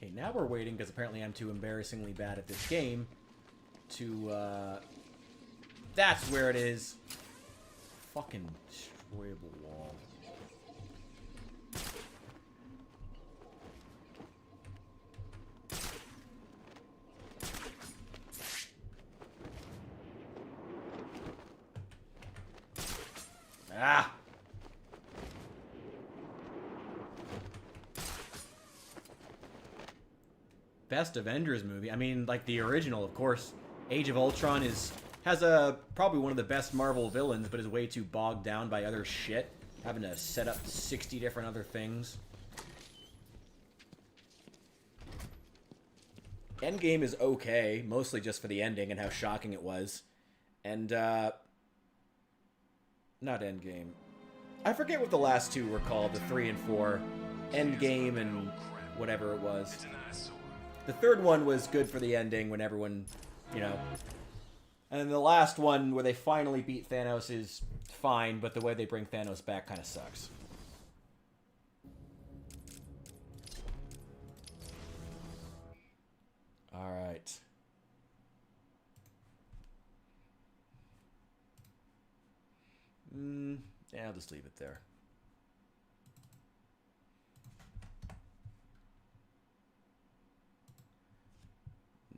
Speaker 1: Okay, now we're waiting because apparently I'm too embarrassingly bad at this game to, that's where it is. Fucking destroyable wall. Ah! Best Avengers movie. I mean, like the original, of course. Age of Ultron has probably one of the best Marvel villains, but is way too bogged down by other shit, having to set up 60 different other things. Endgame is okay, mostly just for the ending and how shocking it was. And, not Endgame. I forget what the last two were called, the 3 and 4. Endgame and whatever it was. The third one was good for the ending when everyone, you know. And the last one where they finally beat Thanos is fine, but the way they bring Thanos back kind of sucks. Alright. Yeah, I'll just leave it there.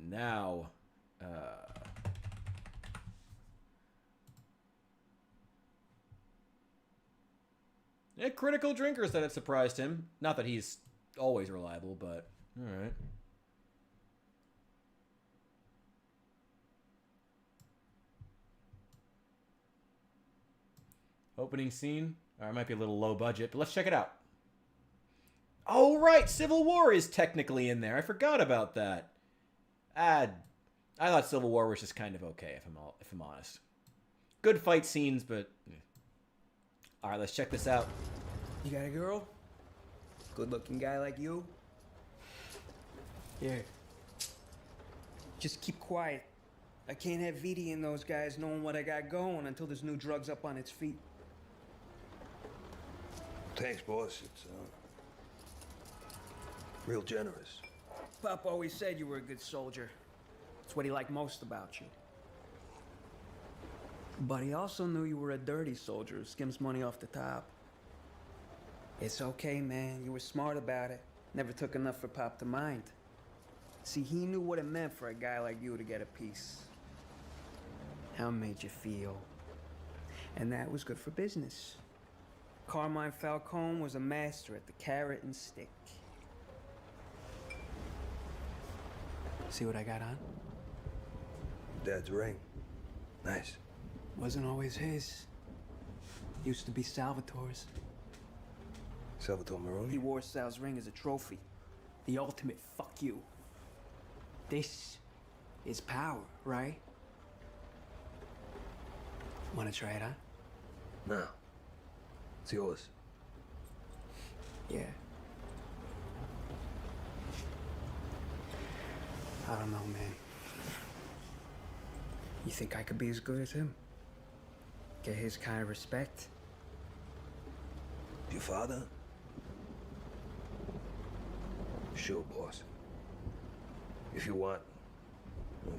Speaker 1: Now, yeah, Critical Drinker said it surprised him. Not that he's always reliable, but alright. Opening scene. It might be a little low budget, but let's check it out. Oh, right! Civil War is technically in there. I forgot about that. I thought Civil War was just kind of okay, if I'm honest. Good fight scenes, but... Alright, let's check this out.
Speaker 5: You got a girl? Good-looking guy like you? Here. Just keep quiet. I can't have Viti and those guys knowing what I got going until this new drug's up on its feet.
Speaker 6: Thanks, boss. It's, real generous.
Speaker 5: Pop always said you were a good soldier. It's what he liked most about you. But he also knew you were a dirty soldier who skims money off the top. It's okay, man. You were smart about it. Never took enough for Pop to mind. See, he knew what it meant for a guy like you to get a piece. How it made you feel. And that was good for business. Carmine Falcone was a master at the carrot and stick. See what I got on?
Speaker 6: Dad's ring. Nice.
Speaker 5: Wasn't always his. Used to be Salvatore's.
Speaker 6: Salvatore Maroni?
Speaker 5: He wore Sal's ring as a trophy. The ultimate fuck you. This is power, right? Wanna try it on?
Speaker 6: No. It's yours.
Speaker 5: Yeah. I don't know, man. You think I could be as good as him? Get his kind of respect?
Speaker 6: Your father? Sure, boss. If you want.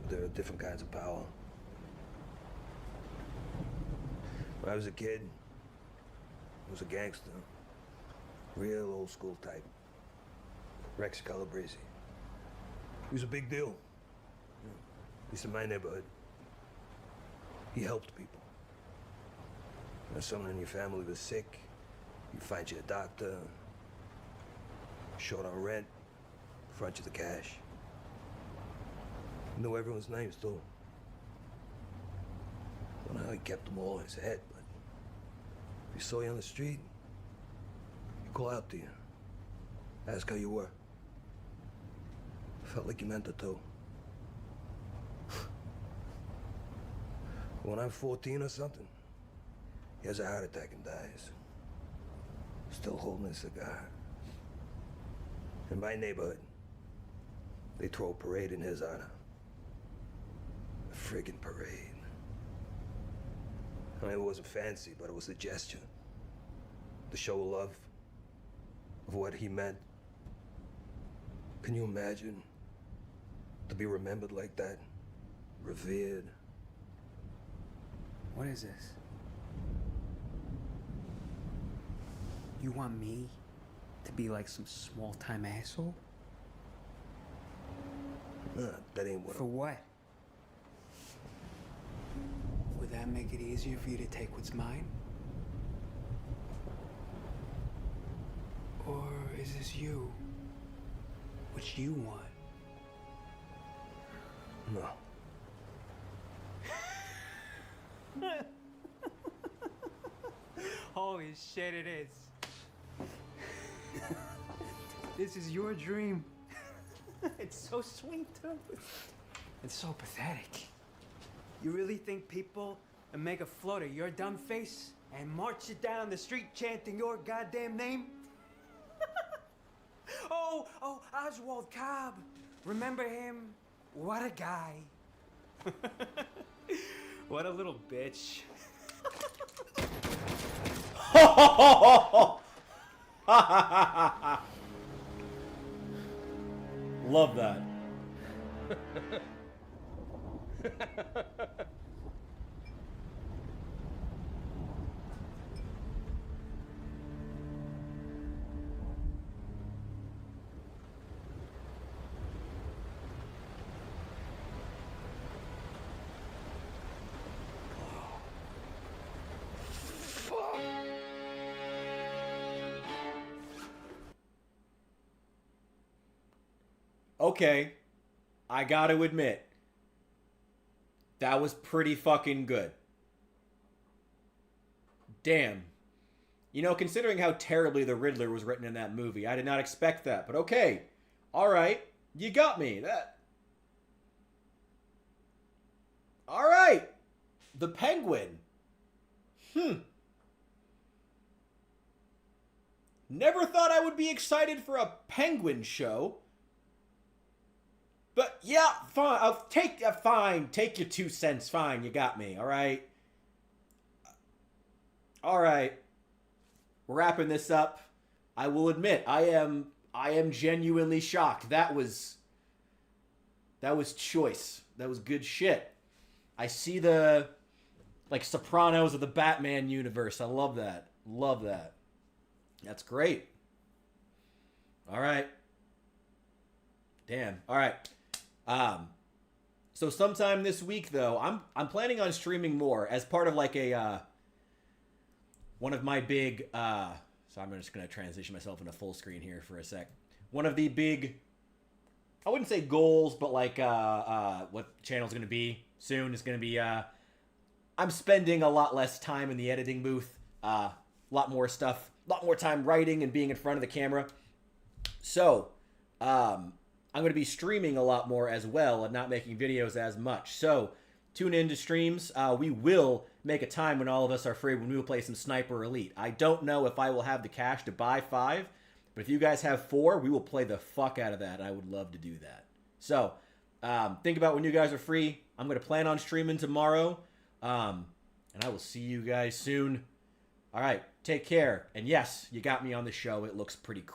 Speaker 6: There are different kinds of power. When I was a kid, I was a gangster. Real old school type. Rex Calabrese. He was a big deal. At least in my neighborhood. He helped people. When someone in your family was sick, he'd find you a doctor. Short on rent, front you the cash. He knew everyone's names, too. I don't know how he kept them all in his head, but if he saw you on the street, he'd call out to you. Ask how you were. Felt like you meant it, too. When I'm 14 or something, he has a heart attack and dies. Still holding a cigar. In my neighborhood, they throw a parade in his honor. A friggin' parade. I mean, it wasn't fancy, but it was a gesture. The show of love, of what he meant. Can you imagine to be remembered like that? Revered.
Speaker 5: What is this? You want me to be like some small-time asshole?
Speaker 6: Nah, that ain't what
Speaker 5: For what? Would that make it easier for you to take what's mine? Or is this you? What you want?
Speaker 6: No.
Speaker 5: Holy shit, it is. This is your dream. It's so sweet, too. It's so pathetic. You really think people would make a float of your dumb face and march you down the street chanting your goddamn name? Oh, Oswald Cobb. Remember him? What a guy. What a little bitch.
Speaker 1: Love that. Okay, I gotta admit, that was pretty fucking good. Damn. You know, considering how terribly the Riddler was written in that movie, I did not expect that. But okay, alright, you got me. Alright, the Penguin. Never thought I would be excited for a Penguin show. But yeah, fine. I'll take fine. Take your 2 cents. Fine, you got me. All right. All right. We're wrapping this up. I will admit, I am genuinely shocked. That was choice. That was good shit. I see the Like Sopranos of the Batman universe. I love that. Love that. That's great. All right. Damn. All right. So sometime this week, though, I'm planning on streaming more as part of like a one of my big. So I'm just gonna transition myself into full screen here for a sec. One of the big, I wouldn't say goals, but like what the channel's gonna be soon is gonna be. I'm spending a lot less time in the editing booth. A lot more stuff, a lot more time writing and being in front of the camera. So, I'm going to be streaming a lot more as well and not making videos as much. So, tune in to streams. We will make a time when all of us are free when we will play some Sniper Elite. I don't know if I will have the cash to buy 5, but if you guys have 4, we will play the fuck out of that. I would love to do that. So, think about when you guys are free. I'm going to plan on streaming tomorrow. And I will see you guys soon. All right, take care. And yes, you got me on the show. It looks pretty cool.